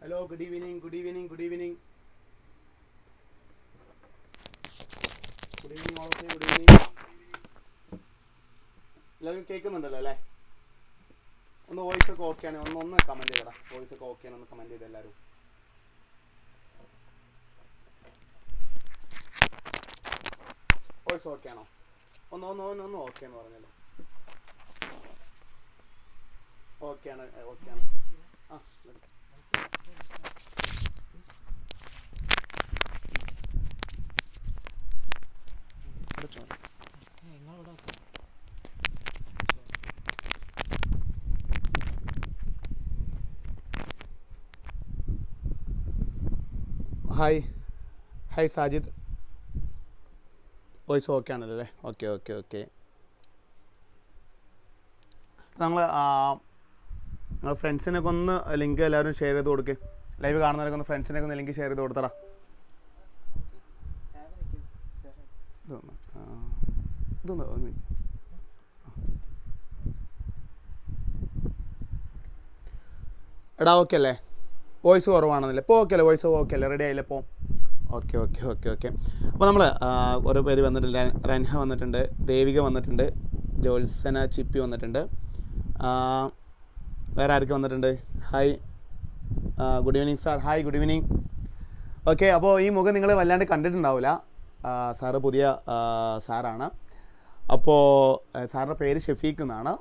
Hello, good evening. Good evening all of you. Good evening. എല്ലാവരും കേൾക്കുന്നുണ്ടല്ലോ അല്ലേ? ഒന്ന് വോയിസ് ഒക്കെ ഓക്കെ ആണ്, ഒന്ന് കമൻറ്റ് ചെയ്തടാ. വോയിസ് ഒക്കെ ഓക്കെ ആണ്, ഒന്ന് കമൻറ്റ് ചെയ്ത് എല്ലാവരും. വോയിസ് ഓക്കെ ആണോ? ഒന്ന് ഓക്കെ എന്ന് പറഞ്ഞല്ലോ. ഓക്കെ ആണ്. ആ ഹായ് സാജിദ്, വോയിസ് ഓക്കെ ആണല്ലോ അല്ലേ? ഓക്കെ. നിങ്ങൾ ഫ്രണ്ട്സിനൊക്കെ ഒന്ന് ലിങ്ക് എല്ലാവരും ഷെയർ ചെയ്ത് കൊടുക്കുക. ലൈവ് കാണുന്നവരൊക്കെ ഒന്ന് ഫ്രണ്ട്സിനൊക്കെ ഒന്ന് ലിങ്ക് ഷെയർ ചെയ്ത് കൊടുത്തടാ. ഇതൊന്ന് ഒരു മിനിറ്റ്. എടാ ഓക്കെ അല്ലേ? വോയിസ് കുറവാണെന്നല്ലേ? ഇപ്പോൾ ഓക്കെ അല്ലേ? വോയിസ് ഓക്കെ അല്ലേ? റെഡി ആയില്ലേ? ഇപ്പോൾ ഓക്കെ. അപ്പോൾ നമ്മൾ ഓരോ പേര് വന്നിട്ടുണ്ട്. റൻഹ വന്നിട്ടുണ്ട്, ദേവിക വന്നിട്ടുണ്ട്, ജോത്സന ചിപ്പി വന്നിട്ടുണ്ട്. വേറെ ആരൊക്കെ വന്നിട്ടുണ്ട്? Hi, good evening sir. Hi, good evening. Okay, അപ്പോൾ ഈ മുഖം നിങ്ങൾ വല്ലാണ്ട് കണ്ടിട്ടുണ്ടാവില്ല. സാറ് പുതിയ സാറാണ്. അപ്പോൾ സാറിൻ്റെ പേര് ഷെഫീഖ് എന്നാണ്.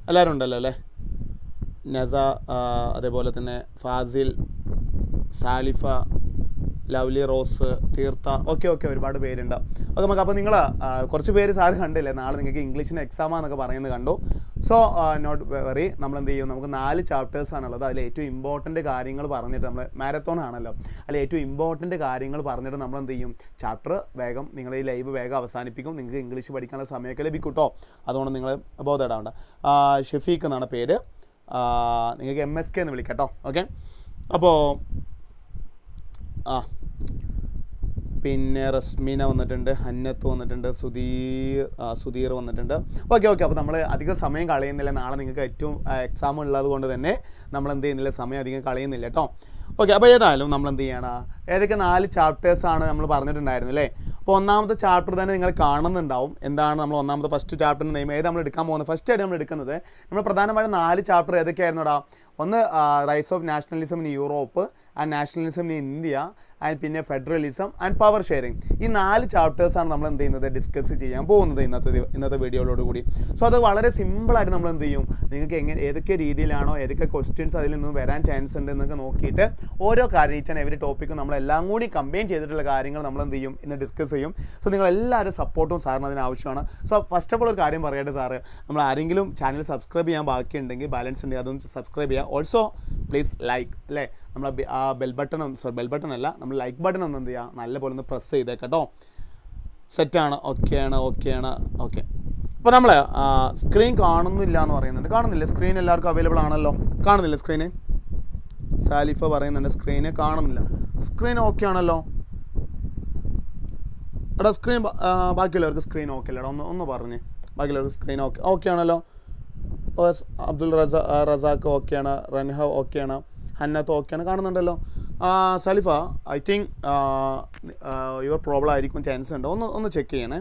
എല്ലാവരും ഉണ്ടല്ലോ അല്ലേ? നസ, അതേപോലെ തന്നെ ഫാസിൽ, സാലിഫ, ലവ്ലി റോസ്, തീർത്ത, ഓക്കെ ഒരുപാട് പേരുണ്ട്. ഓക്കെ നമുക്ക് അപ്പോൾ നിങ്ങൾ കുറച്ച് പേര് സാറ് കണ്ടില്ലേ? നാളെ നിങ്ങൾക്ക് ഇംഗ്ലീഷിന് എക്സാമാന്നൊക്കെ പറയുന്നത് കണ്ടു. സോ നോട്ട് വെറി, നമ്മളെന്ത് ചെയ്യും? നമുക്ക് 4 ചാപ്റ്റേഴ്സാണുള്ളത്. അതിൽ ഏറ്റവും ഇമ്പോർട്ടൻറ്റ് കാര്യങ്ങൾ പറഞ്ഞിട്ട്, നമ്മൾ മാരത്തോൺ ആണല്ലോ, അതിൽ ഏറ്റവും ഇമ്പോർട്ടൻറ്റ് കാര്യങ്ങൾ പറഞ്ഞിട്ട് നമ്മളെന്ത് ചെയ്യും? ചാപ്റ്റർ വേഗം, നിങ്ങൾ ഈ ലൈവ് വേഗം അവസാനിപ്പിക്കും. നിങ്ങൾക്ക് ഇംഗ്ലീഷ് പഠിക്കാനുള്ള സമയമൊക്കെ ലഭിക്കും കേട്ടോ. അതുകൊണ്ട് നിങ്ങൾ ബോധേടാവണ്ട. ഷെഫീഖ് എന്നാണ് പേര്. നിങ്ങൾക്ക് MSK എന്ന് വിളിക്കാം കേട്ടോ. ഓക്കെ, അപ്പോൾ പിന്നെ റസ്മീന വന്നിട്ടുണ്ട്, ഹന്നത്ത് വന്നിട്ടുണ്ട്, സുധീർ വന്നിട്ടുണ്ട്. ഓക്കെ. അപ്പോൾ നമ്മൾ അധികം സമയം കളയുന്നില്ല. നാളെ നിങ്ങൾക്ക് ഏറ്റവും എക്സാം ഉള്ളത് കൊണ്ട് തന്നെ നമ്മൾ എന്ത് ചെയ്യുന്നില്ല, സമയം അധികം കളയുന്നില്ല കേട്ടോ. ഓക്കെ, അപ്പോൾ ഏതായാലും നമ്മൾ എന്ത് ചെയ്യണം? ഏതൊക്കെ 4 ചാപ്റ്റേഴ്സാണ് നമ്മൾ പറഞ്ഞിട്ടുണ്ടായിരുന്നു അല്ലേ? അപ്പോൾ ഒന്നാമത്തെ ചാപ്റ്റർ തന്നെ നിങ്ങൾ കാണുന്നുണ്ടാവും. എന്താണ് നമ്മൾ ഒന്നാമത്തെ ഫസ്റ്റ് ചാപ്റ്ററിൻ്റെ നെയിം? ഏത് നമ്മൾ എടുക്കാൻ പോകുന്നത്? ഫസ്റ്റ് ആയിട്ട് നമ്മൾ എടുക്കുന്നത്, നമ്മൾ പ്രധാനമായും 4 ചാപ്റ്റർ ഏതൊക്കെയായിരുന്നുടാ? ഒന്ന് rice of nationalism in Europe and nationalism in India, and പിന്നെ ഫെഡറലിസം ആൻഡ് പവർ ഷെയറിങ്. ഈ 4 ചാപ്റ്റേഴ്സാണ് നമ്മൾ എന്ത് ചെയ്യുന്നത്? ഡിസ്കസ് ചെയ്യാൻ പോകുന്നത് ഇന്നത്തെ വീഡിയോയോടുകൂടി. സോ അത് വളരെ സിമ്പിളായിട്ട് നമ്മൾ എന്ത് ചെയ്യും? നിങ്ങൾക്ക് ഏതൊക്കെ രീതിയിലാണോ, ഏതൊക്കെ ക്വസ്റ്റ്യൻസ് അതിൽ നിന്ന് വരാൻ ചാൻസ് ഉണ്ട് എന്നൊക്കെ നോക്കിയിട്ട് ഓരോ കാര്യം, ഈച്ച് ആൻഡ് എവരി ടോപ്പിക്കും നമ്മളെല്ലാം കൂടി കമ്പൈൻ ചെയ്തിട്ടുള്ള കാര്യങ്ങൾ നമ്മൾ എന്ത് ചെയ്യും? ഇന്ന് ഡിസ്കസ് ചെയ്യും. സോ നിങ്ങളെല്ലാവരും സപ്പോർട്ടും സാറിന് അതിന് ആവശ്യമാണ്. സോ ഫസ്റ്റ് ഓഫ് ഓൾ ഒരു കാര്യം പറയട്ടെ സാറ്, നമ്മൾ ആരെങ്കിലും ചാനൽ സബ്സ്ക്രൈബ് ചെയ്യാൻ ബാക്കിയുണ്ടെങ്കിൽ, ബാലൻസ് ഉണ്ടെങ്കിൽ അതൊന്ന് സബ്സ്ക്രൈബ് ചെയ്യുക. ഓൾസോ പ്ലീസ് ലൈക്ക് അല്ലേ? നമ്മൾ ആ ബെൽ ബട്ടൺ അല്ല, നമ്മൾ ലൈക്ക് ബട്ടൺ ഒന്ന് എന്ത് ചെയ്യുക? നല്ലപോലെ ഒന്ന് പ്രസ് ചെയ്തേട്ടോ. സെറ്റാണ്. ഓക്കെയാണ്. അപ്പോൾ നമ്മൾ സ്ക്രീൻ കാണുന്നില്ല എന്ന് പറയുന്നുണ്ട്. കാണുന്നില്ല? സ്ക്രീൻ എല്ലാവർക്കും അവൈലബിൾ ആണല്ലോ? കാണുന്നില്ല സ്ക്രീന്? സാലിഫ പറയുന്നുണ്ട് സ്ക്രീന് കാണുന്നില്ല. സ്ക്രീൻ ഓക്കെ ആണല്ലോ? എടാ സ്ക്രീൻ ബാക്കിയുള്ളവർക്ക് സ്ക്രീൻ ഓക്കെ അല്ലേടാ? ഒന്ന് പറഞ്ഞേ. ബാക്കിയുള്ളവർക്ക് സ്ക്രീൻ ഓക്കെ ആണല്ലോ? അബ്ദുൾ റസാഖ് ഓക്കെയാണ്, റൻഹ ഓക്കെയാണ്, ഹന്നത്ത് ഓക്കെയാണ്, കാണുന്നുണ്ടല്ലോ. സലിഫ, ഐ തിങ്ക് യുവർ പ്രോബ്ലം ആയിരിക്കും, ചാൻസ് ഉണ്ട്. ഒന്ന് ചെക്ക് ചെയ്യണേ.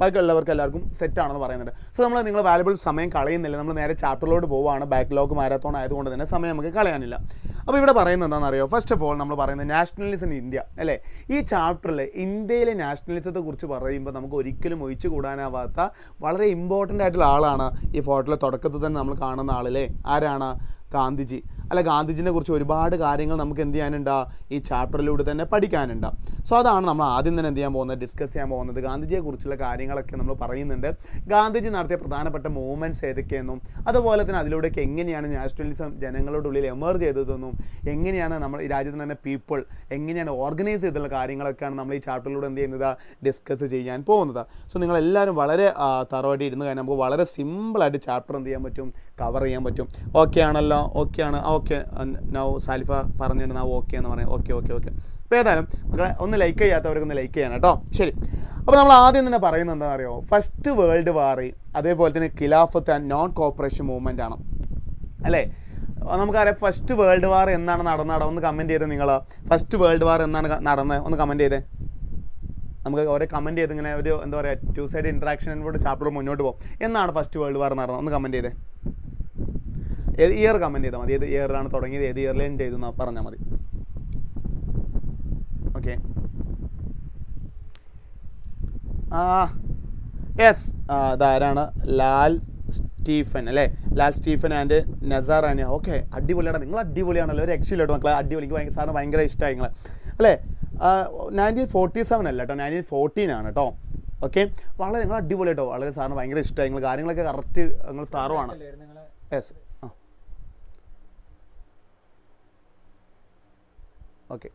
ബാക്കിയുള്ളവർക്ക് എല്ലാവർക്കും സെറ്റാണെന്ന് പറയുന്നുണ്ട്. സോ നിങ്ങൾ വാല്യുബിൾ സമയം കളയുന്നില്ല. നമ്മൾ നേരെ ചാപ്റ്ററിലോട്ട് പോവുകയാണ്. ബാക്ക്ലോഗ് മാരത്തോൺ ആയതുകൊണ്ട് തന്നെ സമയം നമുക്ക് കളയാനില്ല. അപ്പോൾ ഇവിടെ പറയുന്നത് എന്താണെന്നറിയോ? ഫസ്റ്റ് ഓഫ് ഓൾ നമ്മൾ പറയുന്നത് നാഷണലിസം ഇൻ ഇന്ത്യ അല്ലേ? ഈ ചാപ്റ്ററിൽ ഇന്ത്യയിലെ നാഷണലിസത്തെ കുറിച്ച് പറയുമ്പോൾ നമുക്ക് ഒരിക്കലും ഒഴിച്ചു കൂടാനാവാത്ത വളരെ ഇമ്പോർട്ടൻ്റ് ആയിട്ടുള്ള ആളാണ് ഈ ഫോട്ടോയിലെ തുടക്കത്തിൽ തന്നെ നമ്മൾ കാണുന്ന ആളല്ലേ? ആരാണ്? ഗാന്ധിജി അല്ല. ഗാന്ധിജിനെ കുറിച്ച് ഒരുപാട് കാര്യങ്ങൾ നമുക്ക് എന്ത് ചെയ്യാനുണ്ട്? ഈ ചാപ്റ്ററിലൂടെ തന്നെ പഠിക്കാനുണ്ട്. സോ അതാണ് നമ്മൾ ആദ്യം തന്നെ എന്ത് ചെയ്യാൻ പോകുന്നത്? ഡിസ്കസ് ചെയ്യാൻ പോകുന്നത്. ഗാന്ധിജിയെക്കുറിച്ചുള്ള കാര്യങ്ങളൊക്കെ നമ്മൾ പറയുന്നുണ്ട്. ഗാന്ധിജി നടത്തിയ പ്രധാനപ്പെട്ട മൂവ്മെൻറ്റ്സ് ഏതൊക്കെയെന്നും, അതുപോലെ തന്നെ അതിലൂടെയൊക്കെ എങ്ങനെയാണ് നാഷണലിസം ജനങ്ങളുടെ ഉള്ളിൽ എമർജ് ചെയ്തതെന്നും, എങ്ങനെയാണ് നമ്മൾ ഈ രാജ്യത്തിന് തന്നെ പീപ്പിൾ എങ്ങനെയാണ് ഓർഗനൈസ് ചെയ്തിട്ടുള്ള കാര്യങ്ങളൊക്കെയാണ് നമ്മൾ ഈ ചാപ്റ്ററിലൂടെ എന്ത് ചെയ്യുന്നത്? ഡിസ്കസ് ചെയ്യാൻ പോകുന്നത്. സോ നിങ്ങളെല്ലാവരും വളരെ തറവായിട്ട് ഇരുന്ന് കഴിഞ്ഞാൽ നമുക്ക് വളരെ സിമ്പിളായിട്ട് ചാപ്റ്റർ എന്ത് ചെയ്യാൻ പറ്റും? കവർ ചെയ്യാൻ പറ്റും. ഓക്കെ ആണല്ലോ? ഓക്കെയാണ്. ഓക്കെ നൗ സാലിഫ പറഞ്ഞിട്ട് നാ ഓക്കെ എന്ന് പറയാം. ഓക്കെ. അപ്പോൾ ഏതായാലും മക്കളെ ഒന്ന് ലൈക്ക് ചെയ്യാത്തവർക്കൊന്ന് ലൈക്ക് ചെയ്യണം കേട്ടോ. ശരി, അപ്പോൾ നമ്മൾ ആദ്യം തന്നെ പറയുന്നത് എന്താണെന്ന് അറിയോ? ഫസ്റ്റ് വേൾഡ് വാർ, അതേപോലെ തന്നെ ഖിലാഫത്ത് ആൻഡ് നോൺ കോപ്പറേഷൻ മൂവ്മെൻ്റ് ആണ് അല്ലേ? നമുക്കറിയാം ഫസ്റ്റ് വേൾഡ് വാർ എന്നാണ് നടന്നത്, ഒന്ന് കമൻറ്റ് ചെയ്ത് നിങ്ങൾ. ഫസ്റ്റ് വേൾഡ് വാർ എന്നാണ് നടന്നത്, ഒന്ന് കമൻറ്റ് ചെയ്തേ. നമുക്ക് ഓരോ കമൻറ്റ് ചെയ്ത് ഇങ്ങനെ ഒരു എന്താ പറയുക, 2 സൈഡ് ഇൻട്രാക്ഷനോട് ചാപ്റ്റർ മുന്നോട്ട് പോകും. എന്നാണ് ഫസ്റ്റ് വേൾഡ് വാർ നടന്നത്, ഒന്ന് കമൻറ്റ് ചെയ്തേ. ഏത് ഇയർ കമൻറ്റ് ചെയ്താൽ മതി, ഏത് ഇയറിലാണ് തുടങ്ങിയത്, ഏത് ഇയറിൽ എൻഡ് ചെയ്തു പറഞ്ഞാൽ മതി. ഓക്കെ, യെസ്, ഇതാരാണ്? ലാൽ സ്റ്റീഫൻ അല്ലേ, Lal Stephen and Nasar Aniya. Okay, അടിപൊളിയാണ്, നിങ്ങൾ അടിപൊളിയാണല്ലോ, ഒരു രക്ഷയില്ലോട്ടോ മക്കളെ, അടിപൊളി. എനിക്ക് സാറിന് ഭയങ്കര ഇഷ്ടമായി നിങ്ങൾ അല്ലേ. 1947 അല്ല കേട്ടോ, 1914 ആണ് കേട്ടോ. ഓക്കെ, വളരെ നിങ്ങൾ അടിപൊളി കേട്ടോ, വളരെ സാറിന് ഭയങ്കര ഇഷ്ടമായി, നിങ്ങൾ കാര്യങ്ങളൊക്കെ കറക്റ്റ് നിങ്ങൾ തറവാണ്. യെസ്, ഓക്കെ,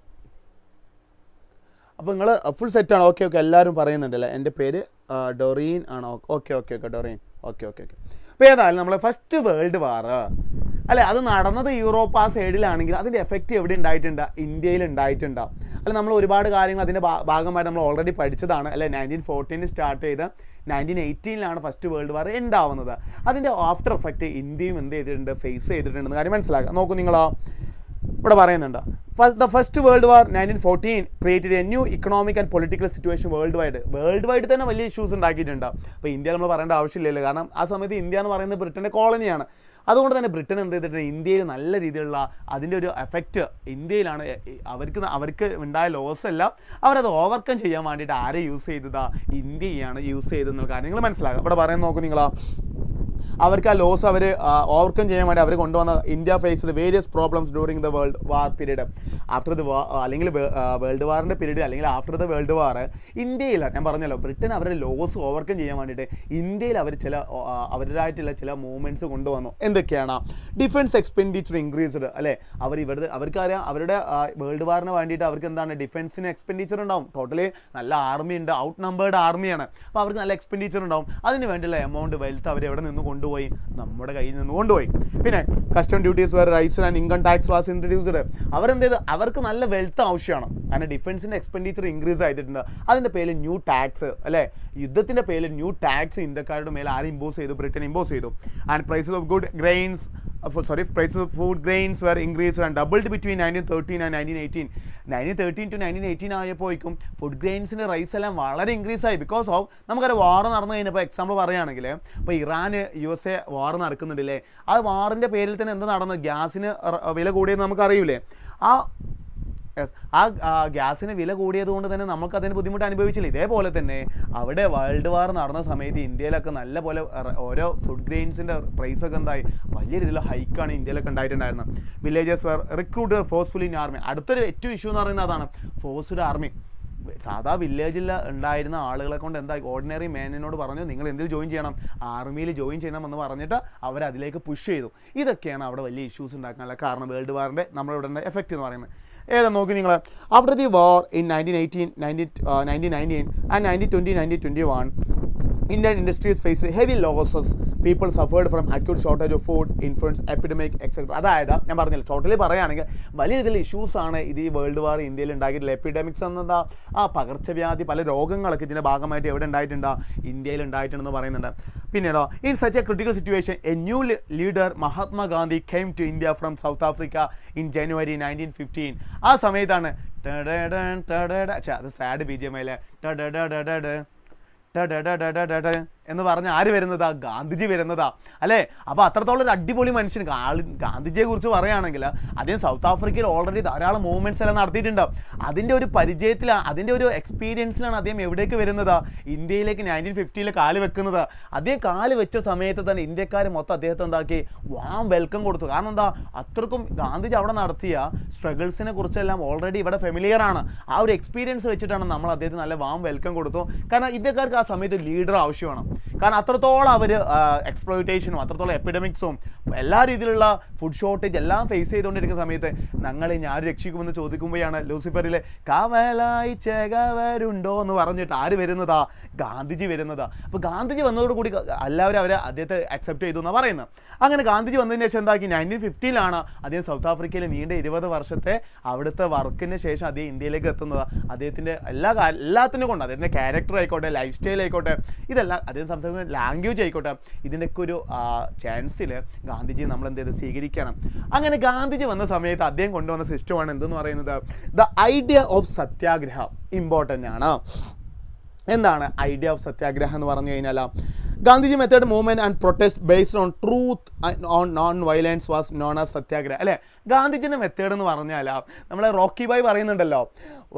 അപ്പോൾ നിങ്ങൾ ഫുൾ സെറ്റാണ്. ഓക്കെ ഓക്കെ, എല്ലാവരും പറയുന്നുണ്ടല്ലേ. എൻ്റെ പേര് ഡൊറീൻ ആണോ? Okay okay okay, Doreen. Okay okay okay. അപ്പോൾ ഏതായാലും നമ്മൾ ഫസ്റ്റ് വേൾഡ് വാർ അല്ലേ, അത് നടന്നത് യൂറോപ്പ് ആ സൈഡിലാണെങ്കിൽ അതിൻ്റെ എഫക്റ്റ് എവിടെ ഉണ്ടായിട്ടുണ്ട്? ഇന്ത്യയിൽ ഉണ്ടായിട്ടുണ്ട്. അല്ല, നമ്മൾ ഒരുപാട് കാര്യങ്ങൾ അതിൻ്റെ ഭാഗമായിട്ട് നമ്മൾ ഓൾറെഡി പഠിച്ചതാണ് അല്ലേ. 1914 സ്റ്റാർട്ട് ചെയ്ത് 1918 ഫസ്റ്റ് വേൾഡ് വാർ ഉണ്ടാവുന്നത്. അതിൻ്റെ ആഫ്റ്റർ എഫക്റ്റ് ഇന്ത്യയും എന്ത് ചെയ്തിട്ടുണ്ട്? ഫേസ് ചെയ്തിട്ടുണ്ടെന്ന് കാര്യം മനസ്സിലാക്കുക. നോക്കൂ നിങ്ങൾ, ഇവിടെ പറയുന്നുണ്ട്, the first world war 1914 created A new economic and political situation world wide തന്നെ വലിയ ഇഷ്യൂസ് ഉണ്ടാക്കിയിട്ടുണ്ട്. അപ്പോൾ ഇന്ത്യ നമ്മൾ പറയേണ്ട ആവശ്യമില്ലല്ലോ, കാരണം ആ സമയത്ത് ഇന്ത്യ എന്ന് പറയുന്നത് ബ്രിട്ടൻ്റെ കോളനിയാണ്. അതുകൊണ്ട് തന്നെ ബ്രിട്ടൻ എന്ത് ചെയ്തിട്ടുണ്ട്? ഇന്ത്യയിൽ നല്ല രീതിയിലുള്ള അതിൻ്റെ ഒരു എഫക്റ്റ് ഇന്ത്യയിലാണ്. അവർക്ക് ഉണ്ടായ ലോസ് എല്ലാം അവരത് ഓവർകം ചെയ്യാൻ വേണ്ടിയിട്ട് ആരെ യൂസ് ചെയ്തതാ? ഇന്ത്യയാണ് യൂസ് ചെയ്തെന്നുള്ള കാര്യം നിങ്ങൾ മനസ്സിലാക്കുക. ഇവിടെ പറയുന്നത് നോക്കൂ നിങ്ങൾ, അവർക്ക് ആ ലോസ് അവർ ഓവർകം ചെയ്യാൻ വേണ്ടി അവർ കൊണ്ടുവന്ന India faced various problems during the world war period. After the അല്ലെങ്കിൽ വേൾഡ് വാറിൻ്റെ പീരീഡ് അല്ലെങ്കിൽ ആഫ്റ്റർ ദ വേൾഡ് വാർ ഇന്ത്യയിൽ ഞാൻ പറഞ്ഞല്ലോ, ബ്രിട്ടൻ അവരുടെ ലോസ് ഓവർകം ചെയ്യാൻ വേണ്ടിയിട്ട് ഇന്ത്യയിൽ അവർ അവരുടേതായിട്ടുള്ള ചില മൂവ്മെൻറ്റ്സ് കൊണ്ടുവന്നു. എന്തൊക്കെയാണ്? ഡിഫൻസ് എക്സ്പെൻഡിച്ചർ ഇൻക്രീസ്ഡ് അല്ലേ. അവർക്കറിയാം അവരുടെ വേൾഡ് വാറിന് വേണ്ടിയിട്ട് അവർക്ക് എന്താണ്? ഡിഫൻസിന് എക്സ്പെൻഡിച്ചർ ഉണ്ടാവും. ടോട്ടലി നല്ല ആർമി ഉണ്ട്, ഔട്ട് നമ്പേർഡ് ആർമിയാണ്. അപ്പോൾ അവർക്ക് നല്ല എക്സ്പെൻഡിച്ചർ ഉണ്ടാവും. അതിന് വേണ്ടിയുള്ള എമൗണ്ട് വെൽത്ത് അവർ എവിടെ നിന്ന് കൊണ്ടുപോയി? നമ്മുടെ കയ്യിൽ നിന്ന് കൊണ്ടുപോയി. പിന്നെ custom duties were raised and income tax was introduced. അവരെന്ത് ചെയ്ത്? അവർക്ക് നല്ല വെൽത്ത് ആവശ്യമാണ്, കാരണം ഡിഫൻസിൻ്റെ എക്സ്പെൻഡിച്ചർ ഇൻക്രീസ് ആയിട്ടുണ്ട്. അതിൻ്റെ പേരിൽ ന്യൂ ടാക്സ് അല്ലേ, യുദ്ധത്തിൻ്റെ പേരിൽ ന്യൂ ടാക്സ് ഇന്ത്യക്കാരുടെ മേലെ ആര് ഇമ്പോസ് ചെയ്തു? ബ്രിട്ടൻ ഇമ്പോസ് ചെയ്തു. And prices of prices of food grains were increased and doubled between 1913 and 1918. 1913 to 1918 ആയപ്പോഴേക്കും ഫുഡ് ഗ്രെയിൻസിൻ്റെ റൈസ് എല്ലാം വളരെ ഇൻക്രീസ് ആയി. ബിക്കോസ് ഓഫ് നമുക്കൊരു വാർ നടന്നു കഴിഞ്ഞപ്പോൾ എക്സാമ്പിൾ പറയുകയാണെങ്കിൽ, ഇപ്പോൾ ഇറാൻ USA വാർ നടക്കുന്നുണ്ടല്ലേ, ആ വാറിൻ്റെ പേരിൽ തന്നെ എന്ത് നടന്നു? ഗ്യാസിന് വില കൂടിയെന്ന് നമുക്കറിയില്ലേ. ആ ഗ്യാസിന് വില കൂടിയത് കൊണ്ട് തന്നെ നമുക്കതിന് ബുദ്ധിമുട്ട് അനുഭവിച്ചില്ല. ഇതേപോലെ തന്നെ അവിടെ വേൾഡ് വാർ നടന്ന സമയത്ത് ഇന്ത്യയിലൊക്കെ നല്ല പോലെ ഓരോ ഫുഡ് ഗ്രെയിൻസിൻ്റെ പ്രൈസൊക്കെ എന്തായി? വലിയ രീതിയിലുള്ള ഹൈക്കാണ് ഇന്ത്യയിലൊക്കെ ഉണ്ടായിട്ടുണ്ടായിരുന്നത്. Villages were recruited forcefully in army. അടുത്തൊരു ഏറ്റവും ഇഷ്യൂ എന്ന് പറയുന്നത് അതാണ്, ഫോഴ്സ്ഡ് ആർമി. സാധാ വില്ലേജിൽ ഉണ്ടായിരുന്ന ആളുകളെ കൊണ്ട് എന്തായി? ഓർഡിനറി മാനിനോട് പറഞ്ഞു, നിങ്ങൾ എന്തിൽ ജോയിൻ ചെയ്യണം? ആർമിയിൽ ജോയിൻ ചെയ്യണമെന്ന് പറഞ്ഞിട്ട് അവരതിലേക്ക് പുഷ് ചെയ്തു. ഇതൊക്കെയാണ് അവിടെ വലിയ ഇഷ്യൂസ് ഉണ്ടാക്കാനുള്ള കാരണം, വേൾഡ് വാറിൻ്റെ നമ്മളിവിടെ എഫക്റ്റ് എന്ന് പറയുന്നത്. ഏതാ നോക്കി നിങ്ങൾ, after the war in 1918, 1919 and 1920, 1921 Indian industries faced heavy losses. People suffered from acute shortage of food, influence, epidemic, etc. അതായത് ഞാൻ പറഞ്ഞില്ല, ടോട്ടലി പറയുകയാണെങ്കിൽ വലിയ രീതിയിൽ ഇഷ്യൂസാണ് ഇത് ഈ വേൾഡ് വാർ ഇന്ത്യയിൽ ഉണ്ടാക്കിയിട്ടുള്ള. എപ്പിഡമിക്സ് എന്നെന്താ? പകർച്ചവ്യാധി, പല രോഗങ്ങളൊക്കെ ഇതിൻ്റെ ഭാഗമായിട്ട് എവിടെ ഉണ്ടായിട്ടുണ്ട്? ഇന്ത്യയിൽ ഉണ്ടായിട്ടുണ്ടെന്ന് പറയുന്നുണ്ട്. പിന്നീടോ, in such a critical situation a new leader Mahatma Gandhi came to India from South Africa in January 1915. ആ സമയത്താണ് അത് സാഡ് BGM അല്ലേ, എന്ന് പറഞ്ഞ് ആര് വരുന്നതാ? ഗാന്ധിജി വരുന്നതാ അല്ലേ. അപ്പോൾ അത്രത്തോളം ഒരു അടിപൊളി മനുഷ്യൻ. ഗാന്ധിജിയെ കുറിച്ച് പറയുകയാണെങ്കിൽ അദ്ദേഹം സൗത്ത് ആഫ്രിക്കയിൽ ഓൾറെഡി ധാരാളം മൂവ്മെൻറ്റ്സ് എല്ലാം നടത്തിയിട്ടുണ്ട്. അതിൻ്റെ ഒരു പരിചയത്തിലാണ്, അതിൻ്റെ ഒരു എക്സ്പീരിയൻസിലാണ് അദ്ദേഹം എവിടേക്ക് വരുന്നത്? ഇന്ത്യയിലേക്ക് 1950 കാല് വെക്കുന്നത്. അദ്ദേഹം കാല് വെച്ച സമയത്ത് തന്നെ ഇന്ത്യക്കാർ മൊത്തം അദ്ദേഹത്തെ എന്താക്കി? വാം വെൽക്കം കൊടുത്തു. കാരണം എന്താ? അത്രക്കും ഗാന്ധിജി അവിടെ നടത്തിയ സ്ട്രഗിൾസിനെ കുറിച്ചെല്ലാം ഓൾറെഡി ഇവിടെ ഫെമിലിയറാണ്. ആ ഒരു എക്സ്പീരിയൻസ് വെച്ചിട്ടാണ് നമ്മൾ അദ്ദേഹത്തിന് നല്ല വാം വെൽക്കം കൊടുത്തു. കാരണം ഇന്ത്യക്കാർക്ക് ആ സമയത്ത് ലീഡർ ആവശ്യമാണ്. കാരണം അത്രത്തോളം അവർ എക്സ്പ്ലോയിറ്റേഷനും അത്രത്തോളം എപ്പിഡമിക്സും എല്ലാ രീതിയിലുള്ള ഫുഡ് ഷോർട്ടേജ് എല്ലാം ഫേസ് ചെയ്തുകൊണ്ടിരിക്കുന്ന സമയത്ത് ഞങ്ങളെ ഞാൻ രക്ഷിക്കുമെന്ന് ചോദിക്കുമ്പോഴാണ് ലൂസിഫറിലെ കാവലായി ചേകവരുണ്ടോ എന്ന് പറഞ്ഞിട്ട് ആര് വരുന്നതാ? ഗാന്ധിജി വരുന്നതാ. അപ്പോൾ ഗാന്ധിജി വന്നതോടുകൂടി എല്ലാവരും അദ്ദേഹത്തെ അക്സെപ്റ്റ് ചെയ്തു എന്നാണ് പറയുന്നത്. അങ്ങനെ ഗാന്ധിജി വന്നതിന് ശേഷം എന്താക്കി? 1950 അദ്ദേഹം സൗത്ത് ആഫ്രിക്കയിൽ നീണ്ട 20 വർഷത്തെ അവിടുത്തെ വർക്കിന് ശേഷം അദ്ദേഹം ഇന്ത്യയിലേക്ക് എത്തുന്നത്. അദ്ദേഹത്തിൻ്റെ എല്ലാത്തിനും കൊണ്ട്, അദ്ദേഹത്തിൻ്റെ ക്യാരക്ടർ ആയിക്കോട്ടെ, ലൈഫ് സ്റ്റൈൽ ആയിക്കോട്ടെ, ഇതെല്ലാം അദ്ദേഹം അവർ സംസാരിക്കുന്ന ലാംഗ്വേജ് ആയിക്കോട്ടെ, ഇതിൻ്റെയൊക്കെ ഒരു ചാൻസിൽ ഗാന്ധിജി നമ്മൾ എന്ത് ചെയ്ത് സ്വീകരിക്കണം. അങ്ങനെ ഗാന്ധിജി വന്ന സമയത്ത് അദ്ദേഹം കൊണ്ടുവന്ന സിസ്റ്റമാണ് എന്തെന്ന് പറയുന്നത്, the idea of satyagraha. Important ആണ്. എന്താണ് ഐഡിയ ഓഫ് സത്യാഗ്രഹ എന്ന് പറഞ്ഞു കഴിഞ്ഞാൽ, Gandhiji method movement and protest based on truth on non violence was known as satyagraha. അല്ലേ, ഗാന്ധിജിൻ്റെ മെത്തേഡ് എന്ന് പറഞ്ഞാൽ നമ്മളെ റോക്കി ബായ് പറയുന്നുണ്ടല്ലോ,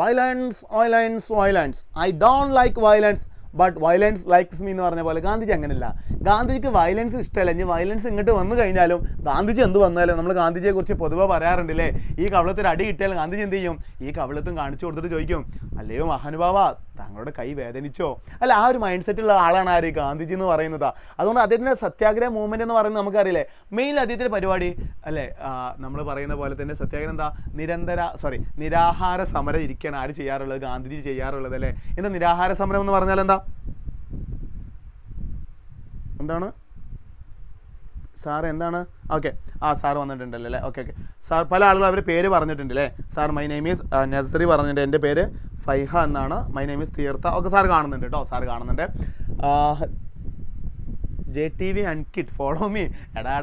violence violence violence, I don't like violence but violence likes me എന്ന് പറഞ്ഞ പോലെ ഗാന്ധിജി അങ്ങനെയല്ല. ഗാന്ധിജിക്ക് വയലൻസ് ഇഷ്ടമല്ല. ഇനി വയലൻസ് ഇങ്ങോട്ട് വന്നു കഴിഞ്ഞാലും ഗാന്ധിജി എന്ത് വന്നാലും നമ്മൾ ഗാന്ധിജിയെക്കുറിച്ച് പൊതുവെ പറയാറുണ്ടല്ലേ, ഈ കവളത്തിൽ അടി കിട്ടിയാലും ഗാന്ധിജി എന്ത് ചെയ്യും, ഈ കവളത്തും കാണിച്ചു കൊടുത്തിട്ട് ചോദിക്കും, അല്ലയോ മഹാനുഭാവ താങ്കളുടെ കൈ വേദനിച്ചോ. അല്ല, ആ ഒരു മൈൻഡ് സെറ്റുള്ള ആളാണ് ആര്, ഗാന്ധിജി എന്ന് പറയുന്നത്. അതുകൊണ്ട് അദ്ദേഹത്തിൻ്റെ സത്യാഗ്രഹ മൂവ്മെൻറ്റ് എന്ന് പറയുന്നത് നമുക്കറിയില്ലേ, മെയിൻ അദ്ദേഹത്തിൻ്റെ പരിപാടി അല്ലേ, നമ്മൾ പറയുന്ന പോലെ തന്നെ സത്യാഗ്രഹം എന്താ, നിരാഹാര സമരം ഇരിക്കുകയാണ് ആര് ചെയ്യാറുള്ളത്, ഗാന്ധിജി ചെയ്യാറുള്ളത് അല്ലേ. എന്താ നിരാഹാര സമരം എന്ന് പറഞ്ഞാൽ എന്താണ് സാറ് എന്താണ്? ഓക്കെ, സാറ് വന്നിട്ടുണ്ടല്ലോ അല്ലേ. ഓക്കെ സാർ, പല ആളുകളും അവർ പേര് പറഞ്ഞിട്ടുണ്ട് അല്ലേ. Sir my name is Nasari പറഞ്ഞിട്ടുണ്ട്, എൻ്റെ പേര് ഫൈഹ എന്നാണ്, my name is Theertha. Okay, sir കാണുന്നുണ്ട് കേട്ടോ, സാർ കാണുന്നുണ്ട്. JTV Ankit follow me. എടാ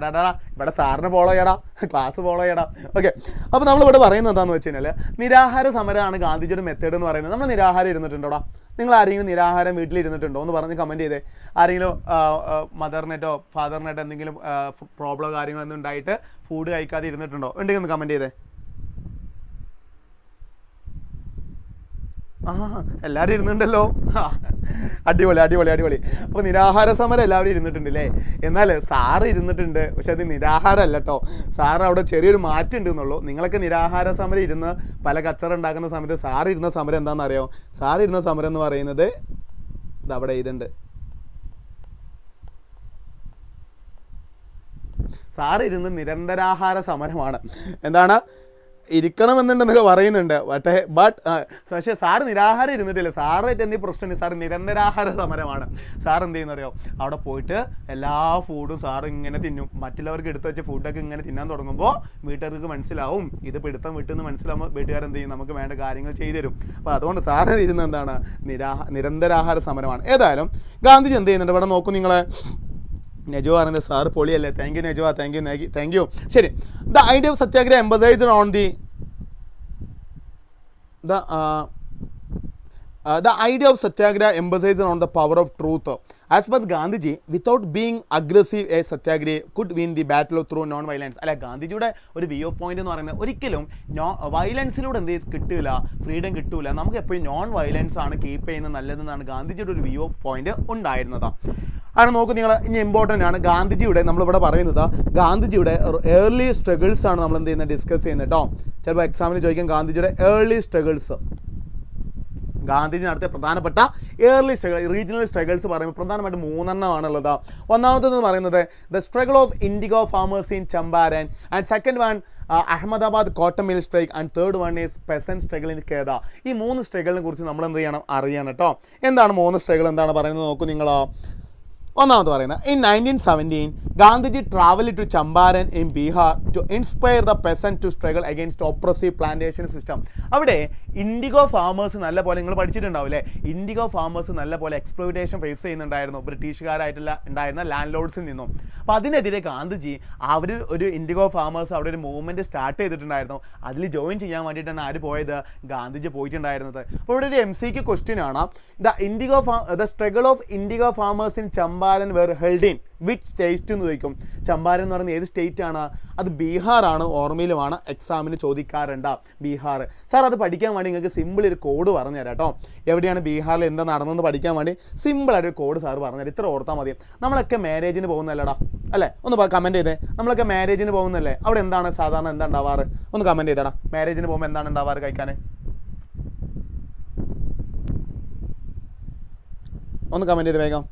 ഇവിടെ സാറിന് ഫോളോ ചെയ്യടാ, ക്ലാസ് ഫോളോ ചെയ്യടാ. ഓക്കെ, അപ്പോൾ നമ്മളിവിടെ പറയുന്നത് എന്താണെന്ന് വെച്ച് കഴിഞ്ഞാൽ, നിരാഹാര സമരമാണ് ഗാന്ധിജിയുടെ മെത്തേഡ് എന്ന് പറയുന്നത്. നമ്മൾ നിരാഹാരം ഇരുന്നിട്ടുണ്ടോടാ? നിങ്ങൾ ആരെങ്കിലും നിരാഹാരം വീട്ടിലിരുന്നിട്ടുണ്ടോ എന്ന് പറഞ്ഞ് കമൻറ്റ് ചെയ്തേ. ആരെങ്കിലും മദറിനെട്ടോ ഫാദറിനെട്ടോ എന്തെങ്കിലും പ്രോബ്ലം കാര്യങ്ങളൊന്നും ഉണ്ടായിട്ട് ഫുഡ് കഴിക്കാതെ ഇരുന്നിട്ടുണ്ടോ? ഉണ്ടെങ്കിൽ ഒന്ന് കമൻറ്റ് ചെയ്തേ. എല്ലാവരും ഇരുന്നുണ്ടല്ലോ. അടിപൊളി അടിപൊളി അടിപൊളി. അപ്പോൾ നിരാഹാര സമരം എല്ലാവരും ഇരുന്നിട്ടുണ്ട് അല്ലേ. എന്നാൽ സാറ് ഇരുന്നിട്ടുണ്ട്, പക്ഷെ അത് നിരാഹാരമല്ല കേട്ടോ. സാറ് അവിടെ ചെറിയൊരു മാറ്റം ഉണ്ട് എന്നുള്ളൂ. നിങ്ങളൊക്കെ നിരാഹാര സമരം ഇരുന്ന് പല കച്ചറ ഉണ്ടാക്കുന്ന സമയത്ത് സാറ് ഇരുന്ന സമരം എന്താണെന്ന് അറിയാമോ? സാറ് ഇരുന്ന സമരം എന്ന് പറയുന്നത് ഇതവിടെ ഇതുണ്ട്. സാറ് ഇരുന്ന് നിരന്തരാഹാര സമരമാണ്. എന്താണ്, ഇരിക്കണമെന്നുണ്ടെന്നൊക്കെ പറയുന്നുണ്ട്, പക്ഷേ സാറ് നിരാഹാരം ഇരുന്നിട്ടില്ല. സാറായിട്ട് എന്തെങ്കിലും പ്രശ്നമുണ്ട്, സാറ് നിരന്തരാഹാര സമരമാണ്. സാർ എന്ത് ചെയ്യുന്നറിയോ, അവിടെ പോയിട്ട് എല്ലാ ഫുഡും സാറ് ഇങ്ങനെ തിന്നും. മറ്റുള്ളവർക്ക് എടുത്ത് വെച്ച ഫുഡൊക്കെ ഇങ്ങനെ തിന്നാൻ തുടങ്ങുമ്പോൾ വീട്ടുകാർക്ക് മനസ്സിലാവും, ഇത് പിടുത്തം വിട്ടെന്ന് മനസ്സിലാവുമ്പോൾ വീട്ടുകാരെന്ത് ചെയ്യും, നമുക്ക് വേണ്ട കാര്യങ്ങൾ ചെയ്തു തരും. അപ്പോൾ അതുകൊണ്ട് സാറ് ഇരുന്ന് എന്താണ്, നിരന്തരാഹാര സമരമാണ്. ഏതായാലും ഗാന്ധിജി എന്ത് ചെയ്യുന്നുണ്ട് ഇവിടെ നോക്കൂ നിങ്ങൾ. നെജുവ പറയുന്നത് സാറ് പൊളിയല്ലേ. Thank you Nejuva, thank you. ശരി, the idea of satyagraha emphasized on the idea of satyagraha emphasizes on the power of truth. As per Gandhiji, without being aggressive, a satyagrahi could win the battle through non-violence. അല്ല, ഗാന്ധിജിയുടെ ഒരു view point എന്ന് പറയുന്നത് ഒരിക്കലും വയലൻസിലൂടെ എന്ത് കിട്ടില്ല, freedom കിട്ടില്ല. നമുക്ക് എപ്പോഴും നോൺ വയലൻസ് ആണ് കീപ്പ് ചെയ്യുന്നത് നല്ലതെന്നാണ് ഗാന്ധിജിയുടെ ഒരു വ്യൂ പോയിന്റ് ഉണ്ടായിരുന്നത്. അങ്ങനെ നോക്കൂ നിങ്ങൾ, ഇനി ഇമ്പോർട്ടൻ്റ് ആണ് ഗാന്ധിജിയുടെ, നമ്മളിവിടെ പറയുന്നത് ഗാന്ധിജിയുടെ ഏർലി സ്ട്രഗിൾസ് ആണ് നമ്മൾ എന്ത് ചെയ്യുന്നത്, ഡിസ്കസ് ചെയ്യുന്നത് കേട്ടോ. ചിലപ്പോൾ എക്സാമിന് ചോദിക്കാം ഗാന്ധിജിയുടെ ഏർലി സ്ട്രഗിൾസ്. ഗാന്ധിജി നടത്തിയ പ്രധാനപ്പെട്ട ഏർലി റീജിയണൽ സ്ട്രഗിൾസ് പറയുമ്പോൾ പ്രധാനമായിട്ട് 3 എണ്ണമാണുള്ളത്. ഒന്നാമതെന്ന് പറയുന്നത് the struggle of indigo farmers in Champaran, and second one Ahmedabad cotton mill strike, and third one is peasant struggle in Kheda. ഈ 3 സ്ട്രഗിളിനെ കുറിച്ച് നമ്മൾ എന്ത് ചെയ്യണം, അറിയണം കേട്ടോ. എന്താണ് 3 സ്ട്രഗിൾ, എന്താണ് പറയുന്നത് നോക്കൂ നിങ്ങൾ. ഒന്നാമത് പറയുന്നത്, in 1917 Gandhiji travel to Champaran in Bihar to inspire the peasant to struggle against oppressive plantation system. അവിടെ ഇൻഡിഗോ ഫാമേഴ്സ് നല്ല പോലെ, നിങ്ങൾ പഠിച്ചിട്ടുണ്ടാവില്ലേ, ഇൻഡിഗോ ഫാമേഴ്സ് നല്ല പോലെ എക്സ്പ്ലോയിറ്റേഷൻ ഫേസ് ചെയ്യുന്നുണ്ടായിരുന്നു ബ്രിട്ടീഷുകാരായിട്ടുള്ള ഉണ്ടായിരുന്ന ലാൻഡ് ലോഡ്സിൽ നിന്നും. അപ്പോൾ അതിനെതിരെ ഗാന്ധിജി ഒരു ഇൻഡിഗോ ഫാമേഴ്സ് അവിടെ ഒരു മൂവ്മെൻറ്റ് സ്റ്റാർട്ട് ചെയ്തിട്ടുണ്ടായിരുന്നു. അതിൽ ജോയിൻ ചെയ്യാൻ വേണ്ടിയിട്ടാണ് ആര് പോയത്, ഗാന്ധിജി പോയിട്ടുണ്ടായിരുന്നത്. അപ്പോൾ ഇവിടെ ഒരു MCQ ക്വസ്റ്റ്യൻ ആണ്, the struggle of indigo farmers in Champaran were held in which state എന്ന് ചോദിക്കും. ചമ്പാരൻ എന്ന് പറയുന്നത് ഏത് സ്റ്റേറ്റ് ആണ്? അത് ബീഹാറാണ്. ഓർമ്മയിലുമാണ്, എക്സാമിന് ചോദിക്കാറുണ്ട് ബീഹാർ. സാർ അത് പഠിക്കാൻ വേണ്ടി നിങ്ങൾക്ക് സിമ്പിൾ ഒരു കോഡ് പറഞ്ഞു തരാം കേട്ടോ. എവിടെയാണ് ബീഹാറിൽ എന്താ നടന്നതെന്ന് പഠിക്കാൻ വേണ്ടി സിമ്പിളായിട്ടൊരു കോഡ് സാർ പറഞ്ഞു തരാം. ഇത്ര ഓർത്താൽ മതി. നമ്മളൊക്കെ മാരേജിന് പോകുന്നല്ലേടാ അല്ലേ? ഒന്ന് കമൻറ്റ് ചെയ്തേ. നമ്മളൊക്കെ മാരേജിന് പോകുന്നല്ലേ? അവിടെ എന്താണ് സാധാരണ എന്താ ഉണ്ടാവാറ്? ഒന്ന് കമൻറ്റ് ചെയ്തേടാ. മാരേജിന് പോകുമ്പോൾ എന്താണ് ഉണ്ടാവാറ് കഴിക്കാൻ? ഒന്ന് കമൻറ്റ് ചെയ്ത് വേഗം.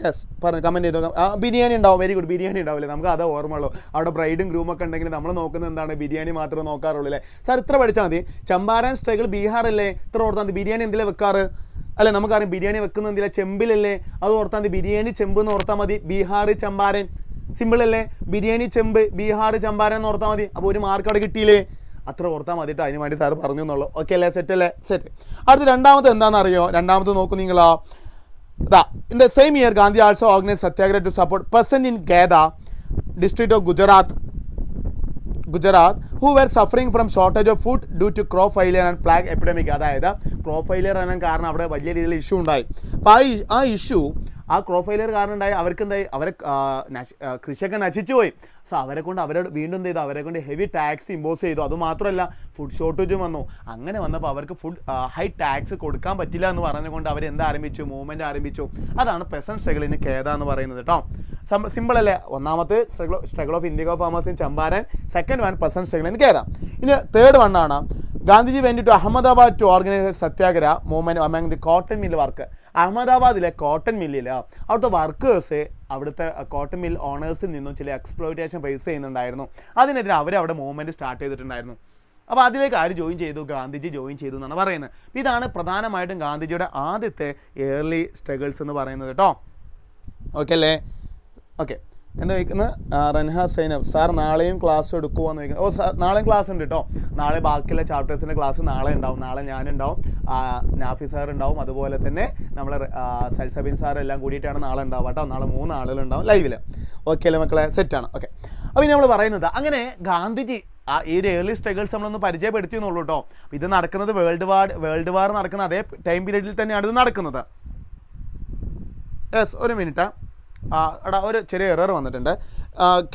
യെസ്, പറഞ്ഞു, കമൻറ്റ് ചെയ്ത് നോക്കാം. ബിരിയാണി ഉണ്ടാവും. Very good. ബിരിയാണി ഉണ്ടാവില്ലേ? നമുക്ക് അതേ ഓർമ്മയുള്ളൂ. അവിടെ ബ്രൈഡും ഗ്രൂമൊക്കെ ഉണ്ടെങ്കിൽ നമ്മൾ നോക്കുന്നത് എന്താണ്, ബിരിയാണി മാത്രമേ നോക്കാറുള്ളൂ അല്ലേ? സാർ ഇത്ര പഠിച്ചാൽ മതി. ചമ്പാരൻ സ്ട്രഗിൾ ബീഹാറല്ലേ? ഇത്ര ഓർത്താൽ മതി. ബിരിയാണി എന്തിലാണ് വെക്കാറ് അല്ലേ? നമുക്കറിയാം ബിരിയാണി വെക്കുന്ന എന്തില്ല, ചെമ്പിലല്ലേ? അത് ഓർത്താൽ മതി. ബിരിയാണി ചെമ്പ് എന്ന് ഓർത്താൽ മതി. ബീഹാർ ചമ്പാരൻ സിമ്പിൾ അല്ലേ? ബിരിയാണി ചെമ്പ്, ബീഹാർ ചമ്പാരൻ എന്ന് ഓർത്താൽ മതി. അപ്പോൾ ഒരു മാർക്ക് അവിടെ കിട്ടിയില്ലേ? അത്ര ഓർത്താൽ മതിയിട്ട് അതിന് വേണ്ടി സാറ് പറഞ്ഞു എന്നുള്ളൂ. ഓക്കെ അല്ലേ? സെറ്റ് അല്ലേ? സെറ്റ്. അടുത്ത് രണ്ടാമത് എന്താണെന്നറിയോ? രണ്ടാമത് നോക്കൂ നിങ്ങൾ. In the same year, Gandhi also organized Satyagraha to support person in Geda, district of Gujarat, who were suffering from shortage of food due to crop failure and plague epidemic. അതായത് crop failure എന്ന കാരണം അവിടെ വലിയ രീതിയിൽ issue ഉണ്ടായി. അപ്പോൾ ആ issue ആ ക്രോപ്പ് ഫെയിലിയർ കാരണം ഉണ്ടായി അവർക്ക് എന്തായി, അവരെ കൃഷിയൊക്കെ നശിച്ചു പോയി. സോ അവരെ കൊണ്ട് അവരോട് വീണ്ടും എന്ത് ചെയ്തു, അവരെ കൊണ്ട് ഹെവി ടാക്സ് ഇമ്പോസ് ചെയ്തു. അതുമാത്രമല്ല ഫുഡ് ഷോർട്ടേജും വന്നു. അങ്ങനെ വന്നപ്പോൾ അവർക്ക് ഹൈ ടാക്സ് കൊടുക്കാൻ പറ്റില്ല എന്ന് പറഞ്ഞുകൊണ്ട് അവരെന്ത് ആരംഭിച്ചു, മൂവ്മെൻറ്റ് ആരംഭിച്ചു. അതാണ് പെസന്റ് സ്ട്രഗിൾ ഇൻ ഖേദ എന്ന് പറയുന്നത് കേട്ടോ. സിമ്പിൾ അല്ലേ? ഒന്നാമത്തെ struggle of indigo farmers in Champaran, second one peasant struggle in Kheda. ഇനി തേർഡ് വൺ ആണ് Gandhiji went to Ahmedabad to organise satyagraha movement among the cotton mill work. അഹമ്മദാബാദിലെ കോട്ടൺ മില്ലിൽ അവിടുത്തെ വർക്കേഴ്സ് അവിടുത്തെ കോട്ടൺ മിൽ ഓണേഴ്സിൽ നിന്നും ചില എക്സ്പ്ലോയിറ്റേഷൻ ഫേസ് ചെയ്യുന്നുണ്ടായിരുന്നു. അതിനെതിരെ അവരവിടെ മൂവ്മെൻറ്റ് സ്റ്റാർട്ട് ചെയ്തിട്ടുണ്ടായിരുന്നു. അപ്പോൾ അതിലേക്ക് ആര് ജോയിൻ ചെയ്തു? ഗാന്ധിജി ജോയിൻ ചെയ്തു എന്നാണ് പറയുന്നത്. ഇതാണ് പ്രധാനമായിട്ടും ഗാന്ധിജിയുടെ ആദ്യത്തെ ഏർലി സ്ട്രഗിൾസ് എന്ന് പറയുന്നത് കേട്ടോ. ഓക്കെ അല്ലേ? ഓക്കെ. എന്താ ചോദിക്കുന്നത്? റൻഹ സൈനബ് സാർ നാളെയും ക്ലാസ് എടുക്കുമോയെന്ന് ചോദിക്കുന്നത്. ഓ സാർ നാളെയും ക്ലാസ് ഉണ്ട് കേട്ടോ. നാളെ ബാക്കിയുള്ള ചാപ്റ്റേഴ്സിൻ്റെ ക്ലാസ് നാളെ ഉണ്ടാവും. നാളെ ഞാനുണ്ടാവും, നാഫി സാർ ഉണ്ടാവും, അതുപോലെ തന്നെ നമ്മളെ സൽസബിൻ സാർ എല്ലാം കൂടിയിട്ടാണ് നാളെ ഉണ്ടാവുക കേട്ടോ. നാളെ 3 ആളുകളുണ്ടാവും ലൈവിൽ. ഓക്കെ അല്ലേ മക്കളെ? സെറ്റാണ്. ഓക്കെ. അപ്പോൾ ഇനി നമ്മൾ പറയുന്നത് അങ്ങനെ ഗാന്ധിജി ഈ ഒരു ഏർലി സ്ട്രഗിൾസ് നമ്മളൊന്ന് പരിചയപ്പെടുത്തി എന്നുള്ളൂ കേട്ടോ. ഇത് നടക്കുന്നത് വേൾഡ് വാർ നടക്കുന്ന അതേ ടൈം പീരീഡിൽ തന്നെയാണ് ഇത് നടക്കുന്നത്. യെസ്, ഒരു മിനിറ്റ്. എടാ ഒരു ചെറിയ എറർ വന്നിട്ടുണ്ട്.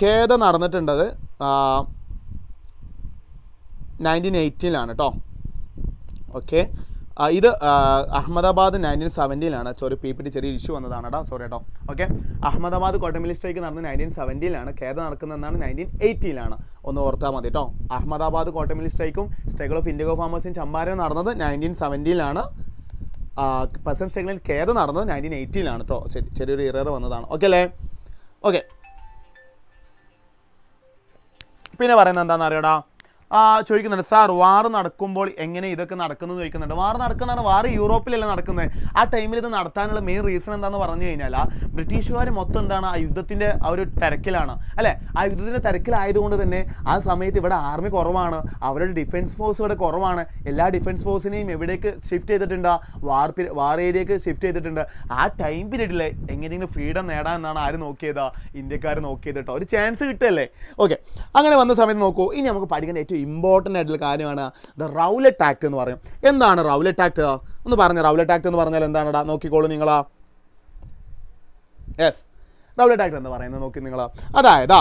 ഖേദ നടന്നിട്ടുണ്ടത് 1918 കേട്ടോ. ഓക്കെ. ഇത് അഹമ്മദാബാദ് 1970 സോറി PPT ചെറിയ ഇഷ്യൂ വന്നതാണ് കേട്ടോ, സോറി കേട്ടോ. Okay. Ahmedabad cotton mill strike നടന്നത് 1970 ഖേദ നടക്കുന്നതെന്നാണ് 1918 ഒന്ന് ഓർത്താൽ മതി കേട്ടോ. അഹമ്മദാബാദ് കോട്ടൺ മിൽ സ്ട്രൈക്കും struggle of indigo farmers in Champaran നടന്നത് 1970 പെസന്റ് സ്ട്രഗിളിൽ ഖേദ നടന്നത് 1918 കേട്ടോ. ചെറിയൊരു എറർ വന്നതാണ്. ഓക്കെ അല്ലേ? ഓക്കെ. പിന്നെ പറയുന്നത് എന്താണെന്ന് അറിയടാ, ചോദിക്കുന്നുണ്ട് സാർ വാർ നടക്കുമ്പോൾ എങ്ങനെ ഇതൊക്കെ നടക്കുന്നു ചോദിക്കുന്നുണ്ട്. വാർ നടക്കുന്നതാണ്, വാർ യൂറോപ്പിലല്ല നടക്കുന്നത്. ആ ടൈമിൽ ഇത് നടത്താനുള്ള മെയിൻ റീസൺ എന്താണെന്ന് പറഞ്ഞു കഴിഞ്ഞാൽ ബ്രിട്ടീഷുകാർ മൊത്തം എന്താണ് ആ യുദ്ധത്തിൻ്റെ ആ ഒരു തിരക്കിലാണ് അല്ലേ. ആ യുദ്ധത്തിൻ്റെ തിരക്കിലായതുകൊണ്ട് തന്നെ ആ സമയത്ത് ഇവിടെ ആർമി കുറവാണ്, അവരുടെ ഡിഫൻസ് ഫോഴ്സ് ഇവിടെ കുറവാണ്. എല്ലാ ഡിഫൻസ് ഫോഴ്സിനെയും എവിടേക്ക് ഷിഫ്റ്റ് ചെയ്തിട്ടുണ്ട്? വാർ ഏരിയക്ക് ഷിഫ്റ്റ് ചെയ്തിട്ടുണ്ട്. ആ ടൈം പീരീഡിൽ എങ്ങനെയെങ്കിലും ഫ്രീഡം നേടാൻ എന്നാണ് ആര് നോക്കിയത്? ഇന്ത്യക്കാർ നോക്കിയത് കേട്ടോ. ഒരു ചാൻസ് കിട്ടുമല്ലേ? ഓക്കെ. അങ്ങനെ വന്ന സമയത്ത് നോക്കൂ, ഇനി നമുക്ക് പഠിക്കേണ്ട ഏറ്റവും ഇമ്പോർട്ടൻ്റ് ആയിട്ടുള്ള കാര്യമാണ് ദ റൗലറ്റ് ആക്ട് എന്ന് പറയും. എന്താണ് റൗലറ്റ് ആക്ട്? ഒന്ന് പറഞ്ഞ റൗലറ്റ് ആക്ട് എന്ന് പറഞ്ഞാൽ എന്താണെടാ? നോക്കിക്കോളൂ നിങ്ങളാ. യെസ്, റൗലറ്റ് ആക്ട് എന്ന് പറയുന്നത് നോക്കി നിങ്ങളാ. അതായത്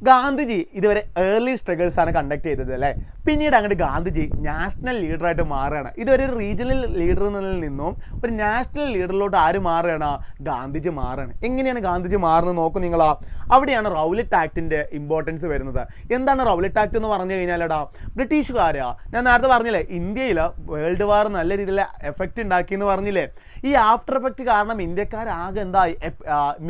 ഗാന്ധിജി ഇതുവരെ ഏർലി സ്ട്രഗിൾസാണ് കണ്ടക്ട് ചെയ്തത് അല്ലേ. പിന്നീട് അങ്ങോട്ട് ഗാന്ധിജി നാഷണൽ ലീഡറായിട്ട് മാറുകയാണ്. ഇതൊരു റീജിയണൽ ലീഡറിൽ നിന്നും ഒരു നാഷണൽ ലീഡറിലോട്ട് ആര് മാറുകയാണ്? ഗാന്ധിജി മാറുകയാണ്. എങ്ങനെയാണ് ഗാന്ധിജി മാറുന്നത് നോക്കും നിങ്ങളാ. അവിടെയാണ് റൗലറ്റ് ആക്ടിൻ്റെ ഇമ്പോർട്ടൻസ് വരുന്നത്. എന്താണ് റൗലറ്റ് ആക്ട് എന്ന് പറഞ്ഞു കഴിഞ്ഞാലടാ, ബ്രിട്ടീഷുകാരാ ഞാൻ നേരത്തെ പറഞ്ഞില്ലേ ഇന്ത്യയിൽ വേൾഡ് വാർ നല്ല രീതിയിൽ എഫക്റ്റ് ഉണ്ടാക്കി എന്ന് പറഞ്ഞില്ലേ. ഈ ആഫ്റ്റർ എഫക്റ്റ് കാരണം ഇന്ത്യക്കാരാകെ എന്തായി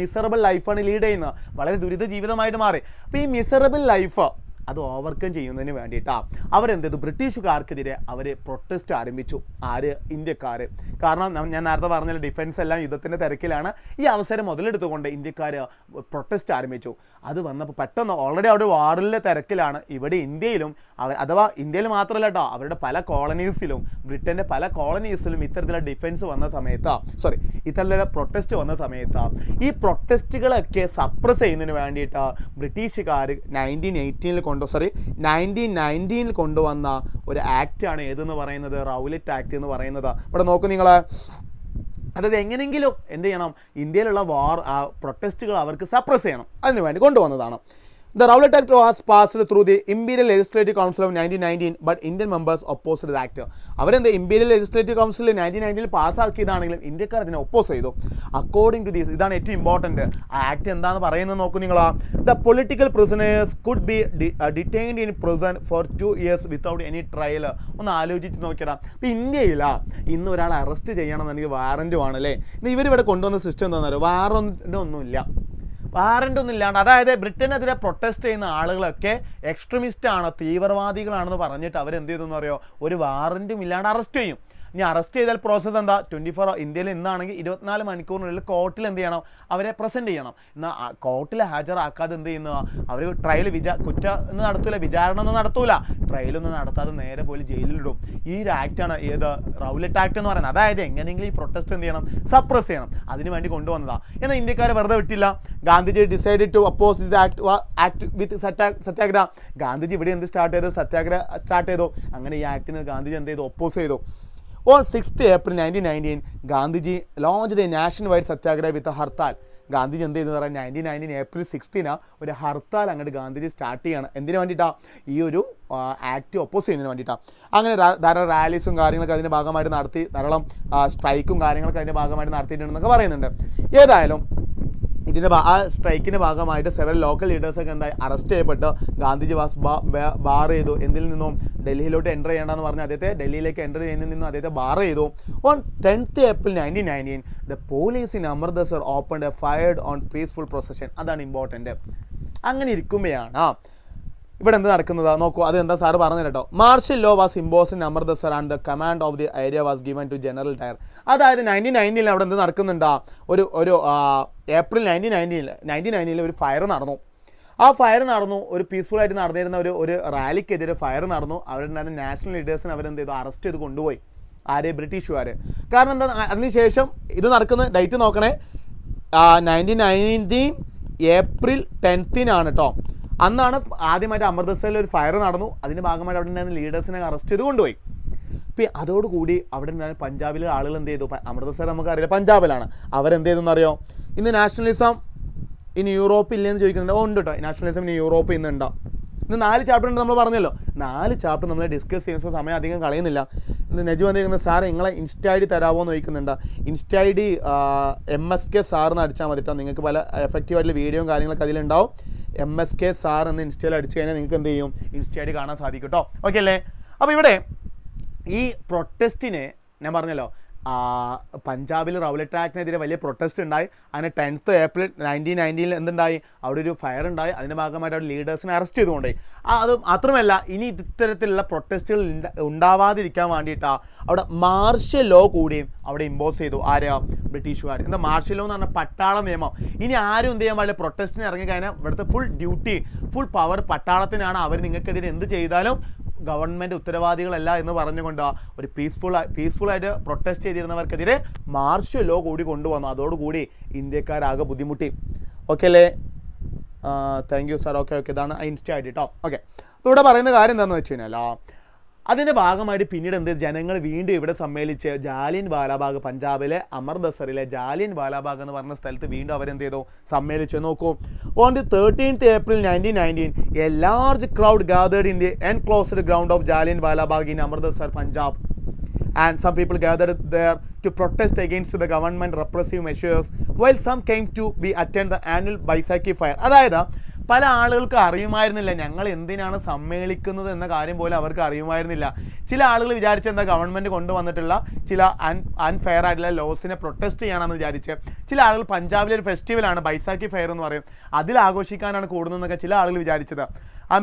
മിസറബിൾ ലൈഫാണ് ലീഡ് ചെയ്യുന്നത്. വളരെ ദുരിത ജീവിതമായിട്ട് മാറി. അപ്പോൾ ഈ മിസറബിൾ ലൈഫ് അത് ഓവർകം ചെയ്യുന്നതിന് വേണ്ടിയിട്ടാണ് അവരെന്ത് ചെയ്തു? ബ്രിട്ടീഷുകാർക്കെതിരെ അവർ പ്രൊട്ടസ്റ്റ് ആരംഭിച്ചു. ആര്? ഇന്ത്യക്കാർ. കാരണം ഞാൻ നേരത്തെ പറഞ്ഞ ഡിഫൻസ് എല്ലാം യുദ്ധത്തിൻ്റെ തിരക്കിലാണ്. ഈ അവസരം മുതലെടുത്തുകൊണ്ട് ഇന്ത്യക്കാർ പ്രൊട്ടസ്റ്റ് ആരംഭിച്ചു. അത് വന്നപ്പോൾ പെട്ടെന്ന് ഓൾറെഡി അവിടെ വാറിലെ തിരക്കിലാണ്. ഇവിടെ ഇന്ത്യയിലും അഥവാ ഇന്ത്യയിൽ മാത്രമല്ല കേട്ടോ, അവരുടെ പല കോളനീസിലും ബ്രിട്ടൻ്റെ പല കോളനീസിലും ഇത്തരത്തിലുള്ള ഡിഫൻസ് വന്ന സമയത്ത് ഇത്തരത്തിലുള്ള പ്രൊട്ടസ്റ്റ് വന്ന സമയത്ത് ഈ പ്രൊട്ടസ്റ്റുകളൊക്കെ സപ്രസ് ചെയ്യുന്നതിന് വേണ്ടിയിട്ട് ബ്രിട്ടീഷുകാർ 1919 കൊണ്ടുവന്ന ഒരു ആക്റ്റാണ് ഏതെന്ന് പറയുന്നത്? റൗലറ്റ് ആക്ട് എന്ന് പറയുന്നത്. ഇവിടെ നോക്കൂ നിങ്ങൾ. അതായത് എങ്ങനെയെങ്കിലും എന്ത് ചെയ്യണം? ഇന്ത്യയിലുള്ള പ്രൊട്ടസ്റ്റുകൾ അവർക്ക് സപ്രസ് ചെയ്യണം. അതിനു വേണ്ടി കൊണ്ടുവന്നതാണ്. The Rowlatt Act was passed through the Imperial Legislative Council of 1919, but Indian members opposed the act. അവരെന്ത് Imperial Legislative Council 1919 പാസ്സാക്കിയതാണെങ്കിലും ഇന്ത്യക്കാർ അതിനെ ഒപ്പോസ് ചെയ്തു. അക്കോർഡിംഗ് ടു ദീസ്, ഇതാണ് ഏറ്റവും ഇമ്പോർട്ടൻറ്റ്. ആ ആക്ട് എന്താണെന്ന് പറയുന്നത് നോക്കൂ നിങ്ങൾ. The political prisoners could be detained in prison for 2 years without any trial. ഒന്ന് ആലോചിച്ച് നോക്കിയടാ. ഇപ്പോൾ ഇന്ത്യയിൽ ഇന്ന് ഒരാളെ അറസ്റ്റ് ചെയ്യണമെന്നുണ്ടെങ്കിൽ വാറൻറ്റും ആണല്ലേ. ഇവരിവിടെ കൊണ്ടുവന്ന സിസ്റ്റം എന്താണെന്ന് പറയുക? വാറൻറ്റൊന്നുമില്ല. വാറൻ്റൊന്നും ഇല്ലാണ്ട്, അതായത് ബ്രിട്ടനെതിരെ പ്രൊട്ടസ്റ്റ് ചെയ്യുന്ന ആളുകളൊക്കെ എക്സ്ട്രീമിസ്റ്റാണ്, തീവ്രവാദികളാണെന്ന് പറഞ്ഞിട്ട് അവരെന്ത് ചെയ്തെന്ന് പറയുമോ? ഒരു വാറൻറ്റും ഇല്ലാണ്ട് അറസ്റ്റ് ചെയ്യും. ഇനി അറസ്റ്റ് ചെയ്താൽ പ്രോസസ്സ് എന്താ 24 ഇന്ത്യയിൽ ഇന്നാണെങ്കിൽ 24 മണിക്കൂറിനുള്ളിൽ കോർട്ടിൽ എന്ത് ചെയ്യണം, അവരെ പ്രസൻറ്റ് ചെയ്യണം. എന്നാൽ കോർട്ടിൽ ഹാജരാക്കാതെ എന്ത് ചെയ്യുന്ന, അവർ ട്രയൽ കുറ്റം ഒന്നും നടത്തൂല, വിചാരണ ഒന്നും നടത്തൂല, ട്രയലൊന്നും നടത്താതെ നേരെ പോയി ജയിലിലിടും. ഈ ഒരു ആക്റ്റാണ് ഏത് റൗലറ്റ് ആക്ട് എന്ന് പറയുന്നത്. അതായത് എങ്ങനെയെങ്കിലും ഈ പ്രൊട്ടസ്റ്റ് എന്ത് ചെയ്യണം, സപ്രസ് ചെയ്യണം, അതിന് വേണ്ടി കൊണ്ടുവന്നതാണ്. എന്നാൽ ഇന്ത്യക്കാരെ വെറുതെ വിട്ടില്ല. Gandhiji decided to oppose this act with satyagraha. Gandhiji ഇവിടെ എന്ത് സ്റ്റാർട്ട് ചെയ്തു, സത്യാഗ്രഹ സ്റ്റാർട്ട് ചെയ്തു. അങ്ങനെ ഈ ആക്ടിന് ഗാന്ധിജി എന്ത് ചെയ്തു, ഒപ്പോസ് ചെയ്തു. On 6th April 1919 Gandhiji launched a national wide satyagraha with hartal. Gandhiji എന്ത് ചെയ്തെന്ന് പറഞ്ഞാൽ 1919 April 6 ഒരു ഹർത്താൽ അങ്ങോട്ട് ഗാന്ധിജി സ്റ്റാർട്ട് ചെയ്യാണ്. എന്തിനു വേണ്ടിയിട്ടാണ്, ഈ ഒരു ആക്ട് ഒപ്പോസ് ചെയ്യുന്നതിന് വേണ്ടിയിട്ടാണ്. അങ്ങനെ ധാരാളം റാലീസും കാര്യങ്ങളൊക്കെ അതിൻ്റെ ഭാഗമായിട്ട് നടത്തി, ധാരാളം സ്ട്രൈക്കും കാര്യങ്ങളൊക്കെ അതിൻ്റെ ഭാഗമായിട്ട് നടത്തിയിട്ടുണ്ടെന്നൊക്കെ പറയുന്നുണ്ട്. ഏതായാലും ഇതിൻ്റെ ആ സ്ട്രൈക്കിൻ്റെ ഭാഗമായിട്ട് സെവറൽ ലോക്കൽ ലീഡേഴ്സൊക്കെ എന്തായി അറസ്റ്റ് ചെയ്യപ്പെട്ട് ഗാന്ധിജി ബാർ ചെയ്തു. എന്തിൽ നിന്നും ഡൽഹിയിലോട്ട് എൻ്റർ ചെയ്യേണ്ടെന്ന് പറഞ്ഞ് അദ്ദേഹത്തെ ഡൽഹിയിലേക്ക് എൻ്റർ ചെയ്യുന്നതിൽ നിന്നും അദ്ദേഹത്തെ ബാർ ചെയ്തു. On 10th April 1919 the police in Amritsar opened A fired on peaceful procession. അതാണ് ഇമ്പോർട്ടൻറ്റ്. അങ്ങനെ ഇരിക്കുമ്പോഴാണ് ഇവിടെ എന്ത് നടക്കുന്നത് നോക്കൂ. അത് എന്താ സാറ് പറഞ്ഞു കേട്ടോ. Martial law was imposed in Amritsar and the command of the area was given to general Dyer. അതായത് 1919 അവിടെ എന്ത് നടക്കുന്നുണ്ടാ, ഒരു ഏപ്രിൽ 1919 ഒരു ഫയർ നടന്നു. ആ ഫയർ നടന്നു, ഒരു പീസ്ഫുൾ ആയിട്ട് നടന്നിരുന്ന ഒരു റാലിക്കെതിരെ ഫയർ നടന്നു. അവിടെ ഉണ്ടായിരുന്ന നാഷണൽ ലീഡേഴ്സിനെ അവരെന്ത് ചെയ്തു, അറസ്റ്റ് ചെയ്ത് കൊണ്ടുപോയി. ആര്, ബ്രിട്ടീഷുകാർ. കാരണം എന്താ, അതിനുശേഷം ഇത് നടക്കുന്ന ഡേറ്റ് നോക്കണേ, 1919 April 10 കേട്ടോ. അന്നാണ് ആദ്യമായിട്ട് അമൃത്സറിൽ ഒരു ഫയർ നടന്നു. അതിൻ്റെ ഭാഗമായിട്ട് അവിടെ ഉണ്ടായിരുന്ന ലീഡേഴ്സിനെ അറസ്റ്റ് ചെയ്ത് കൊണ്ടുപോയി. പിന്നെ അതോടുകൂടി അവിടെ ഉണ്ടായിരുന്ന പഞ്ചാബിലെ ആളുകൾ എന്ത് ചെയ്തു, അമൃത്സർ നമുക്കറിയില്ല പഞ്ചാബിലാണ്, അവരെന്ത് ചെയ്തെന്നറിയോ, ഇന്ന് നാഷണലിസം ഇനി യൂറോപ്പ് ഇല്ലെന്ന് ചോദിക്കുന്നുണ്ട്. ഉണ്ട് കേട്ടോ, നാഷണലിസം ഇനി യൂറോപ്പ് ഇന്നുണ്ടോ. ഇന്ന് 4 ചാപ്റ്റർ ഉണ്ട്, നമ്മൾ പറഞ്ഞല്ലോ. 4 ചാപ്റ്റർ നമ്മൾ ഡിസ്കസ് ചെയ്യുന്ന സമയം അധികം കളയുന്നില്ല. ഇന്ന് നെജു വന്നിരിക്കുന്നത് സാർ നിങ്ങളെ ഇൻസ്റ്റ ഐ ഡി തരാമോ എന്ന് ചോദിക്കുന്നുണ്ട്. ഇൻസ്റ്റ ഐ ഡി MSK സാറിന് അടിച്ചാൽ മതി കേട്ടോ. നിങ്ങൾക്ക് പല എഫക്റ്റീവായിട്ടുള്ള വീഡിയോയും കാര്യങ്ങളൊക്കെ അതിലുണ്ടാവും. MSK സാർ എന്ന് ഇൻസ്റ്റയിൽ അടിച്ചു കഴിഞ്ഞാൽ നിങ്ങൾക്ക് എന്ത് ചെയ്യും, ഇൻസ്റ്റ ഐ ഡി കാണാൻ സാധിക്കും കേട്ടോ. ഓക്കെ അല്ലേ. അപ്പോൾ ഇവിടെ ഈ പ്രൊട്ടസ്റ്റിനെ ഞാൻ പറഞ്ഞല്ലോ, പഞ്ചാബിൽ റൗലറ്റ് ആക്ടിനെതിരെ വലിയ പ്രൊട്ടസ്റ്റ് ഉണ്ടായി. അങ്ങനെ 10th April 1919 എന്തുണ്ടായി, അവിടെ ഒരു ഫയർ ഉണ്ടായി. അതിൻ്റെ ഭാഗമായിട്ട് അവിടെ ലീഡേഴ്സിനെ അറസ്റ്റ് ചെയ്തുകൊണ്ടായി. അത് മാത്രമല്ല, ഇനി ഇത്തരത്തിലുള്ള പ്രൊട്ടസ്റ്റുകൾ ഉണ്ടാവാതിരിക്കാൻ വേണ്ടിയിട്ടാണ് അവിടെ മാർഷ്യൽ ലോ കൂടിയും അവിടെ ഇമ്പോസ് ചെയ്തു. ആരാ, ബ്രിട്ടീഷുകാർ. എന്താ മാർഷ്യൽ ലോ എന്ന് പറഞ്ഞാൽ പട്ടാള നിയമം. ഇനി ആരും എന്ത് ചെയ്യാൻ പാടില്ല, പ്രൊട്ടസ്റ്റിന് ഇറങ്ങിക്കഴിഞ്ഞാൽ ഇവിടുത്തെ ഫുൾ പവർ പട്ടാളത്തിനാണ്. അവർ നിങ്ങൾക്കെതിരെ എന്ത് ചെയ്താലും ഗവൺമെൻറ് ഉത്തരവാദികളല്ല എന്ന് പറഞ്ഞുകൊണ്ട് ഒരു പീസ്ഫുള്ളായിട്ട് പ്രൊട്ടസ്റ്റ് ചെയ്തിരുന്നവർക്കെതിരെ മാർഷ്യൽ ലോ കൂടി കൊണ്ടുവന്നു. അതോടുകൂടി ഇന്ത്യക്കാരാകെ ബുദ്ധിമുട്ടി. ഓക്കെ അല്ലേ. Thank you sir. ഓക്കെ ഇതാണ് ഇൻസ്റ്റ ഐ ഡി കേട്ടോ. ഓക്കെ. അപ്പോൾ ഇവിടെ പറയുന്ന കാര്യം എന്താണെന്ന് വെച്ച് കഴിഞ്ഞാൽ, അതിൻ്റെ ഭാഗമായിട്ട് പിന്നീട് എന്ത് ജനങ്ങൾ വീണ്ടും ഇവിടെ സമ്മേളിച്ച് ജാലിയൻ വാലാബാഗ്, പഞ്ചാബിലെ അമൃത്സറിലെ ജാലിയൻ വാലാബാഗ് എന്ന് പറഞ്ഞ സ്ഥലത്ത് വീണ്ടും അവരെന്ത് ചെയ്തു, സമ്മേളിച്ച്. നോക്കൂ, on the 13th April 1919 a large crowd gathered in the enclosed ground of Jallian Walabagh in Amritsar, Punjab. And some people gathered there to protest against the government repressive measures, while some came to be attend the annual Baisakhi fire. അതായത് പല ആളുകൾക്ക് അറിയുമായിരുന്നില്ല ഞങ്ങൾ എന്തിനാണ് സമ്മേളിക്കുന്നത് എന്ന കാര്യം പോലും അവർക്ക് അറിയുമായിരുന്നില്ല. ചില ആളുകൾ വിചാരിച്ച എന്താ, ഗവൺമെൻറ് കൊണ്ടുവന്നിട്ടുള്ള ചില അൺഫെയർ ആയിട്ടുള്ള ലോസിനെ പ്രൊട്ടസ്റ്റ് ചെയ്യണമെന്ന് വിചാരിച്ച് ചില ആളുകൾ പഞ്ചാബിലെ ഒരു ഫെസ്റ്റിവലാണ് ബൈസാഖി ഫെയർ എന്ന് പറയും, അതിൽ ആഘോഷിക്കാനാണ് കൂടുന്നതെന്നൊക്കെ ചില ആളുകൾ വിചാരിച്ചത്.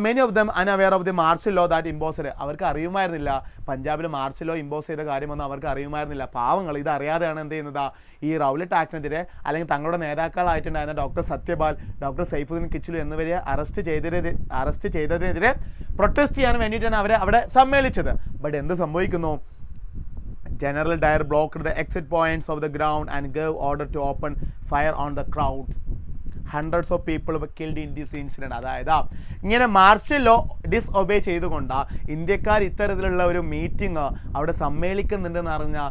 Many of them unaware of the martial law that imposed. അവർക്ക് അറിയുമായിരുന്നില്ല പഞ്ചാബിൽ മാർഷ്യൽ ലോ ഇമ്പോസ് ചെയ്ത കാര്യമൊന്നും അവർക്ക് അറിയുമായിരുന്നില്ല. പാവങ്ങൾ ഇത് അറിയാതെയാണ് എന്ത് ചെയ്യുന്നത്, ഈ റൗലറ്റ് ആക്ടിനെതിരെ അല്ലെങ്കിൽ തങ്ങളുടെ നേതാക്കളായിട്ടുണ്ടായിരുന്ന ഡോക്ടർ സത്യപാൽ, ഡോക്ടർ സൈഫുദ്ദീൻ കിച്ലു എന്നിവരെ അറസ്റ്റ് ചെയ്തതിനെതിരെ പ്രൊട്ടസ്റ്റ് ചെയ്യാൻ വേണ്ടിയിട്ടാണ് അവർ അവിടെ സമ്മേളിച്ചത്. ബട്ട് എന്ത് സംഭവിക്കുന്നു, General Dyer blocked the exit points of the ground and gave order to open fire on the crowd. Hundreds of people were killed in this incident. അതായത് ഇങ്ങനെ martial law ഡിസ്ഒബേ ചെയ്തുകൊണ്ട് ഇന്ത്യക്കാർ ഇത്തരത്തിലുള്ള ഒരു മീറ്റിംഗ് അവിടെ സമ്മേളിക്കുന്നുണ്ടെന്ന് അറിഞ്ഞാൽ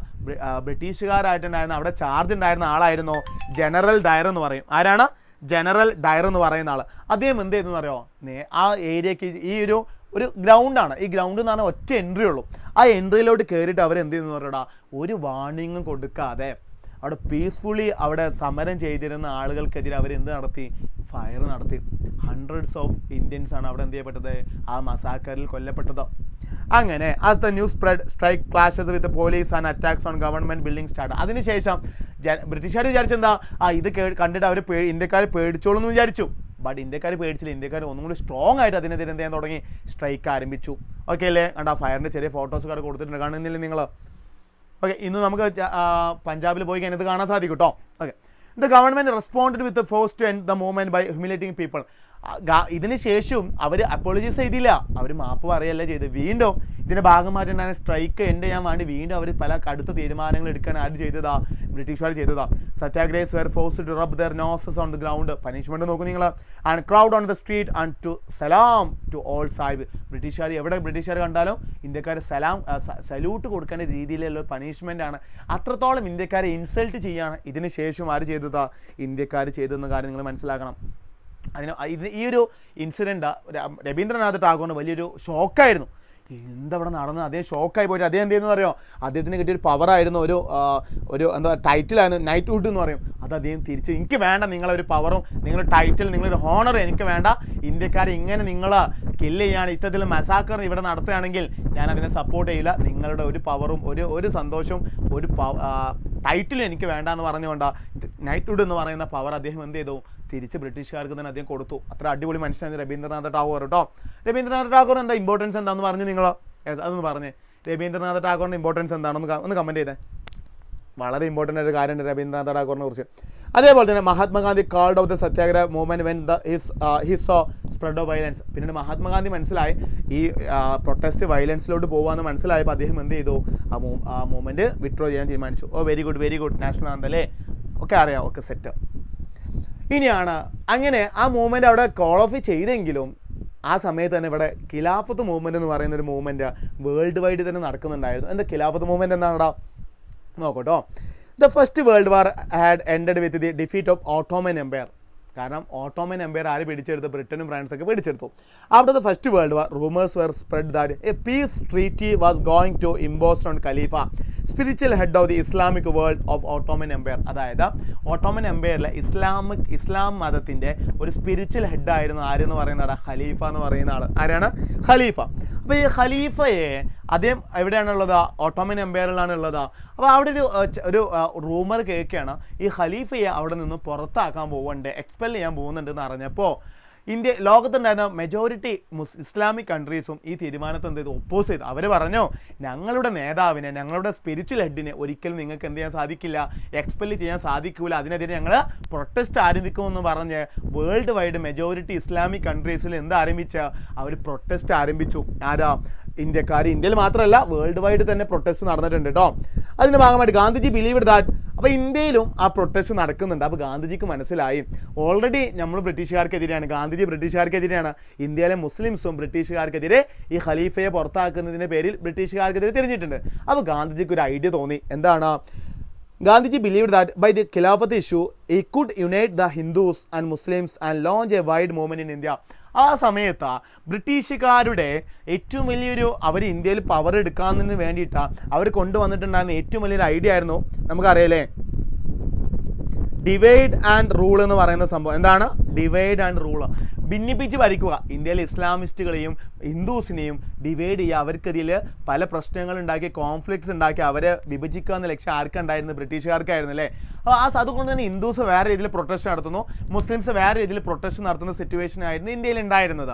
ബ്രിട്ടീഷുകാരായിട്ടുണ്ടായിരുന്ന അവിടെ ചാർജ് ഉണ്ടായിരുന്ന ആളായിരുന്നു ജനറൽ ഡയർ എന്ന് പറയും. ആരാണ്? ജനറൽ ഡയർ എന്ന് പറയുന്ന ആൾ. അദ്ദേഹം എന്ത് ചെയ്തെന്ന് അറിയോ, ആ ഏരിയക്ക് ഈ ഒരു ഗ്രൗണ്ടാണ്. ഈ ഗ്രൗണ്ട് എന്ന് പറഞ്ഞാൽ ഒറ്റ എൻട്രി ഉള്ളൂ. ആ എൻട്രിയിലോട്ട് കയറിയിട്ട് അവരെന്ത് ചെയ്യുന്നു പറയടാ, ഒരു വാർണിങ്ങും കൊടുക്കാതെ അവിടെ പീസ്ഫുള്ളി അവിടെ സമരം ചെയ്തിരുന്ന ആളുകൾക്കെതിരെ അവരെന്ത് നടത്തി, ഫയർ നടത്തി. ഹൺഡ്രഡ്സ് ഓഫ് ഇന്ത്യൻസാണ് അവിടെ എന്ത് ചെയ്യപ്പെട്ടത്, ആ മസാക്കറിൽ കൊല്ലപ്പെട്ടത്. അങ്ങനെ as the news spread, strike clashes with the police and attacks on government buildings started. അതിനുശേഷം ബ്രിട്ടീഷുകാർ വിചാരിച്ചെന്താ, ഇത് കണ്ടിട്ട് അവർ ഇന്ത്യക്കാർ പേടിച്ചോളൂ എന്ന് വിചാരിച്ചു. ബട്ട് ഇന്ത്യക്കാർ പേടിച്ചില്ല. ഇന്ത്യക്കാർ ഒന്നും കൂടി സ്ട്രോങ് ആയിട്ട് അതിനെതിരെ എന്ത് ചെയ്യാൻ തുടങ്ങി, സ്ട്രൈക്ക് ആരംഭിച്ചു. ഓക്കെ അല്ലേ. കണ്ട ആ ഫയറിൻ്റെ ചെറിയ ഫോട്ടോസ് ഒക്കെ കൊടുത്തിട്ടുണ്ട്, കാണുന്നില്ലേ നിങ്ങൾ? ഓക്കെ, ഇന്ന് നമുക്ക് പഞ്ചാബിൽ പോയി കഴിഞ്ഞാൽ ഇത് കാണാൻ സാധിക്കും കേട്ടോ. Okay, the government responded with force to end the movement by humiliating people. ഇതിന് ശേഷവും അവർ അപ്പോളജൈസ് ചെയ്തില്ല, അവർ മാപ്പ് പറയല്ല ചെയ്ത്. വീണ്ടും ഇതിൻ്റെ ഭാഗമായിട്ടുണ്ടായ സ്ട്രൈക്ക് എൻഡ് ചെയ്യാൻ വേണ്ടി വീണ്ടും അവർ പല കടുത്ത തീരുമാനങ്ങൾ എടുക്കാൻ ആര് ചെയ്തതാ? ബ്രിട്ടീഷുകാർ ചെയ്തതാ. Satyagrahers were forced to rub their noses on the ground. Punishment നോക്കും നിങ്ങൾ. And crowd on the street and to salaam to all sahib. ബ്രിട്ടീഷുകാർ എവിടെ ബ്രിട്ടീഷുകാർ കണ്ടാലും ഇന്ത്യക്കാർ സല്യൂട്ട് കൊടുക്കേണ്ട രീതിയിലുള്ള പണിഷ്മെൻറ്റാണ്. അത്രത്തോളം ഇന്ത്യക്കാരെ ഇൻസൾട്ട് ചെയ്യാണ് ഇതിന് ശേഷം ആര് ചെയ്തതാ? ഇന്ത്യക്കാർ ചെയ്തെന്ന കാര്യം നിങ്ങൾ മനസ്സിലാക്കണം. ഈ ഒരു ഇൻസിഡൻറ്റ് രവീന്ദ്രനാഥ് ടാഗോറിന് വലിയൊരു ഷോക്കായിരുന്നു. എന്തവിടെ നടന്നത്? അദ്ദേഹം ഷോക്കായി പോയിട്ട് അദ്ദേഹം എന്ത് ചെയ്യുന്നത് അറിയോ? അദ്ദേഹത്തിന് കിട്ടിയൊരു പവറായിരുന്നു, ഒരു എന്താ ടൈറ്റിലായിരുന്നു, നൈറ്റ്ഹുഡ് എന്ന് പറയും. അത് അദ്ദേഹം തിരിച്ച്, എനിക്ക് വേണ്ട നിങ്ങളൊരു പവറും നിങ്ങളുടെ ടൈറ്റിൽ നിങ്ങളൊരു ഹോണറും എനിക്ക് വേണ്ട. ഇന്ത്യക്കാരെ ഇങ്ങനെ നിങ്ങൾ കില്ല് ചെയ്യാണ്, ഇത്തരത്തിൽ മസാക്കർ ഇവിടെ നടത്തുകയാണെങ്കിൽ ഞാൻ അതിനെ സപ്പോർട്ട് ചെയ്യില്ല. നിങ്ങളുടെ ഒരു പവറും ഒരു സന്തോഷവും ഒരു ടൈറ്റിലും എനിക്ക് വേണ്ട എന്ന് പറഞ്ഞുകൊണ്ടാണ് നൈറ്റ്ഹുഡ് എന്ന് പറയുന്ന പവർ അദ്ദേഹം എന്ത് ചെയ്തു? തിരിച്ച് ബ്രിട്ടീഷുകാർക്ക് തന്നെ അദ്ദേഹം കൊടുത്തു. അത്ര അടിപൊളി മനുഷ്യനായിരുന്നു രവീന്ദ്രനാഥ ടാഗോർ കേട്ടോ. രവീന്ദ്രനാഥ ടാഗോർ എന്താ ഇമ്പോർട്ടൻസ് എന്താണെന്ന് പറഞ്ഞു നിങ്ങൾ? അതൊന്ന് പറഞ്ഞേ. രവീന്ദ്രനാഥ ടാഗോറിൻ്റെ ഇമ്പോർട്ടൻസ് എന്താണെന്ന് ഒന്ന് കമൻറ്റ് ചെയ്തേ. വളരെ ഇമ്പോർട്ടൻ്റ് ആയിട്ട് കാര്യമുണ്ട് രവീന്ദ്രനാഥ ടാഗോറിനെ കുറിച്ച്. അതേപോലെ തന്നെ Mahatma Gandhi called off the Satyagraha movement when his spread of violence. പിന്നീട് മഹാത്മാഗാന്ധി മനസ്സിലായി ഈ പ്രൊട്ടസ്റ്റ് വയലൻസിലോട്ട് പോകാമെന്ന് മനസ്സിലായപ്പോൾ അദ്ദേഹം എന്ത് ചെയ്തു? ആ മൂവ്മെൻറ്റ് വിഡ്രോ ചെയ്യാൻ തീരുമാനിച്ചു. ഓ വെരി ഗുഡ് നാഷണൽ ആന്തല്ലേ ഒക്കെ അറിയാം, ഓക്കെ സെറ്റ്. ഇനിയാണ് അങ്ങനെ ആ മൂവ്മെൻറ്റ് അവിടെ കോൾ ഓഫ് ചെയ്തെങ്കിലും ആ സമയത്ത് തന്നെ ഇവിടെ ഖിലാഫത്ത് മൂവ്മെൻറ്റ് എന്ന് പറയുന്നൊരു മൂവ്മെൻറ്റ് വേൾഡ് വൈഡ് തന്നെ നടക്കുന്നുണ്ടായിരുന്നു. എന്താ ഖിലാഫത്ത് മൂവ്മെൻറ്റ് എന്താണെടാ നോക്കട്ടോ. The first world war had ended with the defeat of Ottoman empire. കാരണം ഓട്ടോമൻ എംപയർ ആര് പിടിച്ചെടുത്തു? ബ്രിട്ടനും ഫ്രാൻസൊക്കെ പിടിച്ചെടുത്തു. After the first world war rumours were spread that a peace treaty was going to impose on Khalifa, spiritual head of the Islamic world of Ottoman empire. അതായത് Ottoman എംപയറിലെ ഇസ്ലാം മതത്തിൻ്റെ ഒരു സ്പിരിച്വൽ ഹെഡായിരുന്നു ആരെന്ന് പറയുന്നതാണ്? ഖലീഫ എന്ന് പറയുന്ന ആൾ. ആരാണ്? ഖലീഫ. അപ്പോൾ ഈ ഖലീഫയെ അദ്ദേഹം എവിടെയാണുള്ളത്? ഓട്ടോമൻ എംപയറിലാണ് ഉള്ളത്. അപ്പോൾ അവിടെ ഒരു റൂമർ കേൾക്കുകയാണ്, ഈ ഖലീഫയെ അവിടെ നിന്ന് പുറത്താക്കാൻ പോകുന്നുണ്ട്, എക്സ്പെൽ ചെയ്യാൻ പോകുന്നുണ്ടെന്ന് അറിഞ്ഞപ്പോൾ ലോകത്തുണ്ടായിരുന്ന മെജോറിറ്റി ഇസ്ലാമിക് കൺട്രീസും ഈ തീരുമാനത്തെ എന്ത് ചെയ്തു? ഒപ്പോസ് ചെയ്തു. അവർ പറഞ്ഞു, ഞങ്ങളുടെ നേതാവിനെ, ഞങ്ങളുടെ സ്പിരിച്വൽ ഹെഡിനെ ഒരിക്കലും നിങ്ങൾക്ക് എന്ത് ചെയ്യാൻ സാധിക്കില്ല, എക്സ്പെൽ ചെയ്യാൻ സാധിക്കില്ല, അതിനെതിരെ ഞങ്ങൾ പ്രൊട്ടസ്റ്റ് ആരംഭിക്കുമെന്ന് പറഞ്ഞ് വേൾഡ് വൈഡ് മെജോറിറ്റി ഇസ്ലാമിക് കൺട്രീസിൽ എന്ത് ആരംഭിച്ച? അവർ പ്രൊട്ടസ്റ്റ് ആരംഭിച്ചു. ആരാ? ഇന്ത്യക്കാർ. ഇന്ത്യയിൽ മാത്രമല്ല വേൾഡ് വൈഡ് തന്നെ പ്രൊട്ടസ്റ്റ് നടന്നിട്ടുണ്ട് കേട്ടോ. അതിൻ്റെ ഭാഗമായിട്ട് ഗാന്ധിജി ബിലീവ്ഡ് ദാറ്റ്. അപ്പോൾ ഇന്ത്യയിലും ആ പ്രൊട്ടസ്റ്റ് നടക്കുന്നുണ്ട്. അപ്പോൾ ഗാന്ധിജിക്ക് മനസ്സിലായി ഓൾറെഡി നമ്മൾ ബ്രിട്ടീഷുകാർക്കെതിരെയാണ്, ഗാന്ധിജി ബ്രിട്ടീഷുകാർക്കെതിരെയാണ്. ഇന്ത്യയിലെ മുസ്ലിംസും ബ്രിട്ടീഷുകാർക്കെതിരെ ഈ ഖലീഫയെ പുറത്താക്കുന്നതിൻ്റെ പേരിൽ ബ്രിട്ടീഷുകാർക്കെതിരെ തിരിഞ്ഞിട്ടുണ്ട്. അപ്പോൾ ഗാന്ധിജിക്ക് ഒരു ഐഡിയ തോന്നി. എന്താണ്? Gandhiji believed that by the Khilafat issue he could unite the Hindus and Muslims and launch a wide movement in India. ആ സമയത്ത് ബ്രിട്ടീഷുകാരുടെ ഏറ്റവും വലിയൊരു അവർ ഇന്ത്യയിൽ പവർ എടുക്കാമെന്ന് വേണ്ടിയിട്ടാണ് അവർ കൊണ്ടുവന്നിട്ടുണ്ടായിരുന്ന ഏറ്റവും വലിയൊരു ഐഡിയ ആയിരുന്നു, നമുക്കറിയാലേ, ഡിവൈഡ് ആൻഡ് റൂൾ എന്ന് പറയുന്ന സംഭവം. എന്താണ് ഡിവൈഡ് ആൻഡ് റൂൾ? ഭിന്നിപ്പിച്ച് ഭരിക്കുക. ഇന്ത്യയിലെ ഇസ്ലാമിസ്റ്റുകളെയും ഹിന്ദുസിനെയും ഡിവൈഡ് ചെയ്യുക, അവർക്കതിൽ പല പ്രശ്നങ്ങളുണ്ടാക്കി, കോൺഫ്ലിക്ട്സ് ഉണ്ടാക്കി അവരെ വിഭജിക്കുക എന്ന ലക്ഷ്യം ആർക്കുണ്ടായിരുന്നു? ബ്രിട്ടീഷുകാർക്കായിരുന്നു അല്ലേ. അതുകൊണ്ട് തന്നെ ഹിന്ദുസ് വേറെ രീതിയിൽ പ്രൊട്ടസ്റ്റ് നടത്തുന്നു, മുസ്ലിംസ് വേറെ രീതിയിൽ പ്രൊട്ടസ്റ്റ് നടത്തുന്ന സിറ്റുവേഷൻ ആയിരുന്നു ഇന്ത്യയിൽ ഉണ്ടായിരുന്നത്.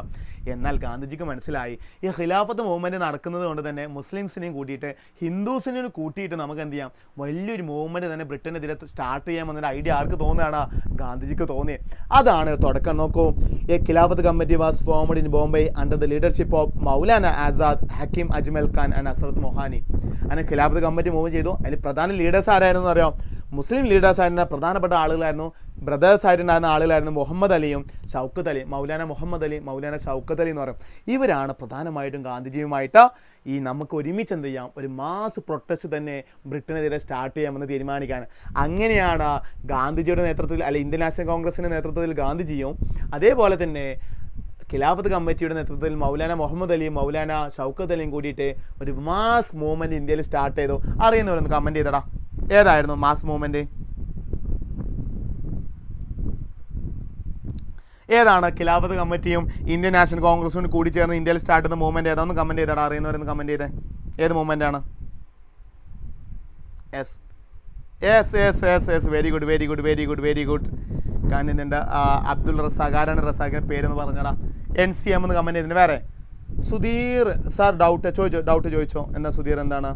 എന്നാൽ ഗാന്ധിജിക്ക് മനസ്സിലായി ഈ ഖിലാഫത്ത് മൂവ്മെൻറ്റ് നടക്കുന്നത് കൊണ്ട് തന്നെ മുസ്ലിംസിനെയും കൂട്ടിയിട്ട് ഹിന്ദുസിനെയും കൂട്ടിയിട്ട് നമുക്ക് എന്ത് ചെയ്യാം, വലിയൊരു മൂവ്മെൻറ്റ് തന്നെ ബ്രിട്ടനെതിരെ സ്റ്റാർട്ട് ചെയ്യാമെന്നൊരു ഐഡിയ ആർക്ക് തോന്നുകയാണ്? ഗാന്ധിജിക്ക് തോന്നിയത്. അതാണ് തുടക്കം. നോക്കൂ, a Khilafat committee was formed in Bombay under the leadership of Maulana Azad, Hakim Ajmal Khan and Hasrat Mohani. അങ്ങനെ ഖിലാഫത്ത് കമ്മിറ്റി മൂവ് ചെയ്തു. അതിൽ പ്രധാന ലീഡേഴ്സ് ആരായിരുന്നു അറിയാം? മുസ്ലിം ലീഡേഴ്സായിരുന്ന പ്രധാനപ്പെട്ട ആളുകളായിരുന്നു, ബ്രദേഴ്സായിട്ടുണ്ടായിരുന്ന ആളുകളായിരുന്നു മുഹമ്മദ് അലിയും ഷൗക്കത്ത് അലിയും. മൗലാന മുഹമ്മദ് അലി, മൗലാന ഷൗക്കത്ത് അലി എന്ന് പറയും. ഇവരാണ് പ്രധാനമായിട്ടും ഗാന്ധിജിയുമായിട്ട് ഈ നമുക്ക് ഒരുമിച്ച് എന്ത് ചെയ്യാം, ഒരു മാസ് പ്രൊട്ടസ്റ്റ് തന്നെ ബ്രിട്ടനെതിരെ സ്റ്റാർട്ട് ചെയ്യാമെന്ന് തീരുമാനിക്കുകയാണ്. അങ്ങനെയാണ് ഗാന്ധിജിയുടെ നേതൃത്വത്തിൽ, അല്ലെ ഇന്ത്യൻ നാഷണൽ കോൺഗ്രസിൻ്റെ നേതൃത്വത്തിൽ ഗാന്ധിജിയും, അതേപോലെ തന്നെ ഖിലാഫത്ത് കമ്മിറ്റിയുടെ നേതൃത്വത്തിൽ മൗലാന മുഹമ്മദ് അലിയും മൗലാന ഷൗക്കത്ത് അലിയും കൂടിയിട്ട് ഒരു മാസ് മൂവ്മെൻറ്റ് ഇന്ത്യയിൽ സ്റ്റാർട്ട് ചെയ്തു. അറിയുന്നവരൊന്ന് കമൻറ്റ് ചെയ്തടാ, ഏതായിരുന്നു മാസ് മൂവ്മെൻറ്റ്? ഏതാണ്? ഖിലാഫത്ത് കമ്മിറ്റിയും ഇന്ത്യൻ നാഷണൽ കോൺഗ്രസും കൂടി ചേർന്ന് ഇന്ത്യയിൽ സ്റ്റാർട്ട് ചെയ്യുന്ന മൂവ്മെൻറ്റ് ഏതാണെന്ന് കമൻറ്റ് ചെയ്തടാ. അറിയുന്നവരൊന്ന് കമൻറ്റ് ചെയ്തേ, ഏത് മൂവ്മെൻറ്റാണ്? Yes very good. കാണുന്നുണ്ട്. അബ്ദുൾ റസാഖ്. ആരാണ് റസാഖിൻ്റെ പേരെന്ന് പറഞ്ഞടാ? NCM എന്ന് കമൻറ്റ് ചെയ്തിട്ടുണ്ട്. വേറെ സുധീർ സാർ ഡൗട്ട് ചോദിച്ചോ. എന്താ സുധീർ? എന്താണ്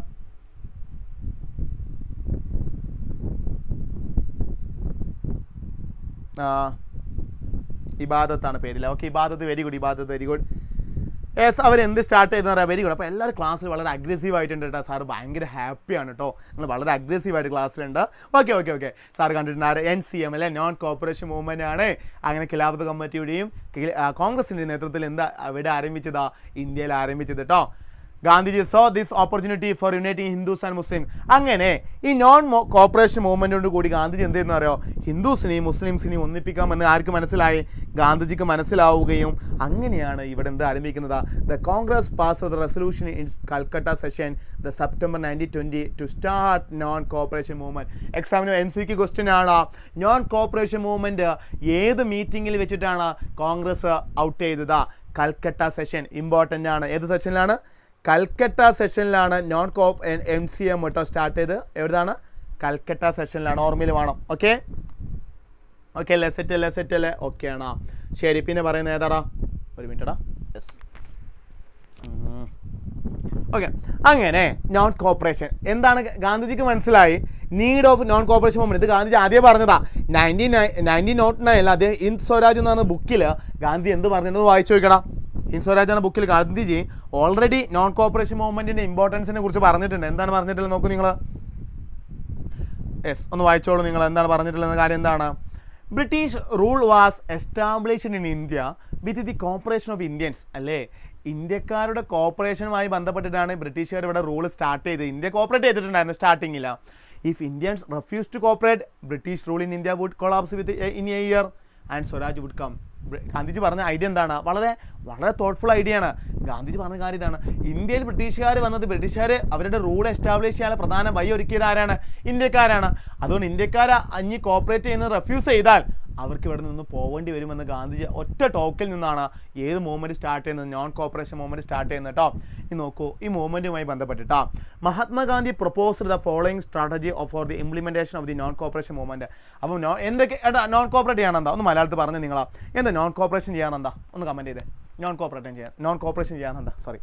ഇബാദത്താണ് പേരില്ല. ഓക്കെ, ഇബാദത്ത് വെരി ഗുഡ്, ഇബാദത്ത് വെരി ഗുഡ്. യെസ്, അവരെന്ത് സ്റ്റാർട്ട് ചെയ്തെന്ന് പറയാം, വെരി ഗുഡ്. അപ്പോൾ എല്ലാവരും ക്ലാസ്സിൽ വളരെ അഗ്രസീവ് ആയിട്ടുണ്ട് കേട്ടോ. സാർ ഭയങ്കര ഹാപ്പിയാണ് കേട്ടോ, നിങ്ങൾ വളരെ അഗ്രസീവായിട്ട് ക്ലാസ്സിലുണ്ട്. ഓക്കെ ഓക്കെ ഓക്കെ, സാർ കണ്ടിട്ടുണ്ട് NCM അല്ലെ, നോൺ കോപ്പറേഷൻ മൂവ്മെൻ്റ് ആണ്. അങ്ങനെ ഖിലാഫത്ത് കമ്മിറ്റിയുടെയും കോൺഗ്രസിൻ്റെ നേതൃത്വത്തിൽ എന്താ ഇവിടെ ആരംഭിച്ചതാ, ഇന്ത്യയിൽ ആരംഭിച്ചത് കേട്ടോ. Gandhiji saw this opportunity for uniting Hindus and Muslim. അങ്ങനെ ഈ നോൺ കോപ്പറേഷൻ മൂവ്മെൻറ്റോട് കൂടി ഗാന്ധിജി എന്ത് ചെയ്യുന്ന അറിയോ, ഹിന്ദുസിനെയും മുസ്ലിംസിനെയും ഒന്നിപ്പിക്കാമെന്ന് ആർക്ക് മനസ്സിലായി, ഗാന്ധിജിക്ക് മനസ്സിലാവുകയും അങ്ങനെയാണ് ഇവിടെ എന്ത് ആരംഭിക്കുന്നത്, the Congress pass the resolution in Calcutta session the September 1920 to start non cooperation movement. എക്സാമിന് MCQ ക്വസ്റ്റ്യൻ ആണ്, നോൺ കോപ്പറേഷൻ മൂവ്മെൻറ്റ് ഏത് മീറ്റിങ്ങിൽ വെച്ചിട്ടാണ് കോൺഗ്രസ് ഔട്ട് ചെയ്തത്, കൽക്കട്ട സെഷൻ. ഇമ്പോർട്ടൻ്റ് ആണ്, ഏത് സെഷനിലാണ്, കൽക്കട്ട സെഷനിലാണ് NCM കേട്ടോ സ്റ്റാർട്ട് ചെയ്ത്. എവിടെയാണ്, കൽക്കട്ട സെഷനിലാണ്, ഓർമ്മയിൽ വേണം. ഓക്കെ ഓക്കെ അല്ലേ, സെറ്റ് അല്ലേ, ഓക്കെ ആണോ, ശരി. പിന്നെ പറയുന്നത് ഏതാടാ, ഒരു മിനിറ്റടാ. Yes, okay. അങ്ങനെ നോൺ കോപ്പറേഷൻ എന്താണ് ഗാന്ധിജിക്ക് മനസ്സിലായി, need of non cooperation movement. ഇത് ഗാന്ധിജി ആദ്യം പറഞ്ഞതാ, 1909 അദ്ദേഹം ഹിന്ദ് സ്വരാജ് എന്ന് പറഞ്ഞ ബുക്കിൽ ഗാന്ധി എന്ത് പറഞ്ഞിട്ടുണ്ടെന്ന് വായിച്ചു നോക്കണം. ഹിന്ദ് സ്വരാജ് എന്ന ബുക്കിൽ ഗാന്ധിജി ഓൾറെഡി നോൺ കോപ്പറേഷൻ മൂവ്മെൻറ്റിൻ്റെ ഇമ്പോർട്ടൻസിനെ കുറിച്ച് പറഞ്ഞിട്ടുണ്ട്. എന്താണ് പറഞ്ഞിട്ടുള്ളത് നോക്കൂ നിങ്ങൾ. യെസ്, ഒന്ന് വായിച്ചോളൂ നിങ്ങൾ, എന്താണ് പറഞ്ഞിട്ടുള്ളത് കാര്യം എന്താണ്. British rule was established in India with the cooperation of Indians. അല്ലേ, ഇന്ത്യക്കാരുടെ കോപ്പറേഷനുമായി ബന്ധപ്പെട്ടിട്ടാണ് ബ്രിട്ടീഷുകാർ ഇവിടെ റൂൾ സ്റ്റാർട്ട് ചെയ്തത്. ഇന്ത്യ കോപ്പറേറ്റ് ചെയ്തിട്ടുണ്ടായിരുന്നു സ്റ്റാർട്ടിങ്ങില്ല. If Indians refuse to cooperate, British rule in India would collapse within a year and swaraj would come. Gandhiji പറഞ്ഞ ഐഡിയ എന്താണ്, വളരെ വളരെ തോട്ട്ഫുൾ ഐഡിയ ആണ്. ഗാന്ധിജി പറഞ്ഞ കാര്യം ഇതാണ്, ഇന്ത്യയിൽ ബ്രിട്ടീഷുകാർ വന്നത്, ബ്രിട്ടീഷുകാർ അവരുടെ റൂൾ എസ്റ്റാബ്ലിഷ് ചെയ്യാൻ പ്രധാന വഴി ഒരുക്കിയത് ആരാണ്, ഇന്ത്യക്കാരാണ്. അതുകൊണ്ട് ഇന്ത്യക്കാർ അഞ്ഞ് കോപ്പറേറ്റ് ചെയ്യുന്നത് റെഫ്യൂസ് ചെയ്താൽ അവർക്ക് ഇവിടെ നിന്ന് പോവേണ്ടി വരുമെന്ന് ഗാന്ധിജി ഒറ്റ ടോക്കിൽ നിന്നാണ് ഏത് മൂവ്മെൻറ്റ് സ്റ്റാർട്ട് ചെയ്യുന്നത്, നോൺ കോപ്പറേഷൻ മൂവ്മെൻറ്റ് സ്റ്റാർട്ട് ചെയ്യുന്നത് കേട്ടോ. ഇനി നോക്കൂ, ഈ മൂവ്മെൻറ്റുമായി ബന്ധപ്പെട്ടിട്ടാ Mahatma Gandhi proposed the following strategy for the implementation of the non cooperation movement. അപ്പം എന്തൊക്കെ നോൺ കോപ്പറേറ്റ് ചെയ്യാനെന്താ, ഒന്ന് മലയാളത്തിൽ പറഞ്ഞു നിങ്ങളാ, എന്താ നോൺ കോപ്പറേഷൻ ചെയ്യാനെന്താ, ഒന്ന് കമൻറ്റ് ചെയ്തേ. നോൺ കോപ്പറേഷൻ ചെയ്യാനെന്താ, സോറി,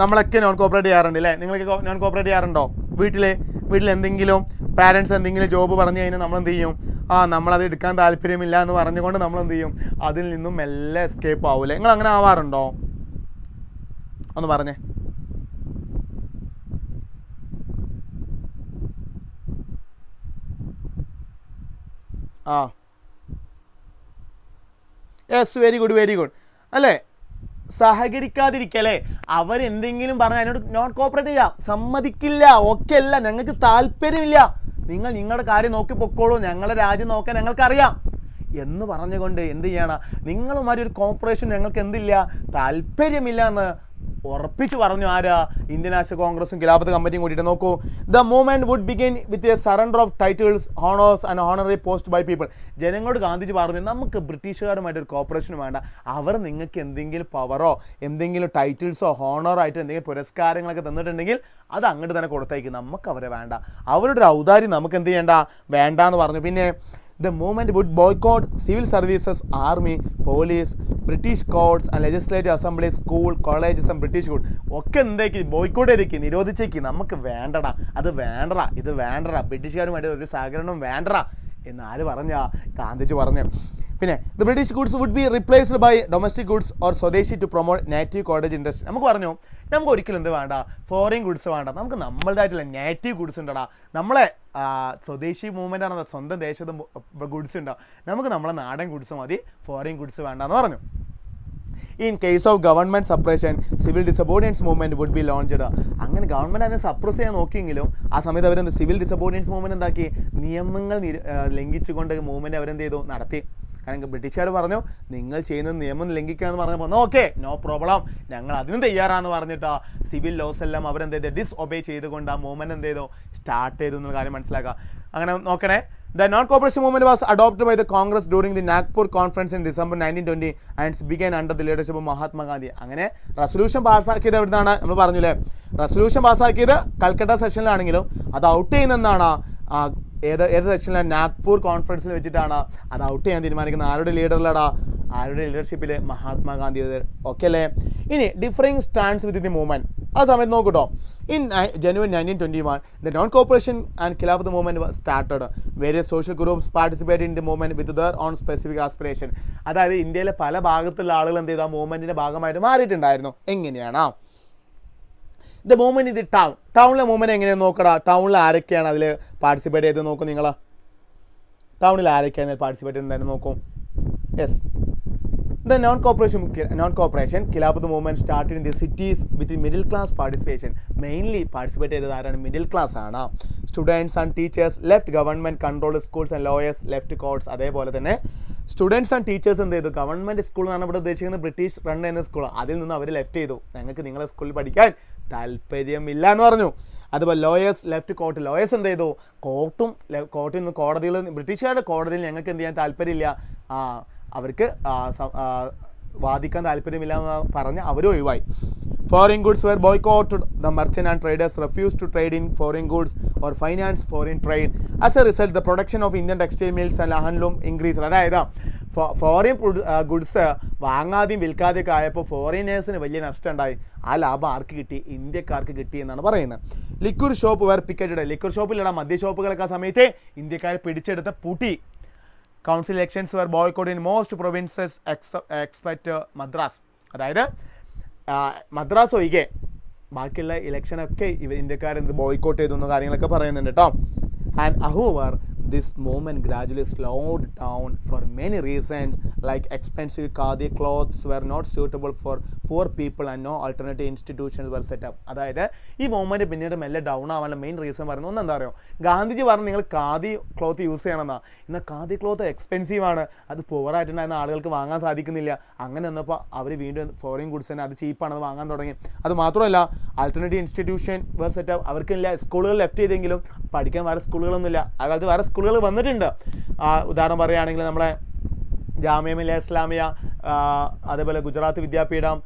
നമ്മളൊക്കെ നോൺ കോപ്പറേറ്റ് ചെയ്യാറുണ്ട് അല്ലേ, നിങ്ങളൊക്കെ നോൺ കോപ്പറേറ്റ് ചെയ്യാറുണ്ടോ? വീട്ടിൽ എന്തെങ്കിലും പാരൻസ് എന്തെങ്കിലും ജോബ് പറഞ്ഞു കഴിഞ്ഞാൽ നമ്മൾ എന്ത് ചെയ്യും, നമ്മളത് എടുക്കാൻ താല്പര്യമില്ല എന്ന് പറഞ്ഞുകൊണ്ട് നമ്മൾ എന്ത് ചെയ്യും, അതിൽ നിന്നും മെല്ലെ എസ്കേപ്പ് ആവൂലേ. നിങ്ങൾ അങ്ങനെ ആവാറുണ്ടോ, ഒന്ന് പറഞ്ഞേ. യെസ്, വെരി ഗുഡ് അല്ലേ, സഹകരിക്കാതിരിക്കല്ലേ, അവരെന്തെങ്കിലും പറഞ്ഞാൽ അതിനോട് നോട്ട് കോപ്പറേറ്റ് ചെയ്യാം, സമ്മതിക്കില്ല, ഓക്കെ അല്ല, ഞങ്ങൾക്ക് താല്പര്യമില്ല, നിങ്ങൾ നിങ്ങളുടെ കാര്യം നോക്കി പൊക്കോളൂ, ഞങ്ങളുടെ രാജ്യം നോക്കാൻ ഞങ്ങൾക്കറിയാം എന്ന് പറഞ്ഞുകൊണ്ട് എന്ത് ചെയ്യണം, നിങ്ങളുമാരി ഒരു കോപ്പറേഷൻ ഞങ്ങൾക്ക് എന്തില്ല, താല്പര്യമില്ല എന്ന് ഉറപ്പിച്ചു പറഞ്ഞു ആരാ, ഇന്ത്യൻ നാഷണൽ കോൺഗ്രസും ഖിലാഫത്ത് കമ്മിറ്റിയും കൂടിയിട്ട്. നോക്കൂ, the movement would begin with a surrender of titles, honours and honorary post by people. ജനങ്ങളോട് ഗാന്ധിജി പറഞ്ഞു, നമുക്ക് ബ്രിട്ടീഷുകാരുമായിട്ട് ഒരു കോപ്പറേഷനും വേണ്ട, അവർ നിങ്ങൾക്ക് എന്തെങ്കിലും പവറോ എന്തെങ്കിലും ടൈറ്റിൽസോ ഹോണറോ ആയിട്ട് എന്തെങ്കിലും പുരസ്കാരങ്ങളൊക്കെ തന്നിട്ടുണ്ടെങ്കിൽ അത് അങ്ങോട്ട് തന്നെ കൊടുത്തേക്ക്, നമുക്ക് അവരെ വേണ്ട, അവരുടെ ഒരു ഔദാര്യം നമുക്ക് എന്ത് ചെയ്യേണ്ട, വേണ്ട എന്ന് പറഞ്ഞു. പിന്നെ the movement would boycott civil services, army, police, British courts and legislative assemblies, school, colleges and British good. ഒക്കെ എന്തേക്ക് ബോയ്ക്കോട്ട് ചെയ്തേക്ക്, നിരോധിച്ചേക്ക്, നമുക്ക് വേണ്ടടാ, അത് വേണ്ടടാ, ഇത് വേണ്ടടാ, ബ്രിട്ടീഷുകാരുമായിട്ട് ഒരു സഹകരണം വേണ്ടടാ എന്ന് ആര് പറഞ്ഞ, ഗാന്ധിജി പറഞ്ഞു. പിന്നെ the British goods would be replaced by domestic goods or swadeshi to promote native cottage industry. നമുക്ക് പറഞ്ഞു, നമുക്ക് ഒരിക്കലും എന്ത് വേണ്ട, ഫോറിൻ ഗുഡ്സ് വേണ്ട, നമുക്ക് നമ്മളുടേതായിട്ടുള്ള നേറ്റീവ് ഗുഡ്സ് ഉണ്ടടാ, നമ്മളെ സ്വദേശി മൂവ്മെൻ്റ് ആണ്, സ്വന്തം ദേശത്ത് ഗുഡ്സ് ഉണ്ടാവും, നമുക്ക് നമ്മളെ നാടൻ ഗുഡ്സ് മതി, ഫോറിൻ ഗുഡ്സ് വേണ്ടെന്ന് പറഞ്ഞു. In case of government suppression civil disobedience movement would be launched. അങ്ങനെ ഗവൺമെൻറ് അതിനെ സപ്രസ് ചെയ്യാൻ നോക്കിയെങ്കിലും ആ സമയത്ത് അവരെന്ത് സിവിൽ ഡിസബോർഡിനൻസ് മൂവ്മെൻറ്റ് എന്താക്കി, നിയമങ്ങൾ ലംഘിച്ചുകൊണ്ട് മൂവ്മെൻറ്റ് അവരെന്ത് ചെയ്തു, നടത്തി. കാരണം ബ്രിട്ടീഷുകാർ പറഞ്ഞു, നിങ്ങൾ ചെയ്യുന്നത് നിയമം ലംഘിക്കാമെന്ന് പറഞ്ഞപ്പോൾ ഓക്കെ നോ പ്രോബ്ലം, ഞങ്ങൾ അതിനും തയ്യാറാന്ന് പറഞ്ഞിട്ട് സിവിൽ ലോസ് എല്ലാം അവരെന്ത് ചെയ്ത് ഡിസ്ഒബേ ചെയ്തുകൊണ്ട് ആ മൂവ്മെൻറ്റ് എന്ത് ചെയ്തു, സ്റ്റാർട്ട് ചെയ്തു എന്നുള്ള കാര്യം മനസ്സിലാക്കുക. അങ്ങനെ നോക്കണേ, the non-cooperation movement was adopted by the Congress during the Nagpur conference in December 1920 and began under the leadership of Mahatma Gandhi. അങ്ങനെ റെസൊല്യൂഷൻ പാസ്സാക്കിയത് എവിടുന്നാണ്, നമ്മൾ പറഞ്ഞില്ലേ, റെസൊല്യൂഷൻ പാസ്സാക്കിയത് കൽക്കട്ട സെഷനിലാണെങ്കിലും അത് ഔട്ട് ചെയ്യുന്നതാണ് ഏത് സെക്ഷനിലാണ്, നാഗ്പൂർ കോൺഫറൻസിൽ വെച്ചിട്ടാണ് അത് ഔട്ട് ചെയ്യാൻ തീരുമാനിക്കുന്നത്. ആരുടെ ലീഡറിലടാ, ആരുടെ ലീഡർഷിപ്പിൽ, മഹാത്മാഗാന്ധി. ഓക്കെ അല്ലേ. ഇനി differing stands with the movement, ആ സമയത്ത് നോക്കൂട്ടോ. In January 1921, the non-cooperation and Khilafat movement was started. Various social groups participated in the movement with their own specific aspiration. അതായത് ഇന്ത്യയിലെ പല ഭാഗത്തുള്ള ആളുകൾ എന്ത് ചെയ്തു ആ മൂവ്മെൻറ്റിൻ്റെ ഭാഗമായിട്ട് മാറിയിട്ടുണ്ടായിരുന്നു. എങ്ങനെയാണ് ദ മൂവ്മെൻറ്റ് ഇത് ടൗണിലെ മൂവ്മെൻറ്റ് എങ്ങനെയാണ് നോക്കടാ. ടൗണിൽ ആരൊക്കെയാണ് അതിൽ പാർട്ടിസിപ്പേറ്റ് ചെയ്ത് നോക്കും നിങ്ങൾ. ടൗണിൽ ആരൊക്കെയാണ് പാർട്ടിസിപ്പേറ്റ് ചെയ്യുന്നതായിരുന്നു നോക്കും. Yes, the non-cooperation Khilafat movement started in the cities with the middle class participation. Mainly participate ചെയ്തത് ആരാണ്? മിഡിൽ ക്ലാസ് ആണ്. Students and teachers left government controlled schools and lawyers left courts. അതേപോലെ തന്നെ സ്റ്റുഡൻസ് ആൻഡ് ടീച്ചേഴ്സ് എന്ത് ചെയ്തു? Government school എന്നാണ് ഇവിടെ ഉദ്ദേശിക്കുന്നത്, ബ്രിട്ടീഷ് റൺ ചെയ്യുന്ന സ്കൂൾ. അതിൽ നിന്ന് അവർ ലെഫ്റ്റ് ചെയ്തു. ഞങ്ങൾക്ക് നിങ്ങളെ സ്കൂളിൽ പഠിക്കാൻ താല്പര്യമില്ല എന്ന് പറഞ്ഞു. അതുപോലെ ലോയേഴ്സ് ലെഫ്റ്റ് കോർട്ട്. ലോയേഴ്സ് എന്ത് ചെയ്തു? കോർട്ടിൽ നിന്ന് കോടതികൾ, ബ്രിട്ടീഷുകാരുടെ കോടതിയിൽ ഞങ്ങൾക്ക് എന്ത് ചെയ്യാൻ താല്പര്യമില്ല, അവർക്ക് വാദിക്കാൻ താല്പര്യമില്ല എന്ന് പറഞ്ഞ് അവർ ഒഴിവായി. Foreign goods were boycotted. The merchant and traders refused to trade in foreign goods or finance foreign trade. As a result, the production of Indian textile mills and handloom increased. അതായത് ഫോറിൻ ഗുഡ്സ് വാങ്ങാതെയും വിൽക്കാതെയൊക്കെ ആയപ്പോൾ ഫോറിനേഴ്സിന് വലിയ നഷ്ടം ഉണ്ടായി. ആ ലാഭം ആർക്ക് കിട്ടി? ഇന്ത്യക്കാർക്ക് കിട്ടി എന്നാണ് പറയുന്നത്. Liquor shop were picketed. Liquor ഷോപ്പിലുള്ള മദ്യ ഷോപ്പുകളൊക്കെ ആ സമയത്ത് ഇന്ത്യക്കാർ പിടിച്ചെടുത്ത പൂട്ടി. Council elections were boycotted in most provinces except Madras. അതായത് മദ്രാസ് ഒഴികെ ബാക്കിയുള്ള ഇലക്ഷനൊക്കെ ഇന്ത്യക്കാരെന്ത് ബോയ്ക്കോട്ട് ചെയ്തു എന്ന കാര്യങ്ങളൊക്കെ പറയുന്നുണ്ട് കേട്ടോ. And however, this movement gradually slowed down for many reasons, like expensive khadi clothes were not suitable for poor people and no alternative institutions were set up. അതായത് ഈ മൂവ്മെൻറ്റ് പിന്നീട് മെല്ലെ ഡൗൺ ആവാനുള്ള മെയിൻ റീസൺ പറയുന്നത് ഒന്ന് എന്താ പറയുക, ഗാന്ധിജി പറഞ്ഞു നിങ്ങൾ ഖാദി ക്ലോത്ത് യൂസ് ചെയ്യണമെന്നാണ്. എന്നാൽ ഖാദി ക്ലോത്ത് എക്സ്പെൻസീവ് ആണ്, അത് പുവറായിട്ടുണ്ടായിരുന്ന ആളുകൾക്ക് വാങ്ങാൻ സാധിക്കുന്നില്ല. അങ്ങനെ വന്നപ്പോൾ അവർ വീണ്ടും ഫോറിൻ ഗുഡ്സ് തന്നെ അത് ചീപ്പാണെന്ന് വാങ്ങാൻ തുടങ്ങി. അത് മാത്രമല്ല alternative institution were set up. അവർക്കില്ല, സ്കൂളുകൾ ലെഫ്റ്റ് ചെയ്തെങ്കിലും പഠിക്കാൻ വേറെ സ്കൂളുകളൊന്നുമില്ല. ആ കാലത്ത് വേറെ സ്കൂളുകൾ വന്നിട്ടുണ്ട്. ഉദാഹരണം പറയുകയാണെങ്കിൽ നമ്മളെ ജാമിയ മില്ലിയ ഇസ്ലാമിയ, അതേപോലെ ഗുജറാത്ത് വിദ്യാപീഠം,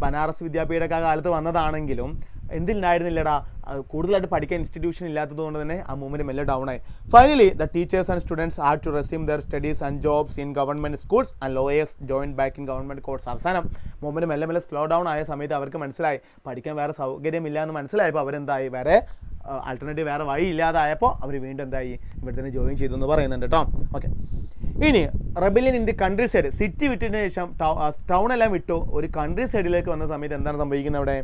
ബനാറസ് വിദ്യാപീഠമൊക്കെ ആ കാലത്ത് വന്നതാണെങ്കിലും എന്തിനായിരുന്നില്ലടാ, കൂടുതലായിട്ട് പഠിക്കാൻ ഇൻസ്റ്റിറ്റ്യൂഷൻ ഇല്ലാത്തത് കൊണ്ട് തന്നെ ആ മൂവ്മെൻറ്റ് മെല്ലെ ഡൗൺ ആയി. Finally the teachers and students had to resume their studies and jobs in government schools and lawyers join back in government courts. അവസാനം മൂവ്മെൻറ്റ് മെല്ലെ മെല്ലെ സ്ലോ ഡൗൺ ആയ സമയത്ത് അവർക്ക് മനസ്സിലായി പഠിക്കാൻ വേറെ സൗകര്യമില്ല എന്ന് മനസ്സിലായപ്പോൾ അവരെന്തായി, വേറെ ആൾട്ടർനേറ്റീവ് വേറെ വഴി ഇല്ലാതായപ്പോൾ അവർ വീണ്ടും എന്തായി, ഇവിടെ തന്നെ ജോയിൻ ചെയ്തു എന്ന് പറയുന്നുണ്ട് കേട്ടോ. ഓക്കെ, ഇനി rebellion in the countryside. City വിട്ടതിന് ശേഷം ടൗൺ എല്ലാം വിട്ടു ഒരു കൺട്രി സൈഡിലേക്ക് വന്ന സമയത്ത് എന്താണ് സംഭവിക്കുന്നത്? അവിടെ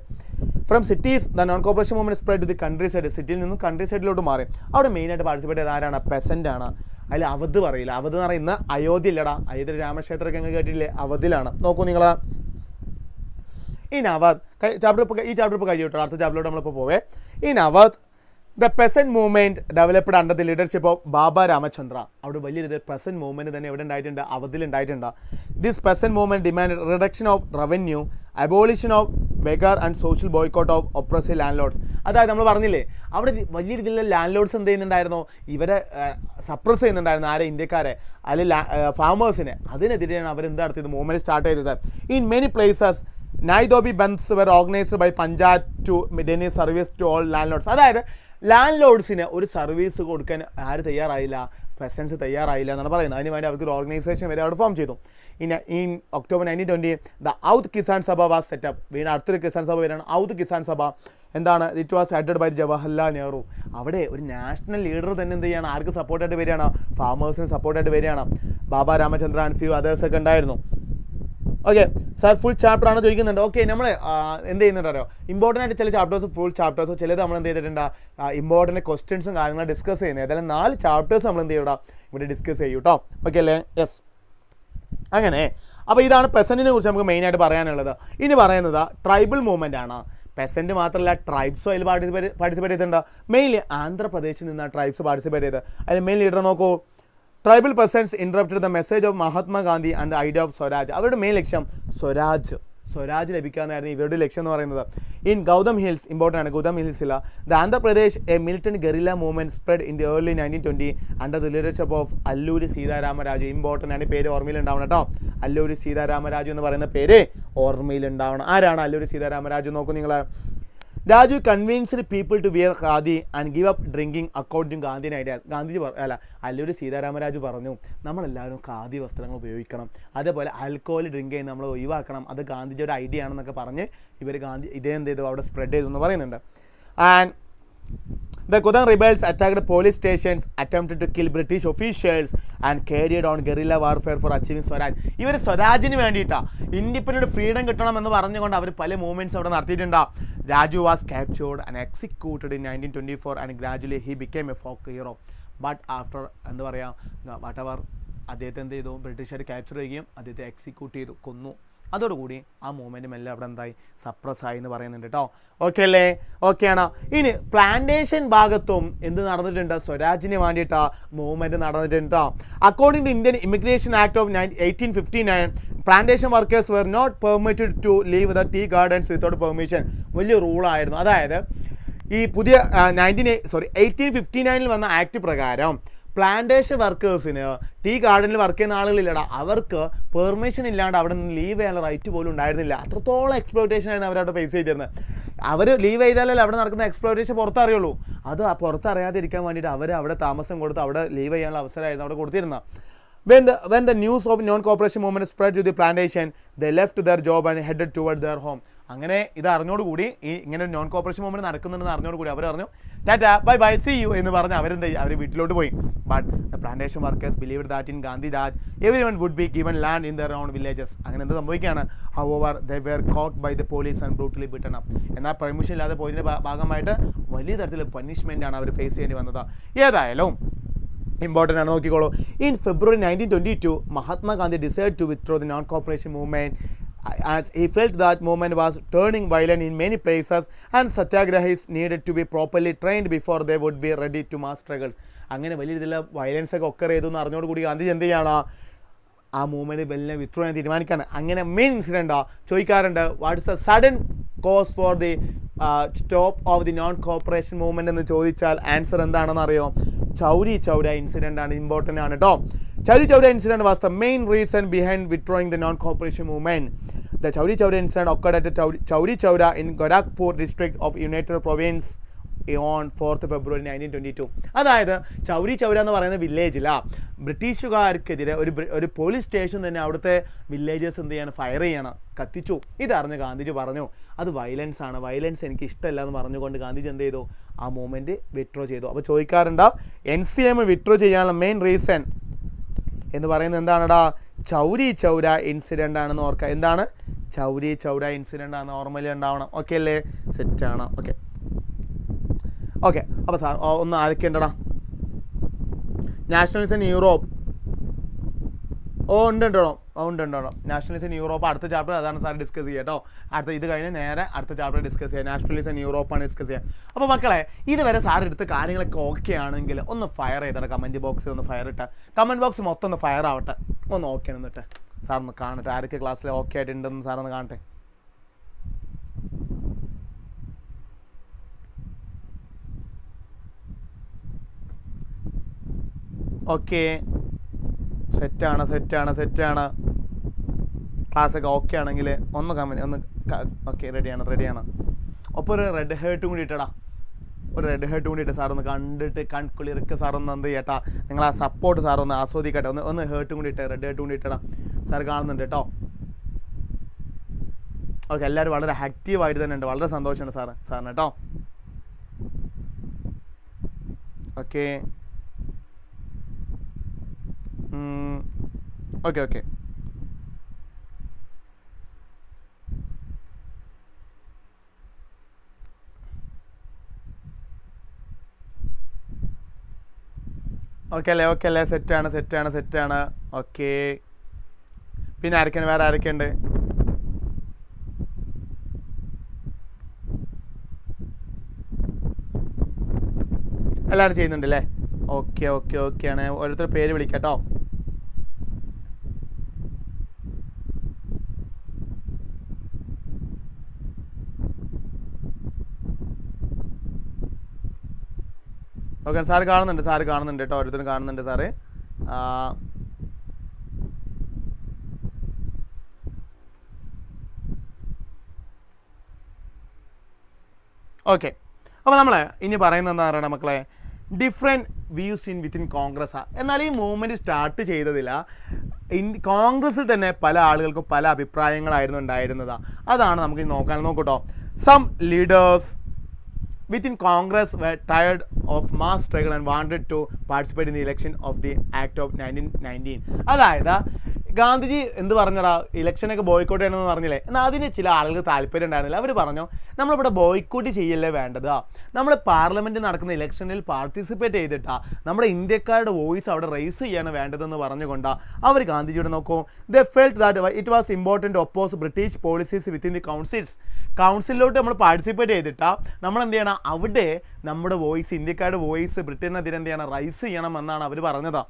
from cities the non cooperation movement spread to the countryside. സിറ്റിയിൽ നിന്നും കൺട്രി സൈഡിലോട്ട് മാറി. അവിടെ മെയിനായിട്ട് പാർട്ടിസിപ്പേറ്റ് ചെയ്ത് ആരാണ്? പെസൻ്റ് ആണ്. അതിൽ അവധ് പറയില്ല. അവധ് എന്ന് പറയുന്ന അയോധ്യ ഇല്ലടാ, അയോധ്യ രാമക്ഷേത്രമൊക്കെ ഞങ്ങൾ കേട്ടില്ലേ, അവധിലാണ്. നോക്കൂ നിങ്ങൾ. ഇൻ അവധ് ഈ ചാപ്റ്റർ ഇപ്പോൾ കഴിയും കേട്ടോ. അടുത്ത ചാപ്റ്ററിലോട്ട് നമ്മളിപ്പോൾ പോവേ. In Awadh the peasant movement developed under the leadership of Baba Ramchandra. അവിടെ വലിയൊരു പെസൻറ്റ് മൂവ്മെൻറ്റ് തന്നെ എവിടെ ഉണ്ടായിട്ടുണ്ട്? അവധിൽ ഉണ്ടായിട്ടുണ്ട്. This peasant movement demand reduction of revenue, abolition of begar and social boycott of oppressive landlords. അതായത് നമ്മൾ പറഞ്ഞില്ലേ, അവിടെ വലിയ രീതിയിലുള്ള ലാൻഡ് ലോഡ്സ് എന്ത് ചെയ്യുന്നുണ്ടായിരുന്നു? ഇവരെ സപ്രസ് ചെയ്യുന്നുണ്ടായിരുന്നു. ആരെ? ഇന്ത്യക്കാരെ, അതിൽ ഫാമേഴ്സിനെ. അതിനെതിരെയാണ് അവരെന്ത് നടത്തിയത്? മൂവ്മെൻറ്റ് സ്റ്റാർട്ട് ചെയ്തത്. In many places nai dhobi bandhs were organised by panchayat to deny service to all landlords. അതായത് ലാൻഡ് ലോഡ്സിന് ഒരു സർവീസ് കൊടുക്കാൻ ആര് തയ്യാറായില്ല? പെസൻസ് തയ്യാറായില്ല എന്നാണ് പറയുന്നത്. അതിനുവേണ്ടി അവർക്ക് ഒരു ഓർഗനൈസേഷൻ വരെ അവിടെ ഫോം ചെയ്തു. In October 1920 the auth Kisan സഭ വാസ് സെറ്റപ്പ്. വീണ്ടും അടുത്തൊരു കിസാൻ സഭ വരികയാണ്, ഔത്ത് കിസാൻ സഭ. എന്താണ്? It was headed by Jawaharlal Nehru. അവിടെ ഒരു നാഷണൽ ലീഡർ തന്നെ എന്ത് ചെയ്യണം? ആർക്ക് സപ്പോർട്ടായിട്ട് വരികയാണ്? ഫാമേഴ്സിന് സപ്പോർട്ടായിട്ട് വരികയാണ്. ബാബ രാമചന്ദ്ര ആൻഡ് ഫ്യൂ അതേഴ്സൊക്കെ ഉണ്ടായിരുന്നു. ഓക്കെ സാർ, ഫുൾ ചാപ്റ്റർ ആണ് ചോദിക്കുന്നുണ്ട്. ഓക്കെ, നമ്മൾ എന്ത് ചെയ്യുന്നുണ്ടോ, ഇമ്പോർട്ടൻ്റ് ആയിട്ട് ചില ചാപ്റ്റേഴ്സ് ഫുൾ ചാപ്റ്റേഴ്സ്, ചിലത് നമ്മൾ എന്ത് ചെയ്തിട്ടുണ്ട്, ഇമ്പോർട്ടൻ്റ് ക്വസ്റ്റ്യൻസും കാര്യങ്ങളും ഡിസ്കസ് ചെയ്യുന്നത്. ഏതായാലും 4 ചാപ്റ്റേഴ്സ് നമ്മൾ എന്ത് ചെയ്യൂടാ ഇവിടെ ഡിസ്കസ് ചെയ്യൂ കേട്ടോ. ഓക്കെ അല്ലേ? യെസ്. അങ്ങനെ അപ്പോൾ ഇതാണ് പെസൻറ്റിനെ കുറിച്ച് നമുക്ക് മെയിനായിട്ട് പറയാനുള്ളത്. ഇനി പറയുന്നത് ട്രൈബൽ മൂവ്മെൻ്റ് ആണ്. പെസൻറ്റ് മാത്രമല്ല ട്രൈബ്സും അതിൽ പാർട്ടിസിപ്പേറ്റ് ചെയ്തിട്ടുണ്ട്. മെയിൻലി ആന്ധ്രാപ്രദേശിൽ നിന്നാണ് ട്രൈബ്സ് പാർട്ടിസിപ്പേറ്റ് ചെയ്തത്. അതിൽ മെയിൻ ലീഡർ നോക്കൂ, tribal പെസൻസ് interrupted the message of Mahatma Gandhi and the idea of Swaraj. അവരുടെ മെയിൻ ലക്ഷ്യം സ്വരാജ് ലഭിക്കാമെന്നായിരുന്നു ഇവരുടെ ലക്ഷ്യം എന്ന് പറയുന്നത്. ഇൻ ഗൗതം ഹിൽസ്, ഇമ്പോർട്ടൻ്റ് ആണ് Gautam ഹിൽസില്ല, the Andhra Pradesh A militant guerrilla movement spread in the early 1920 under the leadership of Alluri Sitarama Raju. Important ആണ്, പേര് ഓർമ്മയിലുണ്ടാവണം കേട്ടോ. അല്ലൂരി സീതാരാമരാജു എന്ന് പറയുന്ന പേര് ഓർമ്മയിലുണ്ടാവണം. ആരാണ് അല്ലൂരി സീതാരാമരാജു? നോക്കൂ നിങ്ങൾ. Raju convinced people to wear khadi and give up drinking according to Gandhian ideas. Gandhiji അല്ലൊരു Sitarama Raju പറഞ്ഞു നമ്മളെല്ലാവരും ഖാദി വസ്ത്രങ്ങൾ ഉപയോഗിക്കണം, അതേപോലെ ആൽക്കഹോൾ ഡ്രിങ്ക് ചെയ്യുന്ന നമ്മൾ ഒഴിവാക്കണം, അത് ഗാന്ധിജിയുടെ ഐഡിയ ആണെന്നൊക്കെ പറഞ്ഞ് ഇവർ ഇതേ എന്ത് ചെയ്തു അവിടെ സ്പ്രെഡ് ചെയ്തു എന്ന് പറയുന്നുണ്ട്. And the Kudang rebels attacked police stations, attempted to kill British officials and carried on guerrilla warfare for achieving Swaraj. ഇവർ സ്വരാജിന് വേണ്ടിയിട്ടാണ്, ഇൻഡിപെൻഡൻറ്റ് ഫ്രീഡം കിട്ടണമെന്ന് പറഞ്ഞുകൊണ്ട് അവർ പല മൂവ്മെൻറ്റ്സ് അവിടെ നടത്തിയിട്ടുണ്ട്. Raju was captured and executed in 1924 and gradually he became a folk hero. But after എന്താ പറയുക whatever അദ്ദേഹത്തെ എന്ത് ചെയ്തു, ബ്രിട്ടീഷുകാർ ക്യാപ്ചർ ചെയ്യുകയും അദ്ദേഹത്തെ എക്സിക്യൂട്ട് ചെയ്തു, കൊന്നു. അതോടുകൂടി ആ മൂവ്മെൻറ്റും എല്ലാം അവിടെ എന്തായി സപ്രസ് ആയി എന്ന് പറയുന്നുണ്ട് കേട്ടോ. ഓക്കെ അല്ലേ? ഓക്കെയാണോ? ഇനി പ്ലാന്റേഷൻ ഭാഗത്തും എന്ത് നടന്നിട്ടുണ്ട്, സ്വരാജിന് വേണ്ടിയിട്ട് മൂവ്മെൻറ്റ് നടന്നിട്ടുണ്ട് കേട്ടോ. According to Indian immigration act of 1859 plantation workers were not permitted to leave the tea gardens without permission. വലിയ റൂളായിരുന്നു. അതായത് ഈ പുതിയ 1859 വന്ന ആക്ട് പ്രകാരം പ്ലാന്റേഷൻ വർക്കേഴ്സിന് ടീ ഗാർഡനിൽ വർക്ക് ചെയ്യുന്ന ആളുകളില്ലടാ, അവർക്ക് പെർമിഷൻ ഇല്ലാണ്ട് അവിടെ നിന്ന് ലീവ് ചെയ്യാനുള്ള റൈറ്റ് പോലും ഉണ്ടായിരുന്നില്ല. അത്രത്തോളം എക്സ്പ്ലോയിറ്റേഷൻ ആയിരുന്നു അവരവിടെ ഫേസ് ചെയ്തിരുന്നത്. അവർ ലീവ് ചെയ്താലല്ലേ അവിടെ നടക്കുന്ന എക്സ്പ്ലോയിറ്റേഷൻ പുറത്തറിയുള്ളൂ. അത് പുറത്തറിയാതിരിക്കാൻ വേണ്ടിയിട്ട് അവർ അവിടെ താമസം കൊടുത്ത് അവിടെ ലീവ് ചെയ്യാനുള്ള അവസരമായിരുന്നു അവിടെ കൊടുത്തിരുന്നത്. When the news of non-cooperation movement spread to the plantation, they left their job and headed toward their home. അങ്ങനെ ഇത് അറിഞ്ഞോടുകൂടി ഈ ഇങ്ങനെ ഒരു നോൺ കോപ്പറേഷൻ മൂവ്മെൻറ്റ് നടക്കുന്നുണ്ടെന്ന് അറിഞ്ഞോടുകൂടി അവർ പറഞ്ഞു tata bye bye see you എന്ന് പറഞ്ഞ് അവർ വീട്ടിലോട്ട് പോയി. But the plantation workers believed that in Gandhi Raj everyone would be given land in their own villages. അങ്ങനെ എന്ത് സംഭവിക്കുകയാണ്, however they were caught by the police and brutally beaten up. എന്നാൽ permission ഇല്ലാതെ പോയതിൻ്റെ ഭാഗമായിട്ട് വലിയ തരത്തിൽ പണിഷ്മെൻറ്റാണ് അവർ ഫേസ് ചെയ്യേണ്ടി വന്നത്. ഏതായാലും ഇമ്പോർട്ടൻ്റ് ആണ്, നോക്കിക്കോളൂ. In February 1922 Mahatma Gandhi decide to withdraw the non cooperation movement as he felt that movement was turning violent in many places and satyagrahis needed to be properly trained before they would be ready to mass struggles. അങ്ങനെ വലിയ രീതിയിലുള്ള violence ഒക്കെ occur ചെയ്തു എന്ന് അറിഞ്ഞോടുകൂടി ഗാന്ധിജി എന്ത് ചെയ്യാണ്, ആ movement വലിയ വിത്ഡ്രോ ചെയ്യാൻ തീരുമാനിക്കുകയാണ്. അങ്ങനെ മെയിൻ ഇൻസിഡൻറ്റാ ചോദിക്കാറുണ്ട്, what is the sudden cause for the stop of the non cooperation movement എന്ന് ചോദിച്ചാൽ ആൻസർ എന്താണെന്ന് അറിയോ, ചൗരി ചൗര ഇൻസിഡൻ്റ് ആണ്. ഇമ്പോർട്ടൻ്റ് ആണ് കേട്ടോ. Chowri Chowra incident was the main reason behind withdrawing the non-cooperation movement. The Chowri Chowra incident occurred at Chowri Chowra in Gorakhpur district of United Province on 4th February 1922. അതായത് ചൗരി ചൗര എന്ന് പറയുന്ന വില്ലേജിലാണ് ബ്രിട്ടീഷുകാർക്കെതിരെ ഒരു police station തന്നെ അവിടുത്തെ villages എന്ത് ചെയ്യാണ്, fire ചെയ്യണം, കത്തിച്ചു. ഇതറിഞ്ഞ് ഗാന്ധിജി പറഞ്ഞു അത് വയലൻസ് ആണ്, വയലൻസ് എനിക്ക് ഇഷ്ടമല്ല എന്ന് പറഞ്ഞുകൊണ്ട് ഗാന്ധിജി എന്ത് ചെയ്തു, ആ മൂവ്മെൻറ്റ് വിത്ഡ്രോ ചെയ്തു. അപ്പോൾ ചോദിക്കാറുണ്ടാവും NCM വിത്ഡ്രോ ചെയ്യാനുള്ള മെയിൻ റീസൺ എന്ന് പറയുന്നത് എന്താണെടാ, ചൗരി ചൗര ഇൻസിഡൻ്റ് ആണെന്ന് ഓർക്കുക. എന്താണ്, ചൗരി ചൗര ഇൻസിഡൻ്റ് ആണ് നോർമലി ഉണ്ടാവണം. ഓക്കെ അല്ലേ? സെറ്റാണ്. ഓക്കെ ഓക്കെ അപ്പോൾ സാർ ഒന്ന് ആരൊക്കെയുണ്ടടാ, നാഷണലിസം ഇൻ യൂറോപ്പ്. ഉണ്ടോ നാഷണലിസം ഇൻ യൂറോപ്പ് അടുത്ത ചാപ്റ്റർ അതാണ് സാർ ഡിസ്കസ് ചെയ്യുക കേട്ടോ. അടുത്ത ഇത് കഴിഞ്ഞ് നേരെ അടുത്ത ചാപ്റ്റർ ഡിസ്കസ് ചെയ്യുക, നാഷണലിസം ഇൻ യൂറോപ്പാണ് ഡിസ്കസ് ചെയ്യുക. അപ്പോൾ മക്കളെ ഇതുവരെ സാർ എടുത്ത കാര്യങ്ങളൊക്കെ ഓക്കെ ആണെങ്കിൽ ഒന്ന് ഫയർ ചെയ്തോട്ടെ, കമൻറ്റ് ബോക്സിൽ ഒന്ന് ഫയർ ഇട്ടാൽ, കമൻറ്റ് ബോക്സ് മൊത്തം ഒന്ന് ഫയർ ആവട്ടെ, ഒന്ന് ഓക്കെ എന്നിട്ട് സാർ ഒന്ന് കാണട്ടെ ആരൊക്കെ ക്ലാസ്സിൽ ഓക്കെ ആയിട്ടുണ്ടെന്ന് സാറൊന്ന് കാണട്ടെ. ഓക്കെ സെറ്റാണ് ക്ലാസ്സൊക്കെ ഓക്കെ ആണെങ്കിൽ ഒന്ന് കമൻറ്റ് ഒന്ന് ഓക്കെ റെഡിയാണ്. അപ്പോൾ ഒരു റെഡ് ഹേർട്ടും കൂടി ഇട്ടടാ, ഒരു റെഡ് ഹേർട്ടും കൂടി ഇട്ട് സാറൊന്ന് കണ്ടിട്ട് കൺകുളിർക്ക് സാറൊന്ന് എന്ത് ചെയ്യട്ടാ, നിങ്ങൾ ആ സപ്പോർട്ട് സാറൊന്ന് ആസ്വദിക്കട്ടെ. ഒന്ന് ഹേർട്ടും കൂടി ഇട്ട് റെഡ് ഹേർട്ടും കൂടി ഇട്ടടാ, സാർ കാണുന്നുണ്ട് കേട്ടോ. ഓക്കെ എല്ലാവരും വളരെ ആക്റ്റീവായിട്ട് തന്നെ ഉണ്ട്, വളരെ സന്തോഷമാണ് സാറിന് കേട്ടോ. ഓക്കെ ഓക്കെ ഓക്കെ ഓക്കെ അല്ലേ സെറ്റാണ്. ഓക്കെ പിന്നെ ആരൊക്കെയാണ്, വേറെ ആരൊക്കെയുണ്ട്? എല്ലാവരും ചെയ്യുന്നുണ്ടല്ലേ? ഓക്കെയാണ്. ഓരോരുത്തർ പേര് വിളിക്കാം കേട്ടോ. ഓക്കെ സാറ് കാണുന്നുണ്ട് കേട്ടോ, ഓരോരുത്തരും കാണുന്നുണ്ട് സാറ്. ഓക്കെ, അപ്പോൾ നമ്മൾ ഇനി പറയുന്നത് എന്താ പറയുക മക്കളെ, ഡിഫറെൻറ്റ് വ്യൂസ് വിത്തിൻ കോൺഗ്രസ്. എന്നാൽ ഈ മൂവ്മെൻറ്റ് സ്റ്റാർട്ട് ചെയ്തതില്ല, കോൺഗ്രസ്സിൽ തന്നെ പല ആളുകൾക്കും പല അഭിപ്രായങ്ങളായിരുന്നു ഉണ്ടായിരുന്നത്. അതാണ് നമുക്ക് നോക്കൂട്ടോ. Some leaders within Congress were tired of mass struggle and wanted to participate in the election of the Act of 1919. അതായത് ഗാന്ധിജി എന്ത് പറഞ്ഞടാ, ഇലക്ഷനൊക്കെ ബോയ്ക്കോട്ട് ചെയ്യണമെന്ന് പറഞ്ഞില്ലേ, എന്നാൽ അതിന് ചില ആളുകൾക്ക് താല്പര്യം ഉണ്ടായിരുന്നില്ല. അവർ പറഞ്ഞു നമ്മളിവിടെ ബോയ്ക്കോട്ട് ചെയ്യല്ലേ വേണ്ടത്, നമ്മൾ പാർലമെൻറ്റിൽ നടക്കുന്ന ഇലക്ഷനിൽ പാർട്ടിസിപ്പേറ്റ് ചെയ്തിട്ടാ നമ്മുടെ ഇന്ത്യക്കാരുടെ വോയിസ് അവിടെ റേസ് ചെയ്യാണ് വേണ്ടതെന്ന് പറഞ്ഞുകൊണ്ടാണ് അവർ ഗാന്ധിജിയോട് നോക്കൂ. They felt that it was important to oppose British policies within the കൗൺസിലോട്ട് നമ്മൾ പാർട്ടിസിപ്പേറ്റ് ചെയ്തിട്ടാ നമ്മൾ എന്ത് ചെയ്യണം, അവിടെ നമ്മുടെ വോയിസ്, ഇന്ത്യക്കാരുടെ വോയിസ് ബ്രിട്ടനെതിരെ എന്ത് ചെയ്യണം, റൈസ് ചെയ്യണം എന്നാണ് അവർ പറഞ്ഞത്.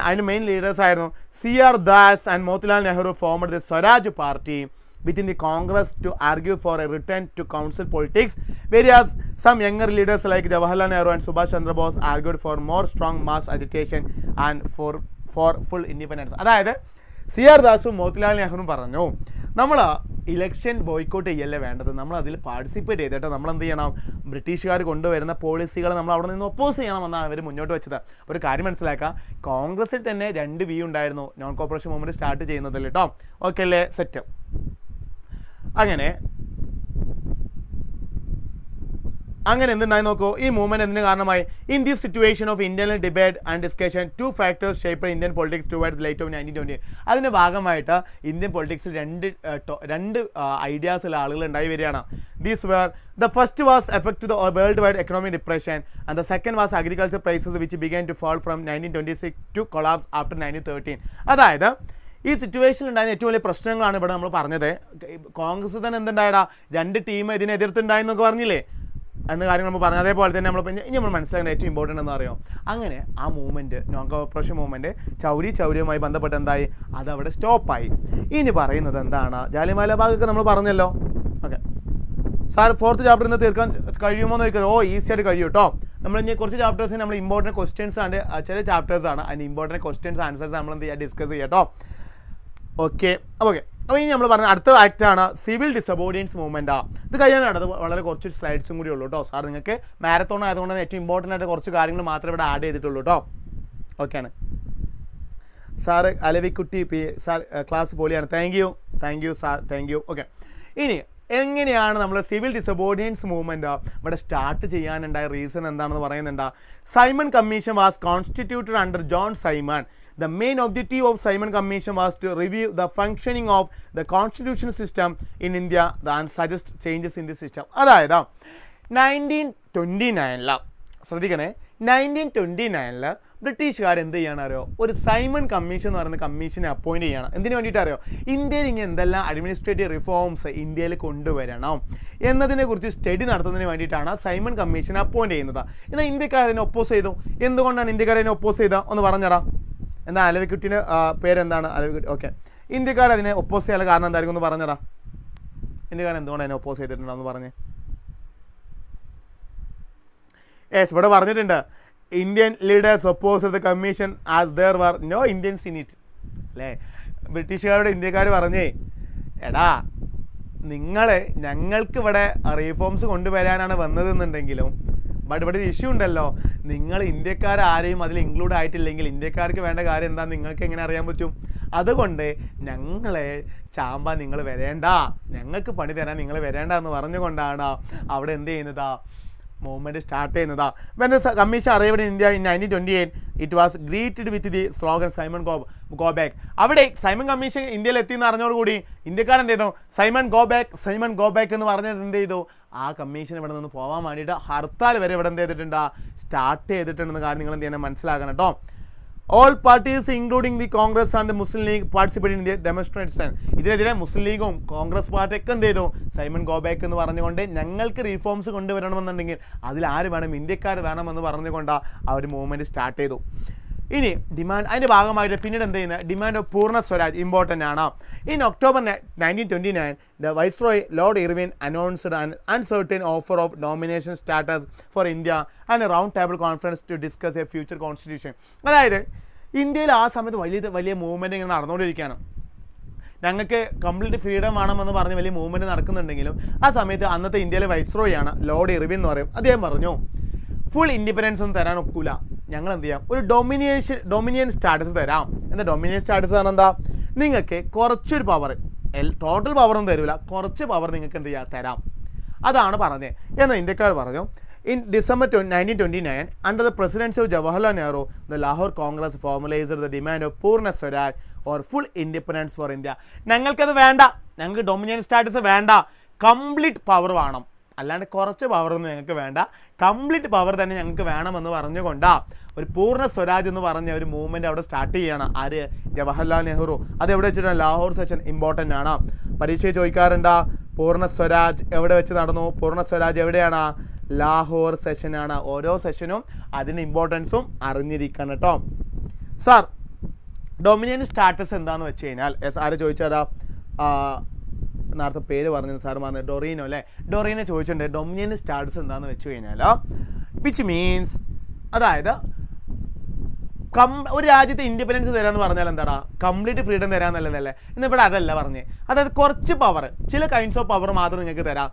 അതിന് മെയിൻ ലീഡേഴ്സ് ആയിരുന്നു CR Das and Motilal Nehru formed the Swaraj party within the Congress to argue for a return to council politics, whereas some younger leaders like Jawaharlal Nehru and Subhash Chandra Bose argued for more strong mass agitation and for full independence. അതായത് CR ദാസും Motilal നെഹ്റുവും പറഞ്ഞു നമ്മൾ election boycott ചെയ്യല്ലേ വേണ്ടത്, നമ്മൾ അതിൽ participate ചെയ്തിട്ട് നമ്മൾ എന്ത് ചെയ്യണം, ബ്രിട്ടീഷുകാർ കൊണ്ടുവരുന്ന പോളിസികൾ നമ്മൾ അവിടെ നിന്ന് ഒപ്പോസ് ചെയ്യണമെന്നാണ് അവർ മുന്നോട്ട് വെച്ചത്. ഒരു കാര്യം മനസ്സിലാക്കുക, കോൺഗ്രസിൽ തന്നെ 2 വ്യൂ ഉണ്ടായിരുന്നു നോൺ കോപ്പറേഷൻ മൂവ്മെൻറ്റ് സ്റ്റാർട്ട് ചെയ്യുന്നതിൽ കേട്ടോ. ഓക്കെ അല്ലേ, സെറ്റ്. അങ്ങനെ എന്തുണ്ടായി നോക്കൂ, ഈ മൂവ്മെൻറ്റ് എന്തിനു കാരണമായി? In this situation of internal debate and discussion 2 factors shape Indian politics towards late of 1920. അതിൻ്റെ ഭാഗമായിട്ട് ഇന്ത്യൻ പൊളിറ്റിക്സിൽ രണ്ട് ഐഡിയാസുള്ള ആളുകൾ ഉണ്ടായി വരികയാണ്. These were the first was effect to the world wide economic depression and the second was agriculture prices which began to fall from 1926 to collapse after 1913. അതായത് ഈ സിറ്റുവേഷനിൽ ഉണ്ടായിരുന്ന ഏറ്റവും വലിയ പ്രശ്നങ്ങളാണ് ഇവിടെ നമ്മൾ പറഞ്ഞത്. കോൺഗ്രസ് തന്നെ എന്തുണ്ടായടാ, 2 ടീം ഇതിനെ എതിർത്തുണ്ടായെന്നൊക്കെ പറഞ്ഞില്ലേ എന്ന കാര്യങ്ങൾ നമ്മൾ പറഞ്ഞു. അതേപോലെ തന്നെ നമ്മൾ മനസ്സിലാക്കേണ്ട ഏറ്റവും ഇമ്പോർട്ടൻ്റ് എന്ന് അറിയാം, അങ്ങനെ ആ മൂവ്മെൻറ്റ് നോൺ കോപ്പറേഷൻ മൂവ്മെൻറ്റ് ചൗര്യവുമായി ബന്ധപ്പെട്ട് എന്തായി, അതവിടെ സ്റ്റോപ്പായി. ഇനി പറയുന്നത് എന്താണ്, ജാലിയൻവാല ബാഗൊക്കെ നമ്മൾ പറഞ്ഞല്ലോ. ഓക്കെ സാർ, 4th ചാപ്റ്റർ ഇന്ന് തീർക്കാൻ കഴിയുമോ എന്ന് ചോദിക്കുന്നത്, ഈസി ആയിട്ട് കഴിയും കേട്ടോ. നമ്മൾ ഇനി കുറച്ച് ചാപ്റ്റേഴ്സിന് നമ്മൾ ഇമ്പോർട്ടൻറ്റ് ക്വസ്റ്റ്യൻസ് ആണ്, ചില ചാപ്റ്റേഴ്സാണ് അതിന് ഇമ്പോർട്ടൻറ്റ് ക്വസ്റ്റ്യൻസ് ആൻസേഴ്സ് നമ്മൾ എന്ത് ചെയ്യുക, ഡിസ്കസ് ചെയ്യാം കേട്ടോ. ഓക്കെ. അപ്പോൾ ഇനി നമ്മൾ പറഞ്ഞ അടുത്ത ആക്റ്റാണ് സിവിൽ ഡിസബോർഡിയൻസ് മൂവ്മെൻറ്റാ. ഇത് കഴിയാനാണ്, അത് വളരെ കുറച്ച് സ്ലൈഡ്സും കൂടി ഉള്ളൂ കേട്ടോ. സാർ നിങ്ങൾക്ക് മാരത്തോൺ ആയതുകൊണ്ട് തന്നെ ഏറ്റവും ഇമ്പോർട്ടൻ്റ് ആയിട്ട് കുറച്ച് കാര്യങ്ങൾ മാത്രമേ ഇവിടെ ആഡ് ചെയ്തിട്ടുള്ളൂ കേട്ടോ. ഓക്കെയാണ് സാറ്, അലവിക്കുട്ടി സാർ ക്ലാസ് പൊളിയാണ്. Thank you sir, thank you. Okay, ഇനി എങ്ങനെയാണ് നമ്മൾ സിവിൽ ഡിസബോർഡിയൻസ് മൂവ്മെൻറ്റ് ഇവിടെ സ്റ്റാർട്ട് ചെയ്യാനുണ്ടായ റീസൺ എന്താണെന്ന് പറയുന്നുണ്ട്. Simon commission was constituted under John Simon. The main objective of Simon Commission was to review the functioning of the constitutional system in India and suggest changes in the system. അതായത് 1929 ശ്രദ്ധിക്കണേ, 1929 ബ്രിട്ടീഷുകാർ എന്ത് ചെയ്യാനറിയോ, ഒരു Simon commission എന്ന് പറയുന്ന കമ്മീഷനെ appoint ചെയ്യണം. എന്തിനു വേണ്ടിയിട്ട് അറിയോ, ഇന്ത്യയിൽ ഇനി എന്തെല്ലാം അഡ്മിനിസ്ട്രേറ്റീവ് റിഫോംസ് ഇന്ത്യയിൽ കൊണ്ടുവരണം എന്നതിനെക്കുറിച്ച് സ്റ്റഡി നടത്തുന്നതിന് വേണ്ടിയിട്ടാണ് സൈമൺ കമ്മീഷൻ അപ്പോയിൻറ്റ് ചെയ്യുന്നത്. എന്നാൽ ഇന്ത്യക്കാരതിനെ ഒപ്പോസ് ചെയ്തു. എന്തുകൊണ്ടാണ് ഇന്ത്യക്കാരതിനെ ഒപ്പോസ് ചെയ്തത് ഒന്ന് പറഞ്ഞടാ. എന്താ അലവിക്കുട്ടിൻ്റെ പേരെന്താണ്? അലവിക്കുട്ടി. ഓക്കെ, ഇന്ത്യക്കാർ അതിനെ ഒപ്പോസ് ചെയ്യാൻ കാരണം എന്തായിരിക്കും ഒന്ന് പറഞ്ഞടാ. ഇന്ത്യക്കാരൻ എന്തുകൊണ്ട് അതിനെ ഒപ്പോസ് ചെയ്തിട്ടുണ്ടെന്ന് പറഞ്ഞ്. ഇവിടെ പറഞ്ഞിട്ടുണ്ട്, Indian leaders oppose the commission as there were no Indians in it. അല്ലേ, ബ്രിട്ടീഷുകാരോട് ഇന്ത്യക്കാർ പറഞ്ഞേ, എടാ ഞങ്ങൾക്ക് ഇവിടെ റീഫോംസ് കൊണ്ടുവരാനാണ് വന്നതെന്നുണ്ടെങ്കിലും ബട്ട് ഇവിടെ ഒരു ഇഷ്യൂ ഉണ്ടല്ലോ, നിങ്ങൾ ഇന്ത്യക്കാരാരെയും അതിൽ ഇൻക്ലൂഡ് ആയിട്ടില്ലെങ്കിൽ ഇന്ത്യക്കാർക്ക് വേണ്ട കാര്യം എന്താ നിങ്ങൾക്ക് എങ്ങനെ അറിയാൻ പറ്റും? അതുകൊണ്ട് ഞങ്ങളെ ചാമ്പാൻ നിങ്ങൾ വരേണ്ട, ഞങ്ങൾക്ക് പണി തരാൻ നിങ്ങൾ വരേണ്ട എന്ന് പറഞ്ഞുകൊണ്ടാണ് അവിടെ എന്ത് ചെയ്യുന്നതാ, മൂവ്മെൻറ്റ് സ്റ്റാർട്ട് ചെയ്യുന്നതാ. When the commission arrived in India in 1928, it was greeted with the slogan Simon go back. അവിടെ സൈമൺ കമ്മീഷൻ ഇന്ത്യയിൽ എത്തിയെന്ന് അറിഞ്ഞോടുകൂടി ഇന്ത്യക്കാരൻ എന്ത് ചെയ്തു, സൈമൺ ഗോ ബാക്ക് എന്ന് പറഞ്ഞത് എന്ത് ചെയ്തു, ആ കമ്മീഷൻ ഇവിടെ നിന്ന് പോകാൻ വേണ്ടിയിട്ട് ഹർത്താൽ വരെ ഇവിടെ എന്ത് ചെയ്തിട്ടുണ്ട്, സ്റ്റാർട്ട് ചെയ്തിട്ടുണ്ടെന്ന കാര്യം നിങ്ങൾ എന്ത് ചെയ്യണം, മനസ്സിലാക്കണം കേട്ടോ. All parties including the Congress and the Muslim League participated in the demonstration. ഇതിനെതിരെ മുസ്ലിം ലീഗും കോൺഗ്രസ് പാർട്ടിയൊക്കെ എന്ത് ചെയ്തു, സൈമൺ ഗോ ബാക്ക് എന്ന് പറഞ്ഞുകൊണ്ട് ഞങ്ങൾക്ക് റീഫോംസ് കൊണ്ടുവരണമെന്നുണ്ടെങ്കിൽ അതിൽ ആര് വേണം, ഇന്ത്യക്കാർ വേണമെന്ന് പറഞ്ഞുകൊണ്ട് ആ ഒരു മൂവ്മെൻറ്റ് സ്റ്റാർട്ട് ചെയ്തു. ഇനി ഡിമാൻഡ്, അതിൻ്റെ ഭാഗമായിട്ട് പിന്നീട് എന്ത് ചെയ്യുന്നത്, ഡിമാൻഡ് ഓഫ് പൂർണ്ണ സ്വരാജ് ഇമ്പോർട്ടൻ്റ് ആണ്. In October 1929 the Viceroy Lord Irwin announced an uncertain offer of nomination status for India and a round table conference to discuss a future constitution. അതായത് ഇന്ത്യയിൽ ആ സമയത്ത് വലിയ മൂവ്മെൻറ്റ് ഇങ്ങനെ നടന്നുകൊണ്ടിരിക്കുകയാണ്. ഞങ്ങൾക്ക് കംപ്ലീറ്റ് ഫ്രീഡം വേണമെന്ന് പറഞ്ഞ് വലിയ മൂവ്മെൻറ്റ് നടക്കുന്നുണ്ടെങ്കിലും ആ സമയത്ത് അന്നത്തെ ഇന്ത്യയിലെ വൈസ്രോയാണ് ലോർഡ് ഇർവിൻ എന്ന് പറയും. അദ്ദേഹം പറഞ്ഞു ഫുൾ ഇൻഡിപെൻഡൻസ് ഒന്നും തരാൻ ഒക്കില്ല, ഞങ്ങൾ എന്ത് ചെയ്യാം, ഒരു ഡൊമിനിയൻ സ്റ്റാറ്റസ് തരാം. എന്താ ഡൊമിനിയൻ സ്റ്റാറ്റസ് പറഞ്ഞാൽ എന്താ, നിങ്ങൾക്ക് കുറച്ചൊരു പവർ, ടോട്ടൽ പവറൊന്നും തരില്ല, കുറച്ച് പവർ നിങ്ങൾക്ക് എന്ത് ചെയ്യാം തരാം. അതാണ് പറഞ്ഞത്. എന്നാൽ ഇന്ത്യക്കാർ പറഞ്ഞു in December 1929 under the presidency of Jawaharlal Nehru the Lahore Congress formalized the demand of Purna Swaraj or full independence for India. ഞങ്ങൾക്കത് വേണ്ട, ഞങ്ങൾക്ക് ഡൊമിനിയൻ സ്റ്റാറ്റസ് വേണ്ട, കംപ്ലീറ്റ് പവർ വേണം, അല്ലാണ്ട് കുറച്ച് പവറൊന്നും ഞങ്ങൾക്ക് വേണ്ട, കംപ്ലീറ്റ് പവർ തന്നെ ഞങ്ങൾക്ക് വേണമെന്ന് പറഞ്ഞുകൊണ്ടാണ് ഒരു പൂർണ്ണ സ്വരാജ് എന്ന് പറഞ്ഞ ഒരു മൂവ്മെൻറ്റ് അവിടെ സ്റ്റാർട്ട് ചെയ്യുകയാണ്. ആര്? ജവഹർലാൽ നെഹ്റു. അത് എവിടെ വെച്ചിട്ടാണ്? ലാഹോർ സെഷൻ ഇമ്പോർട്ടൻ്റ് ആണ്, പരീക്ഷയെ ചോദിക്കാറുണ്ട്. പൂർണ്ണ സ്വരാജ് എവിടെ വെച്ച് നടന്നു? പൂർണ്ണ സ്വരാജ് എവിടെയാണ്? ലാഹോർ സെഷനാണ്. ഓരോ സെഷനും അതിൻ്റെ ഇമ്പോർട്ടൻസും അറിഞ്ഞിരിക്കണം കേട്ടോ. സാർ ഡൊമിനിയൻ സ്റ്റാറ്റസ് എന്താണെന്ന് വെച്ച് കഴിഞ്ഞാൽ, ആര് ചോദിച്ചാലാ? നേരത്തെ പേര് പറഞ്ഞത് സാർ പറഞ്ഞത് ഡൊറീനോ അല്ലേ? ഡൊറീനോ ചോദിച്ചിട്ടുണ്ട് ഡൊമിനിയൻ സ്റ്റാറ്റസ് എന്താണെന്ന് വെച്ച് കഴിഞ്ഞാൽ വിച്ച് മീൻസ്, അതായത് ഒരു രാജ്യത്തെ ഇൻഡിപെൻഡൻസ് തരാമെന്ന് പറഞ്ഞാൽ എന്താടാ, കംപ്ലീറ്റ് ഫ്രീഡം തരാമെന്നല്ലേ. എന്നിവിടെ അതല്ല പറഞ്ഞേ, അതായത് കുറച്ച് പവർ, ചില കൈൻഡ്സ് ഓഫ് പവർ മാത്രം നിങ്ങൾക്ക് തരാം,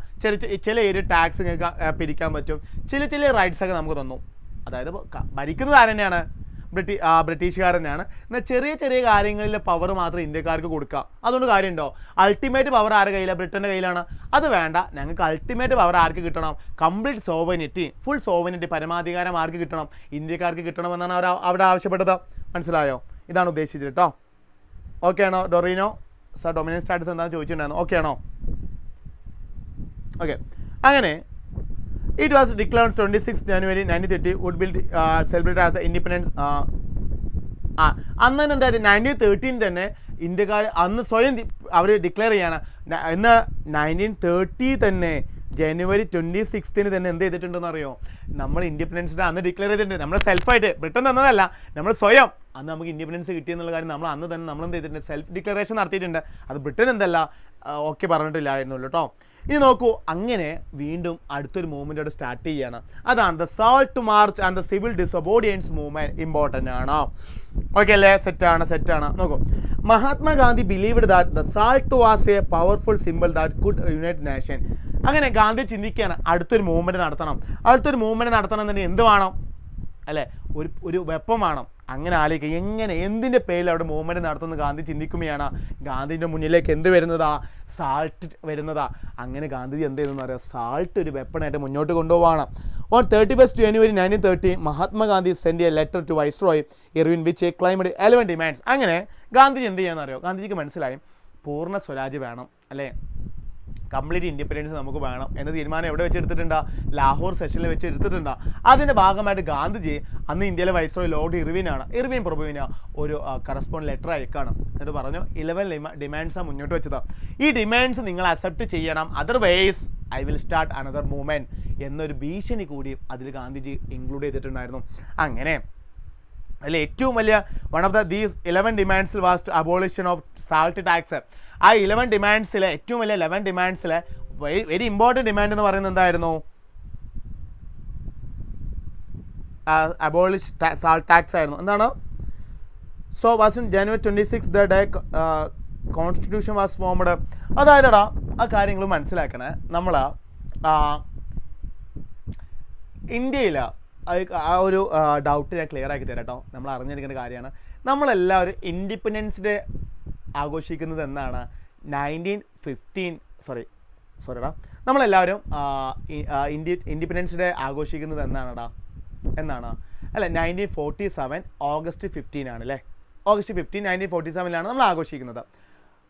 ചില ഏരിയ ടാക്സ് നിങ്ങൾക്ക് പിരിക്കാൻ പറ്റും, ചില റൈറ്റ്സ് ഒക്കെ നമുക്ക് തന്നു. അതായത് ഭരിക്കുന്നത് ആര് തന്നെയാണ്? ബ്രിട്ടീഷുകാർ തന്നെയാണ്. എന്നാൽ ചെറിയ കാര്യങ്ങളിലെ പവർ മാത്രം ഇന്ത്യക്കാർക്ക് കൊടുക്കുക. അതുകൊണ്ട് കാര്യമുണ്ടോ? അൾട്ടിമേറ്റ് പവർ ആരുടെ കയ്യിലാണ്? ബ്രിട്ടൻ്റെ കയ്യിലാണ്. അത് വേണ്ട, ഞങ്ങൾക്ക് അൾട്ടിമേറ്റ് പവർ ആർക്ക് കിട്ടണം? കംപ്ലീറ്റ് സോവനിറ്റി, ഫുൾ സോവനിറ്റി, പരമാധികാരം ആർക്ക് കിട്ടണം? ഇന്ത്യക്കാർക്ക് കിട്ടണമെന്നാണ് അവർ അവിടെ ആവശ്യപ്പെട്ടത്. മനസ്സിലായോ? ഇതാണ് ഉദ്ദേശിച്ചത് കേട്ടോ. ഓക്കെ ആണോ ഡൊറീനോ? സാർ ഡൊമിനിയൻ സ്റ്റാറ്റസ് എന്താണെന്ന് ചോദിച്ചിട്ടുണ്ടായിരുന്നു. ഓക്കെ ആണോ? ഓക്കെ. അങ്ങനെ it was declared 26 January 1930 would be celebrated as the independence. അന്ന് തന്നെ എന്തായാലും 1913 തന്നെ ഇന്ത്യക്കാർ അന്ന് സ്വയം അവർ ഡിക്ലെയർ ചെയ്യാണ്. എന്നാൽ 1930 തന്നെ ജനുവരി 26 തന്നെ എന്ത് ചെയ്തിട്ടുണ്ടെന്ന് അറിയോ? നമ്മൾ ഇൻഡിപെൻഡൻസ് ഡേ അന്ന് ഡിക്ലെയർ ചെയ്തിട്ടുണ്ട്. നമ്മൾ സെൽഫായിട്ട്, ബ്രിട്ടൻ തന്നതല്ല, നമ്മൾ സ്വയം അന്ന് നമുക്ക് ഇൻഡിപെൻഡൻസ് കിട്ടിയെന്നുള്ള കാര്യം നമ്മൾ അന്ന് തന്നെ നമ്മൾ എന്ത് ചെയ്തിട്ടുണ്ട്? സെൽഫ് ഡിക്ലറേഷൻ നടത്തിയിട്ടുണ്ട്. അത് ബ്രിട്ടൻ എന്തല്ല ഓക്കെ പറഞ്ഞിട്ടില്ലായിരുന്നുള്ളൂ കേട്ടോ. ഇനി നോക്കൂ, അങ്ങനെ വീണ്ടും അടുത്തൊരു മൂവ്മെൻ്റ് അവിടെ സ്റ്റാർട്ട് ചെയ്യുകയാണ്. അതാണ് the salt March and the civil ഡിസൊബോഡിയൻസ് movement. Important ആണ്. ഓക്കെ അല്ലേ? സെറ്റാണ്. നോക്കൂ, Mahatma Gandhi believed that the salt was A powerful simple that could unite nation. അങ്ങനെ ഗാന്ധി ചിന്തിക്കുകയാണ് അടുത്തൊരു മൂവ്മെൻറ്റ് നടത്തണം. അടുത്തൊരു മൂവ്മെൻറ്റ് നടത്തണം എന്നുണ്ടെങ്കിൽ എന്ത് വേണം അല്ലേ? ഒരു വെപ്പം വേണം. അങ്ങനെ ആലോചിക്കുക, എങ്ങനെ എന്തിൻ്റെ പേരിൽ അവിടെ മൂവ്മെൻറ്റ് നടത്തുന്നത് ഗാന്ധി ചിന്തിക്കുകയാണ്. ഗാന്ധിൻ്റെ മുന്നിലേക്ക് എന്ത് വരുന്നതാ? സാൾട്ട് വരുന്നതാ. അങ്ങനെ ഗാന്ധി എന്ത് ചെയ്തെന്ന് പറയുക, സാൾട്ട് ഒരു വെപ്പണായിട്ട് മുന്നോട്ട് കൊണ്ടുപോവാണ്. On 31 January 1930 Mahatma Gandhi send A letter to viceroy Irwin which climbed 11 demands. അങ്ങനെ ഗാന്ധിജി എന്ത് ചെയ്യാന്ന് അറിയോ? ഗാന്ധിജിക്ക് മനസ്സിലായി പൂർണ്ണ സ്വരാജ് വേണം അല്ലേ, കംപ്ലീറ്റ് ഇൻഡിപെൻഡൻസ് നമുക്ക് വേണം എന്ന തീരുമാനം എവിടെ വെച്ചെടുത്തിട്ടുണ്ടോ? ലാഹോർ സെഷനിൽ വെച്ച് എടുത്തിട്ടുണ്ടോ? അതിൻ്റെ ഭാഗമായിട്ട് ഗാന്ധിജി അന്ന് ഇന്ത്യയിലെ വൈസ്രോയ് ലോർഡ് ഇർവിൻ പ്രഭുവിന് ഒരു കറസ്പോണ്ട് ലെറ്റർ അയക്കാണ്. എന്നിട്ട് പറഞ്ഞു 11 ഡിമാൻഡ്സാണ് മുന്നോട്ട് വെച്ചത്. ഈ ഡിമാൻഡ്സ് നിങ്ങൾ അക്സെപ്റ്റ് ചെയ്യണം, otherwise I will start another movement എന്നൊരു ഭീഷണി കൂടി അതിൽ ഗാന്ധിജി ഇൻക്ലൂഡ് ചെയ്തിട്ടുണ്ടായിരുന്നു. അങ്ങനെ അതിൽ ഏറ്റവും വലിയ വൺ ഓഫ് ദീസ് 11 ഡിമാൻഡ്സിൽ was abolition of salt tax. ആ 11 ഡിമാൻഡ്സിലെ ഏറ്റവും വലിയ 11 ഡിമാൻഡ്സിലെ വെരി ഇമ്പോർട്ടൻറ്റ് ഡിമാൻഡ് എന്ന് പറയുന്നത് എന്തായിരുന്നു? അബോളിഷ് സാൾട്ട് ടാക്സ് ആയിരുന്നു. എന്താണ്? So was in January 26 the day constitution was formed. അതായതടാ ആ കാര്യങ്ങൾ മനസ്സിലാക്കണേ. നമ്മൾ ഇന്ത്യയിൽ ആ ഒരു ഡൗട്ട് ഞാൻ ക്ലിയർ ആക്കി തരാം കേട്ടോ. നമ്മൾ അറിഞ്ഞിരിക്കേണ്ട കാര്യമാണ്. നമ്മളെല്ലാവരും ഇൻഡിപെൻഡൻസ് ഡേ ആഘോഷിക്കുന്നത് എന്നാണ്? 1915 നമ്മളെല്ലാവരും ഇൻഡിപെൻഡൻസ് ഡേ ആഘോഷിക്കുന്നത് എന്നാണ് അല്ല 1947 August 15 ആണല്ലേ. August 15 1947 നമ്മൾ ആഘോഷിക്കുന്നത്.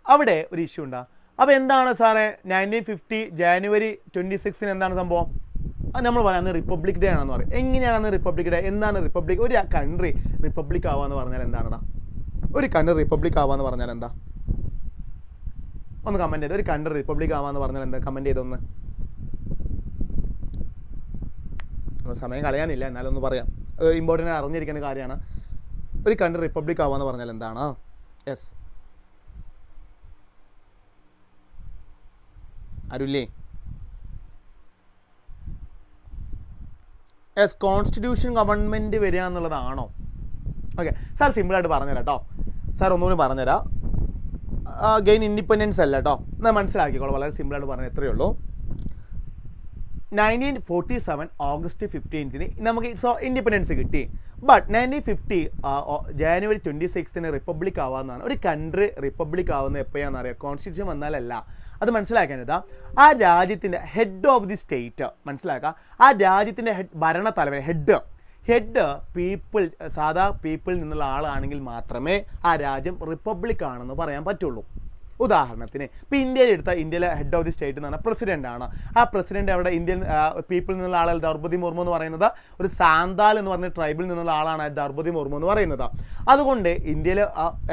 അവിടെ ഒരു ഇഷ്യൂ ഉണ്ടോ? അപ്പോൾ എന്താണ് സാറേ 1950 January 26 എന്താണ് സംഭവം? നമ്മൾ പറയാം അന്ന് റിപ്പബ്ലിക് ഡേ ആണെന്ന് പറയും. എങ്ങനെയാണ് അന്ന് റിപ്പബ്ലിക് ഡേ? എന്താണ് റിപ്പബ്ലിക്? ഒരു കൺട്രി റിപ്പബ്ലിക് ആവാന്ന് പറഞ്ഞാൽ എന്താണെടാ? ഒരു കൺട്രി റിപ്പബ്ലിക് ആവാന്ന് പറഞ്ഞാൽ എന്താ? ഒന്ന് കമൻറ്റ് ചെയ്ത്. ഒരു കൺട്രി റിപ്പബ്ലിക് ആവാന്ന് പറഞ്ഞാൽ എന്താ? കമൻറ്റ് ചെയ്തൊന്ന്. സമയം കളയാനില്ല, എന്നാലും ഒന്ന് പറയാം. ഇമ്പോർട്ടൻ്റ് അറിഞ്ഞിരിക്കുന്ന കാര്യമാണ്. ഒരു കൺട്രി റിപ്പബ്ലിക് ആവാന്ന് പറഞ്ഞാൽ എന്താണ്? യെസ്, ആരുല്ലേ? യെസ്, കോൺസ്റ്റിറ്റ്യൂഷൻ ഗവൺമെൻറ് വരിക എന്നുള്ളതാണോ? ഓക്കെ സാർ, സിമ്പിളായിട്ട് പറഞ്ഞുതരാം കേട്ടോ. സാർ ഒന്നുകൂടി പറഞ്ഞുതരാം. ഗെയിൻ ഇൻഡിപെൻഡൻസ് അല്ല കേട്ടോ, എന്നാൽ മനസ്സിലാക്കിക്കോളൂ, വളരെ സിമ്പിളായിട്ട് പറഞ്ഞാൽ എത്രയേ ഉള്ളൂ. 1947 ഓഗസ്റ്റ് 15 നമുക്ക് ഇൻഡിപെൻഡൻസ് കിട്ടി. ബട്ട് 1950 ജാനുവരി 26 റിപ്പബ്ലിക് ആവാമെന്നാണ്. ഒരു കൺട്രി റിപ്പബ്ലിക് ആവുന്നത് എപ്പോഴാണെന്ന് അറിയാം, കോൺസ്റ്റിറ്റ്യൂഷൻ വന്നാലല്ല. അത് മനസ്സിലാക്കേണ്ടത് ആ രാജ്യത്തിൻ്റെ ഹെഡ് ഓഫ് ദി സ്റ്റേറ്റ് മനസ്സിലാക്കുക. ആ രാജ്യത്തിൻ്റെ ഭരണത്തലവൻ ഹെഡ് സാധാ പീപ്പിളിൽ നിന്നുള്ള ആളാണെങ്കിൽ മാത്രമേ ആ രാജ്യം റിപ്പബ്ലിക് ആണെന്ന് പറയാൻ പറ്റുള്ളൂ. ഉദാഹരണത്തിന് ഇപ്പോൾ ഇന്ത്യയിലെ ഹെഡ് ഓഫ് ദി സ്റ്റേറ്റ് എന്ന് പറഞ്ഞാൽ പ്രസിഡൻ്റാണ്. ആ പ്രസിഡൻ്റ് അവിടെ ഇന്ത്യൻ പീപ്പിളിൽ നിന്നുള്ള ആളാണ് ദ്രൗപദി മുർമു എന്ന് പറയുന്നത്. ഒരു സാന്താൽ എന്ന് പറഞ്ഞ ട്രൈബിൽ നിന്നുള്ള ആളാണ് ദ്രൗപദി മുർമു എന്ന് പറയുന്നത്. അതുകൊണ്ട് ഇന്ത്യയിൽ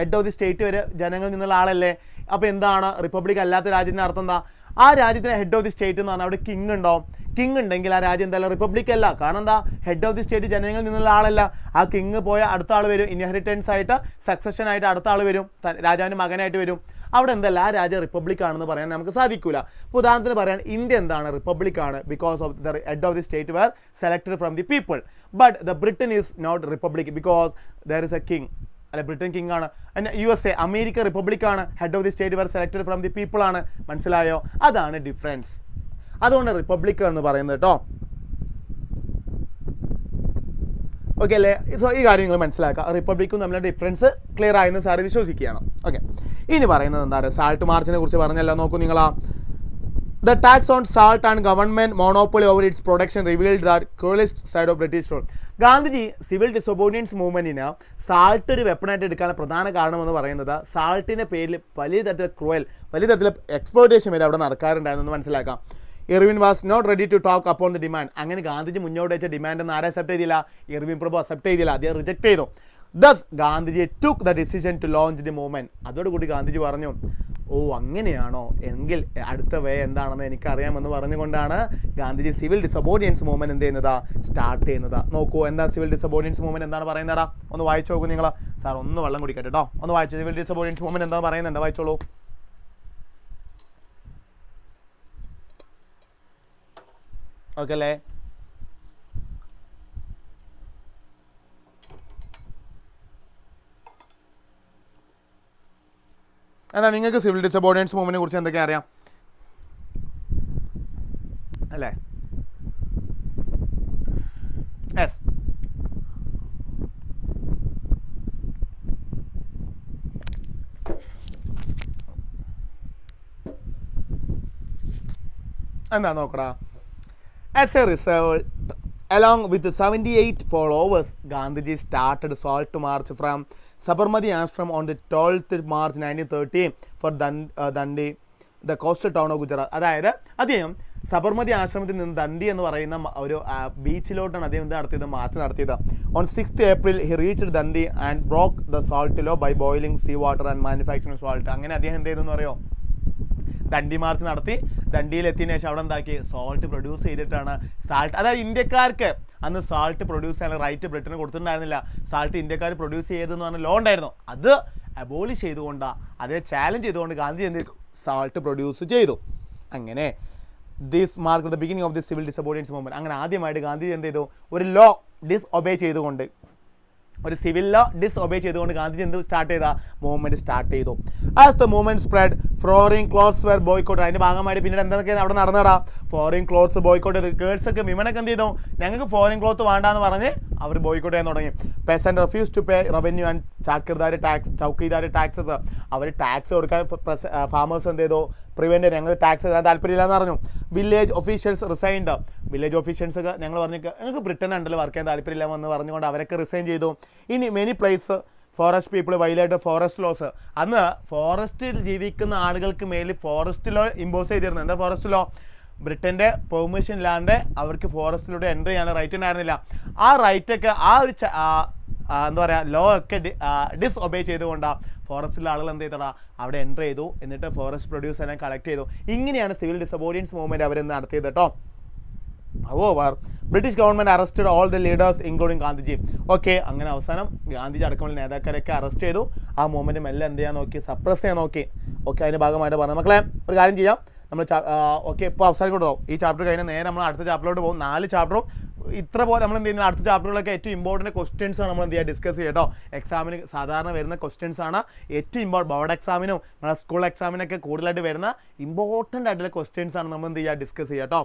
ഹെഡ് ഓഫ് ദി സ്റ്റേറ്റ് വരെ ജനങ്ങളിൽ നിന്നുള്ള ആളല്ലേ. അപ്പോൾ എന്താണ് റിപ്പബ്ലിക് അല്ലാത്ത രാജ്യത്തിൻ്റെ അർത്ഥം എന്താ? ആ രാജ്യത്തിന് ഹെഡ് ഓഫ് ദി സ്റ്റേറ്റ് എന്ന് പറഞ്ഞാൽ അവിടെ കിങ് ഉണ്ടാവും. കിങ് ഉണ്ടെങ്കിൽ ആ രാജ്യം എന്തായാലും റിപ്പബ്ലിക് അല്ല. കാരണം എന്താ? ഹെഡ് ഓഫ് ദി സ്റ്റേറ്റ് ജനങ്ങളിൽ നിന്നുള്ള ആളല്ല. ആ കിങ് പോയ അടുത്ത ആൾ വരും, ഇൻഹെറിറ്റൻസ് ആയിട്ട് സക്സഷൻ ആയിട്ട് അടുത്ത ആൾ വരും, രാജാവിൻ്റെ മകനായിട്ട് വരും. അവിടെ എന്തല്ല ആ രാജ്യം റിപ്പബ്ലിക് ആണെന്ന് പറയാൻ നമുക്ക് സാധിക്കില്ല. ഇപ്പോൾ ഉദാഹരണത്തിന് പറയാൻ ഇന്ത്യ എന്താണ് റിപ്പബ്ലിക് ആണ് because of the head of the state were selected from the people. But the Britain is not republic because there is a king. അല്ലെ, ബ്രിട്ടൻ കിങ് ആണ്. USA അമേരിക്ക റിപ്പബ്ലിക് ആണ്, head of the state were selected from the people ആണ്. മനസ്സിലായോ? അതാണ് difference. അതുകൊണ്ട് republic എന്ന് പറയുന്നത് കേട്ടോ. ഓക്കെ അല്ലേ? ഈ കാര്യങ്ങൾ മനസ്സിലാക്കുക. റിപ്പബ്ലിക്കും തമ്മിലുള്ള ഡിഫറൻസ് ക്ലിയർ ആയെന്ന് സാറ് വിശ്വസിക്കുകയാണ്. ഓക്കെ, ഇനി പറയുന്നത് എന്താണ്? സാൾട്ട് മാർച്ചിനെ കുറിച്ച് പറഞ്ഞല്ലോ. നോക്കൂ നിങ്ങളാ. The tax on salt and government monopoly over its production revealed that cruelest side of British rule. Gandhiji civil disobedience മൂവ്മെൻറ്റിന് സാൾട്ട് ഒരു വെപ്പണായിട്ട് എടുക്കാനുള്ള പ്രധാന കാരണമെന്ന് പറയുന്നത് സാൾട്ടിൻ്റെ പേരിൽ വലിയ തരത്തിൽ എക്സ്പ്ലോയിറ്റേഷൻ വരെ അവിടെ നടക്കാറുണ്ടായിരുന്നു മനസ്സിലാക്കാം. Irwin was not ready to talk upon the demand. അങ്ങനെ ഗാന്ധിജി മുന്നോട്ട് വെച്ച ഡിമാൻഡ് ഒന്നും ആരും അക്സെപ്റ്റ് ചെയ്തില്ല. ഇർവിൻ പ്രഭു അക്സെപ്റ്റ് ചെയ്തില്ല, അദ്ദേഹം റിജക്ട് ചെയ്തു. Thus Gandhiji took the decision to launch the movement. അതോടുകൂടി ഗാന്ധിജി പറഞ്ഞു, ഓ അങ്ങനെയാണോ, എങ്കിൽ അടുത്ത വേ എന്താണെന്ന് എനിക്കറിയാമെന്ന് പറഞ്ഞുകൊണ്ടാണ് ഗാന്ധിജി സിവിൽ ഡിസൊബീഡിയൻസ് മൂവ്മെൻറ്റ് എന്ത് ചെയ്യുന്നത്, സ്റ്റാർട്ട് ചെയ്യുന്നത്. നോക്കൂ, എന്താ സിവിൽ ഡിസൊബീഡിയൻസ് മൂവ്മെൻറ്റ് എന്താണ് പറയുന്നതാ? ഒന്ന് വായിച്ചു നോക്കൂ നിങ്ങൾ. സാർ ഒന്ന് വെള്ളം കുടിക്കട്ടെ കേട്ടോ. ഒന്ന് വായിച്ചു. സിവിൽ ഡിസൊബീഡിയൻസ് മൂവ്മെൻറ്റ് എന്താ പറയുന്നുണ്ട്, വായിച്ചോളൂ. ഓക്കെ അല്ലേ? എന്നാ നിങ്ങൾക്ക് സിവിൽ ഡിസൊബീഡിയൻസ് മൂവ്മെൻറ്റിനെ കുറിച്ച് എന്തൊക്കെയാണ് അറിയാം അല്ലേ? യെസ്, എന്താ നോക്കടാ. As a result, along with 78 followers, Gandhiji started salt march from Sabarmati ashram on the 12th March 1930 for Dandi, the coastal town of Gujarat. അതായത് അദ്ദേഹം സബർമതി ആശ്രമത്തിൽ നിന്ന് ദണ്ഡി എന്ന് പറയുന്ന ഒരു ബീച്ചിലോട്ടാണ് അദ്ദേഹം മാർച്ച് നടത്തിയത്. On 6th April he reached Dandi and broke the salt law by boiling sea water and manufacturing salt. അങ്ങനെ അദ്ദേഹം എന്ത് ചെയ്തെന്ന് അറിയോ? ദണ്ഡി മാർച്ച് നടത്തി. ദണ്ഡിയിലെത്തിയതിനു ശേഷം അവിടെ എന്താക്കി, സോൾട്ട് പ്രൊഡ്യൂസ് ചെയ്തിട്ടാണ് സാൾട്ട്. അതായത് ഇന്ത്യക്കാർക്ക് അന്ന് സാൾട്ട് പ്രൊഡ്യൂസ് ചെയ്യാനുള്ള റൈറ്റ് ബ്രിട്ടന് കൊടുത്തിട്ടുണ്ടായിരുന്നില്ല. സാൾട്ട് ഇന്ത്യക്കാർ പ്രൊഡ്യൂസ് ചെയ്തെന്ന് പറഞ്ഞ ലോ ഉണ്ടായിരുന്നു, അത് അബോളിഷ് ചെയ്തുകൊണ്ടാണ്, അതേ ചാലഞ്ച് ചെയ്തുകൊണ്ട് ഗാന്ധി എന്ത് ചെയ്തു, സാൾട്ട് പ്രൊഡ്യൂസ് ചെയ്തു. അങ്ങനെ this mark the beginning of the civil disobedience movement. അങ്ങനെ ആദ്യമായിട്ട് ഗാന്ധിജി എന്ത് ചെയ്തു, ഒരു ലോ ഡിസ്ഒബേ ചെയ്തുകൊണ്ട്, ഒരു സിവിൽ ലോ ഡിസ്ഒബേ ചെയ്തുകൊണ്ട് ഗാന്ധിജി എന്ത് സ്റ്റാർട്ട് ചെയ്ത മൂവ്മെൻറ്റ് സ്റ്റാർട്ട് ചെയ്തു. As the movement spread, foreign clothes were boycott. അതിൻ്റെ ഭാഗമായിട്ട് പിന്നീട് എന്തൊക്കെയാണ് അവിടെ നടന്നടാ, ഫോറിൻ ക്ലോത്ത്സ് ബോയ്ക്കോട്ട് ചെയ്ത്. ഗേൾസൊക്കെ വിമനൊക്കെ എന്ത് ചെയ്തു, ഞങ്ങൾക്ക് ഫോറിൻ ക്ലോത്ത് വേണ്ടാന്ന് പറഞ്ഞ് അവർ ബോയ്ക്കോട്ട് ചെയ്യാൻ തുടങ്ങി. Peasant refuse to pay revenue and chowkidar taxes. അവർ ടാക്സ് കൊടുക്കാൻ ഫാമേഴ്സ് എന്ത് ചെയ്തു, പ്രിവെൻറ്റ് ചെയ്ത്, ഞങ്ങൾക്ക് ടാക്സ് തരാൻ താല്പര്യമില്ലെന്ന് പറഞ്ഞു. Village officials resigned. വില്ലേജ് ഒഫീഷ്യൽസൊക്കെ ഞങ്ങൾ പറഞ്ഞു ഞങ്ങൾക്ക് ബ്രിട്ടൻ ഉണ്ടല്ലോ വർക്ക് ചെയ്യാൻ താല്പര്യമില്ലെന്ന് പറഞ്ഞുകൊണ്ട് അവരൊക്കെ റിസൈൻ ചെയ്തു. ഇനി many place forest people violate forest laws. അന്ന് ഫോറസ്റ്റിൽ ജീവിക്കുന്ന ആളുകൾക്ക് മേലിൽ ഫോറസ്റ്റ് ലോ ഇമ്പോസ് ചെയ്തിരുന്നു. എന്താ ഫോറസ്റ്റ് ലോ? ബ്രിട്ടൻ്റെ പെർമിഷൻ ഇല്ലാണ്ട് അവർക്ക് ഫോറസ്റ്റിലൂടെ എൻ്റർ ചെയ്യാൻ റൈറ്റ് ഉണ്ടായിരുന്നില്ല. ആ റൈറ്റൊക്കെ ആ ഒരു എന്താ പറയുക ലോ ഒക്കെ ഡിസ്ഒബേ ചെയ്തുകൊണ്ടാണ് ഫോറസ്റ്റിലെ ആളുകൾ എന്ത് ചെയ്തടാ അവിടെ എൻ്റർ ചെയ്തു. എന്നിട്ട് ഫോറസ്റ്റ് പ്രൊഡ്യൂസ് എല്ലാം കളക്ട് ചെയ്തു. ഇങ്ങനെയാണ് സിവിൽ ഡിസൊബീഡിയൻസ് മൂവ്മെൻറ്റ് അവരിന്ന് നടത്തിയത് കേട്ടോ. However, British government arrested all the leaders including Gandhiji. Okay, അങ്ങനെ അവസാനം ഗാന്ധിജി അടക്കമുള്ള നേതാക്കളൊക്കെ അറസ്റ്റ് ചെയ്തു. ആ മൂവ്മെൻറ്റ് മെല്ലെ എന്ത് ചെയ്യാൻ നോക്കി, സപ്രസ് ചെയ്യാൻ നോക്കി. ഓക്കെ, അതിൻ്റെ ഭാഗമായിട്ട് പറഞ്ഞു. മക്കളെ ഒരു കാര്യം ചെയ്യാം, നമ്മൾ ഓക്കെ ഇപ്പോൾ അവസാനിക്കോട്ടോ. ഈ ചാപ്റ്റർ കഴിഞ്ഞാൽ നേരെ നമ്മൾ അടുത്ത ചാപ്റ്ററിലോട്ട് പോകും. 4 ചാപ്റ്ററും ഇത്ര പോലെ നമ്മൾ എന്ത് ചെയ്യുന്നത് അടുത്ത ചാപ്റ്ററുകളൊക്കെ ഏറ്റവും ഇമ്പോർട്ടൻറ്റ് ക്വസ്റ്റ്യൻസ് ആണ് നമ്മൾ എന്ത് ചെയ്യുക ഡിസ്കസ് ചെയ്യുക കേട്ടോ. എക്സാമിന് സാധാരണ വരുന്ന ക്വസ്റ്റ്യൻസ് ആണ് ഏറ്റവും ബോർഡ് എക്സാമിനും നമ്മളെ സ്കൂൾ എക്സാമിനൊക്കെ കൂടുതലായിട്ട് വരുന്ന ഇമ്പോർട്ടൻ്റ് ആയിട്ടുള്ള ക്വസ്റ്റ്യൻസ് ആണ് നമ്മൾ എന്ത് ചെയ്യുക ഡിസ്കസ് ചെയ്യുക കേട്ടോ.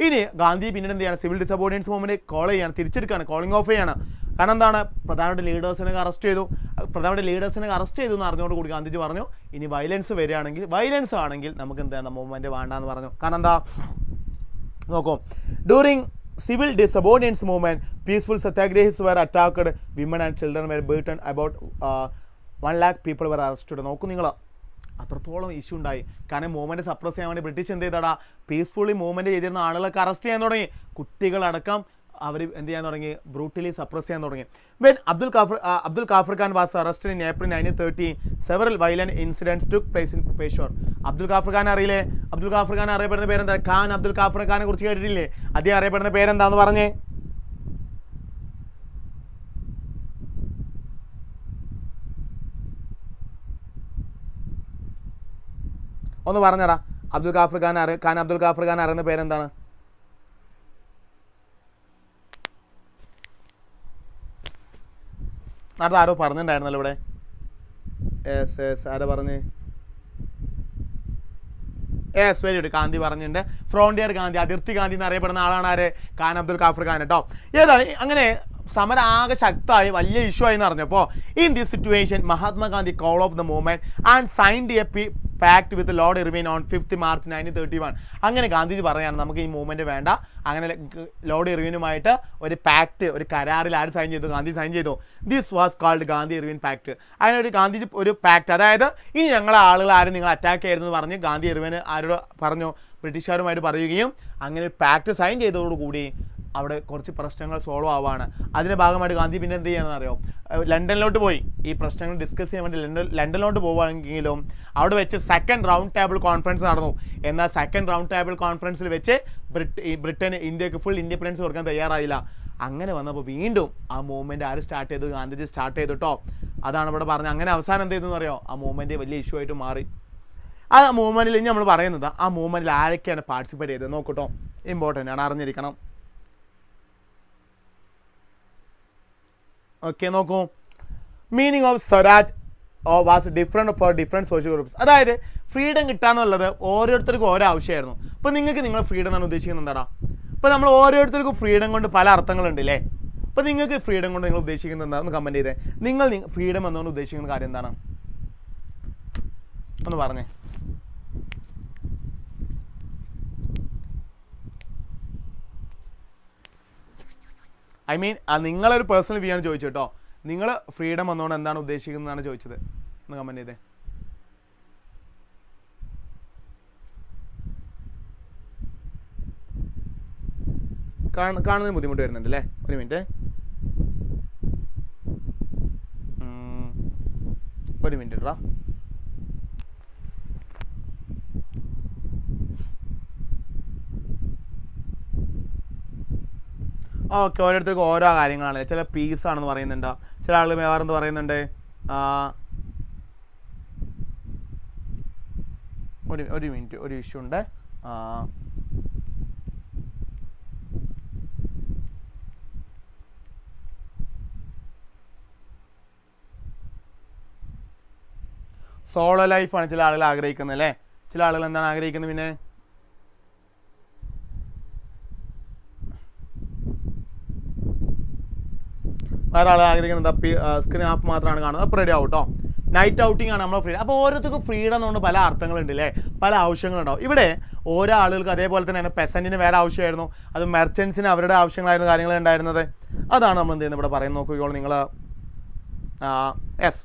ഇനി ഗാന്ധി പിന്നീട് എന്ത് ചെയ്യണം, സിവിൽ ഡിസബോർഡിനൻസ് മൂവ്മെൻറ്റ് കോൾ ചെയ്യാണ്, തിരിച്ചെടുക്കുകയാണ്, കോളിംഗ് ഓഫ് ചെയ്യാണ്. കാരണം എന്താണ്, പ്രധാനപ്പെട്ട ലീഡേഴ്സിനെ അറസ്റ്റ് ചെയ്തു എന്ന് അറിഞ്ഞുകൊണ്ട് കൂടി ഗാന്ധിജി പറഞ്ഞു ഇനി വയലൻസ് ആണെങ്കിൽ നമുക്ക് എന്താണ് മൂവ്മെൻറ്റ് വേണ്ടാന്ന് പറഞ്ഞു. കാരണം എന്താ നോക്കൂ, during civil disobedience movement, peaceful satyagrahis were attacked, women and children were beaten, about 1 lakh people were arrested. നോക്കൂ നിങ്ങൾ, അത്രത്തോളം ഇഷ്യൂ ഉണ്ടായി. കാരണം മൂവ്മെൻറ്റ് സപ്രസ് ചെയ്യാൻ വേണ്ടി ബ്രിട്ടീഷ് എന്ത് ചെയ്തടാ, പീസ്ഫുള്ളി മൂവ്മെൻറ്റ് ചെയ്തിരുന്ന ആളുകളൊക്കെ അറസ്റ്റ് ചെയ്യാൻ തുടങ്ങി, കുട്ടികളടക്കം അവർ എന്ത് ചെയ്യാൻ തുടങ്ങി, ബ്രൂട്ടലി സപ്രസ് ചെയ്യാൻ തുടങ്ങി. When Abdul Ghaffar Khan was arrested in April 1930, several violent incidents took place in Peshawar. Abdul Ghaffar Khan അറിയില്ലേ, അബ്ദുൽ കാഫർ ഖാൻ അറിയപ്പെടുന്ന പേരെന്താ, ഖാൻ അബ്ദുൽ കാഫർ ഖാനെ കുറിച്ച് കേട്ടിട്ടില്ലേ, അദ്ദേഹം അറിയപ്പെടുന്ന പേരെന്താന്ന് പറഞ്ഞേ, ഒന്ന് പറഞ്ഞടാ. അബ്ദുൽ കാഫർ ഖാൻ അറിയുന്ന പേരെന്താണ്? അത് ആരോ പറഞ്ഞിട്ടുണ്ടായിരുന്നല്ലോ ഇവിടെ. ആരാ പറഞ്ഞ്? വെരി ഗുഡ്, ഗാന്ധി പറഞ്ഞിട്ടുണ്ട്. ഫ്രോണ്ടിയർ ഗാന്ധി, അതിർത്തി ഗാന്ധി എന്നറിയപ്പെടുന്ന ആളാണ് ആര്, ഖാൻ അബ്ദുൽ കാഫർ ഖാൻ കേട്ടോ. ഏതാണ് അങ്ങനെ സമരം ആകെ ശക്തമായി വലിയ ഇഷ്യൂ ആയി എന്ന് പറഞ്ഞപ്പോൾ in this situation Mahatma Gandhi call of the movement and signed A pact with Lord Irwin on 5th March 1931. അങ്ങനെ ഗാന്ധിജി പറയാണ് നമുക്ക് ഈ മൂവ്മെൻറ്റ് വേണ്ട. അങ്ങനെ ലോർഡ് ഇർവിനുമായിട്ട് ഒരു പാക്ട്, ഒരു കരാറിൽ ആര് സൈൻ ചെയ്തു, ഗാന്ധി സൈൻ ചെയ്തു. This was called Gandhi Irwin pact. അങ്ങനെ ഒരു ഗാന്ധിജി ഒരു പാക്ട്, അതായത് ഇനി ഞങ്ങളെ ആളുകൾ ആരും നിങ്ങൾ അറ്റാക്ക് ചെയ്യരുതെന്ന് പറഞ്ഞ് ഗാന്ധി ഇർവിന് ആരോട് പറഞ്ഞു, ബ്രിട്ടീഷുകാരുമായിട്ട് പറയുകയും അങ്ങനെ ഒരു പാക്ട് സൈൻ ചെയ്തതോടുകൂടി അവിടെ കുറച്ച് പ്രശ്നങ്ങൾ സോൾവ് ആവുകയാണ്. അതിൻ്റെ ഭാഗമായിട്ട് ഗാന്ധി പിന്നെ എന്ത് ചെയ്യാനെന്ന് അറിയോ, ലണ്ടനിലോട്ട് പോയി ഈ പ്രശ്നങ്ങൾ ഡിസ്കസ് ചെയ്യാൻ വേണ്ടി ലണ്ടനിലോട്ട് പോവുകയാണെങ്കിലും അവിടെ വെച്ച് സെക്കൻഡ് റൗണ്ട് ടേബിൾ കോൺഫറൻസ് നടന്നു. എന്നാൽ സെക്കൻഡ് റൗണ്ട് ടേബിൾ കോൺഫറൻസിൽ വെച്ച് ബ്രിട്ടൻ ഇന്ത്യക്ക് ഫുൾ ഇൻഡിപെൻഡൻസ് കൊടുക്കാൻ തയ്യാറായില്ല. അങ്ങനെ വന്നപ്പോൾ വീണ്ടും ആ മൂവ്മെൻറ്റ് ആര് സ്റ്റാർട്ട് ചെയ്തു, ഗാന്ധിജി സ്റ്റാർട്ട് ചെയ്തു കേട്ടോ. അതാണ് ഇവിടെ പറഞ്ഞത്. അങ്ങനെ അവസാനം എന്ത് ചെയ്തെന്ന് അറിയോ, ആ മൂവ്മെൻറ്റ് വലിയ ഇഷ്യൂ ആയിട്ട് മാറി. ആ മൂവ്മെൻറ്റിൽ ഇനി നമ്മൾ പറയുന്നത് ആ മൂവ്മെൻറ്റിൽ ആരൊക്കെയാണ് പാർട്ടിസിപ്പേറ്റ് ചെയ്തത് നോക്കൂട്ടോ, ഇമ്പോർട്ടൻ്റ് ആണ്, അറിഞ്ഞിരിക്കണം. ഓക്കെ, നോക്കൂ, meaning of swaraj was different for different social groups. അതായത് ഫ്രീഡം കിട്ടാന്നുള്ളത് ഓരോരുത്തർക്കും ഓരോ ആവശ്യമായിരുന്നു. ഇപ്പോൾ നിങ്ങൾക്ക് നിങ്ങൾ ഫ്രീഡം എന്നാണ് ഉദ്ദേശിക്കുന്നത് എന്താടാ, ഇപ്പോൾ നമ്മൾ ഓരോരുത്തർക്കും ഫ്രീഡം കൊണ്ട് പല അർത്ഥങ്ങളുണ്ട് അല്ലേ. അപ്പോൾ നിങ്ങൾക്ക് ഫ്രീഡം കൊണ്ട് നിങ്ങൾ ഉദ്ദേശിക്കുന്നത് എന്താണെന്ന് കമൻറ്റ് ചെയ്തേ. നിങ്ങൾ ഫ്രീഡം എന്നുകൊണ്ട് ഉദ്ദേശിക്കുന്ന കാര്യം എന്താണ് ഒന്ന് പറഞ്ഞേ. ഐ മീൻ നിങ്ങളൊരു പേഴ്സണൽ വ്യൂ ആണ് ചോദിച്ചു കേട്ടോ. നിങ്ങൾ ഫ്രീഡം വന്നുകൊണ്ട് എന്താണ് ഉദ്ദേശിക്കുന്നതാണ് ചോദിച്ചത്, ഒന്ന് കമൻറ്റ് ചെയ്തേ. കാണുന്നതിന് ബുദ്ധിമുട്ട് വരുന്നുണ്ട് അല്ലേ, ഒരു മിനിറ്റ്. ഇട്ടാ ഓക്കെ, ഓരോരുത്തർക്കും ഓരോ കാര്യങ്ങളാണ്. ചില പീസാണെന്ന് പറയുന്നുണ്ട്, ചില ആളുകൾ വേറെന്ത് പറയുന്നുണ്ട്. ഒരു മിനിറ്റ്, ഒരു ഇഷ്യൂ ഉണ്ട്. സോളോ ലൈഫാണ് ചില ആളുകൾ ആഗ്രഹിക്കുന്നത് അല്ലേ. ചില ആളുകൾ എന്താണ് ആഗ്രഹിക്കുന്നത്, പിന്നെ വേറെ ആൾ ആഗ്രഹിക്കുന്നത് സ്ക്രീൻ ഹാഫ് മാത്രമാണ് കാണുന്നത്. അപ്പോൾ റെഡി ആവും കേട്ടോ. നൈറ്റ് ഔട്ടിംഗ് ആണ് നമ്മൾ ഫ്രീഡം. അപ്പോൾ ഓരോരുത്തർക്കും ഫ്രീഡം എന്നുകൊണ്ട് പല അർത്ഥങ്ങളുണ്ട് അല്ലേ, പല ആവശ്യങ്ങളുണ്ടാവും. ഇവിടെ ഓരോ ആളുകൾക്ക് അതേപോലെ തന്നെയാണ്. പെസൻറ്റിന് വേറെ ആവശ്യമായിരുന്നു, അത് മെർച്ചൻസിന് അവരുടെ ആവശ്യങ്ങളായിരുന്നു കാര്യങ്ങൾ ഉണ്ടായിരുന്നത്. അതാണ് നമ്മൾ എന്ത് ചെയ്യുന്നത് ഇവിടെ പറയുന്നത്. നോക്കിക്കോളൂ നിങ്ങൾ. Yes,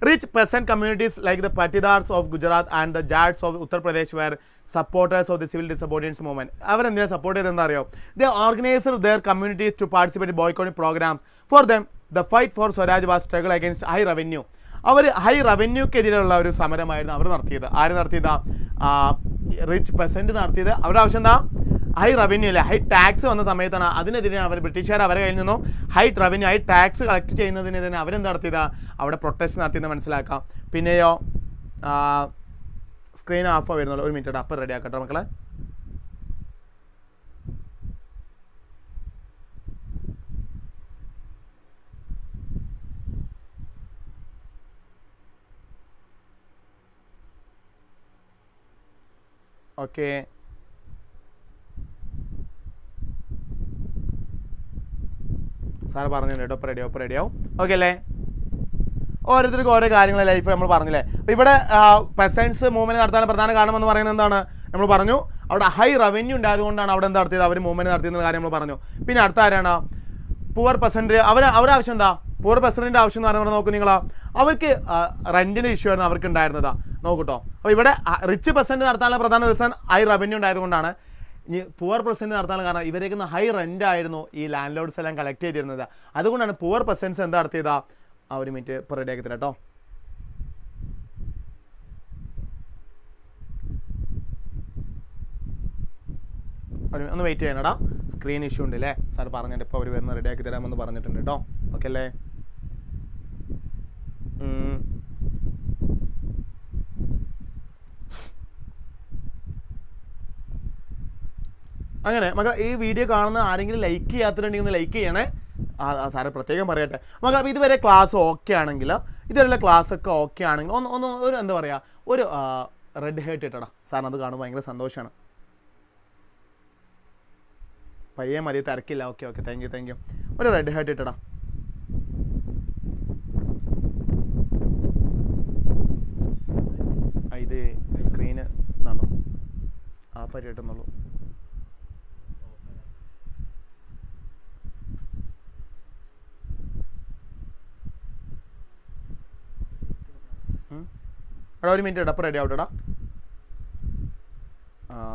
rich peasant communities like the Patidars of Gujarat and the Jats of Uttar Pradesh were supporters of the civil disobedience movement. അവർ എന്തിനാ സപ്പോർട്ട് ചെയ്തെന്ന് അറിയോ, they organized their communities to participate in boycotting programs. For them, the fight for Swaraj was struggle against high revenue. Our high റവന്യൂക്കെതിരെയുള്ള ഒരു സമരമായിരുന്നു അവർ നടത്തിയത്. ആര് നടത്തിയതാ, rich peasant നടത്തിയത്. അവരുടെ ആവശ്യം എന്താ, ഹൈ റവന്യൂ അല്ലേ, ഹൈ ടാക്സ് വന്ന സമയത്താണ്. അതിനെതിരെയാണ് അവർ, ബ്രിട്ടീഷുകാർ അവരെ കയ്യിൽ നിന്നും high revenue, high tax collect ചെയ്യുന്നതിനെതിരെ അവരെന്ത് നടത്തിയതാ, അവിടെ പ്രൊട്ടസ്റ്റ് നടത്തിയെന്ന് മനസ്സിലാക്കാം. പിന്നെയോ സ്ക്രീൻ ഓഫ് വരുന്നുള്ളൂ, ഒരു മിനിറ്റ് അപ്പം റെഡി ആക്കട്ടെ മക്കളെ. ഓക്കെ, സാറ് പറഞ്ഞിട്ടുണ്ട് കേട്ടോ. ഇപ്പോൾ റെഡിയാവും. ഓക്കെ അല്ലേ? ഓരോരുത്തർക്കും ഓരോ കാര്യങ്ങൾ ലൈഫ് നമ്മൾ പറഞ്ഞില്ലേ. അപ്പോൾ ഇവിടെ പെസൻസ് മൂവ്മെൻറ്റ് നടത്താൻ പ്രധാന കാരണം എന്ന് പറയുന്നത് എന്താണ്? നമ്മൾ പറഞ്ഞു അവിടെ ഹൈ റവന്യൂ ഉണ്ടായതുകൊണ്ടാണ് അവിടെ എന്താ നടത്തിയത്, അവർ മൂവ്മെൻറ്റ് നടത്തിയെന്ന കാര്യം നമ്മൾ പറഞ്ഞു. പിന്നെ അടുത്ത ആരാണ്? Poor peasant. അവരുടെ ആവശ്യം എന്താ? പുവർ പെസൻറ്റിൻ്റെ ആവശ്യം എന്ന് പറയുന്നത് നോക്കും നിങ്ങൾ, അവർക്ക് റെൻറ്റിൻ്റെ ഇഷ്യൂ ആയിരുന്നു അവർക്ക് ഉണ്ടായിരുന്നതാ. നോക്കൂട്ടോ. അപ്പോൾ ഇവിടെ റിച്ച് പെസൻറ്റ് നടത്താനുള്ള പ്രധാന റീസൺ ഹൈ റവന്യൂ ഉണ്ടായതുകൊണ്ടാണ്. ഇനി പുവർ പെസൻറ്റ് നടത്താനുള്ള കാരണം ഇവരേക്കുന്ന ഹൈ റെൻ്റ് ആയിരുന്നു ഈ ലാൻഡ് ലോഡ്സ് എല്ലാം കളക്ട് ചെയ്തിരുന്നത്. അതുകൊണ്ടാണ് പുവർ പെസൻസ് എന്താ നടത്തിയതാ? ആ ഒരു മിനിറ്റ് ഇപ്പോൾ റെഡി ആക്കി തരാം കേട്ടോ. ഒന്ന് വെയിറ്റ് ചെയ്യണടാ, സ്ക്രീൻ ഇഷ്യൂ ഉണ്ട് അല്ലേ. സാർ പറഞ്ഞിട്ട് ഇപ്പോൾ അവർ വരുന്ന റെഡി ആക്കി തരാമെന്ന് പറഞ്ഞിട്ടുണ്ട് കേട്ടോ. ഓക്കെ അല്ലേ? അങ്ങനെ മക്കൾ ഈ വീഡിയോ കാണുന്ന ആരെങ്കിലും ലൈക്ക് ചെയ്യാത്തിട്ടുണ്ടെങ്കിൽ ഒന്ന് ലൈക്ക് ചെയ്യണേ. സാറെ പ്രത്യേകം പറയട്ടെ മക്കൾ. അപ്പോൾ ഇതുവരെ ക്ലാസ് ഓക്കെ ആണെങ്കിൽ, ഇതുവരെയുള്ള ക്ലാസ്സൊക്കെ ഓക്കെ ആണെങ്കിൽ ഒന്ന് ഒരു എന്താ പറയുക, ഒരു റെഡ് ഹേർട്ട് ഇട്ടടാ. സാറിന് അത് കാണുമ്പോൾ ഭയങ്കര സന്തോഷമാണ്. പയ്യെ മതി, തിരക്കില്ല. Okay okay, thank you. ഒരു റെഡ് ഹേർട്ട് ഇട്ടടാ. ഇത് സ്ക്രീന് എന്നാണോ ഹാഫായിട്ട് കിട്ടുന്നുള്ളൂ. എടാ ഒരു മിനിറ്റ് ഇടാ, അപ്പോൾ റെഡി ആവട്ടെടാ.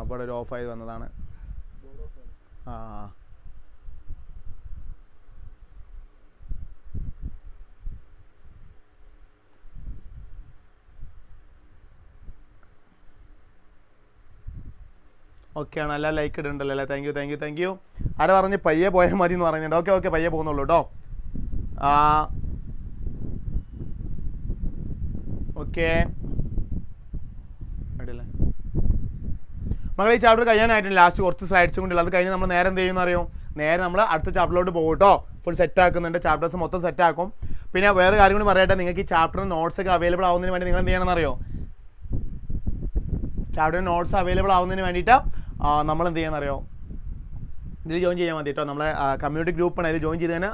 അപ്പോൾ ഒരു ഓഫായി വന്നതാണ്. ഓക്കെ ആണ്, എല്ലാം ലൈക്ക് ഇടുന്നുണ്ടല്ലോ അല്ലേ. Thank you. ആരെ പറഞ്ഞ് പയ്യെ പോയാൽ മതി എന്ന് പറയുന്നുണ്ട്. ഓക്കെ പയ്യെ പോകുന്നുള്ളൂ കേട്ടോ. ഓക്കെ അടിയല്ലേ മകളെ, ഈ ചാപ്റ്റർ കഴിയാനായിട്ടുണ്ട്. ലാസ്റ്റ് കുറച്ച് സ്ലൈഡ്സും കൊണ്ടുള്ള അത് കഴിഞ്ഞ് നമ്മൾ നേരെ എന്ത് ചെയ്യുമെന്ന് അറിയോ? നേരെ നമ്മൾ അടുത്ത ചാപ്റ്ററിലോട്ട് പോകും കേട്ടോ. ഫുൾ സെറ്റ് ആക്കുന്നുണ്ട്, ചാപ്റ്റേഴ്സ് മൊത്തം സെറ്റ് ആക്കും. പിന്നെ വേറെ കാര്യം കൂടി പറയട്ടെ, നിങ്ങൾക്ക് ഈ ചാപ്റ്റർ നോട്ട്സ് ഒക്കെ അവൈലബിൾ ആവുന്നതിന് വേണ്ടി നിങ്ങൾ എന്ത് ചെയ്യണമെന്ന് അറിയോ? ചാപ്റ്റർ നോട്ട്സ് അവൈലബിൾ ആവുന്നതിന് വേണ്ടിയിട്ട് നമ്മൾ എന്ത് ചെയ്യാന്നറിയോ? ഇതിൽ ജോയിൻ ചെയ്യാൻ മതി കേട്ടോ. നമ്മളെ കമ്മ്യൂണിറ്റി ഗ്രൂപ്പാണ്, അതിൽ ജോയിൻ ചെയ്ത് തന്നെ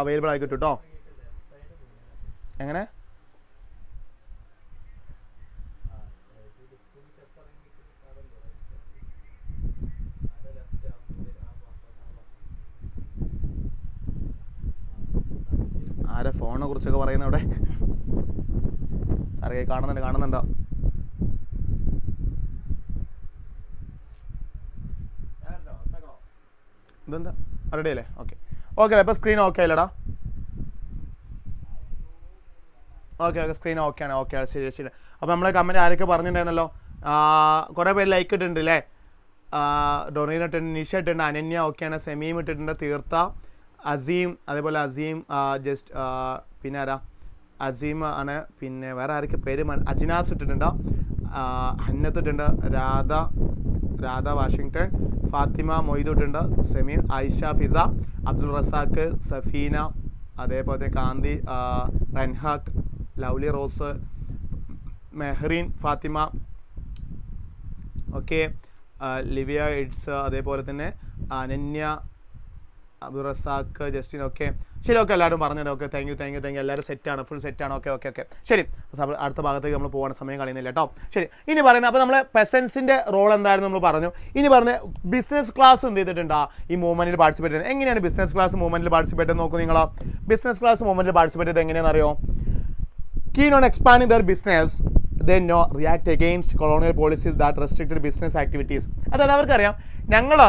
അവൈലബിൾ ആയി കിട്ടും കേട്ടോ. എങ്ങനെ? ആരെ ഫോണിനെ കുറിച്ചൊക്കെ പറയുന്നത് അവിടെ? സാറേ കാണുന്നുണ്ടോ? ഇതെന്താ റെഡി അല്ലേ? ഓക്കെ അപ്പോൾ സ്ക്രീൻ ഓക്കെ അല്ലേടാ? ഓക്കെ സ്ക്രീൻ ഓക്കെയാണ്. ശരി. അപ്പോൾ നമ്മളെ കമൻറ്റ് ആരൊക്കെ പറഞ്ഞിട്ടുണ്ടായിരുന്നല്ലോ, കുറേ പേര് ലൈക്ക് ഇട്ടിട്ടുണ്ട് അല്ലേ. ഡൊറീന ഇട്ടിട്ടുണ്ട്, നിഷ ഇട്ടിട്ടുണ്ട്, അനന്യ ഓക്കെയാണ്, സെമീം ഇട്ടിട്ടുണ്ട്, തീർത്ത, അസീം, അതേപോലെ അസീം ജസ്റ്റ്, പിന്നെ ആരാ? അസീം ആണ്. പിന്നെ വേറെ ആരൊക്കെ പേര്? അജിനാസ് ഇട്ടിട്ടുണ്ട്, ഹന്നത്ത് ഇട്ടിട്ടുണ്ട്, രാധ വാഷിങ്ടൺ, ഫാത്തിമ മൊയ്തു ഇട്ടിട്ടുണ്ട്, സെമീം, ആയിഷ ഫിസ, അബ്ദുൾ റസാഖ്, സഫീന, അതേപോലെ കാന്തി, റൻഹാക്ക്, Lovely Rose, Mehreen, Fathima, okay, Livia ഇഡ്സ്, അതേപോലെ തന്നെ അനന്യ, അബ്ദുൾ റസാഖ്, ജസ്റ്റിൻ. ഓക്കെ ശരി. എല്ലാവരും പറഞ്ഞിട്ട് ഓക്കെ. Thank you. എല്ലാവരും സെറ്റാണ്, ഫുൾ സെറ്റാണ്. ഓക്കെ ശരി. അടുത്ത ഭാഗത്തേക്ക് നമ്മൾ പോകാൻ സമയം കളയുന്നില്ല കേട്ടോ. ശരി, ഇനി പറയുന്നത് അപ്പോൾ നമ്മൾ പെസൻസിൻ്റെ റോൾ എന്തായിരുന്നു നമ്മൾ പറഞ്ഞു. ഇനി പറഞ്ഞ ബിസിനസ് ക്ലാസ് എന്ത് ചെയ്തിട്ടുണ്ടോ ഈ മൂവ്മെൻറ്റിൽ പാർട്ടിസിപ്പേറ്റ് ചെയ്യുന്നത്? എങ്ങനെയാണ് ബിസിനസ് ക്ലാസ് മൂവ്മെൻറ്റിൽ പാർട്ടിസിപ്പേറ്റ് ചെയ്യുന്നത്? നോക്കൂ നിങ്ങൾ. ബിസിനസ് ക്ലാസ് മൂവ്മെൻറ്റിൽ പാർട്ടിസിപ്പേറ്റ് ചെയ്ത് എങ്ങനെയാണെന്ന് അറിയോ? keen on expanding their business, they no react against colonial policies that restricted business activities. അതായത് അവർക്കറിയാം ഞങ്ങൾ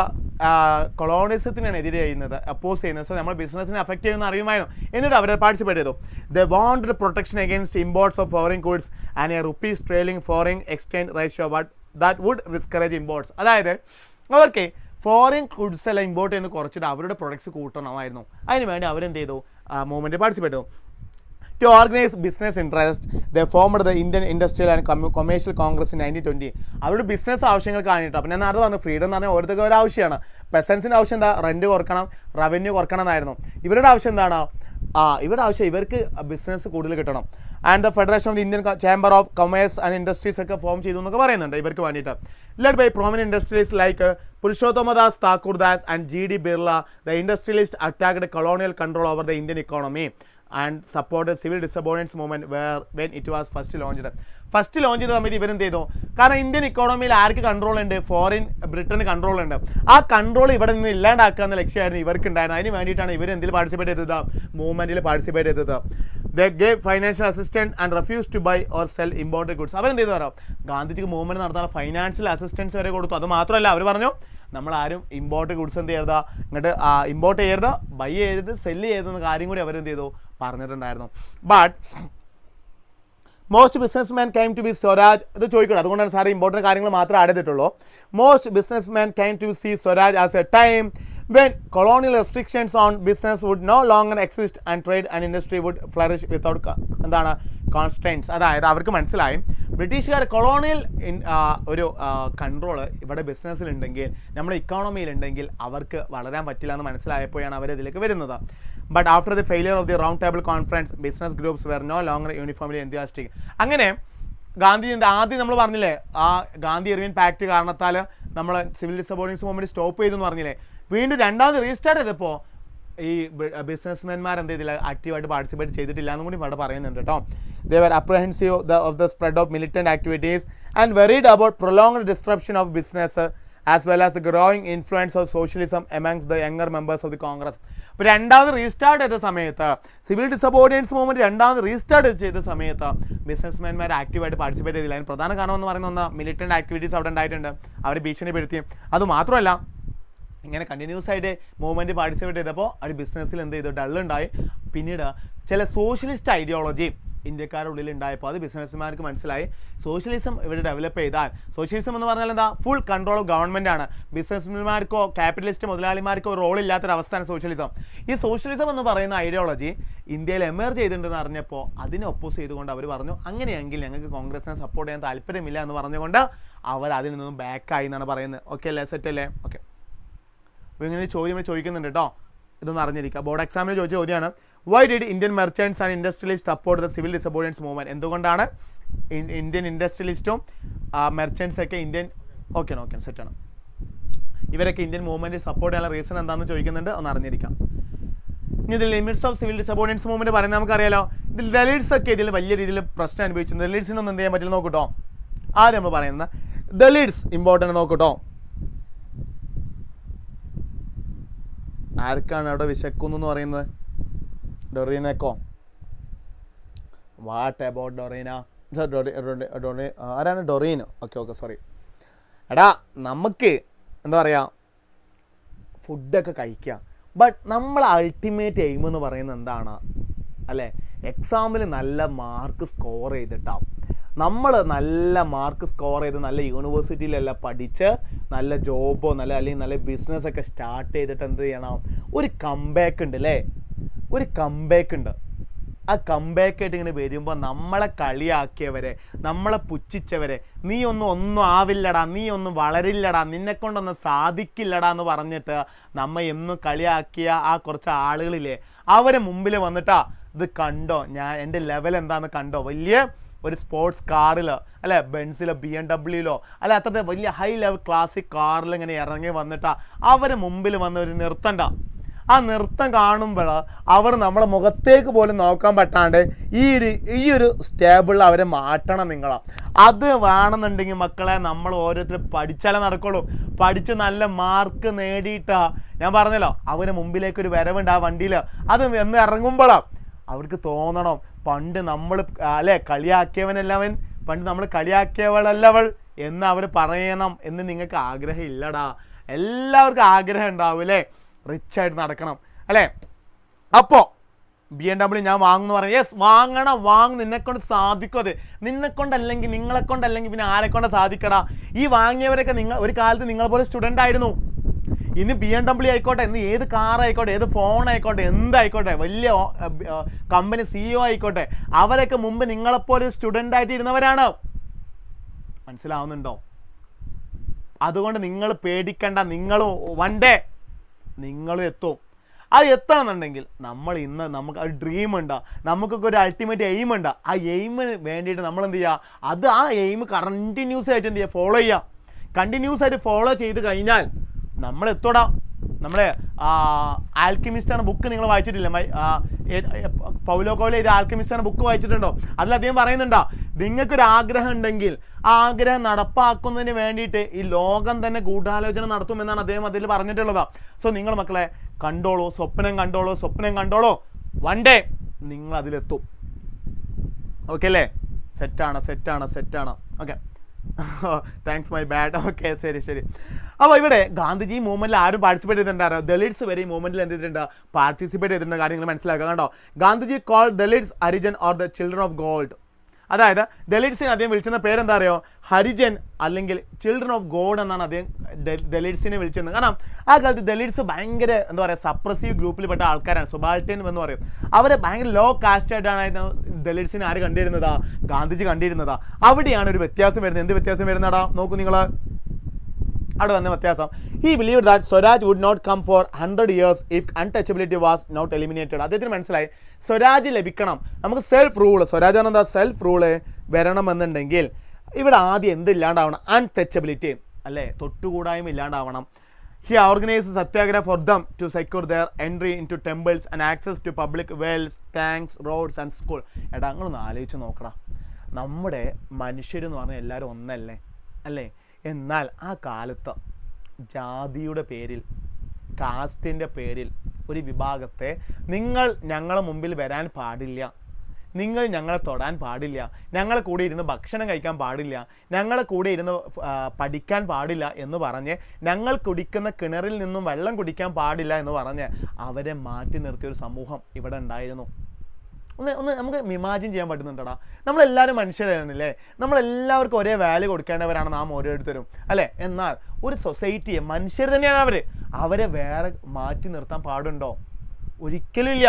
കൊളോണിസത്തിനെതിരെ ചെയ്യുന്നത്, അപ്പോസ് ചെയ്യുന്നത്. സോ നമ്മൾ ബിസിനസ്സിനെ അഫക്റ്റ് ചെയ്യുമെന്ന് അറിയുമായിരുന്നു. എന്നിട്ട് അവർ പാർട്ടിസിപ്പേറ്റ് ചെയ്തു. They wanted protection against imports of foreign goods and a rupees trailing foreign exchange ratio that would discourage imports. അതായത് അവർക്ക് ഫോറിൻ ഗുഡ്സ് എല്ലാം ഇമ്പോർട്ട് ചെയ്യുന്നത് കുറച്ചിട്ട് അവരുടെ പ്രൊഡക്ട്സ് കൂട്ടണമായിരുന്നു. അതിന് വേണ്ടി അവരെന്ത് ചെയ്തു? മൂവ്മെൻറ്റ് പാർട്ടിസിപ്പേറ്റ് ചെയ്തു. To organize business interest, they formed the Indian Industrial and Commercial Congress in 1920. അവരുടെ ബിസിനസ് ആവശ്യങ്ങൾ കാണിട്ടോ. അപ്പോൾ ഞാൻ നേരത്തെ പറഞ്ഞു ഫ്രീഡം എന്ന് പറഞ്ഞാൽ ഓരോരുത്തർക്ക് ഒരു ആവശ്യമാണ്. പെസൻസിൻ്റെ ആവശ്യം എന്താ? റെൻറ്റ് കുറക്കണം, റവന്യൂ കുറക്കണം എന്നായിരുന്നു. ഇവരുടെ ആവശ്യം എന്താണ്? ഇവിടെ ആവശ്യം ഇവർക്ക് ബിസിനസ് കൂടുതൽ കിട്ടണം. And the federation of the Indian chamber of commerce and industries ഒക്കെ ഫോം ചെയ്തു എന്നൊക്കെ പറയുന്നുണ്ട് ഇവർക്ക് വേണ്ടിയിട്ട്. Led by prominent industries like Purushottamdas Thakurdas and G.D. Birla, the industrialist attacked colonial control over the Indian economy and support civil disobedience movement when it was first launched. First launch ചെയ്ത സമയത്ത് ഇവരെന്ത് ചെയ്തു? കാരണം ഇന്ത്യൻ ഇക്കോണമിയിൽ ആർക്ക് കൺട്രോൾ ഉണ്ട്? ബ്രിട്ടന് കൺട്രോൾ ഉണ്ട്. ആ control ഇവിടെ നിന്ന് ഇല്ലാണ്ടാക്കുക എന്ന ലക്ഷ്യമായിരുന്നു ഇവർക്ക് ഉണ്ടായിരുന്നത്. അതിന് വേണ്ടിയിട്ടാണ് ഇവർ എന്തിൽ പാർട്ടിസിപ്പേറ്റ് ചെയ്തത്? മൂവ്മെൻറ്റിൽ പാർട്ടിസിപ്പേറ്റ് ചെയ്തത്. The gave financial assistance and refuse to buy or sell imported goods. അവരെന്ത് ചെയ്തു പറയാം? ഗാന്ധിജിക്ക് മൂവ്മെൻറ്റ് നടത്താൻ ഫൈനാൻഷ്യൽ അസിസ്റ്റൻസ് വരെ കൊടുത്തു. അത് മാത്രമല്ല അവർ പറഞ്ഞു നമ്മളാരും ഇമ്പോർട്ടഡ് ഗുഡ്സ് എന്ത് ചെയ്യരുത്, ഇങ്ങോട്ട് ഇമ്പോർട്ട് ചെയ്യരുത്, ബൈ ചെയ്യരുത്, സെല്ല് ചെയ്തെന്ന കാര്യം കൂടി അവരെന്ത് ചെയ്തു പറഞ്ഞിട്ടുണ്ടായിരുന്നു. But most business man came to be swaraj. ഇത് ചോദിക്കണം, അതുകൊണ്ടാണ് സാറ് ഇമ്പോർട്ടൻറ്റ് കാര്യങ്ങൾ മാത്രമേ ആഡ് ചെയ്തിട്ടുള്ളൂ. Most business man came to see swaraj as a time when colonial restrictions on business would no longer exist and trade and industry would flourish without എന്താണ് constraints. അതായത് അവർക്ക് മനസ്സിലായി ബ്രിട്ടീഷുകാർ കൊളോണിയൽ ഒരു കൺട്രോൾ ഇവിടെ ബിസിനസ്സിലുണ്ടെങ്കിൽ നമ്മുടെ ഇക്കോണമിയിലുണ്ടെങ്കിൽ അവർക്ക് വളരാൻ പറ്റില്ല എന്ന് മനസ്സിലായപ്പോഴാണ് അവരതിലേക്ക് വരുന്നത്. But after the failure of the round table conference business groups were no longer uniformly enthusiastic. അങ്ങനെ ഗാന്ധിജിൻ്റെ ആദ്യം നമ്മൾ പറഞ്ഞില്ലേ ഗാന്ധി ഇർവിൻ പാക്ട് കാരണത്താൽ നമ്മൾ സിവിൽ ഡിസബോർഡിനൻസ് മൂവ്മെൻറ്റ് സ്റ്റോപ്പ് ചെയ്തു എന്ന് പറഞ്ഞില്ലേ, വീണ്ടും രണ്ടാമത് റീസ്റ്റാർട്ട് ചെയ്തപ്പോൾ ഈ ബിസിനസ്മാൻമാർ എന്ത് ചെയ്തില്ല, ആക്റ്റീവായിട്ട് പാർട്ടിസിപ്പേറ്റ് ചെയ്തിട്ടില്ല എന്നും കൂടി ഇവിടെ പറയുന്നുണ്ട് കേട്ടോ. They were apprehensive of the spread of militant activities and worried about prolonged disruption of business as well as the growing influence of socialism amongst the younger members of the Congress. ഇപ്പോൾ രണ്ടാമത് restart ചെയ്ത സമയത്ത് civil disobedience movement രണ്ടാമത് restart ചെയ്ത സമയത്ത് ബിസിനസ്മാൻമാർ ആക്റ്റീവായിട്ട് participate ചെയ്തില്ല. അതിന് പ്രധാന കാരണം എന്ന് പറയുന്ന ഒന്ന് മിലിറ്റന്റ് ആക്ടിവിറ്റീസ് അവിടെ ഉണ്ടായിട്ടുണ്ട്, അവർ ഭീഷണിപ്പെടുത്തി. അതുമാത്രമല്ല ഇങ്ങനെ കണ്ടിന്യൂസ് ആയിട്ട് മൂവ്മെൻറ്റ് പാർട്ടിസിപ്പേറ്റ് ചെയ്തപ്പോൾ അവർ ബിസിനസ്സിൽ എന്ത് ചെയ്തു, ഡള്ളുണ്ടായി. പിന്നീട് ചില സോഷ്യലിസ്റ്റ് ഐഡിയോളജി ഇന്ത്യക്കാരുടെ ഉള്ളിൽ ഉണ്ടായപ്പോൾ അത് ബിസിനസ്മാർക്ക് മനസ്സിലായി സോഷ്യലിസം ഇവിടെ ഡെവലപ്പ് ചെയ്താൽ, സോഷ്യലിസം എന്ന് പറഞ്ഞാൽ എന്താ, ഫുൾ കൺട്രോൾ ഓഫ് ഗവൺമെൻറ് ആണ്, ബിസിനസ്മാർക്കോ ക്യാപിറ്റലിസ്റ്റ് മുതലാളിമാർക്കോ റോൾ ഇല്ലാത്തൊരവസ്ഥയാണ് സോഷ്യലിസം. ഈ സോഷ്യലിസം എന്ന് പറയുന്ന ഐഡിയോളജി ഇന്ത്യയിൽ എമേർജ് ചെയ്തിട്ടുണ്ടെന്ന് അറിഞ്ഞപ്പോൾ അതിനെ ഒപ്പോസ് ചെയ്തുകൊണ്ട് അവർ പറഞ്ഞു അങ്ങനെയെങ്കിൽ ഞങ്ങൾക്ക് കോൺഗ്രസിനെ സപ്പോർട്ട് ചെയ്യാൻ താല്പര്യമില്ല എന്ന് പറഞ്ഞുകൊണ്ട് അവർ അതിൽ നിന്നും ബാക്കായി എന്നാണ് പറയുന്നത്. ഓക്കെ അല്ലേ, സെറ്റ് അല്ലേ? ഓക്കെ, അപ്പോൾ ഇങ്ങനെ ചോദ്യം ചോദിക്കുന്നുണ്ട് കേട്ടോ, ഇതൊന്ന് അറിഞ്ഞിരിക്കുക. ബോർഡ് എക്സാമിന് ചോദിച്ച ചോദ്യമാണ്, why did Indian merchants and industrialist support the civil disobedience movement? എന്തുകൊണ്ടാണ് ഇന്ത്യൻ ഇൻഡസ്ട്രിയലിസ്റ്റും മെർച്ചൻസൊക്കെ ഇന്ത്യൻ സെറ്റാണ് ഇവരൊക്കെ ഇന്ത്യൻ മൂവ്മെൻറ്റ് സപ്പോർട്ട് ചെയ്യാനുള്ള റീസൺ എന്താണെന്ന് ചോദിക്കുന്നുണ്ട്, ഒന്ന് അറിഞ്ഞിരിക്കാം. ഇനി ഇതിൽ limits of civil disobedience movement പറയുന്നത് നമുക്കറിയാലോ. ഇതിൽ ദലിറ്റ്സൊക്കെ ഇതിൽ വലിയ രീതിയിൽ പ്രശ്നം അനുഭവിച്ചു. ദലിറ്റ്സിനൊന്നും എന്ത് ചെയ്യാൻ പറ്റില്ല നോക്കൂട്ടോ. ആദ്യം നമ്മൾ പറയുന്നത് ദലിറ്റ്സ് ഇമ്പോർട്ടൻ്റ് നോക്കൂട്ടോ. ആർക്കാണ് അവിടെ വിശക്കുന്നു എന്ന് പറയുന്നത്? ഡൊറീനക്കോ? What about Dorina? ആരാണ് ഡൊറീനോ? Okay sorry. എടാ നമുക്ക് എന്താ പറയുക, ഫുഡൊക്കെ കഴിക്കുക, ബട്ട് നമ്മൾ അൾട്ടിമേറ്റ് എയിം എന്ന് പറയുന്നത് എന്താണ് അല്ലേ? എക്സാമിൽ നല്ല മാർക്ക് സ്കോർ ചെയ്തിട്ടാവും. നമ്മൾ നല്ല മാർക്ക് സ്കോർ ചെയ്ത് നല്ല യൂണിവേഴ്സിറ്റിയിലെല്ലാം പഠിച്ച് നല്ല ജോബോ അല്ലെങ്കിൽ നല്ല ബിസിനസ്സൊക്കെ സ്റ്റാർട്ട് ചെയ്തിട്ട് എന്ത് ചെയ്യണം, ഒരു കംബാക്ക് ഉണ്ട് അല്ലേ, ഒരു കംബാക്ക് ഉണ്ട്. ആ കംബാക്ക് ആയിട്ട് ഇങ്ങനെ വരുമ്പോൾ നമ്മളെ കളിയാക്കിയവരെ, നമ്മളെ പുച്ഛിച്ചവരെ, നീ ഒന്നും ആവില്ലടാ, നീ ഒന്നും വളരില്ലടാ, നിന്നെക്കൊണ്ടൊന്നും സാധിക്കില്ലടാ എന്ന് പറഞ്ഞിട്ട് നമ്മ എന്നും കളിയാക്കിയ ആ കുറച്ച് ആളുകളില്ലേ, അവരെ മുമ്പിൽ വന്നിട്ടാ ഇത് കണ്ടോ, ഞാൻ എൻ്റെ ലെവൽ എന്താണെന്ന് കണ്ടോ, വലിയ ഒരു സ്പോർട്സ് കാറിൽ അല്ലെ, ബെൻസിലോ BMW അല്ലെ, അത്രത്തെ വലിയ ഹൈ ലെവൽ ക്ലാസിക് കാറിൽ ഇങ്ങനെ ഇറങ്ങി വന്നിട്ടാ അവരെ മുമ്പിൽ വന്ന് ഒരു നിർത്തണ്ട. ആ നൃത്തം കാണുമ്പോൾ അവർ നമ്മളെ മുഖത്തേക്ക് പോലും നോക്കാൻ പറ്റാണ്ട് ഈ ഒരു സ്റ്റേബിളിൽ അവരെ മാറ്റണം നിങ്ങളാണ്. അത് വേണമെന്നുണ്ടെങ്കിൽ മക്കളെ നമ്മൾ ഓരോരുത്തരും പഠിച്ചാലേ നടക്കുള്ളൂ. പഠിച്ച് നല്ല മാർക്ക് നേടിയിട്ടാ, ഞാൻ പറഞ്ഞല്ലോ അവരെ മുമ്പിലേക്ക് ഒരു വരവുണ്ട് ആ വണ്ടിയിൽ, അത് എന്ന് ഇറങ്ങുമ്പോഴാണ് അവർക്ക് തോന്നണം പണ്ട് നമ്മൾ അല്ലേ കളിയാക്കിയവനല്ലവൻ, പണ്ട് നമ്മൾ കളിയാക്കിയവളല്ലവൾ എന്ന് അവർ പറയണം എന്ന് നിങ്ങൾക്ക് ആഗ്രഹം ഇല്ലടാ. എല്ലാവർക്കും ആഗ്രഹം ഉണ്ടാവും അല്ലേ, റിച്ചായിട്ട് നടക്കണം അല്ലേ. അപ്പോൾ BMW ഞാൻ വാങ്ങുമെന്ന് പറഞ്ഞു, യെസ് വാങ്ങും, നിന്നെക്കൊണ്ട് സാധിക്കും. അത് നിന്നെക്കൊണ്ടല്ലെങ്കിൽ നിങ്ങളെക്കൊണ്ടല്ലെങ്കിൽ പിന്നെ ആരെക്കൊണ്ട് സാധിക്കടാ. ഈ വാങ്ങിയവരൊക്കെ ഒരു കാലത്ത് നിങ്ങളെപ്പോലെ സ്റ്റുഡൻ്റ് ആയിരുന്നു. ഇന്ന് BMW ആയിക്കോട്ടെ, ഇന്ന് ഏത് കാറായിക്കോട്ടെ, ഏത് ഫോണായിക്കോട്ടെ, എന്തായിക്കോട്ടെ, വലിയ കമ്പനി CEO ആയിക്കോട്ടെ, അവരൊക്കെ മുമ്പ് നിങ്ങളെപ്പോലെ സ്റ്റുഡൻ്റ് ആയിട്ട് ഇരുന്നവരാണ്. മനസ്സിലാവുന്നുണ്ടോ? അതുകൊണ്ട് നിങ്ങൾ പേടിക്കണ്ട, നിങ്ങൾ വൺ ഡേ നിങ്ങളും എത്തും. അത് എത്തണമെന്നുണ്ടെങ്കിൽ നമ്മൾ ഇന്ന് നമുക്ക് ഒരു ഡ്രീം ഉണ്ട്, നമുക്കൊക്കെ ഒരു അൾട്ടിമേറ്റ് എയിം ഉണ്ട്. ആ എയിമിന് വേണ്ടിയിട്ട് നമ്മൾ എന്ത് ചെയ്യുക, അത് ആ എയിം കണ്ടിന്യൂസ് ആയിട്ട് എന്ത് ചെയ്യുക, ഫോളോ ചെയ്യുക. കണ്ടിന്യൂസ് ആയിട്ട് ഫോളോ ചെയ്ത് കഴിഞ്ഞാൽ നമ്മൾ എത്തോടാ. നമ്മളെ ആൽക്കെമിസ്റ്റാണ് ബുക്ക് നിങ്ങൾ വായിച്ചിട്ടില്ല? പൗലോ കോയിലോ ഇത് ആൽക്കെമിസ്റ്റാണ് ബുക്ക് വായിച്ചിട്ടുണ്ടോ? അതിൽ അദ്ദേഹം പറയുന്നുണ്ടോ, നിങ്ങൾക്കൊരു ആഗ്രഹം ഉണ്ടെങ്കിൽ ആ ആഗ്രഹം നടപ്പാക്കുന്നതിന് വേണ്ടിയിട്ട് ഈ ലോകം തന്നെ ഗൂഢാലോചന നടത്തുമെന്നാണ് അദ്ദേഹം അതിൽ പറഞ്ഞിട്ടുള്ളത്. സോ നിങ്ങൾ മക്കളെ കണ്ടോളൂ, സ്വപ്നം കണ്ടോളൂ, വൺ ഡേ നിങ്ങൾ അതിലെത്തും. ഓക്കെ അല്ലേ? സെറ്റാണ്. Okay, thanks my bad. Okay, ശരി. അപ്പോൾ ഇവിടെ ഗാന്ധിജി മൂവ്മെൻറ്റിൽ ആരും പാർട്ടിസിപ്പേറ്റ് ചെയ്തിട്ടുണ്ടായിരുന്നു. ദളിറ്റ്സ് വരെ ഈ മൂവ്മെൻറ്റിൽ എന്ത് ചെയ്തിട്ടുണ്ട്, പാർട്ടിസിപ്പേറ്റ് ചെയ്തിട്ടുണ്ട്. കാര്യങ്ങൾ മനസ്സിലാക്കുക. കണ്ടോ, Gandhiji call Dalits Harijan or the children of God. അതായത് ദളിറ്റ്സിനെ അദ്ദേഹം വിളിച്ചിരുന്ന പേരെന്താ അറിയോ, ഹരിജൻ അല്ലെങ്കിൽ ചിൽഡ്രൻ ഓഫ് ഗോഡ് എന്നാണ് അദ്ദേഹം ദളിറ്റ്സിനെ വിളിച്ചിരുന്നത്. കാരണം ആ കാലത്ത് ദളിറ്റ്സ് ഭയങ്കര എന്താ പറയുക, സപ്രസീവ് ഗ്രൂപ്പിൽപ്പെട്ട ആൾക്കാരാണ്, സുബാൾട്ടൻ എന്ന് പറയും. അവരെ ഭയങ്കര ലോ കാസ്റ്റ് ആയിട്ടാണ് ദളിറ്റ്സിനെ ആര് കണ്ടിരുന്നതാ, ഗാന്ധിജി കണ്ടിരുന്നതാ. അവിടെയാണ് ഒരു വ്യത്യാസം വരുന്നത്. എന്ത് വ്യത്യാസം വരുന്നതാ നോക്കൂ നിങ്ങൾ, അവിടെ വന്ന വ്യത്യാസം. He believe that swaraj would not come for 100 years if untouchability was not eliminated. അദ്ദേഹത്തിന് മനസ്സിലായി സ്വരാജ് ലഭിക്കണം, നമുക്ക് സെൽഫ് റൂള്, സ്വരാജ് ആണ് എന്താ, സെൽഫ് റൂള് വരണമെന്നുണ്ടെങ്കിൽ ഇവിടെ ആദ്യം എന്തില്ലാണ്ടാവണം, അൺടച്ചബിലിറ്റി അല്ലേ, തൊട്ടുകൂടായ്മ ഇല്ലാണ്ടാവണം. He organise satyagraha for them to secure their entry into temples and access to public wells, tanks, roads and school. എടാ നിങ്ങളൊന്ന് ആലോചിച്ച് നോക്കണം, നമ്മുടെ മനുഷ്യരെന്ന് പറഞ്ഞാൽ എല്ലാവരും ഒന്നല്ലേ അല്ലേ? എന്നാൽ ആ കാലത്ത് ജാതിയുടെ പേരിൽ, കാസ്റ്റിൻ്റെ പേരിൽ ഒരു വിഭാഗത്തെ നിങ്ങൾ ഞങ്ങളെ മുമ്പിൽ വരാൻ പാടില്ല, നിങ്ങൾ ഞങ്ങളെ തൊടാൻ പാടില്ല, ഞങ്ങളെ കൂടെ ഇരുന്ന് ഭക്ഷണം കഴിക്കാൻ പാടില്ല, ഞങ്ങളെ കൂടെ ഇരുന്ന് പഠിക്കാൻ പാടില്ല എന്ന് പറഞ്ഞ്, ഞങ്ങൾ കുടിക്കുന്ന കിണറിൽ നിന്നും വെള്ളം കുടിക്കാൻ പാടില്ല എന്ന് പറഞ്ഞ് അവരെ മാറ്റി നിർത്തിയൊരു സമൂഹം ഇവിടെ ഉണ്ടായിരുന്നു. ഒന്ന് നമുക്ക് ഇമാജിൻ ചെയ്യാൻ പറ്റുന്നുണ്ടടാ. നമ്മളെല്ലാവരും മനുഷ്യരാണല്ലേ, നമ്മളെല്ലാവർക്കും ഒരേ വാല്യൂ കൊടുക്കേണ്ടവരാണ് നാം ഓരോരുത്തരും അല്ലേ? എന്നാൽ ഒരു സൊസൈറ്റിയെ, മനുഷ്യർ തന്നെയാണ് അവരെ വേറെ മാറ്റി നിർത്താൻ പാടുണ്ടോ? ഒരിക്കലും ഇല്ല.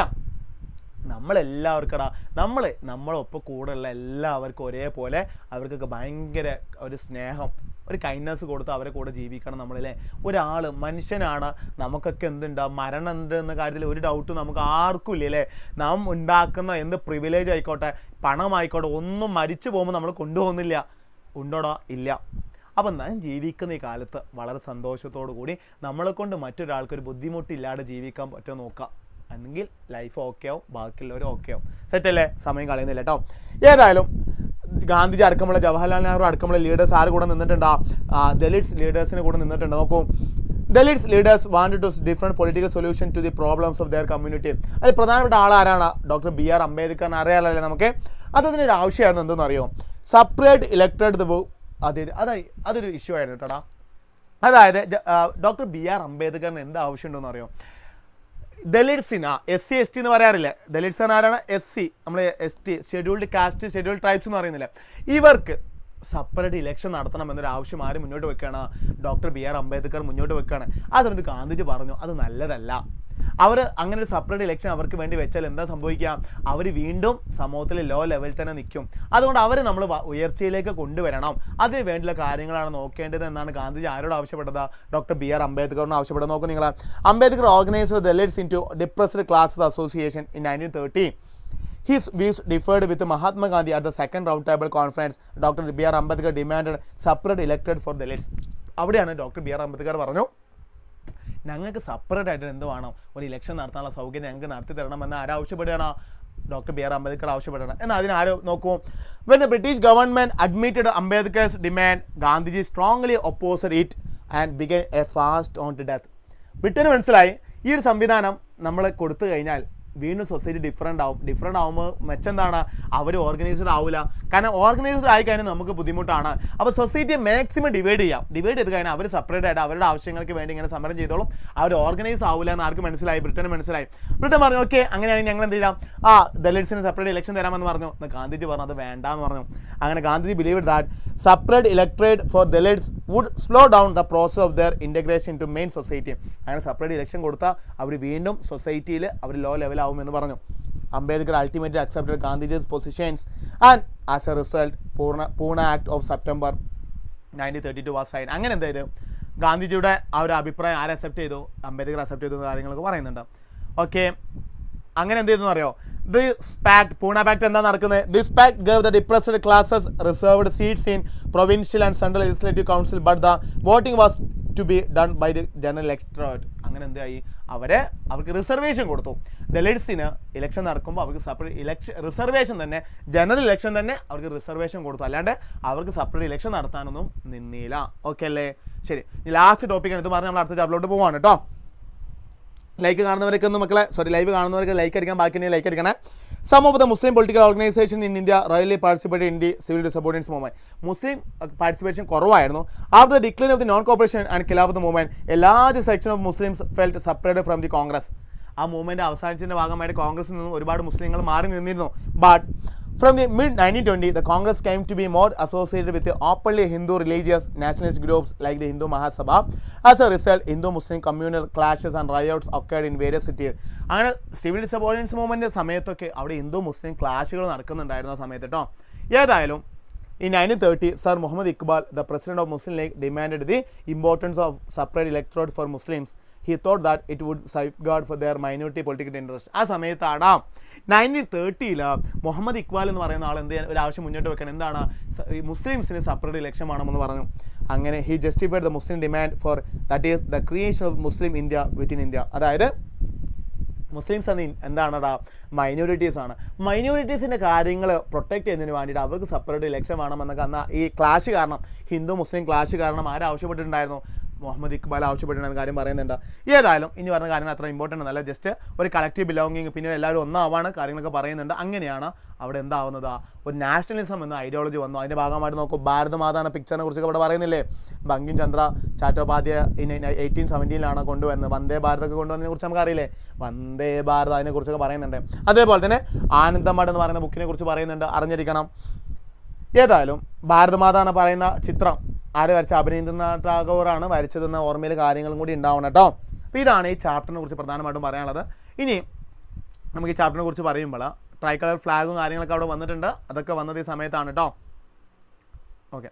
നമ്മളെല്ലാവർക്കടാ, നമ്മളൊപ്പം കൂടെയുള്ള എല്ലാവർക്കും ഒരേപോലെ അവർക്കൊക്കെ ഭയങ്കര ഒരു സ്നേഹം, ഒരു കൈൻഡ്നെസ് കൊടുത്ത് അവരെ കൂടെ ജീവിക്കണം നമ്മളല്ലേ. ഒരാൾ മനുഷ്യനാണ്, നമുക്കൊക്കെ എന്തുണ്ടാവും, മരണം ഉണ്ട് എന്ന കാര്യത്തിൽ ഒരു ഡൗട്ടും നമുക്ക് ആർക്കും ഇല്ലല്ലേ. നാം ഉണ്ടാക്കുന്ന എന്ത് പ്രിവിലേജ് ആയിക്കോട്ടെ, പണമായിക്കോട്ടെ, ഒന്നും മരിച്ചു പോകുമ്പോൾ നമ്മൾ കൊണ്ടുപോകുന്നില്ല. ഉണ്ടോടാ? ഇല്ല. അപ്പം ഞാൻ ജീവിക്കുന്ന ഈ കാലത്ത് വളരെ സന്തോഷത്തോടു കൂടി നമ്മളെ കൊണ്ട് മറ്റൊരാൾക്കൊരു ബുദ്ധിമുട്ടില്ലാതെ ജീവിക്കാൻ പറ്റുമോ നോക്കാം. എന്നെങ്കിൽ ലൈഫ് ഓക്കെ ആവും, ബാക്കിയുള്ളവരും ഓക്കെ ആവും. സെറ്റല്ലേ? സമയം കളയുന്നില്ല കേട്ടോ. ഏതായാലും ഗാന്ധിജി അടക്കമുള്ള ജവഹർലാൽ നെഹ്റു അടക്കമുള്ള ലീഡേഴ്സ് ആര് കൂടെ നിന്നിട്ടുണ്ട്, ദളിറ്റ്സ് ലീഡേഴ്സിന് കൂടെ നിന്നിട്ടുണ്ട്. നോക്കൂ, Dalits leaders wanted to different political solution to the problems of their community. അതിൽ പ്രധാനപ്പെട്ട ആളാരാണ്? ഡോക്ടർ BR അംബേദ്കറിനെ അറിയാമല്ലേ നമുക്ക്. അതിനൊരു ആവശ്യമായിരുന്നു, എന്തെന്ന് അറിയോ, സെപ്പറേറ്റ് ഇലക്ടഡ് ദ അതൊരു ഇഷ്യൂ ആയിരുന്നു കേട്ടോടാ. അതായത് ഡോക്ടർ BR അംബേദ്കറിന് എന്ത് ആവശ്യമുണ്ടെന്ന് അറിയോ, ദളിറ്റ്സിന് SC ST എന്ന് പറയാറില്ല, ദളിറ്റ്സിന് ആരാണ്? SC, നമ്മൾ ST scheduled caste, scheduled tribes എന്ന് പറയുന്നില്ല. ഇവർക്ക് സെപ്പറേറ്റ് ഇലക്ഷൻ നടത്തണം എന്നൊരു ആവശ്യം ആര് മുന്നോട്ട് വെക്കുകയാണ്? ഡോക്ടർ BR അംബേദ്കർ മുന്നോട്ട് വെക്കുകയാണ്. ആ സമയത്ത് ഗാന്ധിജി പറഞ്ഞു അത് നല്ലതല്ല. അവർ അങ്ങനെ ഒരു സെപ്പറേറ്റ് ഇലക്ഷൻ അവർക്ക് വേണ്ടി വെച്ചാൽ എന്താ സംഭവിക്കുക, അവർ വീണ്ടും സമൂഹത്തിൽ ലോ ലെവലിൽ തന്നെ നിൽക്കും. അതുകൊണ്ട് അവർ നമ്മൾ ഉയർച്ചയിലേക്ക് കൊണ്ടുവരണം, അതിന് വേണ്ടിയുള്ള കാര്യങ്ങളാണ് നോക്കേണ്ടത് എന്നാണ് ഗാന്ധിജി ആരോട് ആവശ്യപ്പെട്ടത്? ഡോക്ടർ BR അംബേദ്കറിനോട് ആവശ്യപ്പെട്ടത്. നോക്കൂ നിങ്ങൾ, Ambedkar organised Dalits into depressed classes association in 1930. His views differed with Mahatma Gandhi at the second round table conference. Dr. BR Ambedkar demanded separate elected for Dalits. അവിടെയാണ് ഡോക്ടർ BR അംബേദ്കർ പറഞ്ഞു, ഞങ്ങൾക്ക് separate ആയിട്ട് എന്ത് വേണം, ഒരു ഇലക്ഷൻ നടത്താനുള്ള സൗകര്യം ഞങ്ങൾക്ക് നടത്തി തരണമെന്ന് ആരാവശ്യപ്പെടുകയാണ്? ഡോക്ടർ BR അംബേദ്കർ ആവശ്യപ്പെടണം. എന്നാൽ അതിനാരോ നോക്കൂ, when the British government admitted Ambedkar's demand, Gandhiji strongly opposed it and began a fast on to death. ബ്രിട്ടന് മനസ്സിലായി ഈ ഒരു സംവിധാനം നമ്മൾ കൊടുത്തു കഴിഞ്ഞാൽ വീണ്ടും സൊസൈറ്റി ഡിഫറെൻ്റ് ആവുമ്പോൾ മെച്ചെന്താണ്, അവർ ഓർഗനൈസ്ഡ് ആവില്ല. കാരണം ഓർഗനൈസ്ഡ് ആയി കഴിഞ്ഞാൽ നമുക്ക് ബുദ്ധിമുട്ടാണ്. അപ്പോൾ സൊസൈറ്റിയെ മാക്സിമം ഡിവൈഡ് ചെയ്ത് കഴിഞ്ഞാൽ അവർ സെപ്പറേറ്റ് ആയിട്ട് അവരുടെ ആവശ്യങ്ങൾക്ക് വേണ്ടി ഇങ്ങനെ സമരം ചെയ്തോളും, അവർ ഓർഗനൈസ് ആവില്ല എന്ന് ആർക്ക് മനസ്സിലായി? ബ്രിട്ടന് മനസ്സിലായി. ബ്രിട്ടൻ പറഞ്ഞു ഓക്കെ അങ്ങനെയാണെങ്കിൽ ഞങ്ങൾ എന്ത് ചെയ്യാം, ദളിറ്റ്സിന് സെപ്പറേറ്റ് ഇലക്ഷൻ തരാമെന്ന് പറഞ്ഞു. ഗാന്ധിജി പറഞ്ഞു അത് വേണ്ടാന്ന് പറഞ്ഞു. അങ്ങനെ Gandhiji believed that separate electorate for Dalits would slow down the process of their integration to main society. അങ്ങനെ സെപ്പറേറ്റ് ഇലക്ഷൻ കൊടുത്താൽ അവർ വീണ്ടും സൊസൈറ്റിയിൽ അവർ ലോ ലെവലാവുമെന്ന് പറഞ്ഞു. Ambedkar ultimately accepted Gandhiji's positions and as a result Poona pact of September 1932 was sign. അങ്ങനെ എന്തായത്, ഗാന്ധിജിയുടെ ആ ഒരു അഭിപ്രായം ആര് അക്സെപ്റ്റ് ചെയ്തു? അംബേദ്കർ അക്സെപ്റ്റ് ചെയ്തു കാര്യങ്ങളൊക്കെ പറയുന്നുണ്ട്. ഓക്കെ, അങ്ങനെ എന്ത് ചെയ്തെന്ന് അറിയോ? ദിസ് പാക്ട്, പൂണ പാക്ട് എന്താ നടക്കുന്നത്? This pact gave the depressed classes reserved seats in provincial and central legislative council, but the voting was to be done by the general electorate. അങ്ങനെ എന്തായി? അവർക്ക് റിസർവേഷൻ കൊടുത്തു. ദളിറ്റ്സിന് ഇലക്ഷൻ നടക്കുമ്പോൾ അവർക്ക് സെപ്പറേറ്റ് ഇലക്ഷൻ റിസർവേഷൻ തന്നെ, ജനറൽ ഇലക്ഷൻ തന്നെ അവർക്ക് റിസർവേഷൻ കൊടുത്തു. അല്ലാണ്ട് അവർക്ക് സെപ്പറേറ്റ് ഇലക്ഷൻ നടത്താനൊന്നും നിന്നില്ല. ഓക്കെ അല്ലേ? ശരി, ലാസ്റ്റ് ടോപ്പിക്കാണ് ഇത് പറഞ്ഞ് നമ്മൾ അടുത്ത ചാപ്റ്ററിലോട്ട് പോവാണ് കേട്ടോ. ലൈക്ക് കാണുന്നവരൊക്കെ ഒന്ന് മക്കളെ, ലൈവ് കാണുന്നവർക്ക് ലൈക്ക് അടിക്കാൻ, ബാക്കി ലൈക്ക് അടിക്കണേ. Some of the Muslim political organisation in India really participate in the civil disobedience movement. Muslim participation കുറവായിരുന്നു. After the decline of the non cooperation and Khilafat movement a large section of Muslims felt separated from the Congress. ആ movement അവസാനിച്ചതിൻ്റെ ഭാഗമായിട്ട് കോൺഗ്രസിൽ നിന്നും ഒരുപാട് മുസ്ലിങ്ങൾ മാറി നിന്നിരുന്നു. But from the mid-1920, the Congress came to be more associated with the openly Hindu religious nationalist groups like the Hindu Mahasabha. As a result, Hindu-Muslim communal clashes and riots occurred in various cities. അങ്ങനെ civil disobedience movement സമയത്തൊക്കെ അവിടെ ഹിന്ദു മുസ്ലിം ക്ലാഷുകൾ നടക്കുന്നുണ്ടായിരുന്നു ആ സമയത്ത് കേട്ടോ. ഏതായാലും in 1930, Sir Muhammad Iqbal, the president of Muslim League, demanded the importance of separate electorate for Muslims. He thought that it would safeguard for their minority political interest. ആ സമയത്താണ് 1930 മുഹമ്മദ് ഇക്ബാൽ എന്ന് പറയുന്ന ആൾ എന്ത് ഒരു ആവശ്യം മുന്നോട്ട് വെക്കണം, എന്താണ്? മുസ്ലിംസിന് സെപ്പറേറ്റ് ഇലക്ഷൻ വേണമെന്ന് പറഞ്ഞു. അങ്ങനെ he justified the Muslim demand for, that is the creation of Muslim India within India. അതായത് മുസ്ലിംസ് എന്താണടാ? മൈനോറിറ്റീസ് ആണ്. മൈനോറിറ്റീസിൻ്റെ കാര്യങ്ങൾ പ്രൊട്ടക്റ്റ് ചെയ്യുന്നതിന് വേണ്ടിയിട്ട് അവർക്ക് സെപ്പറേറ്റ് ഇലക്ഷൻ വേണമെന്നൊക്കെ അന്ന് ഈ ക്ലാഷ് കാരണം, ഹിന്ദു മുസ്ലിം ക്ലാഷ് കാരണം ആവശ്യപ്പെട്ടിട്ടുണ്ടായിരുന്നു? മുഹമ്മദ് ഇക്ബാൽ ആവശ്യപ്പെട്ടിരുന്ന കാര്യം പറയുന്നുണ്ട്. ഏതായാലും ഇനി പറഞ്ഞ കാര്യങ്ങൾ അത്ര ഇമ്പോർട്ടൻ്റ് അല്ല, ജസ്റ്റ് ഒരു കളക്റ്റീവ് ബിലോങ്ങിങ്, പിന്നെ എല്ലാവരും ഒന്നാവാണ് കാര്യങ്ങളൊക്കെ പറയുന്നുണ്ട്. അങ്ങനെയാണ് അവിടെ എന്താവുന്നത്? ഒരു നാഷണലിസം എന്ന ഐഡിയോളജി വന്നു. അതിൻ്റെ ഭാഗമായിട്ട് നോക്കൂ, ഭാരതമാതാ എന്ന പിക്ചറിനെ കുറിച്ചൊക്കെ ഇവിടെ പറയുന്നില്ലേ? ബങ്കിം ചന്ദ്ര ചാറ്റോപാധ്യായ 1817 കൊണ്ടുവന്നത്, വന്ദേ ഭാരതൊക്കെ കൊണ്ടുവന്നതിനെ കുറിച്ച് നമുക്കറിയില്ലേ? വന്ദേ ഭാരത് അതിനെക്കുറിച്ചൊക്കെ പറയുന്നുണ്ട്. അതേപോലെ തന്നെ ആനന്ദമഠ് എന്ന് പറയുന്ന ബുക്കിനെ കുറിച്ച് പറയുന്നുണ്ട്, അറിഞ്ഞിരിക്കണം. ഏതായാലും ഭാരതമാതാ എന്ന് പറയുന്ന ചിത്രം ആര് വരച്ച? അഭിനേന്ദ്രനാഥ് ടാഗോറാണ് വരച്ചതെന്ന ഓർമ്മയിൽ കാര്യങ്ങളും കൂടി ഉണ്ടാവണം കേട്ടോ. അപ്പോൾ ഇതാണ് ഈ ചാപ്റ്ററിനെ കുറിച്ച് പ്രധാനമായിട്ടും പറയാനുള്ളത്. ഇനി നമുക്ക് ഈ ചാപ്റ്ററിനെ കുറിച്ച് പറയുമ്പോൾ ട്രൈ കളർ ഫ്ലാഗും കാര്യങ്ങളൊക്കെ അവിടെ വന്നിട്ടുണ്ട്. അതൊക്കെ വന്നത് ഈ സമയത്താണ് കേട്ടോ. ഓക്കെ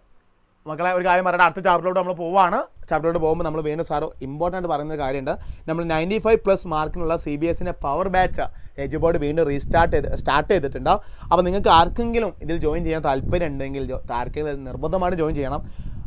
മക്കളെ, ഒരു കാര്യം പറയട്ടെ, അടുത്ത ചാപ്റ്ററിലോട്ട് നമ്മൾ പോവുകയാണ്. ചാപ്റ്ററിലോട്ട് പോകുമ്പോൾ നമ്മൾ വീണ്ടും സാറ് ഇമ്പോർട്ടൻ്റ് പറയുന്ന ഒരു കാര്യമുണ്ട്. നമ്മൾ 95+ മാർക്കിനുള്ള CBSE പവർ ബാച്ച് എജുബോർഡ് വീണ്ടും സ്റ്റാർട്ട് ചെയ്തിട്ടുണ്ട്. അപ്പോൾ നിങ്ങൾക്ക് ആർക്കെങ്കിലും ഇതിൽ ജോയിൻ ചെയ്യാൻ താല്പര്യം ഉണ്ടെങ്കിൽ ആർക്കെങ്കിലും നിർബന്ധമായിട്ട് ജോയിൻ ചെയ്യണം.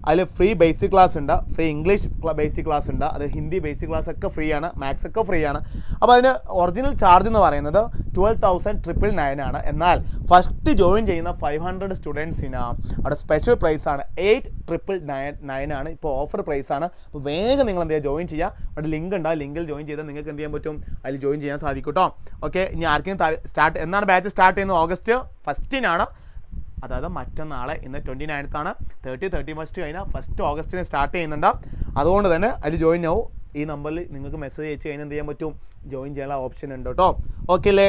അതിൽ ഫ്രീ ബേസിക് ക്ലാസ് ഉണ്ട്, ഫ്രീ ഇംഗ്ലീഷ് ബേസിക് ക്ലാസ് ഉണ്ട്, അത് ഹിന്ദി ബേസിക് ക്ലാസ് ഒക്കെ ഫ്രീ ആണ്, മാത്സ് ഒക്കെ ഫ്രീ ആണ്. അപ്പോൾ അതിന് ഒറിജിനൽ ചാർജ് എന്ന് പറയുന്നത് 12,999 ആണ്. എന്നാൽ ഫസ്റ്റ് ജോയിൻ ചെയ്യുന്ന 500 സ്റ്റുഡൻസിന് അവിടെ സ്പെഷ്യൽ പ്രൈസാണ് 8,999 ആണ്. ഇപ്പോൾ ഓഫർ പ്രൈസാണ്. അപ്പോൾ വേഗം നിങ്ങൾ എന്ത് ചെയ്യുക, ജോയിൻ ചെയ്യുക. അവിടെ ലിങ്ക് ഉണ്ട്, ആ ലിങ്കിൽ ജോയിൻ ചെയ്താൽ നിങ്ങൾക്ക് എന്ത് ചെയ്യാൻ പറ്റും? അതിൽ ജോയിൻ ചെയ്യാൻ സാധിക്കും കേട്ടോ. ഓക്കെ, ഇനി ആർക്കെങ്കിലും എന്നാണ് ബാച്ച് സ്റ്റാർട്ട് ചെയ്യുന്നത്? August 1 അതായത് മറ്റന്നാളെ. ഇന്ന് 29 31 കഴിഞ്ഞാൽ 1 August സ്റ്റാർട്ട് ചെയ്യുന്നുണ്ട്. അതുകൊണ്ട് തന്നെ അതിൽ ജോയിൻ ആവും. ഈ നമ്പറിൽ നിങ്ങൾക്ക് മെസ്സേജ് അയച്ച് കഴിഞ്ഞാൽ എന്ത് ചെയ്യാൻ പറ്റും? ജോയിൻ ചെയ്യാനുള്ള ഓപ്ഷൻ ഉണ്ട് കേട്ടോ. ഓക്കെ അല്ലേ?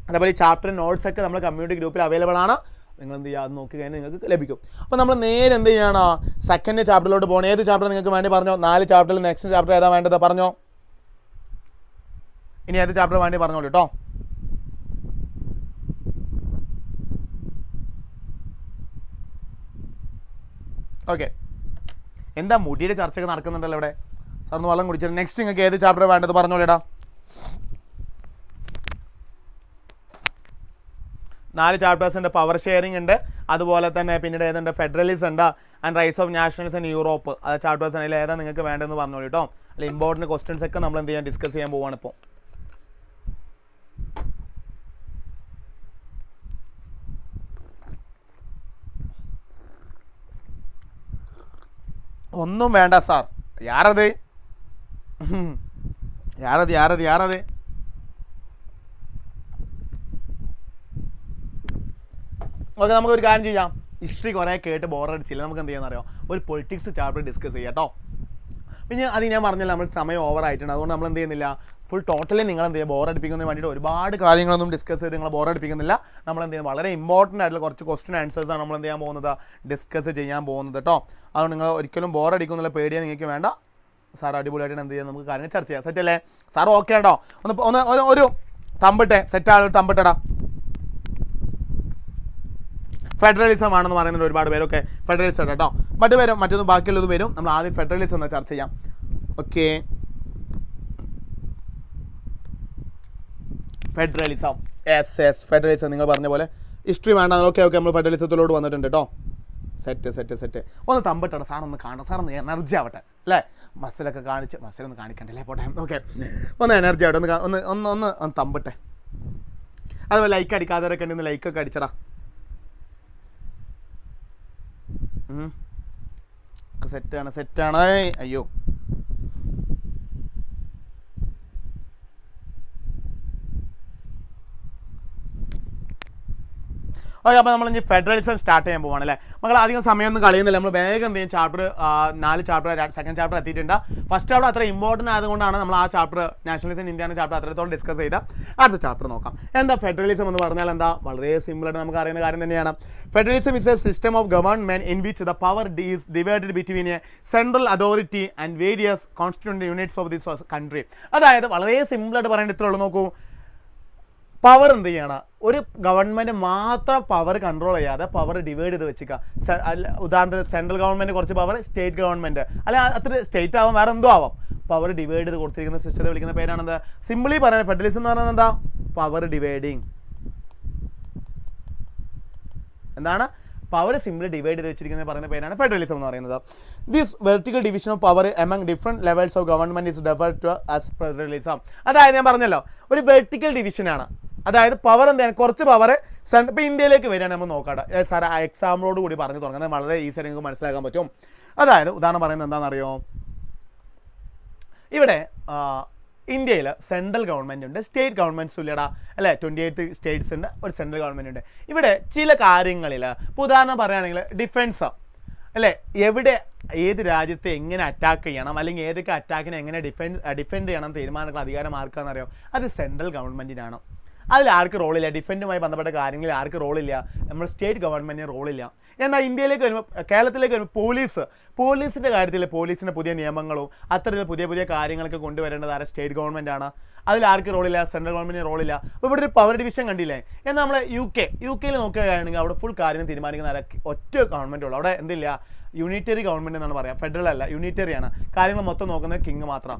അതേപോലെ ഈ ചാപ്റ്റർ നോട്ട്സൊക്കെ നമ്മുടെ കമ്മ്യൂണിറ്റി ഗ്രൂപ്പിൽ അവൈലബിൾ ആണ്. നിങ്ങൾ എന്ത് ചെയ്യുക, അത് നോക്കി കഴിഞ്ഞാൽ നിങ്ങൾക്ക് ലഭിക്കും. അപ്പോൾ നമ്മൾ നേരെ എന്ത് ചെയ്യണം? സെക്കൻഡ് ചാപ്റ്ററിലോട്ട് പോകണം. ഏത് ചാപ്റ്റർ നിങ്ങൾക്ക് വേണ്ടി പറഞ്ഞോ? 4 ചാപ്റ്ററിൽ നെക്സ്റ്റ് ചാപ്റ്റർ ഏതാ വേണ്ടത് പറഞ്ഞോ? ഇനി ഏത് ചാപ്റ്റർ വേണ്ടി പറഞ്ഞോളൂ കേട്ടോ. ഓക്കെ, എന്താ മുടിയുടെ ചർച്ചയൊക്കെ നടക്കുന്നുണ്ടല്ലോ ഇവിടെ? സാറിന് വെള്ളം കുടിച്ചിട്ട് നെക്സ്റ്റ് നിങ്ങൾക്ക് ഏത് ചാപ്റ്റർ വേണ്ടത് പറഞ്ഞോളൂടാ. 4 ചാപ്റ്റേഴ്സ് ഉണ്ട്. പവർ ഷെയറിംഗ് ഉണ്ട്, അതുപോലെ തന്നെ പിന്നീട് ഏതുണ്ട്? ഫെഡറലിസം ഉണ്ട്, and rise of Nationals in Europe. അത് ചാപ്റ്റേഴ്സ് അതിൽ ഏതാ നിങ്ങൾക്ക് വേണ്ടതെന്ന് പറഞ്ഞോളൂ കേട്ടോ. അല്ല ഇമ്പോർട്ടൻറ്റ് ക്വസ്റ്റ്യൻസ് ഒക്കെ നമ്മൾ എന്ത് ചെയ്യാൻ ഡിസ്കസ് ചെയ്യാൻ പോവുകയാണ് ഇപ്പോൾ. ഒന്നും വേണ്ട സാർ. യാരത് ഓക്കെ, നമുക്കൊരു കാര്യം ചെയ്യാം. ഹിസ്റ്ററി കുറേ കേട്ട് ബോറടിച്ചില്ല, നമുക്ക് എന്ത് ചെയ്യാൻ അറിയാം? ഒരു പൊളിറ്റിക്സ് ചാപ്റ്റർ ഡിസ്കസ് ചെയ്യാം കേട്ടോ. പിന്നെ അത് ഞാൻ പറഞ്ഞില്ല, നമ്മൾ സമയം ഓവറായിട്ടുണ്ട്. അതുകൊണ്ട് നമ്മൾ എന്ത് ചെയ്യുന്നില്ല, ഫുൾ ടോട്ടലി നിങ്ങൾ എന്ത് ചെയ്യുക, ബോറടിപ്പിക്കുന്നതിന് വേണ്ടിയിട്ട് ഒരുപാട് കാര്യങ്ങളൊന്നും ഡിസ്കസ് ചെയ്ത് നിങ്ങൾ ബോറടിപ്പിക്കുന്നില്ല. നമ്മൾ എന്ത് ചെയ്യുന്നത്, വളരെ ഇമ്പോർട്ടൻ്റ് ആയിട്ടുള്ള കുറച്ച് ക്വസ്റ്റ്യൻ ആൻസേഴ്സാണ് നമ്മൾ എന്ത് ചെയ്യാൻ പോകുന്നത്, ഡിസ്കസ് ചെയ്യാൻ പോകുന്നത് കേട്ടോ. അതുകൊണ്ട് നിങ്ങൾ ഒരിക്കലും ബോറടിക്കുന്നുള്ള പേടിയാൽ നിങ്ങൾക്ക് വേണ്ട. സാർ അടിപൊളിയായിട്ട് എന്ത് ചെയ്യാം, നമുക്ക് കാര്യങ്ങൾ ചർച്ച ചെയ്യാം. സെറ്റല്ലേ സാർ? ഓക്കെ കേട്ടോ. ഒരു തമ്പിട്ടെ, സെറ്റാണ് തമ്പിട്ടടാ. ഫെഡറലിസം ആണെന്ന് പറയുന്നത് ഒരുപാട് പേരൊക്കെ ഫെഡറലിസം കേട്ടോ. മറ്റൊന്നും ബാക്കിയുള്ളത് വരും. നമ്മൾ ആദ്യം ഫെഡറലിസം എന്ന് ചർച്ച ചെയ്യാം. Okay, federalism. എസ് ഫെഡറലിസം നിങ്ങൾ പറഞ്ഞ പോലെ. ഹിസ്റ്ററി വേണ്ട. ഓക്കെ നമ്മൾ ഫെഡറലിസത്തിലോട്ട് വന്നിട്ടുണ്ട് കേട്ടോ. സെറ്റ് ഒന്ന് തമ്പിട്ടാണ് സാറൊന്ന് കാണണം, സാറൊന്ന് എനർജി ആവട്ടെ അല്ലേ. മസിലൊക്കെ കാണിച്ച് മസിലൊന്ന് കാണിക്കണ്ടല്ലേ പോട്ടെ. ഓക്കെ ഒന്ന് എനർജി ആവട്ടെ, ഒന്ന് തമ്പിട്ടെ. അതുപോലെ ലൈക്ക് അടിക്കാത്തവരൊക്കെ ഉണ്ടെന്ന് ലൈക്കൊക്കെ അടിച്ചടാ. സെറ്റാണ്. അയ്യോ ഓക്കെ. അപ്പോൾ നമ്മൾ ഇനി ഫെഡറലിസം സ്റ്റാർട്ട് ചെയ്യാൻ പോവാണ് അല്ലേ. നമ്മൾ അധികം സമയമൊന്നും കളയുന്നില്ല. നമ്മൾ വേഗം എന്ത് ചെയ്യും, ചാപ്റ്റർ 4 ചാപ്റ്റർ സെക്കൻഡ് ചാപ്റ്റർ എത്തിയിട്ടുണ്ട്. ഫസ്റ്റ് ചാപ്റ്റർ അത്ര ഇമ്പോർട്ടൻ്റ് ആയതുകൊണ്ടാണ് നമ്മൾ ആ ചാപ്റ്റർ നാഷണലിസം ഇന്ത്യ ചാപ്റ്റർ അത്രത്തോളം ഡിസ്കസ് ചെയ്ത. അടുത്ത ചാപ്റ്റർ നോക്കാം. എന്താ ഫെഡറലിസം എന്ന് പറഞ്ഞാൽ എന്താ? വളരെ സിമ്പിളായിട്ട് നമുക്ക് അറിയുന്ന കാര്യം തന്നെയാണ്. Federalism is A system of government in which the power is divided between A central authority and various constituent units of this country. അതായത് വളരെ സിമ്പിളായിട്ട് പറയേണ്ട ഇത്രയുള്ളൂ. നോക്കൂ, പവർ എന്ത് ചെയ്യണം, ഒരു ഗവൺമെൻറ് മാത്രം പവർ കൺട്രോൾ ചെയ്യാതെ പവർ ഡിവൈഡ് ചെയ്ത് വെച്ചിക്കുക. ഉദാഹരണത്തിന് സെൻട്രൽ ഗവൺമെൻറ് കുറച്ച് പവർ, സ്റ്റേറ്റ് ഗവൺമെൻറ് അല്ലെ അത്ര സ്റ്റേറ്റ് ആവാം, വേറെ എന്തോ ആവാം, പവർ ഡിവൈഡ് ചെയ്ത് കൊടുത്തിരിക്കുന്ന സിസ്റ്റത്തെ വിളിക്കുന്ന പേരാണെന്ത്? സിംപിളി പറയുന്നത് ഫെഡറലിസം എന്ന് പറയുന്നത് എന്താ? Power dividing. എന്താണ്? പവർ സിംപിളി ഡിവൈഡ് ചെയ്ത് വെച്ചിരിക്കുന്ന പറയുന്ന പേരാണ് ഫെഡറലിസം എന്ന് പറയുന്നത്. This vertical division of power among different levels of government is referred to as federalism. അതായത് ഞാൻ പറഞ്ഞല്ലോ, ഒരു വെർട്ടിക്കൽ ഡിവിഷനാണ്. അതായത് പവർ എന്താണ്? കുറച്ച് പവർ ഇപ്പോൾ ഇന്ത്യയിലേക്ക് വരികയാണ്. നമ്മൾ നോക്കാം സാർ, ആ എക്സാമ്പിളോട് കൂടി പറഞ്ഞു തുടങ്ങുന്നത് വളരെ ഈസി ആയിട്ട് നിങ്ങൾക്ക് മനസ്സിലാക്കാൻ പറ്റും. അതായത് ഉദാഹരണം പറയുന്നത് എന്താണെന്നറിയോ, ഇവിടെ ഇന്ത്യയിൽ സെൻട്രൽ ഗവൺമെൻറ് ഉണ്ട്, സ്റ്റേറ്റ് ഗവൺമെൻറ്റ്സ് ഇല്ലടാ അല്ലേ. 28 സ്റ്റേറ്റ്സ് ഉണ്ട്, ഒരു സെൻട്രൽ ഗവൺമെൻറ് ഉണ്ട്. ഇവിടെ ചില കാര്യങ്ങളിൽ ഇപ്പോൾ ഉദാഹരണം പറയുകയാണെങ്കിൽ ഡിഫൻസ് അല്ലേ, എവിടെ ഏത് രാജ്യത്തെ എങ്ങനെ അറ്റാക്ക് ചെയ്യണം അല്ലെങ്കിൽ ഏതൊക്കെ അറ്റാക്കിനെ എങ്ങനെ ഡിഫെൻഡ് ചെയ്യണം തീരുമാനിക്കുന്ന അധികാരം ആർക്കാണെന്നറിയോ? അത് സെൻട്രൽ ഗവൺമെൻറ്റിനാണ്. അതിൽ ആർക്ക് റോളില്ല. ഡിഫൻഡുമായി ബന്ധപ്പെട്ട കാര്യങ്ങളിൽ ആർക്ക് റോളില്ല? നമ്മൾ സ്റ്റേറ്റ് ഗവൺമെൻറ്റിന് റോളില്ല. എന്നാൽ ഇന്ത്യയിലേക്ക് വരുമ്പോൾ, കേരളത്തിലേക്ക് വരുമ്പോൾ പോലീസിൻ്റെ കാര്യത്തിൽ പോലീസിൻ്റെ പുതിയ നിയമങ്ങളും അത്തരത്തിൽ പുതിയ കാര്യങ്ങളൊക്കെ കൊണ്ടുവരേണ്ടത് ആരെ? സ്റ്റേറ്റ് ഗവൺമെൻറ്റാണ്. അതിൽ ആർക്ക് റോളില്ല? സെൻട്രൽ ഗവൺമെൻറ്റിന് റോളില്ല. അപ്പോൾ ഇവിടെ ഒരു പവർ ഡിവിഷൻ കണ്ടില്ലേ. എന്നാൽ നമ്മൾ യു കെയിൽ നോക്കുകയാണെങ്കിൽ അവിടെ ഫുൾ കാര്യം തീരുമാനിക്കുന്ന ആരൊക്കെ? ഒറ്റ ഗവൺമെൻറ്റുള്ളൂ. അവിടെ എന്തില്ല? യൂണിറ്ററി ഗവൺമെൻറ് എന്നാണ് പറയുക. ഫെഡറൽ അല്ല, യൂണിറ്ററിയാണ്. കാര്യങ്ങൾ മൊത്തം നോക്കുന്നത് കിങ് മാത്രം.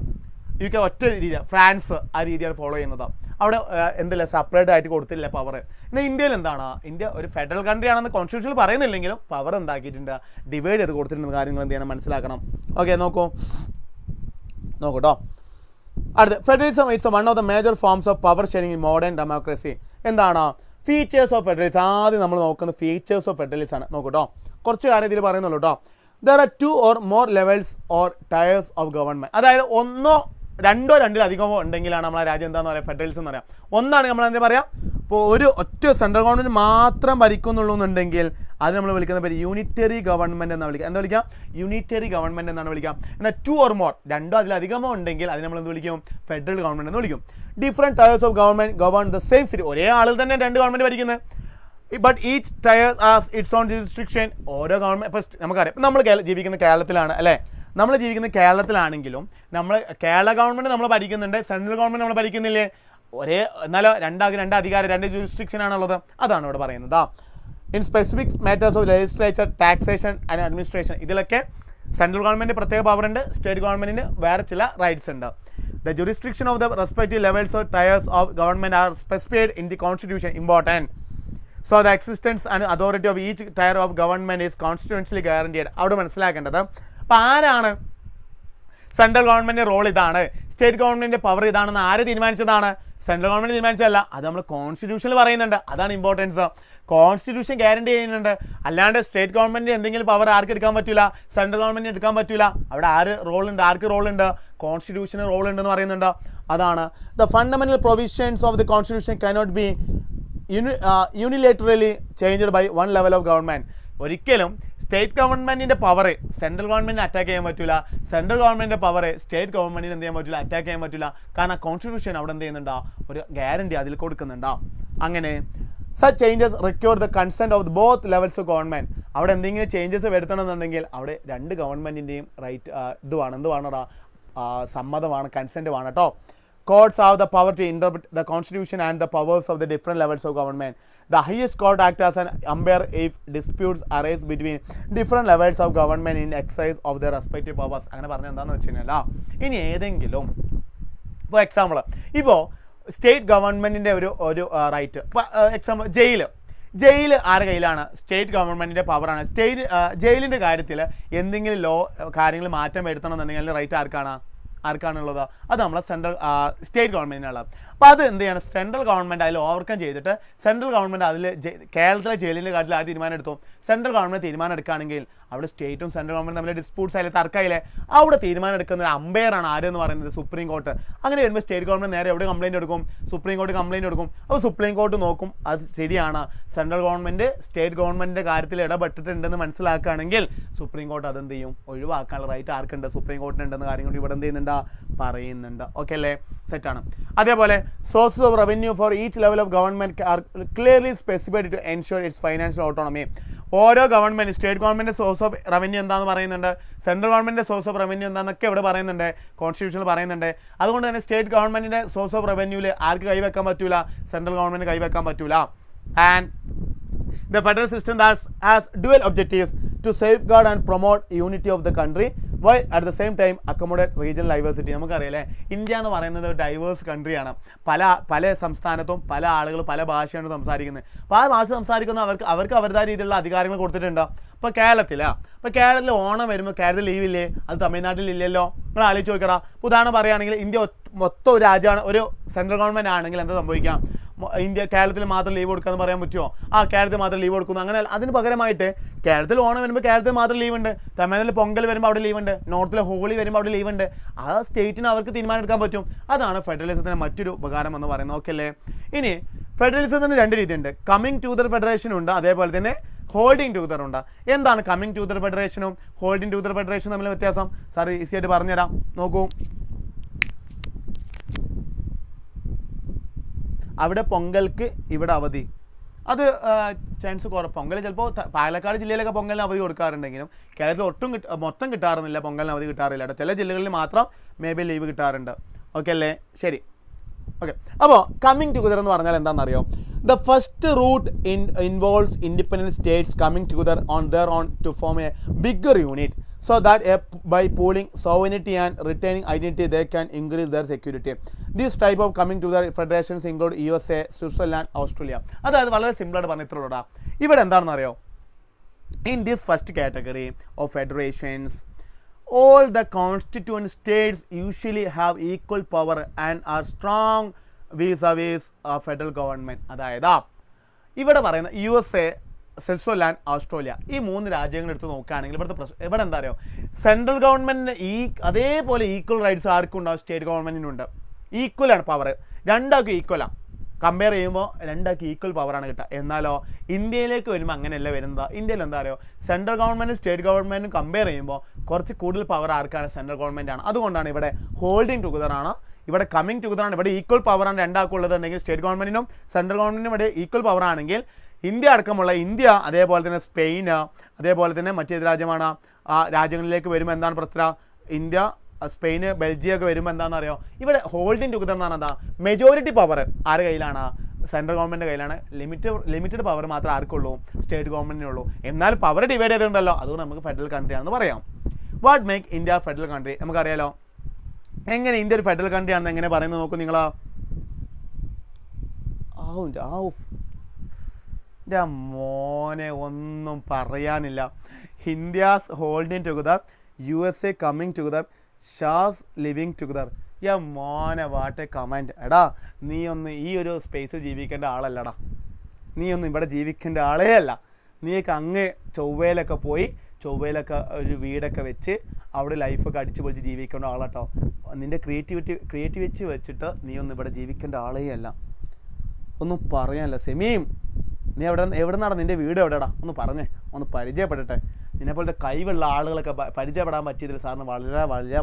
യു കെ ഒറ്റ രീതിയാണ്. ഫ്രാൻസ് ആ രീതിയാണ് ഫോളോ ചെയ്യുന്നത്. അവിടെ എന്തില്ല, സെപ്പറേറ്റ് ആയിട്ട് കൊടുത്തില്ല പവർ. എന്നാൽ ഇന്ത്യയിൽ എന്താണ്? ഇന്ത്യ ഒരു ഫെഡറൽ കൺട്രി ആണെന്ന് കോൺസ്റ്റിറ്റ്യൂഷനിൽ പറയുന്നില്ലെങ്കിലും പവർ എന്താക്കിയിട്ടുണ്ട്? ഡിവൈഡ് ചെയ്ത് കൊടുത്തിട്ടുണ്ട്. കാര്യങ്ങൾ എന്ത് ചെയ്യണം? മനസ്സിലാക്കണം. ഓക്കെ നോക്കൂട്ടോ. അടുത്ത federalism it's one of the major forms of power sharing in modern democracy. എന്താണ് ഫീച്ചേഴ്സ് ഓഫ് ഫെഡറലിസം? ആദ്യം നമ്മൾ നോക്കുന്ന ഫീച്ചേഴ്സ് ഓഫ് ഫെഡറലിസം ആണ്. നോക്കൂട്ടോ, കുറച്ച് കാര്യം ഇതിൽ പറയുന്നുള്ളൂ കേട്ടോ. There are 2 or more levels or tyres of government. അതായത് രണ്ടിലധികമോ ഉണ്ടെങ്കിലാണ് നമ്മളെ രാജ്യം എന്താണെന്ന് പറയുക? ഫെഡറലിസം എന്ന് പറയാം. ഒന്നാണ് നമ്മൾ എന്താ പറയുക, ഇപ്പോൾ ഒറ്റ സെൻട്രൽ ഗവൺമെൻറ് മാത്രം ഭരിക്കുന്നുള്ളൂ എന്നുണ്ടെങ്കിൽ അത് നമ്മൾ വിളിക്കുന്ന പേര് യൂണിറ്ററി ഗവൺമെൻറ് എന്നാണ് വിളിക്കുക. എന്താ വിളിക്കാം? യൂണിറ്ററി ഗവൺമെൻറ് എന്നാണ് വിളിക്കാം. എന്നാൽ 2 or more, അതിലധികമോ ഉണ്ടെങ്കിൽ അതിന് നമ്മൾ എന്ത് വിളിക്കും? ഫെഡറൽ ഗവൺമെൻറ് എന്ന് വിളിക്കും. Different tiers of government govern the same city. ഒരേ ആളിൽ തന്നെ 2 ഗവൺമെൻറ് ഭരിക്കുന്നത്. But each tier has its own jurisdiction. ഓരോ ഗവൺമെൻറ് ഇപ്പോൾ നമുക്കറിയാം, ഇപ്പം നമ്മൾ ജീവിക്കുന്ന കേരളത്തിലാണ് അല്ലേ. നമ്മൾ ജീവിക്കുന്ന കേരളത്തിലാണെങ്കിലും നമ്മൾ കേരള ഗവൺമെൻറ് നമ്മൾ ഭരിക്കുന്നുണ്ട്, സെൻട്രൽ ഗവൺമെൻറ് നമ്മൾ ഭരിക്കുന്നില്ലേ? എന്നാലോ രണ്ട് അധികാരം, 2 ജുറിസ്ട്രിക്ഷനാണുള്ളത്. അതാണ് ഇവിടെ പറയുന്നത്. In specific matters of legislature, taxation and administration, ഇതിലൊക്കെ സെൻട്രൽ ഗവൺമെൻറ് പ്രത്യേക പവർ ഉണ്ട്, സ്റ്റേറ്റ് ഗവൺമെൻറ്റിന് വേറെ ചില റൈറ്റ്സ് ഉണ്ട്. The jurisdiction of the respective levels of tiers of government are specified in the constitution. Important. So the existence and authority of each tier of government is constitutionally guaranteed. അവിടെ മനസ്സിലാക്കേണ്ടത്, അപ്പോൾ ആരാണ് central government role ഇതാണ്, state government power ഇതാണെന്ന് ആര് തീരുമാനിച്ചതാണ്? Central government തീരുമാനിച്ചതല്ല, അത് നമ്മൾ കോൺസ്റ്റിറ്റ്യൂഷനിൽ പറയുന്നുണ്ട്. അതാണ് ഇമ്പോർട്ടൻസ്. കോൺസ്റ്റിറ്റ്യൂഷൻ ഗ്യാരണ്ടി ചെയ്യുന്നുണ്ട്. അല്ലാണ്ട് സ്റ്റേറ്റ് ഗവൺമെൻറ് എന്തെങ്കിലും പവർ ആർക്ക് എടുക്കാൻ പറ്റില്ല, സെൻട്രൽ ഗവൺമെൻറ് എടുക്കാൻ പറ്റില്ല. അവിടെ ആർക്ക് റോളുണ്ട്? കോൺസ്റ്റിറ്റ്യൂഷന് റോൾ ഉണ്ടെന്ന് പറയുന്നുണ്ട്. അതാണ് the fundamental provisions of the constitution cannot be unilaterally changed by one level of government. ഒരിക്കലും സ്റ്റേറ്റ് ഗവൺമെൻറ്റിൻ്റെ പവർ സെൻട്രൽ ഗവൺമെൻറ്റിനെ അറ്റാക്ക് ചെയ്യാൻ പറ്റില്ല, സെൻട്രൽ ഗവൺമെൻറ്റിൻ്റെ പവർ സ്റ്റേറ്റ് ഗവൺമെൻറ്റിന് എന്ത് ചെയ്യാൻ പറ്റില്ല, അറ്റാക്ക് ചെയ്യാൻ പറ്റില്ല. കാരണം കോൺസ്റ്റിറ്റ്യൂഷൻ അവിടെ എന്ത് ചെയ്യുന്നുണ്ടോ? ഒരു ഗ്യാരണ്ടി അതിൽ കൊടുക്കുന്നുണ്ടോ? അങ്ങനെ such changes require the consent of both levels of government. അവിടെ എന്തെങ്കിലും ചേഞ്ചസ് വരുത്തണമെന്നുണ്ടെങ്കിൽ അവിടെ 2 ഗവൺമെൻറ്റിൻ്റെയും എന്തുവാണോ സമ്മതമാണ്, കൺസെൻറ്റ് വേണം കേട്ടോ. Courts have the power to interpret the constitution and the powers of the different levels of government. The highest court acts as an umpire if disputes arise between different levels of government in exercise of their respective powers. അങ്ങനെ പറഞ്ഞാൽ എന്താണെന്ന് വെച്ച് കഴിഞ്ഞാൽ, ഇനി ഏതെങ്കിലും ഇപ്പോൾ example, ഇപ്പോൾ state ഗവൺമെൻറ്റിൻ്റെ ഒരു റൈറ്റ്. ഇപ്പോൾ എക്സാമ്പിൾ ജയിൽ ആരുടെ കയ്യിലാണ്? സ്റ്റേറ്റ് ഗവൺമെൻറ്റിൻ്റെ പവറാണ്. ജയിലിൻ്റെ കാര്യത്തിൽ എന്തെങ്കിലും കാര്യങ്ങൾ മാറ്റം വരുത്തണമെന്നുണ്ടെങ്കിൽ അതിൻ്റെ റൈറ്റ് ആർക്കാണുള്ളത്? അത് നമ്മളെ സ്റ്റേറ്റ് ഗവൺമെൻറ്റിനുള്ളത്. അപ്പോൾ അത് എന്ത് ചെയ്യണം? സെൻട്രൽ ഗവൺമെൻറ് അതിൽ ഓവർകം ചെയ്തിട്ട് സെൻട്രൽ ഗവൺമെൻറ് അതിൽ കേരളത്തിലെ ജയിലിൻ്റെ കാര്യത്തിൽ ആദ്യം തീരുമാനം എടുത്തു. സെൻട്രൽ ഗവൺമെൻറ് തീരുമാനം എടുക്കുകയാണെങ്കിൽ അവിടെ സ്റ്റേറ്റും സെൻട്രൽ ഗവൺമെൻറ് തമ്മിൽ ഡിസ്പ്യൂട്ട്സ് ആയാലും തർക്കമായില്ലേ, അവിടെ തീരുമാനം എടുക്കുന്ന ഒരു അമ്പയറാണ് ആരെന്ന് പറയുന്നത്? Supreme court. അങ്ങനെ വരുമ്പോൾ സ്റ്റേറ്റ് ഗവൺമെൻറ് നേരെ എവിടെ കംപ്ലയിൻറ്റ് എടുക്കും? സുപ്രീം കോർട്ട് കംപ്ലയിൻറ്റ് എടുക്കും. അപ്പോൾ സുപ്രീം കോർട്ട് നോക്കും അത് ശരിയാണ്, സെൻട്രൽ ഗവൺമെൻറ് സ്റ്റേറ്റ് ഗവൺമെൻറ്റിൻ്റെ കാര്യത്തിൽ ഇടപെട്ടിട്ടുണ്ടെന്ന് മനസ്സിലാക്കുകയാണെങ്കിൽ സുപ്രീം കോർട്ട് അതെന്ത് ചെയ്യും? ഒഴിവാക്കാനുള്ള റൈറ്റ് ആർക്കുണ്ട്? സുപ്രീം കോർട്ടിനുണ്ടെന്ന് കാര്യം കൊണ്ട് ഇവിടെ എന്ത് ചെയ്യുന്നുണ്ട്? പറയുന്നുണ്ട്. ഓക്കെ അല്ലേ? സെറ്റാണ്. അതേപോലെ sources of revenue for each level of government are clearly specified to ensure its financial autonomy. ഓരോ government, state government source of revenue എന്താണെന്ന് പറയുന്നുണ്ട്, central government source of revenue എന്താണെന്നൊക്കെ ഇവിടെ പറയുന്നുണ്ട്, കോൺസ്റ്റിറ്റ്യൂഷനിൽ പറയുന്നുണ്ട്. അതുകൊണ്ട് തന്നെ സ്റ്റേറ്റ് ഗവൺമെൻറ്റിൻ്റെ സോഴ്സ് ഓഫ് റവന്യൂവിൽ ആർക്ക് കൈവെക്കാൻ പറ്റൂല? സെൻട്രൽ ഗവൺമെൻറ് കൈവെക്കാൻ പറ്റൂല. And the federal system that has dual objectives to safeguard and promote unity of the country while at the same time accommodate regional diversity. നമുക്കറിയാലേ, ഇന്ത്യ എന്ന് പറയുന്നത് ഒരു ഡൈവേഴ്സ് കൺട്രിയാണ്. പല സംസ്ഥാനത്തും പല ആളുകൾ പല ഭാഷയാണ് സംസാരിക്കുന്നത്. അപ്പോൾ ആ ഭാഷ സംസാരിക്കുന്ന അവർക്ക് അവരുടേതായ രീതിയിലുള്ള അധികാരങ്ങൾ കൊടുത്തിട്ടുണ്ട്. ഇപ്പോൾ കേരളത്തിൽ ഓണം വരുമ്പോൾ കേരളത്തിൽ ലീവില്ലേ? അത് തമിഴ്നാട്ടിൽ ഇല്ലല്ലോ. നിങ്ങൾ ആലോചിച്ച് നോക്കടാ. ഉദാഹരണം പറയുകയാണെങ്കിൽ ഇന്ത്യ മൊത്തം ഒരു രാജ്യമാണ്, ഒരു സെൻട്രൽ ഗവൺമെൻറ് ആണെങ്കിൽ എന്താ സംഭവിക്കാം? കേരളത്തിൽ മാത്രം ലീവ് കൊടുക്കാമെന്ന് പറയാൻ പറ്റുമോ? കേരളത്തിൽ മാത്രം ലീവ് കൊടുക്കുന്നു. അങ്ങനെ അതിന് പകരമായിട്ട് കേരളത്തിൽ ഓണം വരുമ്പോൾ കേരളത്തിൽ മാത്രം ലീവ് ഉണ്ട്, തമിഴ്നാട്ടിൽ പൊങ്കൽ വരുമ്പോൾ അവിടെ ലീവ് ഉണ്ട്, നോർത്തിലെ ഹോളി വരുമ്പോൾ അവിടെ ലീവ് ഉണ്ട്. ആ സ്റ്റേറ്റിന് അവർക്ക് തീരുമാനം എടുക്കാൻ പറ്റും. അതാണ് ഫെഡറലിസത്തിൻ്റെ മറ്റൊരു ഉപകാരം എന്ന് പറയുന്നത്. ഓക്കെ അല്ലേ? ഇനി ഫെഡറലിസത്തിന് രണ്ട് രീതിയുണ്ട്. കമ്മിങ് ടുഗദർ ഫെഡറേഷൻ ഉണ്ട്, അതേപോലെ തന്നെ ഹോൾഡിംഗ് ടുഗദർ ഉണ്ട്. എന്താണ് കമ്മിങ് ടുഗദർ ഫെഡറേഷനും ഹോൾഡിംഗ് ടുഗദർ ഫെഡറേഷനും തമ്മിൽ വ്യത്യാസം? സാർ ഈസി ആയിട്ട് പറഞ്ഞുതരാം. നോക്കൂ, അവിടെ പൊങ്കൽക്ക് ഇവിടെ അവധി. അത് ചാൻസ് പൊങ്കൽ ചിലപ്പോൾ പാലക്കാട് ജില്ലയിലൊക്കെ പൊങ്കലിന് അവധി കൊടുക്കാറുണ്ടെങ്കിലും കേരളത്തിൽ മൊത്തം കിട്ടാറുന്നില്ല, പൊങ്കലിന് അവധി കിട്ടാറില്ല. ചില ജില്ലകളിൽ മാത്രം മേ ബി ലീവ് കിട്ടാറുണ്ട്. ഓക്കെ അല്ലേ? ശരി. ഓക്കെ, അപ്പോൾ കമ്മിങ് ടുഗദർ എന്ന് പറഞ്ഞാൽ എന്താണെന്നറിയോ? The first route involves independent states coming together on their own to form a bigger unit so that by pooling sovereignty and retaining identity they can increase their security. This type of coming to the federations include USA, Switzerland, Australia. അതായത് വളരെ സിമ്പിളായിട്ട് പറഞ്ഞിട്ടുള്ളൂടാ. ഇവിടെ എന്താണെന്ന് അറിയോ? In this first category of federations, all the constituent states usually have equal power and are strong vis-a-vis federal government. അതായത് ഇവിടെ പറയുന്ന USA, Switzerland, Australia, ഈ 3 രാജ്യങ്ങൾ എടുത്ത് നോക്കുകയാണെങ്കിൽ ഇവിടെ എന്താ അറിയോ? സെൻട്രൽ ഗവൺമെൻറ്റിന് അതേപോലെ ഈക്വൽ റൈറ്റ്സ് ആർക്കും ഉണ്ടാവും, സ്റ്റേറ്റ് ഗവൺമെൻറ്റിനുണ്ട്. ഈക്വലാണ് പവർ, രണ്ടാൾക്കും ഈക്വലാണ്. കമ്പയർ ചെയ്യുമ്പോൾ രണ്ടാൾക്ക് ഈക്വൽ പവറാണ് കിട്ടുക. എന്നാലോ ഇന്ത്യയിലേക്ക് വരുമ്പോൾ അങ്ങനെയല്ല വരുന്നത്. ഇന്ത്യയിൽ എന്താ അറിയോ? സെൻട്രൽ ഗവൺമെൻറ്റും സ്റ്റേറ്റ് ഗവൺമെൻറ്റും കമ്പയർ ചെയ്യുമ്പോൾ കുറച്ച് കൂടുതൽ പവർ ആർക്കാണ്? സെൻട്രൽ ഗവൺമെൻറ്റാണ്. അതുകൊണ്ടാണ് ഇവിടെ ഹോൾഡിംഗ് ടുഗദറാണ്, ഇവിടെ കമ്മിങ് ടുഗദറാണ്. ഇവിടെ ഈക്വൽ പവറാണ് രണ്ടാൾക്കുള്ളതുണ്ടെങ്കിൽ സ്റ്റേറ്റ് ഗവൺമെൻറ്റിനും സെൻട്രൽ ഗവൺമെൻറ്റിനും ഇവിടെ ഈക്വൽ പവറാണെങ്കിൽ ഇന്ത്യ അടക്കമുള്ള ഇന്ത്യ, അതേപോലെ തന്നെ സ്പെയിൻ, അതേപോലെ തന്നെ മറ്റേത് രാജ്യമാണ് ആ രാജ്യങ്ങളിലേക്ക് വരുമ്പോൾ എന്താണ് പ്രശ്നം? ഇന്ത്യ, സ്പെയിന്, ബെൽജിയം ഒക്കെ വരുമ്പോൾ എന്താണെന്ന് അറിയോ? ഇവിടെ ഹോൾഡിംഗ് ടുഗദർ എന്നാണ്. എന്താ? മെജോറിറ്റി പവർ ആരുടെ കയ്യിലാണ്? സെൻട്രൽ ഗവൺമെൻറ്റിൻ്റെ കയ്യിലാണ്. ലിമിറ്റഡ് പവർ മാത്രമേ ആർക്കുള്ളൂ? സ്റ്റേറ്റ് ഗവൺമെൻറ്റിനുള്ളൂ. എന്നാൽ പവർ ഡിവൈഡ് ചെയ്തിട്ടുണ്ടല്ലോ, അതുകൊണ്ട് നമുക്ക് ഫെഡറൽ കൺട്രി ആണെന്ന് പറയാം. What make India federal country? നമുക്കറിയാലോ. എങ്ങനെ ഇന്ത്യ ഒരു ഫെഡറൽ കൺട്രി ആണെന്ന് എങ്ങനെ പറയുന്നത് നോക്കും നിങ്ങൾ. എൻ്റെ മോനെ ഒന്നും പറയാനില്ല. India's holding together, USA coming together, ഷാസ് ലിവിങ് ടുഗദർ. മോനെ വാട്ട് എ കമൻറ്റ്. എടാ നീ ഒന്ന് ഈ ഒരു സ്പേസിൽ ജീവിക്കേണ്ട ആളല്ലടാ, നീ ഒന്നും ഇവിടെ ജീവിക്കേണ്ട ആളേ അല്ല. നീയൊക്കെ അങ്ങ് ചൊവ്വയിലൊക്കെ പോയി ചൊവ്വയിലൊക്കെ ഒരു വീടൊക്കെ വെച്ച് അവിടെ ലൈഫൊക്കെ അടിച്ചു പൊളിച്ച് ജീവിക്കേണ്ട ആളാട്ടോ. നിൻ്റെ ക്രിയേറ്റിവിറ്റി വെച്ചിട്ട് നീ ഒന്നും ഇവിടെ ജീവിക്കേണ്ട ആളേ അല്ല. ഒന്നും പറയാനല്ല. സെമീം, നീ എവിടെ നിന്നാണ്? നിൻ്റെ വീട് എവിടെടാ? ഒന്ന് പറഞ്ഞേ, ഒന്ന് പരിചയപ്പെടട്ടെ. നിന്നെപ്പോലത്തെ കഴിവുള്ള ആളുകളൊക്കെ പരിചയപ്പെടാൻ പറ്റിയതിൽ സാറിന്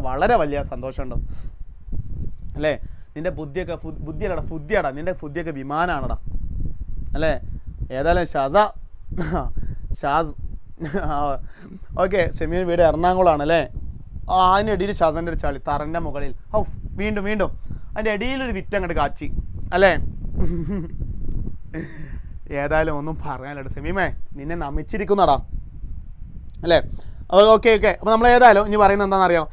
വളരെ വലിയ സന്തോഷമുണ്ട് അല്ലേ? നിൻ്റെ ബുദ്ധിയല്ലടാ, ഫുദ്ധിയാടാ. നിൻ്റെ ഫുദ്ധിയൊക്കെ വിമാനമാണടാ അല്ലേ? ഏതായാലും ഷാസ് ഓക്കെ. ഷെമീൻ വീട് എറണാകുളമാണല്ലേ? അതിൻ്റെ ഇടയിൽ ഷാസിൻ്റെ ഒരു ചളി തറൻ്റെ മുകളിൽ വീണ്ടും അതിൻ്റെ ഇടയിലൊരു വിറ്റങ്ങോട്ട് കാച്ചി അല്ലേ? ഏതായാലും ഒന്നും പറയാനില്ല സെമീമേ, നിന്നെ നമിച്ചിരിക്കുന്നടാ അല്ലേ? ഓക്കെ. അപ്പോൾ നമ്മൾ ഏതായാലും ഇനി പറയുന്നത് എന്താണെന്നറിയാം?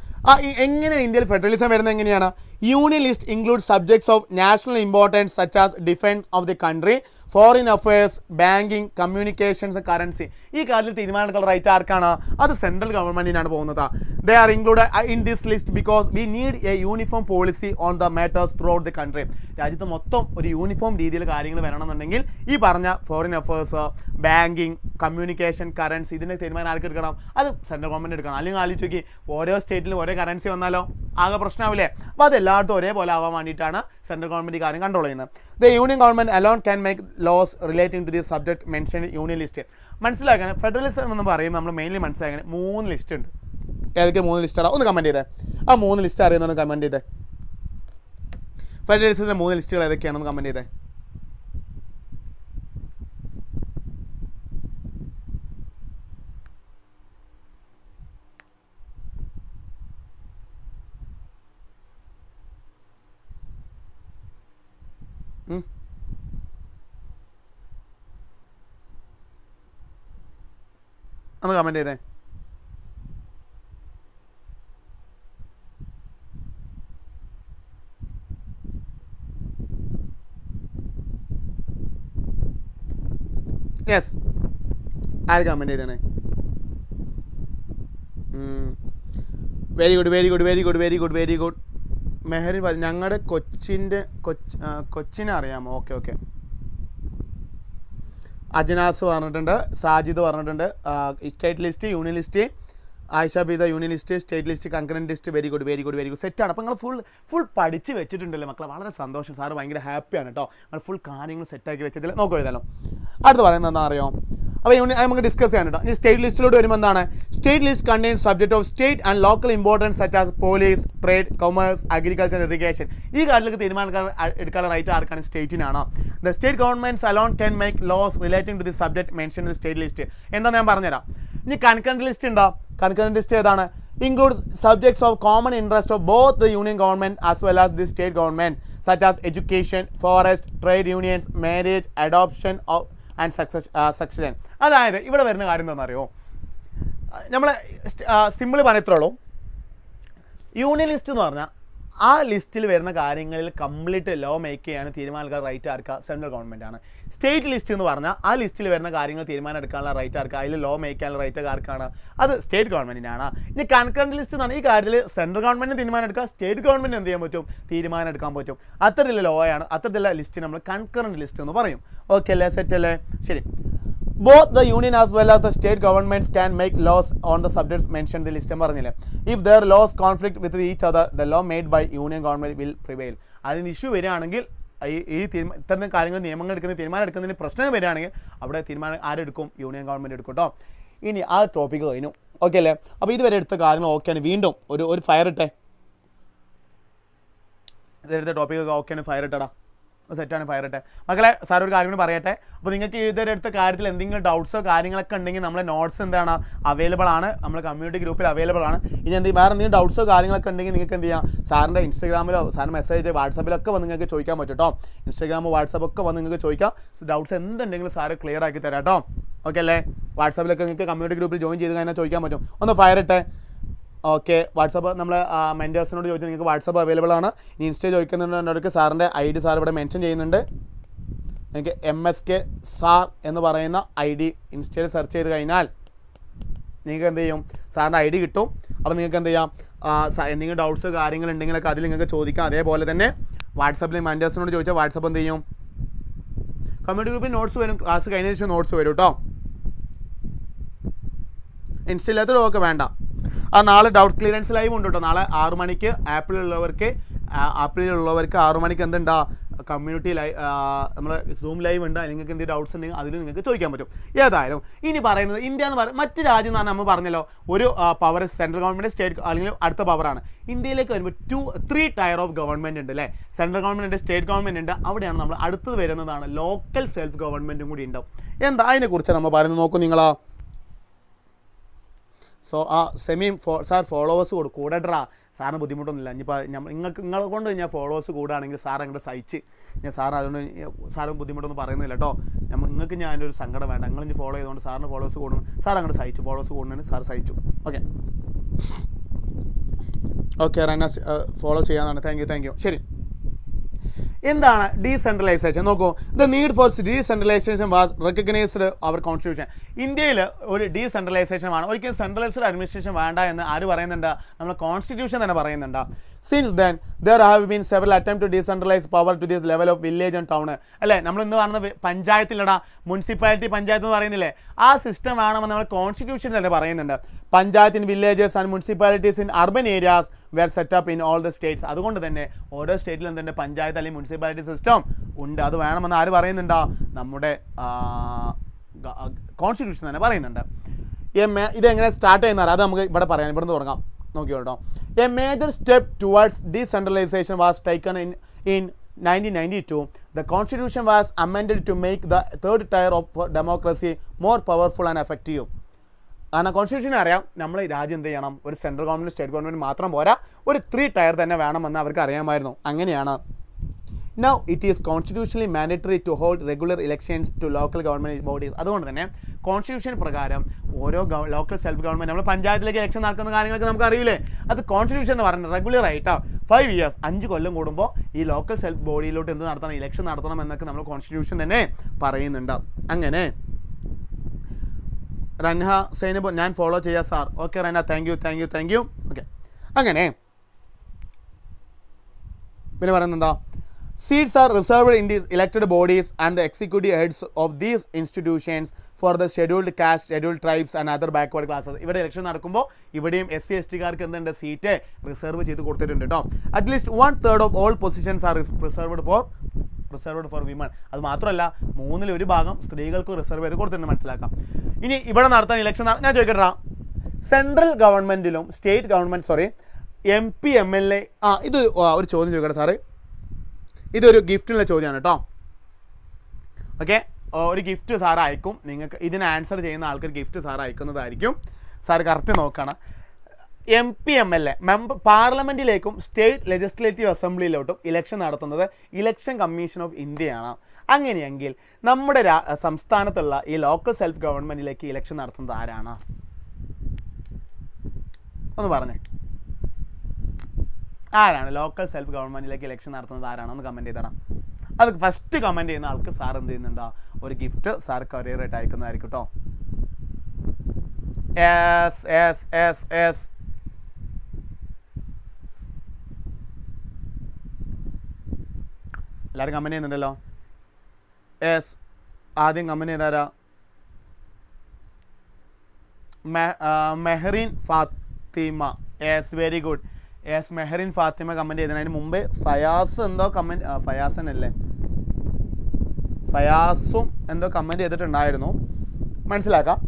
എങ്ങനെയാണ് ഇന്ത്യയിൽ ഫെഡറലിസം വരുന്നത്? എങ്ങനെയാണ്? Union list includes subjects of national importance such as defense of the country, foreign affairs, banking, communications, currency. ഈ കാര്യത്തിൽ തീരുമാനമെടുക്കുന്ന റൈറ്റ് ആർക്കാണ്? അത് സെൻട്രൽ ഗവൺമെൻറ്റിനാണ് പോകുന്നത്. They are included in this list because we need A uniform policy on the matters through out the country. രാജ്യത്ത് മൊത്തം ഒരു uniform രീതിയിൽ കാര്യങ്ങൾ വരണമെന്നുണ്ടെങ്കിൽ ഈ പറഞ്ഞ foreign affairs, banking, communication, currency, ഇതിൻ്റെ തീരുമാനം ആർക്ക് എടുക്കണം? അത് സെൻട്രൽ ഗവൺമെൻറ് എടുക്കണം. അല്ലെങ്കിൽ ആലോചിച്ച് നോക്കി, ഓരോ സ്റ്റേറ്റിലും ഓരോ കറൻസി വന്നാലോ ആകെ പ്രശ്നമാവില്ലേ? അപ്പോൾ അത് എല്ലായിടത്തും ഒരേപോലെ ആവാൻ വേണ്ടിയിട്ടാണ് സെൻട്രൽ ഗവൺമെൻറ് ഈ കാര്യം കൺട്രോൾ ചെയ്യുന്നത്. The union government alone can make laws relating to the subject mention union list. മനസ്സിലാക്കാൻ ഫെഡറലിസം എന്ന് പറയുമ്പോൾ നമ്മൾ മെയിൻലി മനസ്സിലാക്കാൻ 3 ലിസ്റ്റ് ഉണ്ട്. ഏതൊക്കെ 3 ലിസ്റ്റാണ്? ഒന്ന് കമൻറ്റ് ചെയ്തേ. ആ 3 ലിസ്റ്റ് അറിയുന്നൊന്ന് കമൻറ്റ് ചെയ്തേ. ഫെഡറലിസത്തിലെ 3 ലിസ്റ്റുകൾ ഏതൊക്കെയാണെന്ന് കമൻറ്റ് ചെയ്തേ. ഒന്ന് കമൻറ്റ് ചെയ്തേ. യെസ്, ആര് കമൻറ്റ് ചെയ്തേ? Very good very good very good very good very good. Mehreen ഞങ്ങളുടെ കൊച്ചിനെ അറിയാമോ? Okay okay. അജനാസ് പറഞ്ഞിട്ടുണ്ട്, സാജിദ് പറഞ്ഞിട്ടുണ്ട്. State list, union list, Ayesha Fida union list, state list, concurrent list. Very good very good very good. സെറ്റാണ്. അപ്പോൾ നിങ്ങൾ ഫുൾ പഠിച്ച് വെച്ചിട്ടുണ്ടല്ലോ മക്കളെ. വളരെ സന്തോഷം. സാറ് ഭയങ്കര ഹാപ്പിയാണ് കേട്ടോ. നിങ്ങൾ ഫുൾ കാര്യങ്ങൾ സെറ്റാക്കി വെച്ചതിൽ നോക്കുക എഴുതാലോ. അടുത്ത് പറയുന്നത് എന്താ അറിയോ? അപ്പോൾ നമുക്ക് ഡിസ്കസ് ചെയ്യാൻ കേട്ടോ. ഇനി സ്റ്റേറ്റ് ലിസ്റ്റിലോട്ട് വരുമ്പോൾ എന്താണ്? State list contains subject of state and local importance such as police, trade, commerce, agriculture, irrigation. ഈ കാര്യത്തിലേക്ക് തീരുമാനം എടുക്കാനുള്ള റൈറ്റ് ആർക്കാണ്? സ്റ്റേറ്റിനാണ്. The state governments alone can make laws relating to the subject mention in the state list. എന്താ ഞാൻ പറഞ്ഞുതരാം. ഇനി കൺകറൻറ്റ് ലിസ്റ്റ് ഉണ്ടോ? കൺകറൻറ്റ് ലിസ്റ്റ് ഏതാണ്? includes subjects of common interest of both the union government as well as the state government such as education, forest, trade unions, marriage, adoption of and succession. അതായത് ഇവിടെ വരുന്ന കാര്യം എന്താണെന്നറിയോ? നമ്മൾ simple പറയത്തുള്ളൂ. Union list എന്ന് പറഞ്ഞാൽ ആ ലിസ്റ്റിൽ വരുന്ന കാര്യങ്ങളിൽ കംപ്ലീറ്റ് ലോ മേക്ക് ചെയ്യാൻ തീരുമാനം റൈറ്റ് ആർക്കുക? സെൻട്രൽ ഗവൺമെൻറ് ആണ്. സ്റ്റേറ്റ് ലിസ്റ്റ് എന്ന് പറഞ്ഞാൽ ആ ലിസ്റ്റിൽ വരുന്ന കാര്യങ്ങൾ തീരുമാനം എടുക്കാനുള്ള റൈറ്റ് ആർക്കുക? അതിൽ ലോ മേക്ക് ചെയ്യാനുള്ള റൈറ്റ് ആർക്കാണ്? അത് സ്റ്റേറ്റ് ഗവൺമെൻറ്റിനാണ്. ഇനി കൺകറൻറ്റ് ലിസ്റ്റ് എന്ന് പറഞ്ഞാൽ ഈ കാര്യത്തിൽ സെൻട്രൽ ഗവൺമെൻറ് തീരുമാനം എടുക്കുക, സ്റ്റേറ്റ് ഗവൺമെൻറ് എന്ത് ചെയ്യാൻ പറ്റും? തീരുമാനം എടുക്കാൻ പറ്റും. അത്തരത്തിലുള്ള ലോ ആണ്, അത്തരത്തിലുള്ള ലിസ്റ്റ് നമ്മൾ കൺകറൻറ്റ് ലിസ്റ്റ് എന്ന് പറയും. ഓക്കെ അല്ലേ? സെറ്റ് അല്ലേ? ശരി. Both the union as well as the state governments can make laws on the subjects mentioned in the list. പറഞ്ഞില്ലേ, if their laws conflict with each other, the law made by union government will prevail. അതിന് issue വരികയാണെങ്കിൽ, ഇത്തരം കാര്യങ്ങൾ നിയമങ്ങൾ തീരുമാനം എടുക്കുന്നതിന് പ്രശ്നം വരികയാണെങ്കിൽ അവിടെ തീരുമാനം ആരെടുക്കും? യൂണിയൻ ഗവൺമെൻറ് എടുക്കും കേട്ടോ. ഇനി ആ ടോപ്പിക്ക് കഴിഞ്ഞു. ഓക്കെ അല്ലേ? അപ്പോൾ ഇതുവരെ എടുത്ത കാര്യങ്ങൾ ഓക്കെയാണ്. വീണ്ടും ഒരു ഫയർ ഇട്ടേ. ഇതെടുത്ത ടോപ്പിക്കൊക്കെ ഓക്കെയാണ്. ഫയർ ഇട്ടടാ. സെറ്റാണ്. ഫയർ ഇട്ടെ മക്കളെ. സാർ ഒരു കാര്യം കൂടി പറയട്ടെ. അപ്പോൾ നിങ്ങൾക്ക് ഇതുവരെടുത്ത കാര്യത്തിൽ എന്തെങ്കിലും ഡൗട്ട്സോ കാര്യങ്ങളൊക്കെ ഉണ്ടെങ്കിൽ നമ്മളെ നോട്ട്സ് എന്താണ് അവൈലബിൾ ആണ്, നമ്മുടെ കമ്മ്യൂണിറ്റി ഗ്രൂപ്പിൽ അവൈലബിൾ ആണ്. ഇനി വേറെ എന്തെങ്കിലും ഡൗട്ട്സോ കാര്യങ്ങളൊക്കെ ഉണ്ടെങ്കിൽ നിങ്ങൾക്ക് എന്ത് ചെയ്യാം? സാറിൻ്റെ ഇൻസ്റ്റാഗ്രാമിലോ സാറിന് മെസ്സേജ് വാട്സപ്പിലൊക്കെ വന്ന് നിങ്ങൾക്ക് ചോദിക്കാൻ പറ്റും കേട്ടോ. ഇൻസ്റ്റാഗ്രാം, വാട്സപ്പൊക്കെ വന്ന് നിങ്ങൾക്ക് ചോദിക്കാം. ഡൗട്ട്സ് എന്തുണ്ടെങ്കിലും സാറ് ക്ലിയർ ആക്കി തരാം കേട്ടോ. ഓക്കെ അല്ലേ? വാട്സപ്പിലൊക്കെ നിങ്ങൾക്ക് കമ്മ്യൂണിറ്റി ഗ്രൂപ്പിൽ ജോയിൻ ചെയ്ത് കഴിഞ്ഞാൽ ചോദിക്കാൻ പറ്റും. ഒന്ന് ഫയർ ഇട്ടെ. ഓക്കെ. വാട്സപ്പ് നമ്മൾ മെൻറ്റേഴ്സിനോട് ചോദിച്ചാൽ നിങ്ങൾക്ക് വാട്സപ്പ് അവൈലബിൾ ആണ്. ഇനി ഇൻസ്റ്റ ചോദിക്കുന്നുണ്ടവർക്ക് സാറിൻ്റെ ID സാർ ഇവിടെ മെൻഷൻ ചെയ്യുന്നുണ്ട്. നിങ്ങൾക്ക് MSK സാർ എന്ന് പറയുന്ന ID ഇൻസ്റ്റയിൽ സെർച്ച് ചെയ്ത് കഴിഞ്ഞാൽ നിങ്ങൾക്ക് എന്ത് ചെയ്യും? സാറിൻ്റെ ID കിട്ടും. അപ്പോൾ നിങ്ങൾക്ക് എന്ത് ചെയ്യാം? എന്തെങ്കിലും ഡൗട്ട്സ് കാര്യങ്ങളുണ്ടെങ്കിലൊക്കെ അതിൽ നിങ്ങൾക്ക് ചോദിക്കാം. അതേപോലെ തന്നെ വാട്സപ്പിൽ മെൻറ്റേഴ്സിനോട് ചോദിച്ചാൽ വാട്സപ്പ് എന്ത് ചെയ്യും? കമ്മ്യൂണിറ്റി ഗ്രൂപ്പിൽ നോട്ട്സ് വരും. ക്ലാസ് കഴിഞ്ഞ ശേഷം നോട്ട്സ് വരും കേട്ടോ. ഇൻസ്റ്റയില്ലാത്തതൊക്കെ വേണ്ട. നാളെ ഡൗട്ട് ക്ലിയറൻസ് ലൈവ് ഉണ്ട് കേട്ടോ. നാളെ 6 മണിക്ക് ആപ്പിലുള്ളവർക്ക് 6 മണിക്ക് എന്തുണ്ടാ? കമ്മ്യൂണിറ്റി ലൈവ്, നമ്മൾ സൂം ലൈവ് ഉണ്ട്. നിങ്ങൾക്ക് എന്തെങ്കിലും ഡൗട്ട്സ് ഉണ്ടെങ്കിൽ അതിൽ നിങ്ങൾക്ക് ചോദിക്കാൻ പറ്റും. ഏതായാലും ഇനി പറയുന്നത് ഇന്ത്യ എന്ന് പറയുന്നത് മറ്റ് രാജ്യം എന്ന് പറഞ്ഞാൽ നമ്മൾ പറഞ്ഞല്ലോ, ഒരു പവർ സെൻട്രൽ ഗവൺമെൻറ്, സ്റ്റേറ്റ് അല്ലെങ്കിൽ അടുത്ത പവറാണ്. ഇന്ത്യയിലേക്ക് വരുമ്പോൾ 3 ടയർ ഓഫ് ഗവൺമെൻറ് ഉണ്ട് അല്ലേ? സെൻട്രൽ ഗവൺമെൻറ് ഉണ്ട്, സ്റ്റേറ്റ് ഗവൺമെൻറ് ഉണ്ട്. അവിടെയാണ് നമ്മൾ അടുത്തത് വരുന്നതാണ് ലോക്കൽ സെൽഫ് ഗവൺമെൻറ്റും കൂടി ഉണ്ടാവും. എന്താ അതിനെക്കുറിച്ച് നമ്മൾ പറയുന്നത് നോക്കും നിങ്ങളാ. സോ സാർ ഫോളോവേഴ്സ് കൂടട്ടാ. സാറിന് ബുദ്ധിമുട്ടൊന്നുമില്ല. ഇനിയിപ്പോൾ നിങ്ങളെ കൊണ്ട് ഞാൻ ഫോളോവേഴ്സ് കൂടുകയാണെങ്കിൽ സാർ അങ്ങോട്ട് സഹിച്ച് സാർ അതുകൊണ്ട് സാറും ബുദ്ധിമുട്ടൊന്നും പറയുന്നില്ല കേട്ടോ. നിങ്ങൾക്ക് ഞാനൊരു ഒരു സങ്കടം വേണ്ട. നിങ്ങൾ ഇനി ഫോളോ ചെയ്തുകൊണ്ട് സാറിന് ഫോളോവേഴ്സ് കൂടുന്നു. സാർ അങ്ങോട്ട് സഹിച്ചു. ഫോളോവേഴ്സ് കൂടുന്നതിന് സാർ സഹിച്ചു. ഓക്കെ. ഓക്കെ റെന ഫോളോ ചെയ്യാനാണ്. Thank you. ശരി, എന്താണ് ഡീസെൻട്രലൈസേഷൻ? നോക്കൂ, the need for decentralisation was recognised our constitution. ഇന്ത്യയിൽ ഒരു ഡീസെൻട്രലൈസേഷൻ ആണ്, ഒരിക്കലും സെൻട്രലൈസ്ഡ് അഡ്മിനിസ്ട്രേഷൻ വേണ്ട എന്ന് ആര് പറയുന്നുണ്ട്? നമ്മൾ കോൺസ്റ്റിറ്റ്യൂഷൻ തന്നെ പറയുന്നുണ്ട്. Since then there have been several attempt to decentralise power to this level of village and town. അല്ലേ, നമ്മൾ ഇന്ന് പറയുന്നത് പഞ്ചായത്തിലടാ, മുനിസിപ്പാലിറ്റി പഞ്ചായത്ത് എന്ന് പറയുന്നില്ലേ, ആ സിസ്റ്റം വേണമെന്ന് നമ്മൾ കോൺസ്റ്റിറ്റ്യൂഷൻ തന്നെ പറയുന്നുണ്ട്. Panchayat in villages and municipalities in urban areas were set up in all the states. അതുകൊണ്ട് തന്നെ ഓരോ സ്റ്റേറ്റിലും എന്തുണ്ട്? പഞ്ചായത്ത് അല്ലെങ്കിൽ മുനിസിപ്പാലിറ്റി സിസ്റ്റം ഉണ്ട്. അത് വേണമെന്ന് ആര് പറയുന്നുണ്ടോ? നമ്മുടെ കോൺസ്റ്റിറ്റ്യൂഷൻ തന്നെ പറയുന്നുണ്ട്. ഇതെങ്ങനെ സ്റ്റാർട്ട് ചെയ്യുന്നത് അത് നമുക്ക് ഇവിടെ പറയാം. ഇവിടെ നിന്ന് തുടങ്ങാം. നോക്കിയോ കേട്ടോ. A major step towards decentralisation was taken in 1992. The constitution was amended to make the third tier of democracy more powerful and effective. കാരണം കോൺസ്റ്റിറ്റ്യൂഷൻ അറിയാം, നമ്മൾ രാജ്യം എന്ത് ചെയ്യണം? ഒരു സെൻട്രൽ ഗവൺമെൻറ് സ്റ്റേറ്റ് ഗവൺമെൻറ് മാത്രം പോരാ, ഒരു 3 ടയർ തന്നെ വേണമെന്ന് അവർക്ക് അറിയാമായിരുന്നു. അങ്ങനെയാണ് Now it is constitutionally mandatory to hold regular elections to local government bodies. അതുകൊണ്ട് തന്നെ കോൺസ്റ്റിറ്റ്യൂഷൻ പ്രകാരം ഓരോ ലോക്കൽ സെൽഫ് ഗവൺമെൻറ്, നമ്മൾ പഞ്ചായത്തിലേക്ക് ഇലക്ഷൻ നടക്കുന്ന കാര്യങ്ങളൊക്കെ നമുക്ക് അറിയില്ലേ, അത് കോൺസ്റ്റിറ്റ്യൂഷൻ എന്ന് പറയുന്നത് റെഗുലർ ആയിട്ടോ 5 years 5 കൊല്ലം കൂടുമ്പോൾ ഈ ലോക്കൽ സെൽഫ് ബോഡിയിലോട്ട് എന്ത് നടത്തണം? ഇലക്ഷൻ നടത്തണം എന്നൊക്കെ നമ്മൾ കോൺസ്റ്റിറ്റ്യൂഷൻ തന്നെ പറയുന്നുണ്ട്. അങ്ങനെ റൻഹ സൈനബ് ഞാൻ ഫോളോ ചെയ്യാം sir. Okay Ranha, thank you. Okay, അങ്ങനെ പിന്നെ പറയുന്നെന്താ? Seats are reserved in these elected bodies and the executive heads of these institutions for the scheduled caste, scheduled tribes and other backward classes. ഇവിടെ election നടക്കുമ്പോൾ ഇവിടെയും SC/ST കാർക്ക് എന്തുണ്ട്? Seat reserve ചെയ്ത് കൊടുത്തിട്ടുണ്ട് കേട്ടോ. At least 1/3 of all positions R reserved four women. അത് മാത്രമല്ല 1/3 ഭാഗം സ്ത്രീകൾക്ക് റിസർവ് ചെയ്ത് കൊടുത്തിട്ടുണ്ട്, മനസ്സിലാക്കാം. ഇനി ഇവിടെ നടത്താൻ ഇലക്ഷൻ ഞാൻ ചോദിക്കട്ടാ, സെൻട്രൽ ഗവൺമെൻറ്റിലും സ്റ്റേറ്റ് ഗവൺമെൻറ് MP MLA ഇത് ഒരു ചോദ്യം ചോദിക്കട്ടെ സാറ്. ഇതൊരു ഗിഫ്റ്റിനുള്ള ചോദ്യമാണ് കേട്ടോ. ഓക്കെ, ഒരു ഗിഫ്റ്റ് സാർ അയക്കും നിങ്ങൾക്ക്. ഇതിന് ആൻസർ ചെയ്യുന്ന ആൾക്കൊരു ഗിഫ്റ്റ് സാർ അയക്കുന്നതായിരിക്കും. സാർ കറക്റ്റ് നോക്കണം. MP MLA പാർലമെൻറ്റിലേക്കും സ്റ്റേറ്റ് ലെജിസ്ലേറ്റീവ് അസംബ്ലിയിലോട്ടും ഇലക്ഷൻ നടത്തുന്നത് ഇലക്ഷൻ കമ്മീഷൻ ഓഫ് ഇന്ത്യയാണ്. അങ്ങനെയെങ്കിൽ നമ്മുടെ സംസ്ഥാനത്തുള്ള ഈ ലോക്കൽ സെൽഫ് ഗവൺമെൻറ്റിലേക്ക് ഇലക്ഷൻ നടത്തുന്നത് ആരാണ്? ഒന്ന് പറഞ്ഞേ, ആരാണ് ലോക്കൽ സെൽഫ് ഗവൺമെൻറ്റിലേക്ക് ഇലക്ഷൻ നടത്തുന്നത് ആരാണെന്ന് കമൻറ്റ് ചെയ്തണം. അത് ഫസ്റ്റ് കമൻറ്റ് ചെയ്യുന്ന ആൾക്ക് സാർ എന്ത് ചെയ്യുന്നുണ്ടോ? ഒരു ഗിഫ്റ്റ് സാർ കൊറിയറായിട്ട് അയക്കുന്നതായിരിക്കും കേട്ടോ. എല്ലാവരും കമൻറ്റ് ചെയ്യുന്നുണ്ടല്ലോ. ആദ്യം കമൻറ്റ് ചെയ്താരാ? Mehreen Fathima. Very good. Mehreen Fathima comment ചെയ്തതിന്. അതിന് മുമ്പേ ഫയാസ് എന്തോ കമൻറ്റ്, ഫയാസും എന്തോ കമൻറ്റ് ചെയ്തിട്ടുണ്ടായിരുന്നു, മനസ്സിലാക്കാം.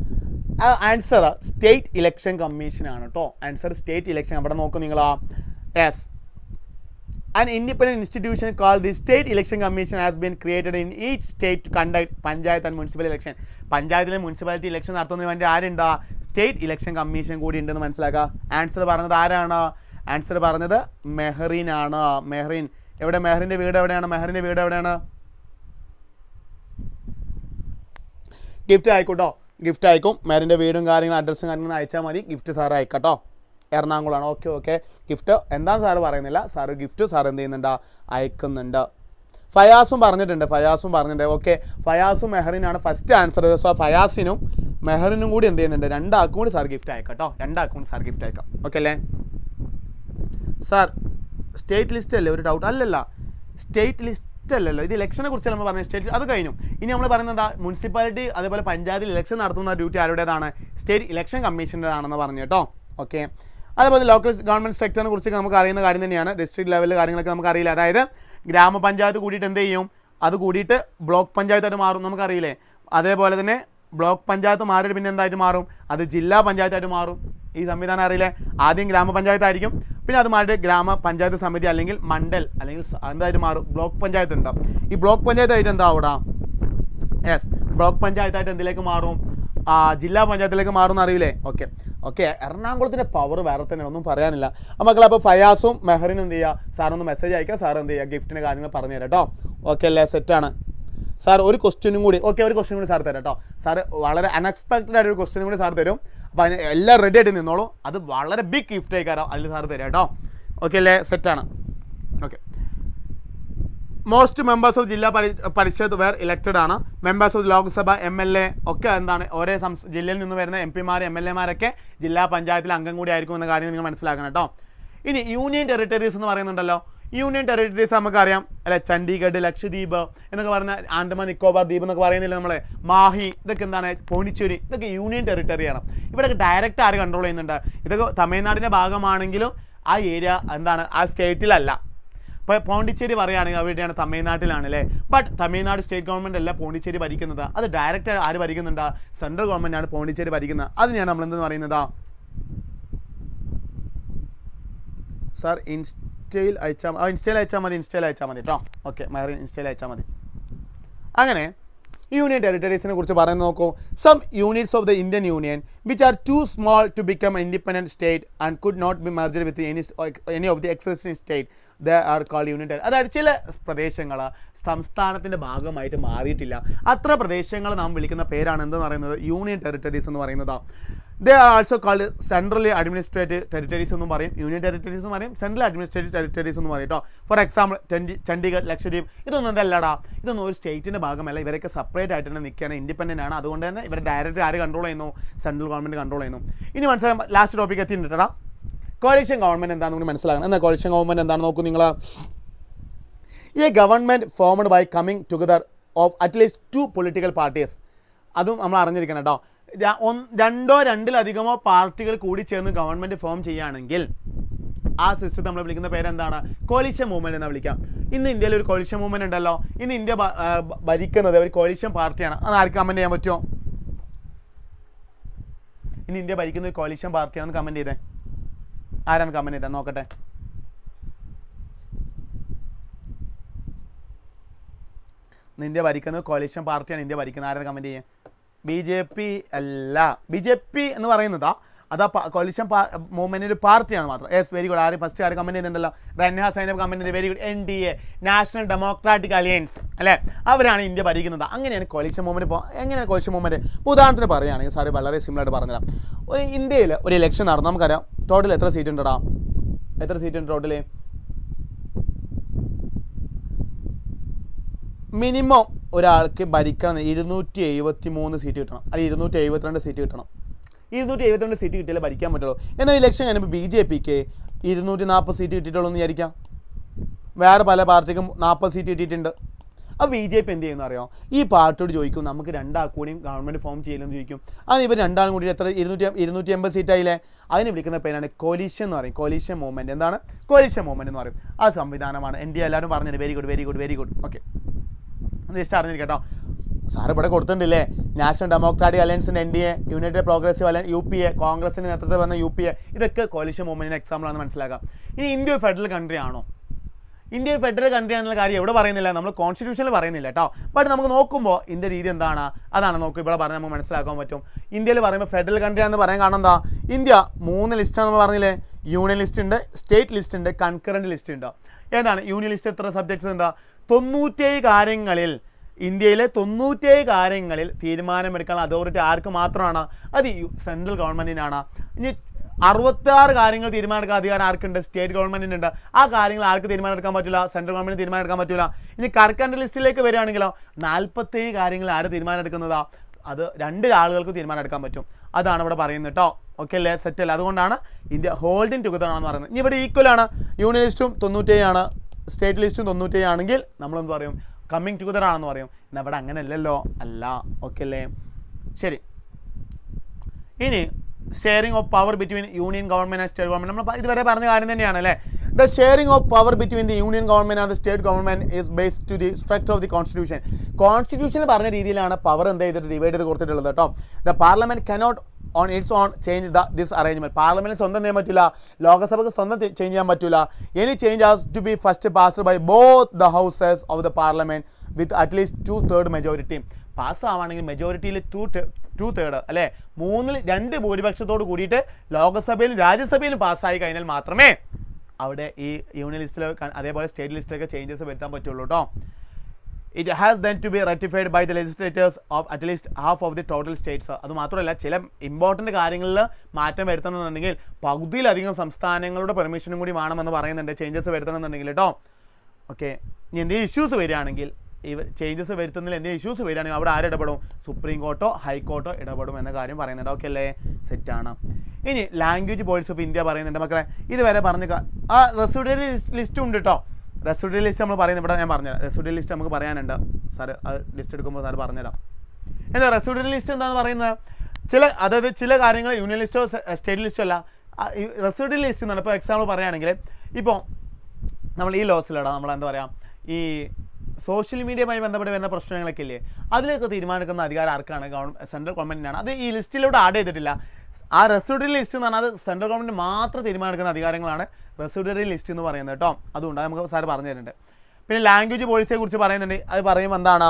ആൻസർ സ്റ്റേറ്റ് ഇലക്ഷൻ കമ്മീഷനാണ് കേട്ടോ. Answer state election. അവിടെ നോക്കും നിങ്ങൾ. An independent institution called the State Election Commission has been created in each state to conduct panchayat and municipal election. പഞ്ചായത്തിലെ മുനിസിപ്പാലിറ്റി ഇലക്ഷൻ നടത്തുന്നതിന് വേണ്ടി ആരുണ്ടാ? സ്റ്റേറ്റ് ഇലക്ഷൻ കമ്മീഷൻ കൂടി ഉണ്ടെന്ന് മനസ്സിലാക്കുക. ആൻസർ പറഞ്ഞത് ആരാണ്? ആൻസർ പറഞ്ഞത് മെഹറിൻ ആണ്. മെഹറിൻ എവിടെ? മെഹറിൻ്റെ വീട് എവിടെയാണ്? ഗിഫ്റ്റ് അയക്കൂട്ടോ, ഗിഫ്റ്റ് അയക്കും. മെഹറിൻ്റെ വീടും കാര്യങ്ങളും അഡ്രസ്സും കാര്യങ്ങളും അയച്ചാൽ മതി. ഗിഫ്റ്റ് സാറ് അയക്കട്ടോ. എറണാകുളമാണ്. ഓക്കെ. ഗിഫ്റ്റ് എന്താണെന്ന് സാറ് പറയുന്നില്ല. സാറ് ഗിഫ്റ്റ് സാർ എന്ത് ചെയ്യുന്നുണ്ട്? അയക്കുന്നുണ്ട്. ഫയാസും പറഞ്ഞിട്ടുണ്ട്. ഓക്കെ, ഫയാസും മെഹറിനാണ് ഫസ്റ്റ് ആൻസർ. സോ ഫയാസിനും മെഹറിനും കൂടി എന്ത് ചെയ്യുന്നുണ്ട്? 2 ആൾക്കും കൂടി സാർ ഗിഫ്റ്റ് അയക്കാം കേട്ടോ. 2 ആൾക്കും കൂടി സാർ ഗിഫ്റ്റ് അയക്കാം. ഓക്കെ അല്ലേ സാർ? സ്റ്റേറ്റ് ലിസ്റ്റ് അല്ലേ? ഒരു ഡൗട്ട്. അല്ലല്ല, സ്റ്റേറ്റ് ലിസ്റ്റ് അല്ലല്ലോ. ഇത് ഇലക്ഷനെ കുറിച്ചല്ല നമ്മൾ പറഞ്ഞത്. സ്റ്റേറ്റ് അത് കഴിഞ്ഞു. ഇനി നമ്മൾ പറയുന്നത് എന്താ? മുനിസിപ്പാലിറ്റി അതേപോലെ പഞ്ചായത്തിൽ ഇലക്ഷൻ നടത്തുന്ന ഡ്യൂട്ടി ആരുടേതാണ്? സ്റ്റേറ്റ് ഇലക്ഷൻ കമ്മീഷൻ്റെതാണെന്ന് പറഞ്ഞു കേട്ടോ. ഓക്കെ, അതേപോലെ ലോക്കൽ ഗവൺമെൻറ് സെക്ടറിനെ കുറിച്ച് നമുക്ക് അറിയുന്ന കാര്യം തന്നെയാണ്. ഡിസ്ട്രിക്ട് ലെവലിൽ കാര്യങ്ങളൊക്കെ നമുക്കറിയില്ല. അതായത് ഗ്രാമപഞ്ചായത്ത് കൂടിയിട്ട് എന്ത് ചെയ്യും? അത് കൂടിയിട്ട് ബ്ലോക്ക് പഞ്ചായത്തായിട്ട് മാറും, നമുക്കറിയില്ലേ. അതേപോലെ തന്നെ ബ്ലോക്ക് പഞ്ചായത്ത് മാറിയിട്ട് പിന്നെ എന്തായിട്ട് മാറും? അത് ജില്ലാ പഞ്ചായത്തായിട്ട് മാറും. ഈ സംവിധാനം അറിയില്ലേ? ആദ്യം ഗ്രാമപഞ്ചായത്തായിരിക്കും, പിന്നെ അത് മാറിയിട്ട് ഗ്രാമപഞ്ചായത്ത് സമിതി അല്ലെങ്കിൽ മണ്ഡൽ അല്ലെങ്കിൽ എന്തായിട്ട് മാറും? ബ്ലോക്ക് പഞ്ചായത്ത് ഉണ്ടാവും. ഈ ബ്ലോക്ക് പഞ്ചായത്തായിട്ട് എന്താ അവിടെ? ബ്ലോക്ക് പഞ്ചായത്തായിട്ട് എന്തിലേക്ക് മാറും? ജില്ലാ പഞ്ചായത്തിലേക്ക് മാറുമെന്ന് അറിയില്ലേ? ഓക്കെ. എറണാകുളത്തിൻ്റെ പവർ വേറെ തന്നെ, ഒന്നും പറയാനില്ല. മക്കളെ, അപ്പോൾ ഫയാസും മെഹറിനും എന്ത് ചെയ്യുക? സാറൊന്ന് മെസ്സേജ് അയക്കുക. സാർ എന്ത് ചെയ്യുക? ഗിഫ്റ്റിൻ്റെ കാര്യങ്ങൾ പറഞ്ഞു തരാം കേട്ടോ. ഓക്കെ അല്ലേ? സെറ്റാണ് സാർ. ഒരു ക്വസ്റ്റ്യനും കൂടി സാർ തരാം കേട്ടോ. സാർ വളരെ അൺഎക്സ്പെക്റ്റഡ് ആയിട്ടൊരു ക്വസ്റ്റ്യനും കൂടി സാർ തരും. അപ്പോൾ അതിന് എല്ലാം റെഡി ആയിട്ട് നിന്നോളൂ. അത് വളരെ ബിഗ് ഗിഫ്റ്റ് ആയിക്കാരോ അതിൽ സാർ തരാം കേട്ടോ. ഓക്കെ അല്ലേ, സെറ്റാണ്. ഓക്കെ, മോസ്റ്റ് മെമ്പേഴ്സ് ഓഫ് ജില്ലാ പരിഷത്ത് വേർ ഇലക്റ്റഡ് ആണ്. മെമ്പേഴ്സ് ഓഫ് ലോക്സഭ, MLA ഒക്കെ എന്താണ് ഓരോ ജില്ലയിൽ നിന്ന് വരുന്ന MP-മാർ MLA-മാരൊക്കെ ജില്ലാ പഞ്ചായത്തിൽ അംഗം കൂടി ആയിരിക്കും എന്ന കാര്യം നിങ്ങൾ മനസ്സിലാക്കണം കേട്ടോ. ഇനി യൂണിയൻ ടെറിട്ടറീസ് എന്ന് പറയുന്നുണ്ടല്ലോ. യൂണിയൻ ടെറിട്ടറീസ് നമുക്കറിയാം അല്ലെ, ചണ്ഡീഗഡ്, ലക്ഷദ്വീപ് എന്നൊക്കെ പറയുന്ന ആൻഡമാൻ നിക്കോബാർ ദ്വീപ് എന്നൊക്കെ പറയുന്നില്ല നമ്മളെ, മാഹി, ഇതൊക്കെ എന്താണ്, പോണ്ടിച്ചേരി, ഇതൊക്കെ യൂണിയൻ ടെറിട്ടറിയാണ്. ഇവിടെയൊക്കെ ഡയറക്റ്റ് ആര് കൺട്രോൾ ചെയ്യുന്നുണ്ട്? ഇതൊക്കെ തമിഴ്നാടിൻ്റെ ഭാഗമാണെങ്കിലും ആ ഏരിയ എന്താണ്, ആ സ്റ്റേറ്റിലല്ല. ഇപ്പോൾ പോണ്ടിച്ചേരി പറയുകയാണെങ്കിൽ അവിടെയാണ്, തമിഴ്നാട്ടിലാണ് അല്ലേ. ബട്ട് തമിഴ്നാട് സ്റ്റേറ്റ് ഗവൺമെൻറ് അല്ല പോണ്ടിച്ചേരി ഭരിക്കുന്നത്, അത് ഡയറക്റ്റ് ആര് ഭരിക്കുന്നുണ്ട്? സെൻട്രൽ ഗവൺമെൻറ്റാണ് പോണ്ടിച്ചേരി ഭരിക്കുന്നത്. അതിനെയാണ് നമ്മളെന്തെന്ന് പറയുന്നത്? സാർ ഇൻസ്റ്റയിൽ അയച്ചാൽ മതി കേട്ടോ. ഓക്കെ, മൈറി ഇൻസ്റ്റയിൽ അയച്ചാൽ മതി. അങ്ങനെ യൂണിയൻ ടെറിട്ടറീസിനെ കുറിച്ച് പറയുന്നത് നോക്കൂ. Some units of the Indian union which are too small to become independent state and could not be merged with any of the existing state the are called union territory. അതായത് ചില പ്രദേശങ്ങൾ സംസ്ഥാനത്തിൻ്റെ ഭാഗമായിട്ട് മാറിയിട്ടില്ല, അത്ര പ്രദേശങ്ങൾ നാം വിളിക്കുന്ന പേരാണ് എന്തെന്ന് പറയുന്നത്? യൂണിയൻ ടെറിട്ടറീസ് എന്ന് പറയുന്നത്. They are also called centrally administrative territories എന്നും പറയും, യൂണിയൻ ടെറിട്ടറീസ് എന്ന് പറയും, സെൻട്രൽ അഡ്മിനിസ്ട്രേറ്റീവ് ടെറിട്ടറീസ് എന്ന് പറയും കേട്ടോ. ഫോർ എക്സാമ്പിൾ ചണ്ഡീഗഡ്, ലക്ഷദ്വീപ്, ഇതൊന്നും എന്തല്ലടാ, ഇതൊന്നും ഒരു സ്റ്റേറ്റിൻ്റെ ഭാഗമല്ല, ഇവരൊക്കെ സെപ്പറേറ്റ് ആയിട്ട് തന്നെ നിൽക്കുകയാണ്, ഇൻഡിപെൻഡൻ്റ് ആണ്. അതുകൊണ്ട് തന്നെ ഇവരെ ഡയറക്റ്റ് ആര് കൺട്രോൾ ചെയ്യുന്നു? സെൻട്രൽ ഗവൺമെൻറ് കൺട്രോൾ ചെയ്യുന്നു. ഇനി മനസ്സിലാക്കാം, ലാസ്റ്റ് ടോപ്പിക് എത്തിയിട്ടാ കോalition ഗവൺമെൻറ് എന്താണെന്ന് കൂടി മനസ്സിലാക്കണം. എന്നാൽ കോalition ഗവൺമെൻറ് എന്താണെന്ന് നോക്കൂ നിങ്ങൾ. ഈ government formed by coming together of at least 2 political parties. അതും നമ്മൾ അറിഞ്ഞിരിക്കണം കേട്ടോ. രണ്ടോ രണ്ടിലധികമോ പാർട്ടികൾ കൂടി ചേർന്ന് ഗവൺമെൻറ് ഫോം ചെയ്യുകയാണെങ്കിൽ ആ സിസ്റ്റത്തെ നമ്മൾ വിളിക്കുന്ന പേരെന്താണ്? കോalition മൂവ്മെൻറ്റ് എന്ന് വിളിക്കാം. ഇന്ന് ഇന്ത്യയിൽ ഒരു കോalition മൂവ്മെൻറ്റ് ഉണ്ടല്ലോ. ഇന്ന് ഇന്ത്യ ഭരിക്കുന്നത് ഒരു കോalition പാർട്ടിയാണ്. അത് ആർക്ക് കമൻറ്റ് ചെയ്യാൻ പറ്റുമോ? ഇന്ന് ഇന്ത്യ ഭരിക്കുന്ന ഒരു കോalition പാർട്ടിയാണെന്ന് കമൻറ്റ് ചെയ്തേ. ആരാണ് കമൻറ്റ് ചെയ്തത് നോക്കട്ടെ. ഇന്ത്യ ഭരിക്കുന്നത് കോalition പാർട്ടിയാണ് ഇന്ത്യ ഭരിക്കുന്നത്. ആരാണ് കമൻറ്റ് ചെയ്യുക? BJP അല്ല. BJP എന്ന് പറയുന്നതാ അതാ കോalition മൂവ്മെൻറ്റ് ഒരു പാർട്ടിയാണ് മാത്രം. Yes, very good. ആര് കമൻറ്റ് ചെയ്യുന്നുണ്ടല്ലോ? റെൻഹ സൈനബ് കമൻറ്റ് ചെയ്ത് very good. NDA, national democratic alliance അല്ലേ, അവരാണ് ഇന്ത്യ ഭരിക്കുന്നത്. അങ്ങനെയാണ് കോalition മൂവ്മെൻറ്റ്. എങ്ങനെയാണ് കോalition മൂവ്മെൻറ്റ്? ഇപ്പോൾ ഉദാഹരണത്തിന് പറയുകയാണെങ്കിൽ സാറ് വളരെ സിമ്പിളായിട്ട് പറഞ്ഞുതരാം. ഇന്ത്യയിൽ ഒരു ഇലക്ഷൻ നടന്നു, നമുക്കറിയാം ടോട്ടൽ എത്ര സീറ്റ് ഉണ്ടടാ? എത്ര സീറ്റ് ഉണ്ട് ടോട്ടൽ? മിനിമം ഒരാൾക്ക് ഭരിക്കണം 273 സീറ്റ് കിട്ടണം, അല്ലെങ്കിൽ 272 സീറ്റ് കിട്ടണം. 272 സീറ്റ് കിട്ടിയാലേ ഭരിക്കാൻ പറ്റുള്ളൂ. എന്നാൽ ഇലക്ഷൻ കഴിഞ്ഞപ്പോൾ BJPക്ക് 240 സീറ്റ് കിട്ടിയിട്ടുള്ളൂ എന്ന് വിചാരിക്കാം. വേറെ പല പാർട്ടിക്കും 40 സീറ്റ് കിട്ടിയിട്ടുണ്ട്. അപ്പോൾ BJP എന്ത് ചെയ്യുമെന്ന് അറിയാം? ഈ പാർട്ടിയോട് ചോദിക്കും, നമുക്ക് രണ്ടാൾക്കൂടിയും ഗവൺമെൻറ് ഫോം ചെയ്യലെന്ന് ചോദിക്കും. അതിന് ഇവർ രണ്ടാളും കൂടി എത്ര 280 സീറ്റായില്ലേ? അതിന് വിളിക്കുന്ന പേരാണ് കോalition എന്ന് പറയും. കോalition മൂവ്മെൻറ്റ്. എന്താണ് കോalition മൂവ്മെൻറ്റ് എന്ന് പറയും? ആ സംവിധാനമാണ്. NDA എല്ലാവരും പറഞ്ഞത്. Very good. ഓക്കെ, ജസ്റ്റ് അറിഞ്ഞിരിക്കട്ടോ. സാറ് ഇവിടെ കൊടുത്തിട്ടുണ്ടല്ലേ, നാഷണൽ ഡെമോക്രാറ്റിക് അലയൻസിൻ്റെ NDA, united progressive alliance UPA, കോൺഗ്രസിൻ്റെ നേതൃത്വത്തിൽ വന്ന UPA, ഇതൊക്കെ കോalition മൂവ്മെൻറ്റിൻ്റെ എക്സാമ്പിളാണെന്ന് മനസ്സിലാക്കാം. ഇനി ഇന്ത്യ ഫെഡറൽ കൺട്രി ആണോ? ഇന്ത്യ ഫെഡറൽ കൺട്രി ആണെന്നുള്ള കാര്യം എവിടെ പറയുന്നില്ല, നമ്മൾ കോൺസ്റ്റിറ്റ്യൂഷനിൽ പറയുന്നില്ല കേട്ടോ. ബട്ട് നമുക്ക് നോക്കുമ്പോൾ ഇന്ത്യ രീതി എന്താണ്? അതാണ് നോക്കും ഇവിടെ പറഞ്ഞാൽ നമുക്ക് മനസ്സിലാക്കാൻ പറ്റും. ഇന്ത്യയിൽ പറയുമ്പോൾ ഫെഡറൽ കൺട്രി ആണെന്ന് പറയാൻ കാരണം എന്താ? ഇന്ത്യ 3 ലിസ്റ്റാണ് നമ്മൾ പറഞ്ഞില്ലേ. യൂണിയൻ ലിസ്റ്റ് ഉണ്ട്, സ്റ്റേറ്റ് ലിസ്റ്റ് ഉണ്ട്, കൺകറൻറ്റ് ലിസ്റ്റ് ഉണ്ട്. ഏതാണ് യൂണിയൻ ലിസ്റ്റ്? എത്ര സബ്ജക്ട്സ് ഉണ്ട്? 97 കാര്യങ്ങളിൽ, ഇന്ത്യയിലെ 97 കാര്യങ്ങളിൽ തീരുമാനമെടുക്കാനുള്ള അതോറിറ്റി ആർക്ക് മാത്രമാണ്? അത് സെൻട്രൽ ഗവൺമെൻറ്റിനാണ്. ഇനി 66 കാര്യങ്ങൾ തീരുമാനമെടുക്കാൻ അധികാരം ആർക്കുണ്ട്? സ്റ്റേറ്റ് ഗവൺമെൻറ്റിനുണ്ട്. ആ കാര്യങ്ങൾ ആർക്ക് തീരുമാനമെടുക്കാൻ പറ്റില്ല? സെൻട്രൽ ഗവൺമെൻറ് തീരുമാനമെടുക്കാൻ പറ്റില്ല. ഇനി കൺകറൻറ്റ് ലിസ്റ്റിലേക്ക് വരികയാണെങ്കിലോ 47 കാര്യങ്ങൾ ആര് തീരുമാനമെടുക്കുന്നതാ? അത് 2 ആളുകൾക്ക് തീരുമാനമെടുക്കാൻ പറ്റും. അതാണ് ഇവിടെ പറയുന്നത് കേട്ടോ. ഓക്കെ അല്ലേ, സെറ്റല്ല. അതുകൊണ്ടാണ് ഇന്ത്യ ഹോൾഡിങ് ടുഗദർ ആണെന്ന് പറയുന്നത്. ഇനി ഇവിടെ ഈക്വലാണ്. യൂണിയൻ ലിസ്റ്റും 97 ആണ്, സ്റ്റേറ്റ് ലിസ്റ്റും 97 ആണെങ്കിൽ നമ്മളെന്ത് പറയും? കമ്മിങ് ടുഗദർ ആണെന്ന് പറയും. എന്നാൽ ഇവിടെ അങ്ങനെ അല്ലല്ലോ, അല്ല. ഓക്കെ അല്ലേ, ശരി. ഇനി sharing of power between union government and state government നമ്മൾ ഇതുവരെ പറഞ്ഞ കാര്യം തന്നെയാണ് അല്ലേ. The sharing of power between the union government and the state government is based to the structure of the constitution. കോൺസ്റ്റിറ്റ്യൂഷനിൽ പറഞ്ഞ രീതിയിലാണ് പവർ എന്ത് ചെയ്തിട്ട് ഡിവൈഡ് ചെയ്ത് കൊടുത്തിട്ടുള്ളത് കേട്ടോ. The parliament cannot on its own change this arrangement. Parliament സ്വന്തം ചെയ്യാൻ പറ്റില്ല, ലോകസഭയ്ക്ക് സ്വന്തം ചേഞ്ച് ചെയ്യാൻ പറ്റില്ല. Any change has to be first passed by both the houses of the parliament with at least 2/3 majority. പാസ്സാവണമെങ്കിൽ മെജോറിറ്റിയിൽ 2/3 അല്ലേ, 2 ഭൂരിപക്ഷത്തോട് കൂടിയിട്ട് ലോകസഭയിലും രാജ്യസഭയിലും പാസ്സായി കഴിഞ്ഞാൽ മാത്രമേ അവിടെ ഈ യൂണിയൻ ലിസ്റ്റിൽ അതേപോലെ സ്റ്റേറ്റ് ലിസ്റ്റിലൊക്കെ ചേഞ്ചസ് വരുത്താൻ പറ്റുള്ളൂ കേട്ടോ. It has then to be ratified by the legislators of at least half of the total states. അത് മാത്രമല്ല ചില ഇമ്പോർട്ടൻറ്റ് കാര്യങ്ങളിൽ മാറ്റം വരുത്തണമെന്നുണ്ടെങ്കിൽ പകുതിയിലധികം സംസ്ഥാനങ്ങളുടെ പെർമിഷനും കൂടി വേണമെന്ന് പറയുന്നുണ്ട് ചേഞ്ചസ് വരുത്തണമെന്നുണ്ടെങ്കിൽ കേട്ടോ. ഓക്കെ, ഇനി എന്തെങ്കിലും ഇഷ്യൂസ് വരികയാണെങ്കിൽ ചേഞ്ചസ് വരുത്തുന്നതിൽ എന്തെങ്കിലും ഇഷ്യൂസ് വരികയാണെങ്കിൽ അവിടെ ആരിടപെടും? സുപ്രീം കോർട്ടോ ഹൈക്കോർട്ടോ ഇടപെടും എന്ന കാര്യം പറയുന്നുണ്ട്. ഓക്കെ അല്ലേ, സെറ്റാണ്. ഇനി ലാംഗ്വേജ് ബോർഡ്സ് ഓഫ് ഇന്ത്യ പറയുന്നുണ്ട് മക്കളെ, ഇതുവരെ പറഞ്ഞ ആ റെസിഡ്യൂറി ലിസ്റ്റും ഉണ്ട് കേട്ടോ. റെസിഡ്യൂറി ലിസ്റ്റ് നമ്മൾ പറയുന്നത് ഇവിടെ ഞാൻ പറഞ്ഞുതരാം. റെസിഡ്യൂറി ലിസ്റ്റ് നമുക്ക് പറയാനുണ്ട് സാറ്, അത് ലിസ്റ്റ് എടുക്കുമ്പോൾ സാറ് പറഞ്ഞുതരാം. എന്താ റെസിഡ്യൂറി ലിസ്റ്റ് എന്താണെന്ന് പറയുന്നത്? അതായത് ചില കാര്യങ്ങൾ യൂണിയൻ ലിസ്റ്റോ സ്റ്റേറ്റ് ലിസ്റ്റോ അല്ല, റെസിഡ്യൂറി ലിസ്റ്റ് എന്നാണ്. ഇപ്പോൾ എക്സാമ്പിൾ പറയുകയാണെങ്കിൽ ഇപ്പോൾ നമ്മൾ ഈ ലോസിലിടാം, നമ്മൾ എന്താ പറയുക, ഈ സോഷ്യൽ മീഡിയയുമായി ബന്ധപ്പെട്ട് വരുന്ന പ്രശ്നങ്ങളൊക്കെ ഇല്ലേ, അതിലേക്ക് തീരുമാനിക്കുന്ന അധികാരം ആർക്കാണ്? സെൻട്രൽ ഗവൺമെൻറ്റിനാണ്. അത് ഈ ലിസ്റ്റിലൂടെ ആഡ് ചെയ്തിട്ടില്ല. ആ റെസിഡ്യൂറി ലിസ്റ്റ് എന്ന് പറഞ്ഞാൽ അത് സെൻട്രൽ ഗവൺമെൻറ് മാത്രം തീരുമാനിക്കുന്ന അധികാരങ്ങളാണ് റെസിഡ്യൂറി ലിസ്റ്റ് എന്ന് പറയുന്നത് കേട്ടോ. അതുകൊണ്ട് നമുക്ക് സാർ പറഞ്ഞു തരുന്നുണ്ട്. പിന്നെ ലാംഗ്വേജ് പോളിസിയെ കുറിച്ച് പറയുന്നുണ്ട്. അത് പറയുമ്പോൾ എന്താണ്,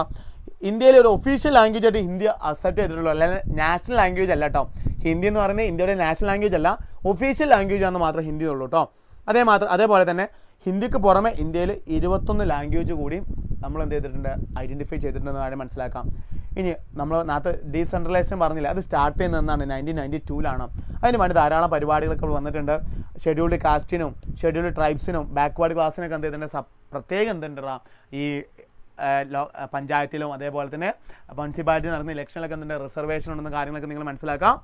ഇന്ത്യയിലെ ഒരു ഒഫീഷ്യൽ ലാംഗ്വേജ് ആയിട്ട് ഹിന്ദി അക്സെപ്റ്റ് ചെയ്തിട്ടുള്ളൂ, അല്ലെങ്കിൽ നാഷണൽ ലാംഗ്വേജ് അല്ല കേട്ടോ. ഹിന്ദി എന്ന് പറയുന്നത് ഇന്ത്യയുടെ നാഷണൽ ലാംഗ്വേജ് അല്ല, ഒഫീഷ്യൽ ലാംഗ്വേജ് ആണെന്ന് മാത്രമേ ഹിന്ദി ഉള്ളൂ കേട്ടോ. അതേപോലെ തന്നെ ഹിന്ദിക്ക് പുറമെ ഇന്ത്യയിൽ 21 ലാംഗ്വേജ് കൂടി നമ്മൾ എന്ത് ചെയ്തിട്ടുണ്ട്, ഐഡൻറ്റിഫൈ ചെയ്തിട്ടുണ്ടെന്ന് കാര്യം മനസ്സിലാക്കാം. ഇനി നമ്മൾ നേരത്തെ ഡീസെൻട്രലൈസേഷൻ പറഞ്ഞില്ല, അത് സ്റ്റാർട്ട് ചെയ്യുന്നതെന്നാണ് 1992 അതിന് വേണ്ടി ധാരാളം പരിപാടികളൊക്കെ വന്നിട്ടുണ്ട്. ഷെഡ്യൂൾഡ് കാസ്റ്റിനും ഷെഡ്യൂൾഡ് ട്രൈബ്സിനും ബാക്ക്വേർഡ് ക്ലാസ്സിനൊക്കെ എന്ത് ചെയ്തിട്ടുണ്ട്, പ്രത്യേകം എന്തുണ്ടാ ഈ പഞ്ചായത്തിലും അതേപോലെ തന്നെ മുനിസിപ്പാലിറ്റി നടന്ന ഇലക്ഷനിലൊക്കെ എന്തുണ്ട്, റിസർവേഷൻ ഉണ്ടെന്ന കാര്യങ്ങളൊക്കെ നിങ്ങൾ മനസ്സിലാക്കാം.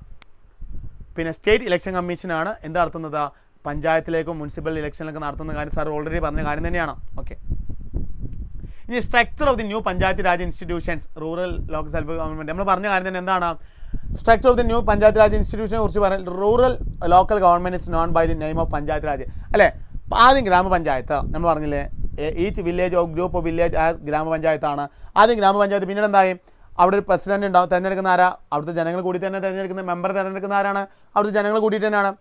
പിന്നെ സ്റ്റേറ്റ് ഇലക്ഷൻ കമ്മീഷനാണ് എന്ത് നടത്തുന്നത്, പഞ്ചായത്തിലേക്കും മുനിസിപ്പൽ ഇലക്ഷനിലൊക്കെ നടത്തുന്ന കാര്യം സാർ ഓൾറെഡി പറഞ്ഞ കാര്യം തന്നെയാണ്. ഓക്കെ, ഇനി structure of the new Panchayat Raj institutions rural local self government നമ്മൾ പറഞ്ഞ കാര്യം തന്നെ എന്താണ്, structure of the new Panchayat Raj ഇൻസ്റ്റിറ്റ്യൂഷനെ കുറിച്ച് പറയാൻ rural local government is known by the name of Panchayat Raj അല്ലേ. ആദ്യം ഗ്രാമപഞ്ചായത്ത് നമ്മൾ പറഞ്ഞില്ലേ, each village of group of village ഗ്രാമപഞ്ചായത്താണ്. ആദ്യം ഗ്രാമപഞ്ചായത്ത്, പിന്നീട് എന്തായി അവിടെ ഒരു പ്രസിഡന്റ് ഉണ്ടാവും, തിരഞ്ഞെടുക്കുന്ന ആരാ, അവിടുത്തെ ജനങ്ങൾ കൂടി തന്നെ തിരഞ്ഞെടുക്കുന്ന മെമ്പർ തിരഞ്ഞെടുക്കുന്ന ആരാണ്, അവിടുത്തെ ജനങ്ങൾ കൂടിയിട്ട് തന്നെയാണ്.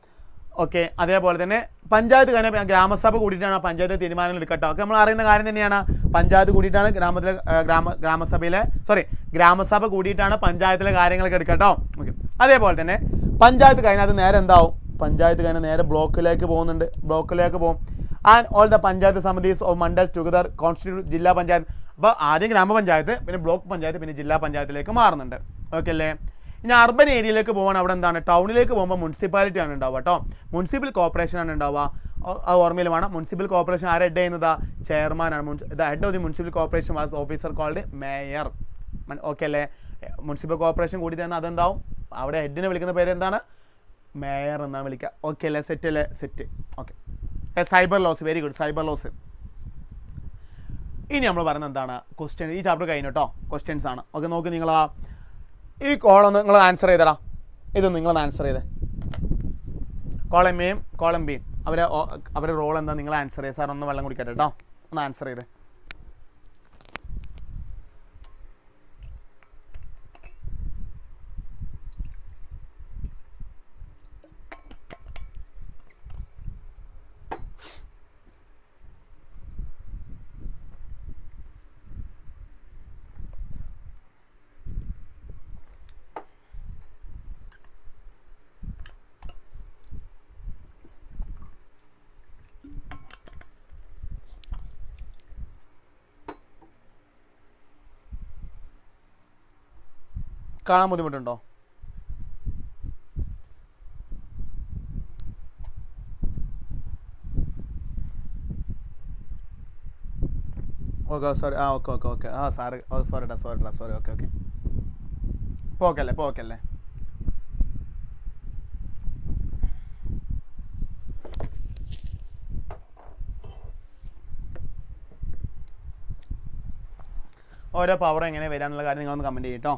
ഓക്കെ, അതേപോലെ തന്നെ പഞ്ചായത്ത് കഴിഞ്ഞാൽ ഗ്രാമസഭ കൂടിയിട്ടാണ് പഞ്ചായത്ത് തീരുമാനങ്ങൾ എടുക്കട്ടോ. ഒക്കെ നമ്മൾ അറിയുന്ന കാര്യം തന്നെയാണ്. പഞ്ചായത്ത് കൂടിയിട്ടാണ് ഗ്രാമസഭ കൂടിയിട്ടാണ് പഞ്ചായത്തിലെ കാര്യങ്ങളൊക്കെ എടുക്കട്ടോ. ഓക്കെ, അതേപോലെ തന്നെ പഞ്ചായത്ത് കഴിഞ്ഞാൽ അത് നേരെ എന്താവും, പഞ്ചായത്ത് കഴിഞ്ഞാൽ നേരെ ബ്ലോക്കിലേക്ക് പോകും. And all the panchayat samitis of mandal together constitute zilla panchayat. അപ്പോൾ ആദ്യം ഗ്രാമപഞ്ചായത്ത്, പിന്നെ ബ്ലോക്ക് പഞ്ചായത്ത്, പിന്നെ ജില്ലാ പഞ്ചായത്തിലേക്ക് മാറുന്നുണ്ട്. ഓക്കെ അല്ലേ. ഇനി അർബൻ ഏരിയയിലേക്ക് പോകാൻ അവിടെ എന്താണ്, ടൗണിലേക്ക് പോകുമ്പോൾ മുനിസിപ്പാലിറ്റി ആണ് ഉണ്ടാവുക കേട്ടോ. മുനിസിപ്പൽ കോർപ്പറേഷനാണ് ഉണ്ടാവുക. ആ ഓർമ്മയിൽ വേണം. മുനിസിപ്പൽ കോർപ്പറേഷൻ ആരെ ഹെഡ് ചെയ്യുന്നത്, ചെയർമാനാണ്. The head of the municipal corporation was officer called mayor. Okay അല്ലേ. മുനിസിപ്പൽ കോർപ്പറേഷൻ കൂടി തന്നെ അതെന്താവും, അവിടെ ഹെഡിനെ വിളിക്കുന്ന പേര് എന്താണ്, മേയർ എന്നാണ് വിളിക്കുക. ഓക്കെ അല്ലേ, സെറ്റ് അല്ലേ, set. Okay, cyber laws, very good, cyber laws. ഇനി നമ്മൾ പറയുന്നത് എന്താണ്, ക്വസ്റ്റ്യൻ. ഈ ചാപ്റ്റർ കഴിഞ്ഞു കേട്ടോ, ക്വസ്റ്റ്യൻസ് ആണ്. ഓക്കെ, നോക്കി നിങ്ങൾ ഈ കോളൊന്ന് നിങ്ങൾ ആൻസർ ചെയ്തടാ. ഇത് നിങ്ങളൊന്ന് ആൻസർ ചെയ്തേ. കോളം എയും കോളം ബിയും അവരുടെ റോൾ എന്താ നിങ്ങൾ ആൻസർ ചെയ്ത്. സാർ ഒന്ന് വെള്ളം കുടിക്കട്ടെ കേട്ടോ, ഒന്ന് ആൻസർ ചെയ്തേ. കാണാൻ ബുദ്ധിമുട്ടുണ്ടോ? Okay, sorry. Okay. Sir sorry. Okay. പോക്കല്ലേ. ഓരോ പവർ എങ്ങനെ വരാന്നുള്ള കാര്യം നിങ്ങളൊന്ന് കമൻറ്റ് ചെയ്യും കേട്ടോ.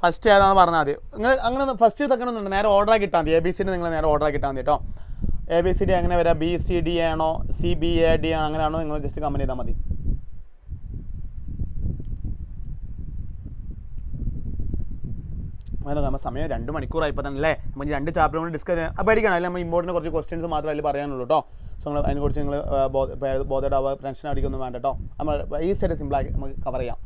ഫസ്റ്റ് ഏതാണെന്ന് പറഞ്ഞാൽ മതി. നിങ്ങൾ അങ്ങനെ ഫസ്റ്റ് തക്കണമെന്നുണ്ട്, നേരെ ഓർഡർ ആക്കി ഇട്ടാൽ മതി. ABCD നിങ്ങൾ നേരെ ഓർഡർ ആക്കി ഇട്ടാൽ മതി കേട്ടോ. ABCD എങ്ങനെ വരാം, BCD ആണോ CBAD ആണോ, അങ്ങനെയാണോ നിങ്ങൾ ജസ്റ്റ് കമൻറ്റ് ചെയ്താൽ മതി. നമ്മൾ സമയം 2 മണിക്കൂറായിപ്പോൾ തന്നെ അല്ലേ. നമുക്ക് 2 ചാപ്റ്റർ കൊണ്ട് ഡിസ്കസ് ചെയ്യാം. അപ്പോൾ പേടിക്കണം, അതിൽ നമ്മൾ ഇമ്പോർട്ടൻറ്റ് കുറച്ച് ക്വസ്റ്റ്യൻസ് മാത്രമേ അതിൽ പറയാനുള്ളൂ കേട്ടോ. സോ നിങ്ങൾ അതിനെക്കുറിച്ച് നിങ്ങൾ ബോധേഡാവുക, ടെൻഷൻ അടിക്കൊന്നും വേണ്ട കേട്ടോ. നമ്മൾ ഈസിയായിട്ട് സിമ്പിളാക്കി നമുക്ക് കവർ ചെയ്യാം.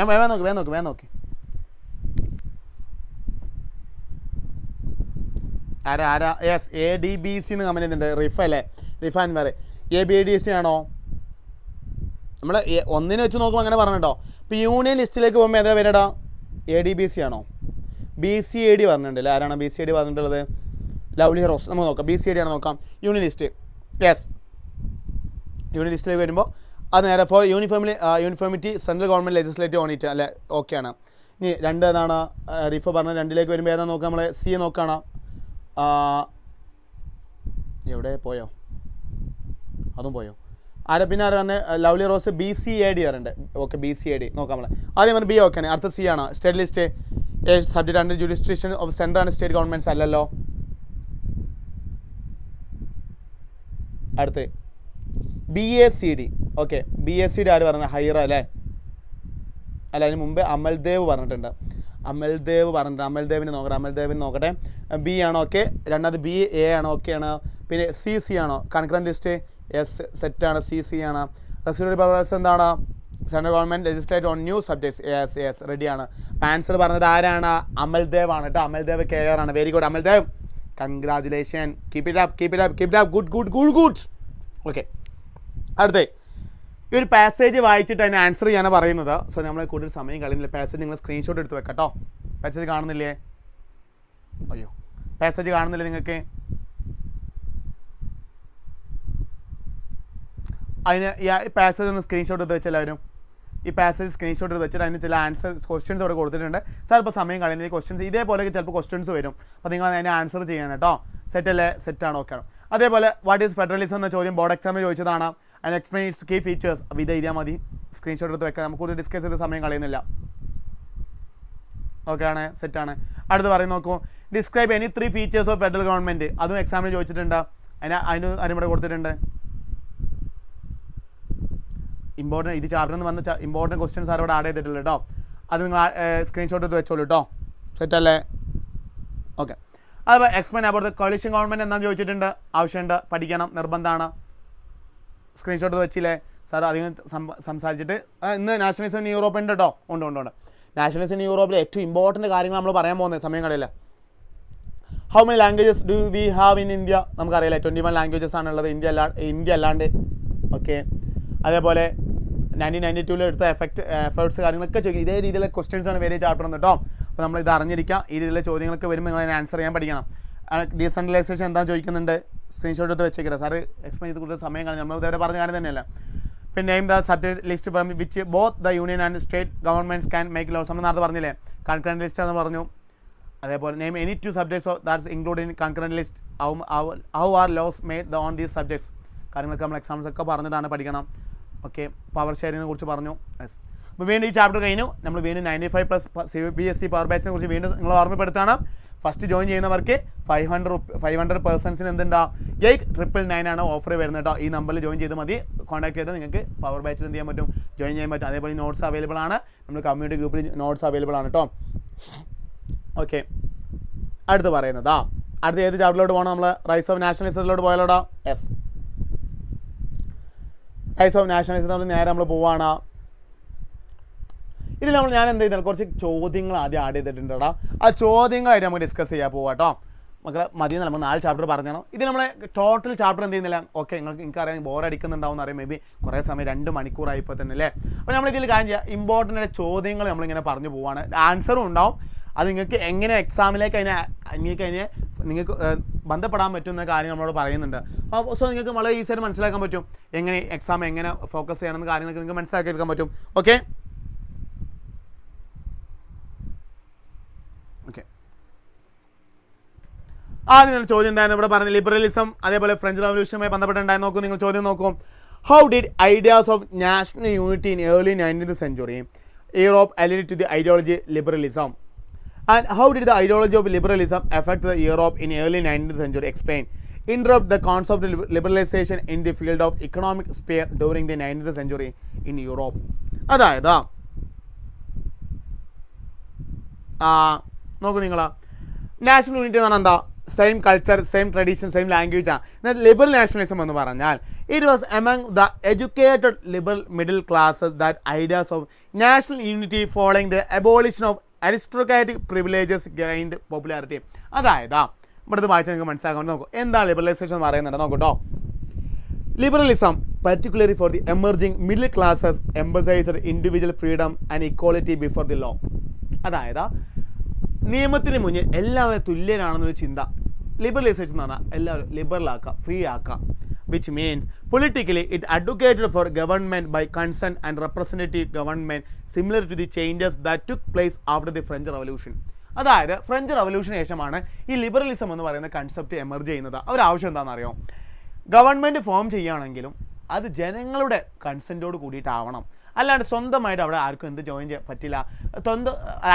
വേഗം നോക്കി. ആരാ യെസ് ADBC എന്ന് കമൻറ്റ് ചെയ്യുന്നുണ്ട്. റിഫ് അല്ലേ, ഡിഫൈൻ വേറെ ABADC ആണോ? നമ്മൾ ഒന്നിനെ വെച്ച് നോക്കുമ്പോൾ അങ്ങനെ പറഞ്ഞിട്ടോ. ഇപ്പോൾ യൂണിയൻ ലിസ്റ്റിലേക്ക് പോകുമ്പോൾ ഏതാ വരടാ? ADBC ആണോ? BCAD പറഞ്ഞിട്ടുണ്ടല്ലേ? ആരാണ് BCAD പറഞ്ഞിട്ടുള്ളത്? Lovely rose. നമുക്ക് നോക്കാം BCAD ആണ് നോക്കാം. Union list, yes. യൂണിയൻ ലിസ്റ്റിലേക്ക് വരുമ്പോൾ അത് നേരെ for uniformity central government legislative ഓണിറ്റ് അല്ലെ, ഓക്കെയാണ്. ഇനി രണ്ട് ഏതാണ് റിഫ പറഞ്ഞ രണ്ടിലേക്ക് വരുമ്പോൾ ഏതാ നോക്കാം? നമ്മൾ C നോക്കുകയാണ്. എവിടെ പോയോ? അതും പോയോ? പിന്നെ ആരാ പറഞ്ഞത്? ലവ്ലി റോസ് BCAD പറയുന്നുണ്ട്. ഓക്കെ, BCAD നോക്കാം നമ്മൾ. ആദ്യം പറഞ്ഞ B ഓക്കെയാണ്. അടുത്ത C ആണ്. State list subject under jurisdiction of central and state governments അല്ലല്ലോ. അടുത്ത് BACD. ഓക്കെ, BACD ആര് പറഞ്ഞ? ഹൈറ അല്ലേ? അല്ല, അതിന് മുമ്പേ അമൽദേവ് പറഞ്ഞിട്ടുണ്ട്. അമൽദേവിനെ നോക്കട്ടെ. B ആണോ? ഓക്കെ. രണ്ടാമത് BA ആണോ? ഓക്കെ ആണ്. പിന്നെ CC ആണോ? കൺകറൻറ്റ് ലിസ്റ്റ്, യെസ്, സെറ്റാണ്. CC ആണ്. റെസ്യൂട്ടറി പർപ്പസ് എന്താണ്? Central government legislate on new subjects, yes റെഡിയാണ്. ആൻസർ പറഞ്ഞത് ആരാണ്? അമൽദേവ് ആണ് കേട്ടോ. അമൽദേവ് KR ആണ്. Very good Amaldev, congratulation. Keep it up. Good. Okay, അടുത്തേ ഈ ഒരു പാസേജ് വായിച്ചിട്ട് അതിന് ആൻസർ ചെയ്യാനാണ് പറയുന്നത്. സോ നമ്മൾ കൂടുതൽ സമയം കളയുന്നില്ല. പാസേജ് നിങ്ങൾ സ്ക്രീൻഷോട്ട് എടുത്ത് വെക്കാം കേട്ടോ. പാസേജ് കാണുന്നില്ലേ? അയ്യോ, പാസേജ് കാണുന്നില്ലേ നിങ്ങൾക്ക്? അതിന് ഈ പാസേജ് ഒന്ന് സ്ക്രീൻഷോട്ട് എടുത്ത് വെച്ചെല്ലാവരും. ഈ പാസേജ് സ്ക്രീൻഷോട്ട് എടുത്ത് വെച്ചിട്ട് അതിന് ചില ആൻസർ ക്വസ്റ്റ്യൻസ് അവിടെ കൊടുത്തിട്ടുണ്ട്. സാർ ഇപ്പോൾ സമയം കളയുന്നില്ല. ക്വസ്റ്റ്യൻസ് ഇതേപോലെ ചിലപ്പോൾ ക്വസ്റ്റ്യൻസ് വരും. അപ്പോൾ നിങ്ങൾ അതിന് ആൻസർ ചെയ്യണം കേട്ടോ. സെറ്റല്ലേ? സെറ്റാണ്. ഓക്കെ ആണ്. അതേപോലെ വാട്ട് ഈസ് ഫെഡറലിസം എന്ന ചോദ്യം ബോർഡ് എക്സാമിൽ ചോദിച്ചതാണ്. And explain its key features. അപ്പോൾ ഇത് എഴുതിയാൽ മതി. സ്ക്രീൻഷോട്ട് എടുത്ത് വെക്കാം. നമുക്ക് ഡിസ്കസ് ചെയ്ത് സമയം കളയുന്നില്ല. ഓക്കെ ആണ്, സെറ്റാണ്. അടുത്ത് പറയും നോക്കൂ. Describe any 3 features of federal government. അതും എക്സാമിന് ചോദിച്ചിട്ടുണ്ട്. അതിന് ഇവിടെ കൊടുത്തിട്ടുണ്ട്. ഇമ്പോർട്ടൻറ്റ് ഇത് ചാപ്റ്ററിൽ വന്ന ഇമ്പോർട്ടൻറ്റ് ക്വസ്റ്റ്യൻസ് ആരും ഇവിടെ ആഡ് ചെയ്തിട്ടില്ല കേട്ടോ. അത് നിങ്ങൾ സ്ക്രീൻഷോട്ട് എടുത്ത് വെച്ചോളൂ കേട്ടോ. സെറ്റല്ലേ? ഓക്കെ. അതുപോലെ എക്സ്പ്ലെയിൻ അബൌട്ട് ദ കോalition ഗവൺമെൻറ് എന്താണെന്ന് ചോദിച്ചിട്ടുണ്ട്. ആവശ്യമുണ്ട്, പഠിക്കണം, നിർബന്ധമാണ്. സ്ക്രീൻഷോട്ട് വെച്ചില്ലേ സാർ? അധികം സംസാരിച്ചിട്ട് ഇന്ന് നാഷണലിസം ഇൻ യൂറോപ്പ് ഉണ്ട് കേട്ടോ. ഉണ്ട്. നാഷണലിസം ഇൻ യൂറോപ്പിലെ ഏറ്റവും ഇമ്പോർട്ടൻറ്റ് കാര്യങ്ങൾ നമ്മൾ പറയാൻ പോകുന്നത്. സമയം കളയില്ല. How many languages do we have in India? നമുക്കറിയില്ല. 21 ലാംഗ്വേജസ് ആണുള്ളത് ഇന്ത്യ അല്ലാണ്ട്. ഓക്കെ. അതേപോലെ 1992 എടുത്ത എഫേർട്സ് കാര്യങ്ങളൊക്കെ ചോദിക്കും. ഇതേ രീതിയിലുള്ള ക്വസ്റ്റ്യൻസ് ആണ് വേറെ ചാപ്റ്റർ കേട്ടോ. അപ്പോൾ നമ്മൾ ഇത് അറിഞ്ഞിരിക്കുക. ഈ രീതിയിലുള്ള ചോദ്യങ്ങളൊക്കെ വരുമ്പോൾ നിങ്ങൾ അതിന് ആൻസർ ചെയ്യാൻ പഠിക്കണം. ഡീസെൻട്രലൈസേഷൻ എന്താ ചോദിക്കുന്നുണ്ട്? സ്ക്രീൻഷോട്ട് എടുത്ത് വെച്ചേക്കില്ല സാറ്. എക്സ്പ്ലെയിൻ ചെയ്ത് കൂടുതൽ സമയം കാണും. നമ്മൾ ഇതേവരെ പറഞ്ഞ കാര്യം തന്നെയല്ല. പിന്നെ name the subject list from which both the union and state governments can make laws. നമ്മൾ നേരത്തെ പറഞ്ഞില്ലേ കൺകറൻറ്റ് ലിസ്റ്റ് എന്ന് പറഞ്ഞു. അതേപോലെ name any 2 subjects that's include in concurrent list. How are laws made on these subjects. കാര്യങ്ങളൊക്കെ നമ്മൾ exams ഒക്കെ പറഞ്ഞതാണ്, പഠിക്കണം. ഓക്കെ. പവർ ഷെയറിനെ കുറിച്ച് പറഞ്ഞു. യെസ്. അപ്പോൾ വീണ്ടും ഈ ചാപ്റ്റർ കഴിഞ്ഞു. നമ്മൾ വീണ്ടും 95+ CBSE പവർ ബാച്ചിനെ കുറിച്ച് വീണ്ടും നിങ്ങൾ ഓർമ്മപ്പെടുത്താണ്. ഫസ്റ്റ് ജോയിൻ ചെയ്യുന്നവർക്ക് 500 പേഴ്സൺസിന് എന്തുണ്ടാവും? 8999 ആണ് ഓഫർ വരുന്നത് കേട്ടോ. ഈ നമ്പറിൽ ജോയിൻ ചെയ്ത് മതി. കോൺടാക്ട് ചെയ്താൽ നിങ്ങൾക്ക് പവർ ബാച്ചിൽ എന്ത് ചെയ്യാൻ പറ്റും? ജോയിൻ ചെയ്യാൻ പറ്റും. അതേപോലെ നോട്ട്സ് അവൈലബിൾ ആണ്. നമ്മൾ കമ്മ്യൂണിറ്റി ഗ്രൂപ്പിൽ നോട്ട്സ് അവൈലബിൾ ആണ് കേട്ടോ. ഓക്കെ. അടുത്ത് പറയുന്നതാ അടുത്ത ഏത് ചാപ്റ്ററിലോട്ട് പോകണം? നമ്മൾ റൈസ് ഓഫ് നാഷണലിസത്തിലോട്ട് പോയാലോടാ. യെസ്, റൈസ് ഓഫ് നാഷണലിസം നേരെ നമ്മൾ പോവാണ്. ഇതിൽ ഞാൻ എന്ത് ചെയ്താൽ കുറച്ച് ചോദ്യങ്ങൾ ആദ്യം ആഡ് ചെയ്തിട്ടുണ്ടോ. ആ ചോദ്യങ്ങളായിട്ട് നമുക്ക് ഡിസ്കസ് ചെയ്യാൻ പോവാം കേട്ടോ. മക്കളെ മതി. നമ്മൾ 4 ചാപ്റ്റർ പറഞ്ഞോ. ഇത് നമ്മളെ ടോട്ടൽ ചാപ്റ്റർ എന്ത് ചെയ്യുന്നില്ല. ഓക്കെ, എനിക്കറിയാം ബോർ അടിക്കുന്നുണ്ടാവും എന്നറിയാം. മേ ബി കുറേ സമയം 2 മണിക്കൂറായിപ്പോൾ തന്നെ അല്ലേ. അപ്പോൾ നമ്മളിതിൽ കാര്യം ചെയ്യുക, ഇമ്പോർട്ടൻ്റ് ചോദ്യങ്ങൾ നമ്മളിങ്ങനെ പറഞ്ഞു പോവാണ്. ആൻസറും ഉണ്ടാവും. അത് നിങ്ങൾക്ക് എങ്ങനെ എക്സാമിലേക്ക് നിങ്ങൾക്ക് ബന്ധപ്പെടാൻ പറ്റുന്ന കാര്യം നമ്മളോട് പറയുന്നുണ്ട്. സോ നിങ്ങൾക്ക് വളരെ ഈസിയായിട്ട് മനസ്സിലാക്കാൻ പറ്റും എങ്ങനെ എക്സാം എങ്ങനെ ഫോക്കസ് ചെയ്യണമെന്ന കാര്യങ്ങളൊക്കെ നിങ്ങൾക്ക് മനസ്സിലാക്കിയെടുക്കാൻ പറ്റും. ഓക്കെ. ആദ്യം ചോദ്യം എന്തായിരുന്നു ഇവിടെ പറഞ്ഞത്? ലിബറലിസം അതേപോലെ ഫ്രഞ്ച് റവല്യൂഷനുമായി ബന്ധപ്പെട്ടുണ്ടായി. നോക്കൂ, നിങ്ങൾ ചോദ്യം നോക്കും. How did ideas of national unity in early 19th century Europe allied to the ideology liberalism? And how did the ideology of liberalism affect the Europe in early 19th century? Explain. Interrupt the concept of liberalization in the field of economic sphere during the 19th century in Europe. അതായത് നോക്കൂ നിങ്ങൾ, national unity എന്ന് പറഞ്ഞാൽ എന്താ? Same culture, same tradition, same language ആണ്. എന്നാൽ liberal nationalism എന്ന് പറഞ്ഞാൽ it was among the educated liberal middle classes that ideas of national unity following the abolition of aristocratic privileges gained popularity. അതായത് ഇവിടെ വായിച്ചാൽ നിങ്ങൾക്ക് മനസ്സിലാക്കാൻ നോക്കും എന്താ ലിബറലൈസേഷൻ എന്ന് പറയുന്നുണ്ട്. നോക്കൂട്ടോ, Liberalism, particularly for the emerging middle classes, emphasized individual freedom and equality before the law. അതായത് നിയമത്തിന് മുന്നിൽ എല്ലാവരും തുല്യരാണെന്നൊരു ചിന്ത. ലിബറലൈസേഷൻ എന്ന് പറഞ്ഞാൽ എല്ലാവരും ലിബറലാക്കുക, ഫ്രീ ആക്കുക. Which means politically it advocated for government by consent and representative government similar to the changes that took place after the French Revolution. അതായത് ഫ്രഞ്ച് റവല്യൂഷന് ശേഷമാണ് ഈ ലിബറലിസം എന്ന് പറയുന്ന കൺസെപ്റ്റ് എമർജ് ചെയ്യുന്നത്. അവരാവശ്യം എന്താണെന്നറിയോ? ഗവൺമെൻറ് ഫോം ചെയ്യുകയാണെങ്കിലും അത് ജനങ്ങളുടെ കൺസെൻറ്റോട് കൂടിയിട്ടാവണം. അല്ലാണ്ട് സ്വന്തമായിട്ട് അവിടെ ആർക്കും എന്ത് ജോയിൻ ചെയ്യാൻ പറ്റില്ല.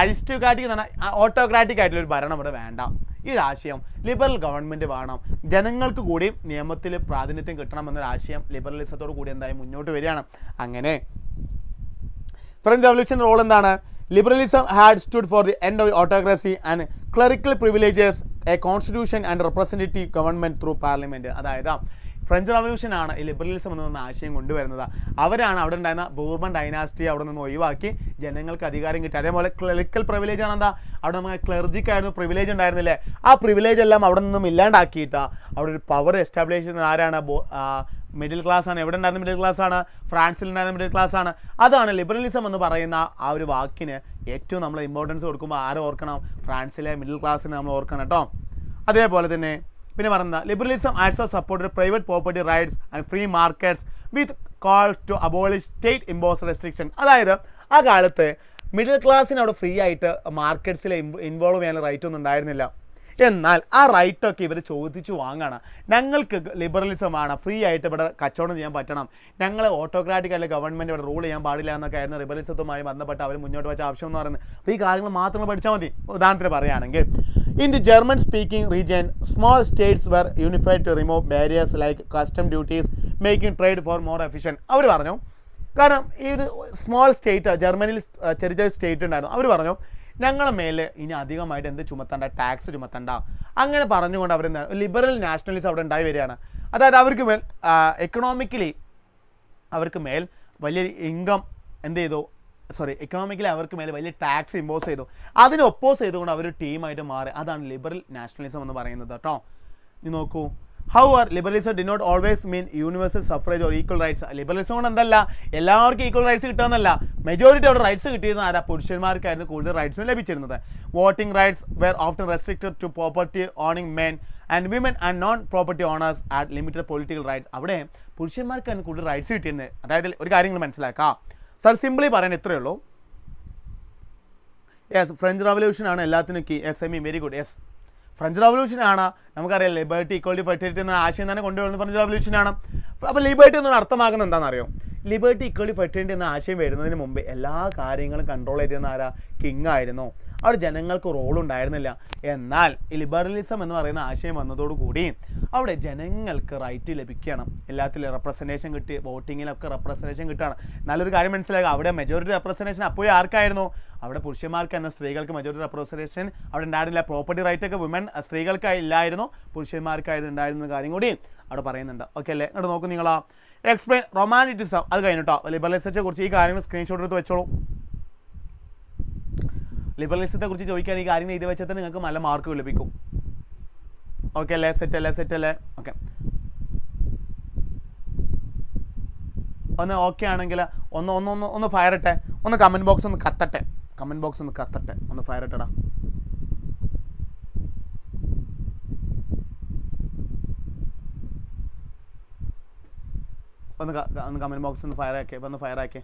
അരിസ്റ്റോക്രാറ്റിക് എന്ന് പറഞ്ഞാൽ ഓട്ടോക്രാറ്റിക് ആയിട്ടുള്ളൊരു ഭരണം ഇവിടെ വേണ്ട. ഈ ഒരു ആശയം ലിബറൽ ഗവൺമെൻറ് വേണം, ജനങ്ങൾക്ക് കൂടി നിയമത്തിൽ പ്രാതിനിധ്യം കിട്ടണമെന്നൊരാശയം ലിബറലിസത്തോടു കൂടി എന്തായാലും മുന്നോട്ട് വരികയാണ്. അങ്ങനെ ഫ്രഞ്ച് റവല്യൂഷൻ റോൾ എന്താണ്? Liberalism had stood for the end of autocracy and clerical privileges, a constitution and representative government through parliament. അതായത് ഫ്രഞ്ച് റവല്യൂഷനാണ് ഈ ലിബറലിസം എന്ന ആശയം കൊണ്ടുവരുന്നത്. അവരാണ് അവിടെ ഉണ്ടായിരുന്ന ബൂർബൺ ഡൈനാസ്റ്റി അവിടെ നിന്ന് ഒഴിവാക്കി ജനങ്ങൾക്ക് അധികാരം കിട്ടി. അതേപോലെ ക്ലറിക്കൽ പ്രിവിലേജ് ആണ് എന്താ? അവിടെ നമുക്ക് ക്ലർജിക്കായിരുന്നു പ്രിവിലേജ് ഉണ്ടായിരുന്നില്ലേ? ആ പ്രിവിലേജ് എല്ലാം അവിടെ നിന്നും ഇല്ലാണ്ടാക്കിയിട്ട് അവിടെ ഒരു പവർ എസ്റ്റാബ്ലിഷ് ചെയ്യുന്നത് ആരാണ്? മിഡിൽ ക്ലാസ് ആണ്. എവിടെ ഉണ്ടായിരുന്ന മിഡിൽ ക്ലാസ് ആണ്? ഫ്രാൻസിൽ ഉണ്ടായിരുന്ന മിഡിൽ ക്ലാസ് ആണ്. അതാണ് ലിബറലിസം എന്ന് പറയുന്ന ആ ഒരു വാക്കിന് ഏറ്റവും നമ്മൾ ഇമ്പോർട്ടൻസ് കൊടുക്കുമ്പോൾ ആരെ ഓർക്കണം? ഫ്രാൻസിലെ മിഡിൽ ക്ലാസ്സിനെ നമ്മൾ ഓർക്കണം കേട്ടോ. അതേപോലെ തന്നെ പിന്നെ പറയുന്നത് liberalism also supported private property rights and free markets with calls to abolish state impose restriction. അതായത് ആ കാലത്ത് മിഡിൽ ക്ലാസ്സിന് അവിടെ ഫ്രീ ആയിട്ട് മാർക്കറ്റ്സിൽ ഇൻവോൾവ് ചെയ്യാനുള്ള റൈറ്റ് ഒന്നും ഉണ്ടായിരുന്നില്ല. എന്നാൽ ആ റൈറ്റൊക്കെ ഇവർ ചോദിച്ചു വാങ്ങാണ്. ഞങ്ങൾക്ക് ലിബറലിസമാണ്, ഫ്രീ ആയിട്ട് ഇവിടെ കച്ചവടം ചെയ്യാൻ പറ്റണം, ഞങ്ങൾ ഓട്ടോക്രാറ്റിക് ആയിട്ട് ഗവൺമെൻറ് ഇവിടെ റൂൾ ചെയ്യാൻ പാടില്ല എന്നൊക്കെ ആയിരുന്നു ലിബറലിസത്തുമായി ബന്ധപ്പെട്ട് അവർ മുന്നോട്ട് വെച്ച ആവശ്യം എന്ന് പറയുന്നത്. അപ്പോൾ ഈ കാര്യങ്ങൾ മാത്രം പഠിച്ചാൽ മതി. ഉദാഹരണത്തിന് പറയുകയാണെങ്കിൽ in the German speaking region small states were unified to remove barriers like custom duties making trade for more efficient. അവർ പറഞ്ഞു, കാരണം ഈ ഒരു സ്മോൾ സ്റ്റേറ്റ് ജർമ്മനിയിൽ ചെറിയ ചെറിയ സ്റ്റേറ്റ് ഉണ്ടായിരുന്നു. അവർ പറഞ്ഞു ഞങ്ങളുടെ മേലെ ഇനി അധികമായിട്ട് എന്ത് ചുമത്തണ്ട, ടാക്സ് ചുമത്തണ്ട. അങ്ങനെ പറഞ്ഞുകൊണ്ട് അവർ ലിബറൽ നാഷണലിസം അവിടെ ഉണ്ടായി വരികയാണ്. അതായത് അവർക്ക് മേൽ എക്കണോമിക്കലി അവർക്ക് മേൽ വലിയ ഇൻകം എന്ത് ചെയ്തു, എക്കണോമിക്കലി അവർക്ക് മേലെ വലിയ ടാക്സ് ഇമ്പോസ് ചെയ്തു. അതിനെ ഒപ്പോസ് ചെയ്തുകൊണ്ട് അവർ ടീമായിട്ട് മാറി. അതാണ് ലിബറൽ നാഷണലിസം എന്ന് പറയുന്നത് കേട്ടോ. നീ നോക്കൂ, however liberalism did not always mean universal suffrage or equal rights. Liberalism കൊണ്ട് എന്തല്ല എല്ലാവർക്കും ഈക്വൽ റൈറ്റ്സ് കിട്ടുമെന്നല്ല. മെജോറിറ്റി അവിടെ റൈറ്റ്സ് കിട്ടിയിരുന്ന ആരാ? പുരുഷന്മാർക്കായിരുന്നു കൂടുതൽ റൈറ്റ്സും ലഭിച്ചിരുന്നത്. Voting rights were often restricted to property owning men and women and non property owners at limited political rights. അവിടെ പുരുഷന്മാർക്കാണ് കൂടുതൽ റൈറ്റ്സ് കിട്ടിയിരുന്നത്. അതായത് ഒരു കാര്യങ്ങൾ മനസ്സിലാക്കാം. സർ സിംപ്ലി പറയാൻ ഇത്രയേ ഉള്ളൂ. യെസ്, ഫ്രഞ്ച് റവല്യൂഷനാണ് എല്ലാത്തിനും key. Yes I mean very good. Yes, French റവല്യൂഷനാണ്. നമുക്കറിയാം ലിബർട്ടി ഇക്വാലിറ്റി ഫെർട്ടിലിറ്റി എന്ന ആശയം തന്നെ കൊണ്ടുവരുന്നത് ഫ്രഞ്ച് റവല്യൂഷനാണ്. അപ്പോൾ ലിബർട്ടി എന്നൊരു അർത്ഥമാക്കുന്നത് എന്താണെന്നറിയോ? ലിബർട്ടി ഇക്വാലിറ്റി ഫെർട്ടിലിറ്റി എന്ന ആശയം വരുന്നതിന് മുമ്പ് എല്ലാ കാര്യങ്ങളും കൺട്രോൾ ചെയ്തിരുന്ന ആരാ? കിങ് ആയിരുന്നു. അവിടെ ജനങ്ങൾക്ക് റോളുണ്ടായിരുന്നില്ല. എന്നാൽ ഈ ലിബറലിസം എന്ന് പറയുന്ന ആശയം വന്നതോടുകൂടി അവിടെ ജനങ്ങൾക്ക് റൈറ്റ് ലഭിക്കണം. എല്ലാത്തിലും റെപ്രസെൻറ്റേഷൻ കിട്ടി, വോട്ടിങ്ങിലൊക്കെ റെപ്രസെൻറ്റേഷൻ കിട്ടുകയാണ്. നല്ലൊരു കാര്യം മനസ്സിലാക്കുക, അവിടെ മെജോറിറ്റി റെപ്രസെൻറ്റേഷൻ അപ്പോൾ ആർക്കായിരുന്നു? അവിടെ പുരുഷന്മാർക്ക് എന്ന സ്ത്രീകൾക്ക് മെജോറിറ്റി റെപ്രസെൻറ്റേഷൻ അവിടെ ഉണ്ടായിരുന്നില്ല. പ്രോപ്പർട്ടി റൈറ്റൊക്കെ വിമൻ സ്ത്രീകൾക്കായി ഇല്ലായിരുന്നു, പുരുഷന്മാർക്കായിരുന്നു ഉണ്ടായിരുന്ന കാര്യം കൂടി അവിടെ പറയുന്നുണ്ട്. ഓക്കെ അല്ലേ? എന്നിട്ട് നോക്കും നിങ്ങൾ എക്സ്പ്ലെയിൻ റൊമാൻറ്റിസം. അത് കഴിഞ്ഞിട്ടോ ലിബറലിസത്തെ കുറിച്ച് ഈ കാര്യങ്ങൾ സ്ക്രീൻഷോട്ട് എടുത്ത് വെച്ചോളൂ. ലിബറലിസത്തെ കുറിച്ച് ചോദിക്കാൻ ഈ കാര്യങ്ങൾ ഇത് വെച്ചാൽ തന്നെ നിങ്ങൾക്ക് നല്ല മാർക്ക് ലഭിക്കും. ഓക്കെ അല്ലേ? സെറ്റ് അല്ലേ? ഓക്കെ, ഒന്ന് ഓക്കെ ആണെങ്കിൽ ഒന്ന് ഫയർ ഇട്ടെ. ഒന്ന് കമൻറ്റ് ബോക്സ് ഒന്ന് കത്തട്ടെ. ഒന്ന് ഫയർ ഇട്ടടാ. ഒന്ന് കമൻറ്റ് ബോക്സ് ഒന്ന് ഫയർ ആക്കിയേ.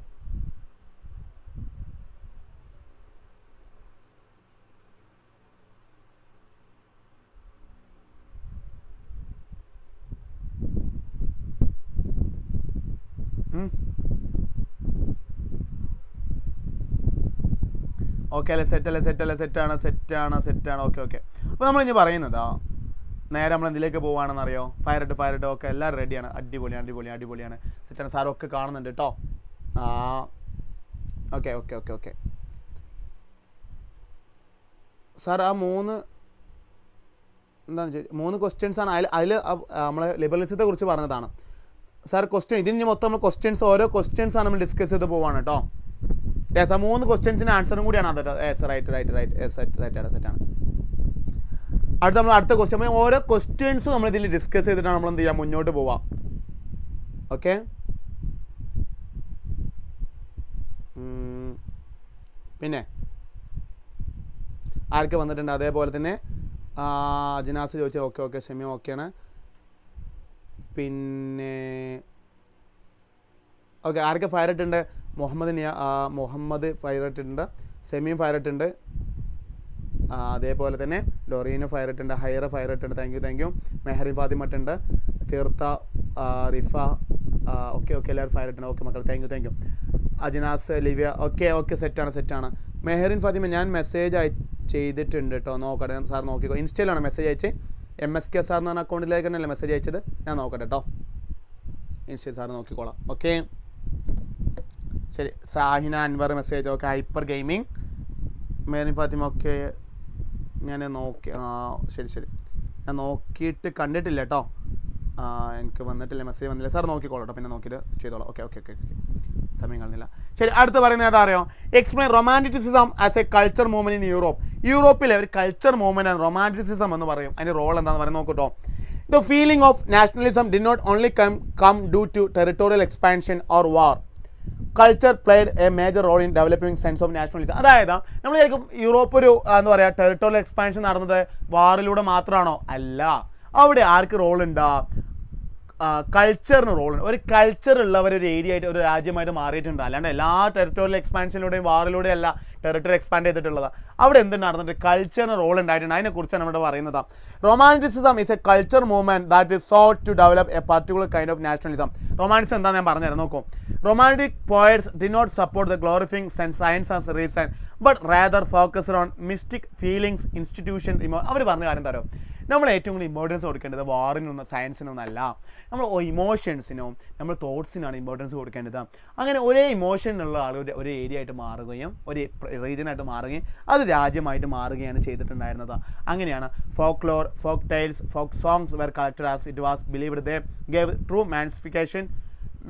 ഓക്കെ അല്ലേ? സെറ്റാണ്. ഓക്കെ. അപ്പോൾ നമ്മളിനി പറയുന്നതാ നേരെ നമ്മൾ എന്തിലേക്ക് പോകുകയാണെന്നറിയോ? ഫയർ ഇട്ട്. ഓക്കെ, എല്ലാവരും റെഡിയാണ്. അടിപൊളിയാണ്. സെറ്റാണ്. സാറൊക്കെ കാണുന്നുണ്ട് കേട്ടോ. ഓക്കെ. സാർ ആ 3 ക്വസ്റ്റ്യൻസാണ് അതിൽ നമ്മൾ ലിബറലിസത്തെ കുറിച്ച് പറഞ്ഞതാണ് സാർ. ക്വസ്റ്റ്യൻ ഇതിന് മൊത്തം നമ്മൾ ക്വസ്റ്റ്യൻസ് ഓരോ ക്വസ്റ്റ്യൻസാണ് നമ്മൾ ഡിസ്കസ് ചെയ്ത് പോവാണ് കേട്ടോ. യെസ്, ആ 3 ക്വസ്റ്റ്യൻസിൻ്റെ ആൻസറും കൂടിയാണ് അത്. Yes, right. യെസ്, സെറ്റാണ്. അടുത്ത ക്വസ്റ്റ്യൻ ഓരോ ക്വസ്റ്റ്യൻസും നമ്മൾ ഇതിൽ ഡിസ്കസ് ചെയ്തിട്ടാണ് നമ്മൾ എന്ത് ചെയ്യാം മുന്നോട്ട് പോവാം. ഓക്കെ. പിന്നെ ആർക്ക് വന്നിട്ടുണ്ട്? അതേപോലെ തന്നെ അജിനാസ് ചോദിച്ചാൽ ഓക്കെ ഓക്കെ, ഷെമി ഓക്കെയാണ്. പിന്നെ ഓക്കെ, ആർക്ക് ഫയർ ഇട്ടുണ്ട്? മുഹമ്മദ് ഫയർ ഇട്ടിട്ടുണ്ട്, ഷെമിയും ഫയർ ഇട്ടുണ്ട്, അതേപോലെ തന്നെ ഡൊറീനോ ഫയർ ഇട്ടുണ്ട്, ഹൈറ ഫയർ ഇട്ടുണ്ട്. Thank you. മെഹറി ഫാത്തിമ ഇട്ടുണ്ട്, തീർത്ത, റിഫ, ഓക്കെ എല്ലാവരും ഫയർ ഇട്ടുണ്ട്. ഓക്കെ മക്കൾ, thank you. Ajinas, Livya, okay സെറ്റാണ്. മെഹറിൻ ഫാത്തിമ ഞാൻ മെസ്സേജ് ചെയ്തിട്ടുണ്ട് കേട്ടോ, നോക്കട്ടെ സാർ നോക്കിക്കോ. ഇൻസ്റ്റയിലാണ് മെസ്സേജ് അയച്ച്, MSK സാർ എന്ന് പറഞ്ഞ അക്കൗണ്ടിലേക്ക് തന്നെയല്ലേ മെസ്സേജ് അയച്ചത്, ഞാൻ നോക്കട്ടെ കേട്ടോ. ഇൻസ്റ്റയിൽ സാർ നോക്കിക്കോളാം. ഓക്കെ ശരി. Sahina Anwar message, okay. Hyper gaming, Mehrin Fathima, okay. ഞാൻ നോക്കി, ശരി ഞാൻ നോക്കിയിട്ട് കണ്ടിട്ടില്ല കേട്ടോ, എനിക്ക് വന്നിട്ടില്ല, മെസ്സേജ് വന്നില്ല. സാർ നോക്കിക്കോളൂ കേട്ടോ, പിന്നെ നോക്കിയിട്ട് ചെയ്തോളാം. ഓക്കെ സമയം കളഞ്ഞില്ല. ശരി, അടുത്ത് പറയുന്നത് ഏതാ അറിയോ? Explain romanticism as A culture movement in Europe. യൂറോപ്പിലെ ഒരു കൾച്ചർ മൂവ്മെൻറ്റ് റൊമാൻറ്റിസിസം എന്ന് പറയും. അതിൻ്റെ റോൾ എന്താണെന്ന് പറയുന്നത് നോക്കൂട്ടോ. The feeling of nationalism did not only come due to territorial expansion or war. Culture played a major role in developing sense of nationalism. അതായത് നമ്മൾ ശരിക്കും യൂറോപ്പ് ഒരു എന്താ പറയുക, ടെറിട്ടോറിയൽ എക്സ്പാൻഷൻ നടന്നത് വാറിലൂടെ മാത്രമാണോ? അല്ല. അവിടെ ആർക്ക് റോളുണ്ടോ? കൾച്ചറിന് റോളുണ്ട്. ഒരു കൾച്ചർ ഉള്ളവർ ഒരു ഏരിയ ആയിട്ട്, ഒരു രാജ്യമായിട്ട് മാറിയിട്ടുണ്ട്. അല്ലാണ്ട് എല്ലാ ടെറിട്ടോറിയൽ എക്സ്പാൻഷനിലൂടെയും വാറിലൂടെയും അല്ല ടെറിട്ടറി എക്സ്പാൻഡ് ചെയ്തിട്ടുള്ളത്. അവിടെ എന്ത് നടന്നിട്ട് കൾച്ചറിന് റോൾ ഉണ്ടായിട്ടുണ്ട്. അതിനെക്കുറിച്ചാണ് നമ്മുടെ പറയുന്നത്. Romanticism is a culture movement that is sought to develop a particular kind of nationalism. Romanticism എന്താ ഞാൻ പറഞ്ഞുതരാം, നോക്കൂ. Romantic poets did not support the glorifying science as a reason but rather focused on mystic feelings, institution. അവർ പറഞ്ഞ കാര്യം തരാം, നമ്മൾ ഏറ്റവും കൂടുതൽ ഇമ്പോർട്ടൻസ് കൊടുക്കേണ്ടത് വാറിനൊന്നും സയൻസിനൊന്നല്ല, നമ്മൾ ഇമോഷൻസിനും നമ്മൾ തോട്ട്സിനാണ് ഇമ്പോർട്ടൻസ് കൊടുക്കേണ്ടത്. അങ്ങനെ ഒരേ ഇമോഷനുള്ള ആളുകൾ ഒരു ഏരിയ ആയിട്ട് മാറുകയും ഒരു റീജിയനായിട്ട് മാറുകയും അത് രാജ്യമായിട്ട് മാറുകയാണ് ചെയ്തിട്ടുണ്ടായിരുന്നത്. അങ്ങനെയാണ് folk tales, folk songs were collected as it was believed they gave true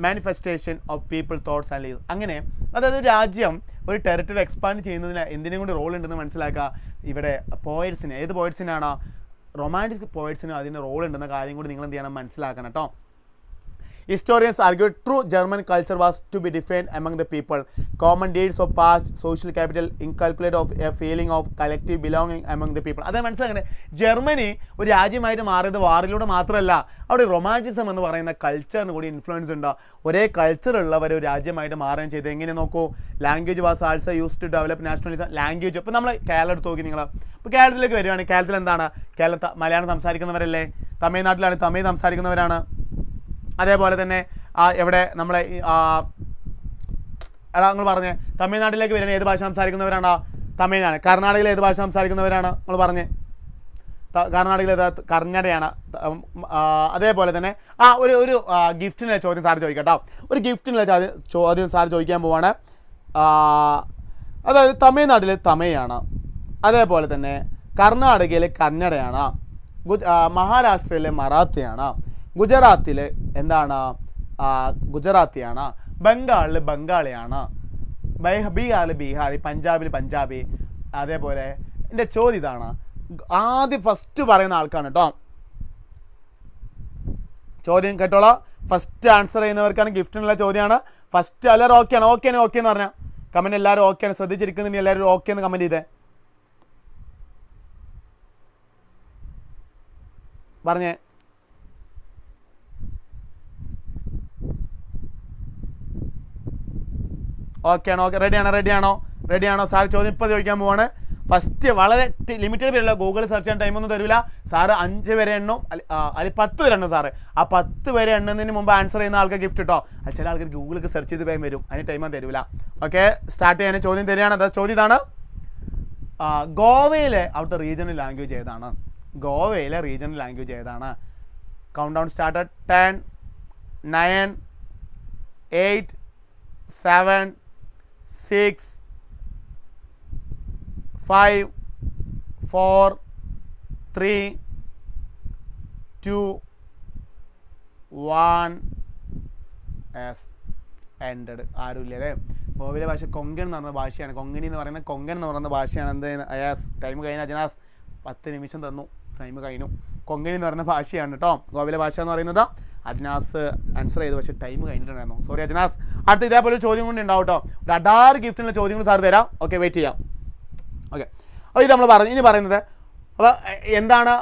manifestation of people thoughts and leaves. അങ്ങനെ അതായത് രാജ്യം ഒരു ടെറിട്ടറി എക്സ്പാൻഡ് ചെയ്യുന്നതിന് എന്തിനും കൂടി റോൾ ഉണ്ടെന്ന് മനസ്സിലാക്കുക. ഇവിടെ പോയറ്റ്സിന്, ഏത് പോയറ്റ്സിനാണോ? റൊമാൻറ്റിക് പോയറ്റ്സിന് അതിന് റോൾ ഉണ്ടെന്ന കാര്യം കൂടി നിങ്ങൾ എന്ത് ചെയ്യണം, മനസ്സിലാക്കണം കേട്ടോ. Historians argued true German culture was to be defined among the people. Common deeds of past, social capital, inculcate of a feeling of collective belonging among the people. അത് മനസ്സിലാക്കണേ. ജർമ്മനി ഒരു രാജ്യമായിട്ട് മാറിയത് വാറിലൂടെ മാത്രമല്ല, അവിടെ റൊമാൻറ്റിസം എന്ന് പറയുന്ന കൾച്ചറിന് കൂടി ഇൻഫ്ലുവൻസ് ഉണ്ട്. ഒരേ കൾച്ചർ ഉള്ളവർ ഒരു രാജ്യമായിട്ട് മാറുകയും ചെയ്ത്. എങ്ങനെ നോക്കൂ, language was also use to develop nationalism. Language, ഇപ്പോൾ നമ്മൾ കേരളം എടുത്ത് നോക്കി നിങ്ങൾ, ഇപ്പോൾ കേരളത്തിലേക്ക് വരികയാണ്. കേരളത്തിൽ എന്താണ്? മലയാളം സംസാരിക്കുന്നവരല്ലേ? തമിഴ്നാട്ടിലാണ് തമിഴ് സംസാരിക്കുന്നവരാണ്. അതേപോലെ തന്നെ എവിടെ നമ്മളെ നിങ്ങൾ പറഞ്ഞ് തമിഴ്നാട്ടിലേക്ക് വരുന്ന ഏത് ഭാഷ സംസാരിക്കുന്നവരാണോ? തമിഴാണ്. കർണാടകയിൽ ഏത് ഭാഷ സംസാരിക്കുന്നവരാണ്? നിങ്ങൾ പറഞ്ഞ് കർണാടകയിൽ കർണാടകയാണ്. അതേപോലെ തന്നെ ഒരു ഗിഫ്റ്റിനുള്ള ചോദ്യം സാർ ചോദിക്കട്ടോ. ഒരു ഗിഫ്റ്റിനുള്ള ചോദ്യം സാർ ചോദിക്കാൻ പോവാണ്. അതായത് തമിഴ്നാട്ടിൽ തമിഴാണ്, അതേപോലെ തന്നെ കർണാടകയിൽ കന്നഡയാണ്, മഹാരാഷ്ട്രയിലെ മറാത്തിയാണ്, ഗുജറാത്തിൽ എന്താണ്? ഗുജറാത്തിയാണ്, ബംഗാളിൽ ബംഗാളിയാണ്, ബീഹാറിൽ ബീഹാറി, പഞ്ചാബിൽ പഞ്ചാബി. അതേപോലെ എൻ്റെ ചോദ്യം ഇതാണ്, ആദ്യം ഫസ്റ്റ് പറയുന്ന ആൾക്കാണ് കേട്ടോ. ചോദ്യം കേട്ടോളാം. ഫസ്റ്റ് ആൻസർ ചെയ്യുന്നവർക്കാണ് ഗിഫ്റ്റിനുള്ള ചോദ്യമാണ്. ഫസ്റ്റ് എല്ലാവരും ഓക്കെയാണ്? ഓക്കെ എന്ന് പറഞ്ഞാൽ കമൻറ്റ് എല്ലാവരും ഓക്കെയാണ്. ശ്രദ്ധിച്ചിരിക്കുന്നുണ്ടെങ്കിൽ എല്ലാവരും ഓക്കെ എന്ന് കമൻറ്റ് ചെയ്തേ. പറഞ്ഞേ. ഓക്കെയാണോ? റെഡിയാണോ? സാർ ചോദ്യം ഇപ്പോൾ ചോദിക്കാൻ പോവാണ്. ഫസ്റ്റ് വളരെ ലിമിറ്റഡ് പീരീഡില്ല, ഗൂഗിൾ സെർച്ച് ചെയ്യാൻ ടൈമൊന്നും തരില്ല. സാറ് 5 വരെ എണ്ണും, അല്ലെങ്കിൽ 10 വരെ എണ്ണും. സാറ് ആ 10 വരെ എണ്ണുന്നതിന് മുമ്പ് ആൻസർ ചെയ്യുന്ന ആൾക്ക് ഗിഫ്റ്റ് കിട്ടോ. അത് ചില ആൾക്കാർ ഗൂഗിൾക്ക് സെർച്ച് ചെയ്ത് വേഗം വരും, അതിന് ടൈമൊന്നും തരില്ല. ഓക്കെ, സ്റ്റാർട്ട് ചെയ്യാൻ ചോദ്യം തരികയാണ്. അത് ചോദ്യം ഇതാണ്, ഗോവയിലെ അവിടുത്തെ റീജിയണൽ ലാംഗ്വേജ് ഏതാണ്? Count down start. 10, 9, 8, 7, 6, 5, 4, 3, 2, 1. എൻഡഡ്. ആരുമില്ല അല്ലേ? ഗോവയിലെ ഭാഷ കൊങ്കൺ എന്ന് പറയുന്ന ഭാഷയാണ്. കൊങ്കണി എന്ന് പറയുന്ന ഭാഷയാണ്. എന്ത്? ടൈം കഴിഞ്ഞ അജനാസ് 10 നിമിഷം തന്നു. ടൈം കഴിഞ്ഞു. കൊങ്കണി എന്ന് പറയുന്ന ഭാഷയാണ് കേട്ടോ, ഗോവയിലെ ഭാഷ എന്ന് പറയുന്നത്. അജ്നാസ് ആൻസർ ചെയ്തു, പക്ഷേ ടൈം കഴിഞ്ഞിട്ടുണ്ടായിരുന്നു. സോറി അജ്നാസ്. അടുത്ത ഇതേപോലെ ഒരു ചോദ്യം കൊണ്ട് ഉണ്ടാവും കേട്ടോ. ഒരു 16 ഗിഫ്റ്റിനുള്ള ചോദ്യങ്ങൾ സാർ തരാം. ഓക്കെ, വെയിറ്റ് ചെയ്യാം. ഓക്കെ, അപ്പോൾ ഇത് നമ്മൾ പറഞ്ഞു. ഇനി പറയുന്നത് അപ്പോൾ എന്താണ്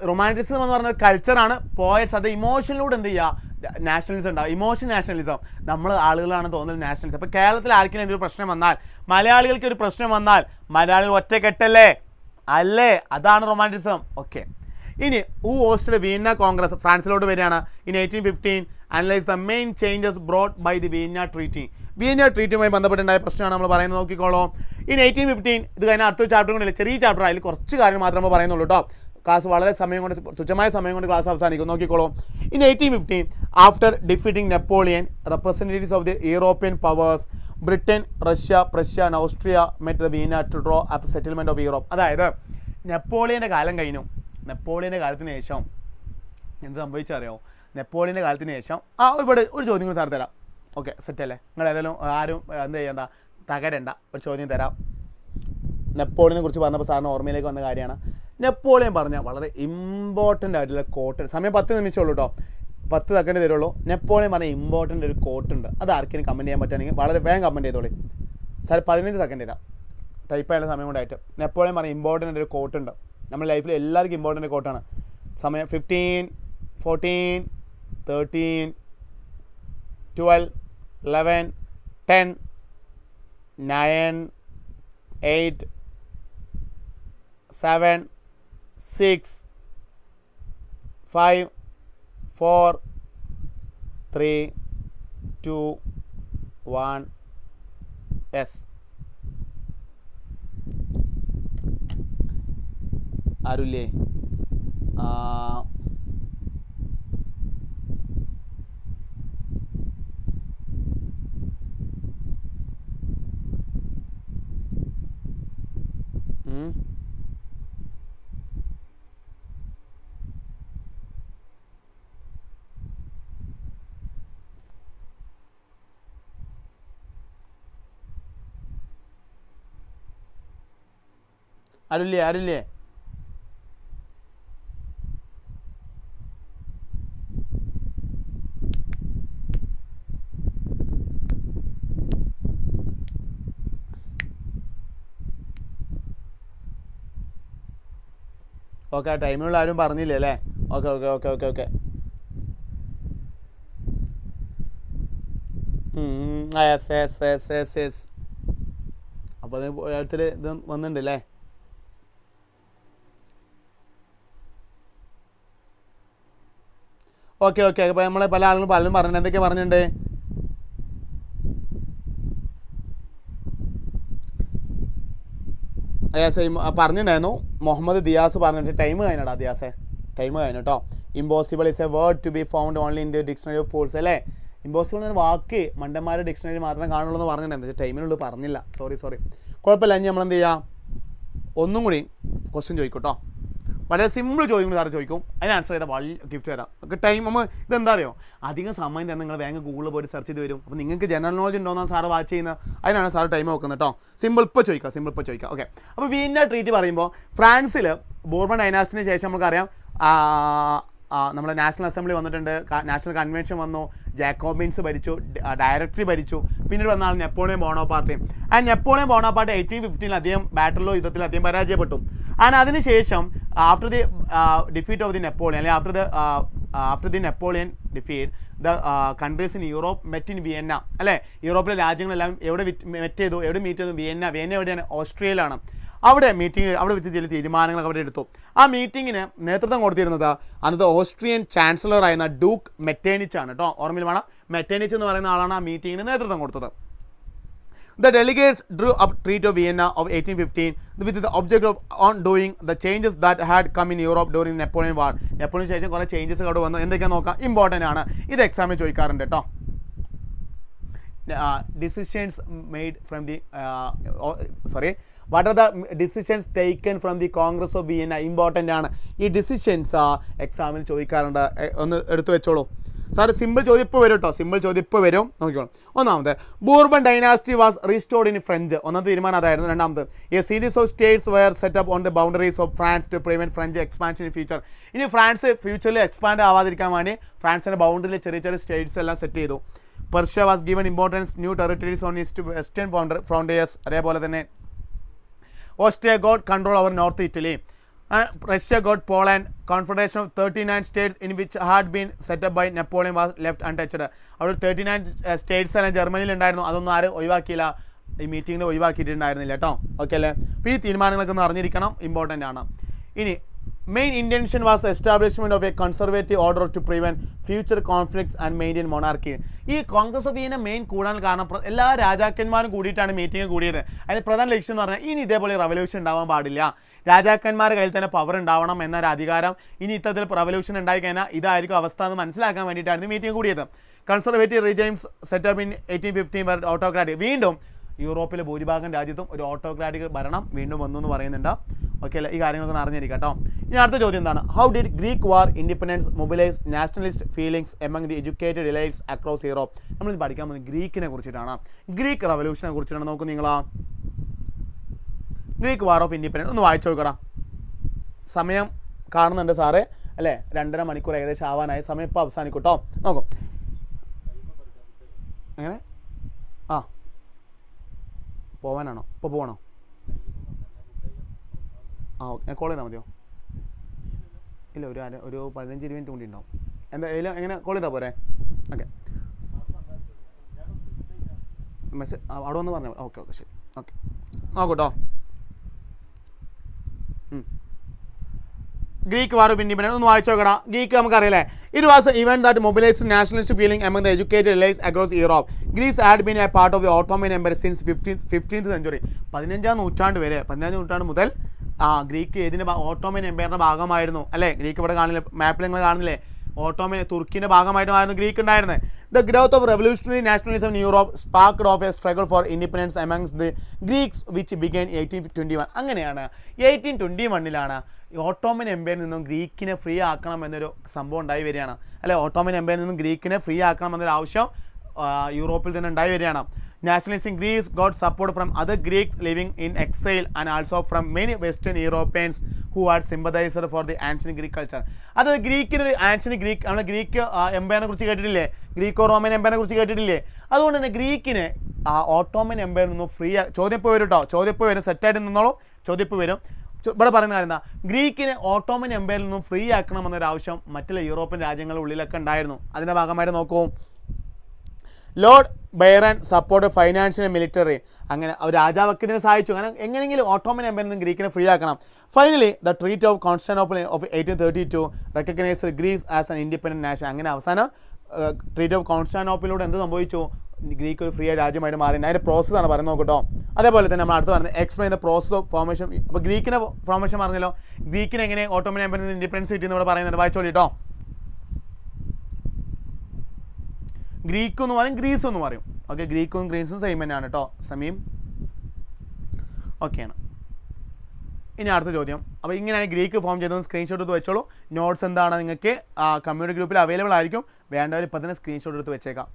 റൊമാൻറ്റിസിസം എന്ന് പറയുന്ന കൾച്ചറാണ്. പോയറ്റ്സ് അത് ഇമോഷനിലൂടെ എന്ത് ചെയ്യുക, നാഷണലിസം ഉണ്ടാവും. ഇമോഷൻ നാഷണലിസം, നമ്മൾ ആളുകളാണ് തോന്നുന്നത് നാഷണലിസം. അപ്പോൾ കേരളത്തിൽ ആർക്കെങ്കിലും എന്തൊരു പ്രശ്നം വന്നാൽ, മലയാളികൾക്ക് ഒരു പ്രശ്നം വന്നാൽ മലയാളികൾ ഒറ്റക്കെട്ടല്ലേ, അല്ലേ, അതാണ് റൊമാൻറ്റിസം. ഓക്കെ, ഇനി ഹോസ്റ്റഡ് വിയന്ന കോൺഗ്രസ്, ഫ്രാൻസിലോട്ട് വരികയാണ്. In 1815 analyse the main changes brought by the Vienna treaty. Vienna ട്രീറ്റിയുമായി ബന്ധപ്പെട്ടുണ്ടായ പ്രശ്നമാണ് നമ്മൾ പറയുന്നത്. നോക്കിക്കോളൂ. ഇൻ 1815, ഇത് കഴിഞ്ഞാൽ അടുത്തൊരു ചാപ്റ്റർ കൊണ്ടില്ല, ചെറിയ ചാപ്റ്റർ, അതിൽ കുറച്ച് കാര്യം മാത്രമേ നമ്മൾ പറയുന്നുള്ളൂ കേട്ടോ. ക്ലാസ് വളരെ സമയം കൊണ്ട്, തുച്ഛമായ സമയം കൊണ്ട് ക്ലാസ് അവസാനിക്കും. നോക്കിക്കോളൂ. In 1815, after defeating Napoleon, representatives of the European powers Britain, Russia, Prussia and Austria met the Vienna to draw up settlement of Europe. അതായത് നെപ്പോളിയൻ്റെ കാലം കഴിഞ്ഞു. നെപ്പോളിയൻ്റെ കാലത്തിന് ശേഷം എന്ത് സംഭവിച്ചറിയോ? നെപ്പോളിയൻ്റെ കാലത്തിന് ശേഷം ഇവിടെ ഒരു ചോദ്യം കൂടി സാർ തരാം. ഓക്കെ, സെറ്റല്ലേ? നിങ്ങൾ ഏതായാലും ആരും എന്ത് ചെയ്യണ്ട, തകരണ്ട. ഒരു ചോദ്യം തരാം. നെപ്പോളിയനെ കുറിച്ച് പറഞ്ഞപ്പോൾ സാറിന് ഓർമ്മയിലേക്ക് വന്ന കാര്യമാണ്. നെപ്പോളിയൻ പറഞ്ഞ വളരെ ഇമ്പോർട്ടൻ്റ് ആയിട്ടുള്ള കോട്ട്, സമയം 10 നിമിഷമുള്ളൂ കേട്ടോ, 10 സെക്കൻഡ് തരുള്ളൂ. നെപ്പോളിയൻ പറഞ്ഞ ഇമ്പോർട്ടൻ്റ് ഒരു കോട്ടുണ്ട്. അത് ആർക്കെങ്കിലും കമൻറ്റ് ചെയ്യാൻ പറ്റുകയാണെങ്കിൽ വളരെ വേഗം കമൻറ്റ് ചെയ്തോളി. സാർ 15 സെക്കൻഡ് തരാം, ടൈപ്പ് ചെയ്യാനുള്ള സമയം കൊണ്ടായിട്ട്. നെപ്പോളിയൻ പറഞ്ഞ ഇമ്പോർട്ടൻ്റ് ഒരു കോട്ടുണ്ട്, നമ്മുടെ ലൈഫിൽ എല്ലാവർക്കും ഇമ്പോർട്ടൻ്റ് കോട്ടാണ്. സമയം 15, 14, 13, 12, 11, 10, 9, 8, 7, 6, 5, 4, 3, 2, 1. യെസ്, ആരുല്ലേ? ആരുല്ലേ? ഓക്കെ, ആ ടൈമിനുള്ള ആരും പറഞ്ഞില്ലേ അല്ലേ? ഓക്കെ. യെസ്. അപ്പോൾ അത് അടുത്തിൽ ഇത് വന്നിട്ടുണ്ട് അല്ലേ? ഓക്കെ. അപ്പോൾ നമ്മളെ പല ആളുകളും പലതും പറഞ്ഞിട്ടുണ്ട്. എന്തൊക്കെയാണ് പറഞ്ഞിട്ടുണ്ട്? പറഞ്ഞിട്ടുണ്ടായിരുന്നു. മുഹമ്മദ് ദിയാസ് പറഞ്ഞിട്ട് ടൈം കഴിഞ്ഞടാ ദിയാസെ, ടൈം കഴിഞ്ഞു കേട്ടോ. Impossible is a word to be found only in the dictionary of fools അല്ലേ? ഇമ്പോസിബിൾ എന്ന വാക്ക് മണ്ടന്മാരുടെ ഡിക്ഷണറി മാത്രമേ കാണുള്ളൂ എന്ന് പറഞ്ഞിട്ടുണ്ടായിരുന്നു, പക്ഷേ ടൈമിനുള്ളിൽ പറഞ്ഞില്ല. സോറി. കുഴപ്പമില്ല. ഇനി നമ്മളെന്ത് ചെയ്യാം, ഒന്നും കൂടി ക്വസ്റ്റ്യൻ ചോദിക്കും കേട്ടോ. വളരെ സിമ്പിൾ ചോദ്യങ്ങൾ സാറ് ചോദിക്കും, അതിന് ആൻസർ ചെയ്താൽ വലിയ ഗിഫ്റ്റ് തരാം. ഓക്കെ, ടൈം നമ്മൾ ഇതെന്താ അറിയോ, അധികം സമയം തന്നെ നിങ്ങൾ വേഗം ഗൂഗിളിൽ പോയിട്ട് സെർച്ച് ചെയ്ത് വരും. അപ്പോൾ നിങ്ങൾക്ക് ജനറൽ നോളജ് ഉണ്ടോയെന്നാണ് സാറ് വാച്ച് ചെയ്യുന്നത്, അതിനാണ് സാറ് ടൈം വെക്കുന്നത് കേട്ടോ. സിമ്പിൾ ഇപ്പോൾ ചോദിക്കാം. ഓക്കെ, അപ്പോൾ വിയന്ന ട്രീറ്റി പറയുമ്പോൾ ഫ്രാൻസിൽ ബോർബൺ ഡൈനാസ്റ്റിന് ശേഷം നമുക്കറിയാം നമ്മുടെ നാഷണൽ അസംബ്ലി വന്നിട്ടുണ്ട്, നാഷണൽ കൺവെൻഷൻ വന്നു, ജാക്കോബിൻസ് ഭരിച്ചു, ഡയറക്ടറി ഭരിച്ചു. പിന്നീട് വന്നാണ് നെപ്പോളിയൻ ബോണോപാർട്ടി. ആ നെപ്പോളിയൻ ബോണോപാർട്ടി 1815 അദ്ദേഹം ബാറ്ററിലോ യുദ്ധത്തിൽ അദ്ദേഹം പരാജയപ്പെട്ടു. ആൻഡ് അതിനുശേഷം after the defeat of the Napoleon അല്ലെങ്കിൽ after the Napoleon defeat the countries in Europe met in Vienna അല്ലേ? യൂറോപ്പിലെ രാജ്യങ്ങളെല്ലാം എവിടെ മീറ്റ് ചെയ്തു? വിയന്ന എവിടെയാണ്? ഓസ്ട്രിയയിലാണ്. അവിടെ വെച്ച് ചില തീരുമാനങ്ങളൊക്കെ അവിടെ എടുത്തു. ആ മീറ്റിങ്ങിന് നേതൃത്വം കൊടുത്തിരുന്നത് അന്നത്തെ ഓസ്ട്രിയൻ ചാൻസലർ ആയിരുന്ന ഡൂക്ക് മെറ്റേണിച്ച് ആണ് കേട്ടോ. ഓർമ്മയിൽ വേണം, മെറ്റേണിച്ച് എന്ന് പറയുന്ന ആളാണ് ആ മീറ്റിങ്ങിന് നേതൃത്വം കൊടുത്തത്. The delegates drew up Treaty of Vienna of 1815 with the object of undoing the changes that had come in Europe during the Napoleon War. നെപ്പോളിയന് ശേഷം കുറേ ചേഞ്ചസ് അവിടെ വന്നു. എന്തൊക്കെയാണെന്ന് നോക്കാം, ഇമ്പോർട്ടൻ്റ് ആണ്, ഇത് എക്സാമിന് ചോദിക്കാറുണ്ട് കേട്ടോ. Decisions made from the what are the decisions taken from the Congress of Vienna? Important ആണ്. ഈ ഡിസിഷൻസ് എക്സാമിന് ചോദിക്കാറുണ്ട്, ഒന്ന് എടുത്തു വെച്ചോളൂ. സാർ സിമ്പിൾ ചോദ്യം ഇപ്പോൾ വരും കേട്ടോ, സിമ്പിൾ ചോദ്യം ഇപ്പോൾ വരും, നോക്കിക്കോളൂ. ഒന്നാമത് Bourbon dynasty was restored in French. ഒന്നാമത്തെ തീരുമാനം അതായിരുന്നു. രണ്ടാമത് a series of states were set up on the boundaries of France to prevent French expansion in future. ഇനി ഫ്രാൻസ് ഫ്യൂച്ചറിൽ എക്സ്പാൻഡ് ആവാതിരിക്കാൻ വേണ്ടി ഫ്രാൻസിൻ്റെ ബൗണ്ടറിയിൽ ചെറിയ ചെറിയ സ്റ്റേറ്റ്സ് എല്ലാം സെറ്റ് ചെയ്തു. Persia was given importance new territories on east western frontiers. അതേപോലെ തന്നെ Austria got control over north Italy. Russia got Poland. Confederation of 39 states in which had been set up by Napoleon was left untouched. അവിടെ 39 States എല്ലാം ജർമ്മനിയിൽ ഉണ്ടായിരുന്നു, അതൊന്നും ആരും ഒഴിവാക്കിയില്ല, ഈ മീറ്റിങ്ങിൽ ഒഴിവാക്കിയിട്ടുണ്ടായിരുന്നില്ല കേട്ടോ. ഓക്കെ അല്ലേ? അപ്പോൾ ഈ തീരുമാനങ്ങളൊക്കെ ഒന്ന് അറിഞ്ഞിരിക്കണം, ഇമ്പോർട്ടൻ്റ് ആണ്. ഇനി main intention was establishment of a conservative order to prevent future conflicts and maintain monarchy. ഈ കോൺഗ്രസ് ഓഫ് ഇന്ത്യ മെയിൻ കൂടാൻ കാരണം എല്ലാ രാജാക്കന്മാരും കൂടിയിട്ടാണ് മീറ്റിംഗ് കൂടിയത്. അതിന് പ്രധാന ലക്ഷ്യം എന്ന് പറഞ്ഞാൽ ഇനി ഇതേപോലെ റവല്യൂഷൻ ഉണ്ടാവാൻ പാടില്ല, രാജാക്കന്മാരുടെ കയ്യിൽ തന്നെ പവർ ഉണ്ടാവണം എന്നൊരു അധികാരം, ഇനി ഇത്തരത്തിൽ റവല്യൂഷൻ ഉണ്ടായിക്കഴിഞ്ഞാൽ ഇതായിരിക്കും അവസ്ഥ എന്ന് മനസ്സിലാക്കാൻ വേണ്ടിയിട്ടായിരുന്നു മീറ്റിംഗ് കൂടിയത്. Conservative regimes set up in 1815 autocratic. വീണ്ടും യൂറോപ്പിലെ ഭൂരിഭാഗം രാജ്യത്തും ഒരു ഓട്ടോക്രാറ്റിക് ഭരണം വീണ്ടും വന്നു എന്ന് പറയുന്നുണ്ട്. ഓക്കെ അല്ലേ? ഈ കാര്യങ്ങളൊക്കെ അറിഞ്ഞിരിക്കാം കേട്ടോ. ഇനി അടുത്ത ചോദ്യം എന്താണ്? How did Greek war independence mobilise nationalist feelings among the educated elites across Europe. നമ്മളിത് പഠിക്കാൻ പോകുന്നത് ഗ്രീക്കിനെ കുറിച്ചിട്ടാണ്, ഗ്രീക്ക് റവല്യൂഷനെ കുറിച്ചിട്ടാണ്. നോക്കൂ നിങ്ങളാ, ഗ്രീക്ക് വാർ ഓഫ് ഇൻഡിപെൻഡൻസ് ഒന്ന് വായിച്ചു നോക്കടാ. സമയം കാണുന്നുണ്ട് സാറേ അല്ലേ? 2.5 മണിക്കൂർ ഏകദേശം ആവാനായി, സമയം ഇപ്പോൾ അവസാനിക്കും കേട്ടോ. നോക്കും എങ്ങനെ ആ പോവാനാണോ? ഇപ്പോൾ പോകണോ? ആ ഓക്കെ, ഞാൻ കോൾ ചെയ്താൽ മതിയോ? ഇല്ല, ഒരു 15-20 മിനിറ്റ് കൂടി ഉണ്ടാവും. എന്തായാലും എങ്ങനെ കോൾ ചെയ്താൽ പോരെ? ഓക്കെ, മെസ്സേജ് അവിടെ വന്ന് പറഞ്ഞാൽ ഓക്കെ ഓക്കെ ശരി ഓക്കെ. നോക്കൂട്ടോ, ഗ്രീക്ക് വാർ ഓഫ് ഇൻഡിപെൻഡൻസ് ഒന്ന് വായിച്ചു നോക്കണം. ഗ്രീക്ക് നമുക്കറിയില്ലേ, it was event that mobilise nationalist feeling among the educated elites across Europe. Greece had been a part of the Ottoman Empire since 15th century. 15ാം നൂറ്റാണ്ട് വരെ, 15ാം നൂറ്റാണ്ട് മുതൽ ഗ്രീക്ക് ഏതിൻ്റെ ഓട്ടോമൻ എംപയറിൻ്റെ ഭാഗമായിരുന്നു അല്ലേ? ഗ്രീക്ക് ഇവിടെ കാണില്ലേ, മാപ്പിൽ നിങ്ങൾ കാണുന്നില്ലേ, ഓട്ടോമൻ തുർക്കിൻ്റെ ഭാഗമായിട്ടുമായിരുന്നു ഗ്രീക്ക് ഉണ്ടായിരുന്നത്. The growth of revolutionary nationalism in Europe sparked off a struggle for independence amongst the Greeks which began 1821. അങ്ങനെയാണ് 1821 ഓട്ടോമൻ എംപയറിൽ നിന്നും ഗ്രീക്കിനെ ഫ്രീ ആക്കണം എന്നൊരു സംഭവം ഉണ്ടായി വരികയാണ് അല്ലെ? ഓട്ടോമൻ എംപയറിൽ നിന്നും ഗ്രീക്കിനെ ഫ്രീ ആക്കണം എന്നൊരു ആവശ്യം യൂറോപ്പിൽ തന്നെ ഉണ്ടായി വരികയാണ്. Nationalist in Greece got support from other Greeks living in exile and also from many western Europeans who are sympathiser for the ancient Greek culture. അത് ഗ്രീക്കിന് ആൻഷ്യൻ ഗ്രീക്ക് നമ്മൾ ഗ്രീക്ക് എംപയറിനെ കുറിച്ച് കേട്ടിട്ടില്ലേ? ഗ്രീക്കോ റോമൻ എംപയറിനെ കുറിച്ച് കേട്ടിട്ടില്ലേ? അതുകൊണ്ട് തന്നെ ഗ്രീക്കിന് ഓട്ടോമൻ എംപയറിൽ നിന്നും ഫ്രീ ചോദ്യം ഇപ്പോൾ വരും കേട്ടോ, ചോദ്യം ഇപ്പോൾ വരും, സെറ്റായിട്ട് നിന്നോളൂ, ചോദ്യം ഇപ്പോൾ വരും. ഇവിടെ പറയുന്ന കാര്യം എന്താ? ഗ്രീക്കിനെ ഓട്ടോമൻ എംപയറിൽ നിന്നും ഫ്രീ ആക്കണമെന്നൊരു ആവശ്യം മറ്റുള്ള യൂറോപ്യൻ രാജ്യങ്ങളുടെ ഉള്ളിലൊക്കെ ഉണ്ടായിരുന്നു. അതിൻ്റെ ഭാഗമായിട്ട് നോക്കൂ, Lord Byron support financial military. അങ്ങനെ രാജാവൊക്കെ ഇതിനെ സഹായിച്ചു. അങ്ങനെ എങ്ങനെയെങ്കിലും ഓട്ടോമൻ എംപയറിൽ നിന്ന് ഗ്രീക്കിനെ ഫ്രീ ആക്കണം. Finally the treaty of Constantinople of 1832 recognised Greece as an independent nation. അങ്ങനെ അവസാനം ട്രീറ്റ് ഓഫ് കോൺസ്റ്റാന്റിനോപ്പിലൂടെ എന്ത് സംഭവിച്ചു? ഗ്രീക്ക് ഒരു ഫ്രീ രാജ്യമായിട്ട് മാറി. അതിൻ്റെ പ്രോസസ്സാണ് പറയുന്നത് നോക്കട്ടോ. അതേപോലെ തന്നെ നമ്മൾ അടുത്ത് പറഞ്ഞത് explain the process of formation. അപ്പോൾ ഗ്രീക്കിൻ്റെ ഫോർമേഷൻ പറഞ്ഞല്ലോ, ഗ്രീക്കിന് എങ്ങനെ ഓട്ടോമൻ എംപയറിൽ നിന്ന് ഇൻഡിപെൻഡൻസ് കിട്ടിയെന്ന് ഇവിടെ പറയുന്നുണ്ട്, വായിച്ചോളൂ കേട്ടോ. ഗ്രീക്ക് എന്ന് പറയും, ഗ്രീസ് എന്ന് പറയും. ഓക്കെ, ഗ്രീക്കും ഗ്രീസും സെയിം തന്നെയാണ് കേട്ടോ, സമീം ഓക്കെയാണ്. ഇനി അടുത്ത ചോദ്യം. അപ്പോൾ ഇങ്ങനെയാണ് ഗ്രീക്ക് ഫോം ചെയ്തത്, സ്ക്രീൻഷോട്ട് എടുത്ത് വെച്ചോളൂ. നോട്ട്സ് എന്താണ് നിങ്ങൾക്ക് കമ്മ്യൂണിറ്റി ഗ്രൂപ്പിൽ അവൈലബിൾ ആയിരിക്കും, വേണ്ടവർ ഇപ്പം തന്നെ സ്ക്രീൻഷോട്ട് എടുത്ത് വെച്ചേക്കാം.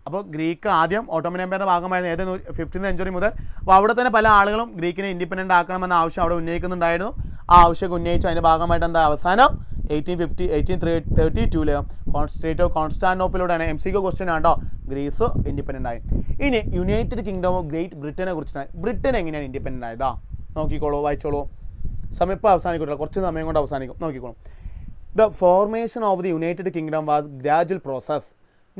അപ്പോൾ ഗ്രീക്ക് ആദ്യം ഓട്ടോമൻ എംപയറിൻ്റെ ഭാഗമായിരുന്നു, ഏത് 15th സെഞ്ചുറി മുതൽ. അപ്പോൾ അവിടെ തന്നെ പല ആളുകളും ഗ്രീക്കിനെ ഇൻഡിപെൻഡൻ്റ് ആക്കണമെന്ന ആവശ്യം അവിടെ ഉന്നയിക്കുന്നുണ്ടായിരുന്നു. ആ ആവശ്യമൊക്കെ ഉന്നയിച്ചു. അതിൻ്റെ ഭാഗമായിട്ട് എന്താ അവസാനം 1832 സ്റ്റേറ്റ് ഓഫ് കോൺസ്റ്റാന്റിനോപ്പിലൂടെയാണ്. MCQ ക്വസ്റ്റ്യൻ ആണോ, ഗ്രീസ് ഇൻഡിപെൻഡൻ്റ് ആയി. ഇനി യുണൈറ്റഡ് കിങ്ഡം ഓഫ് ഗ്രേറ്റ് ബ്രിട്ടനെ കുറിച്ചാണ്. ബ്രിട്ടൻ എങ്ങനെയാണ് ഇൻഡിപെൻഡൻ്റ് ആയതാ? നോക്കിക്കോളൂ, വായിച്ചോളൂ. സമയം ഇപ്പോൾ അവസാനിക്കട്ടെ, കുറച്ച് സമയം കൊണ്ട് അവസാനിക്കും, നോക്കിക്കോളൂ. The formation of the United Kingdom was gradual process,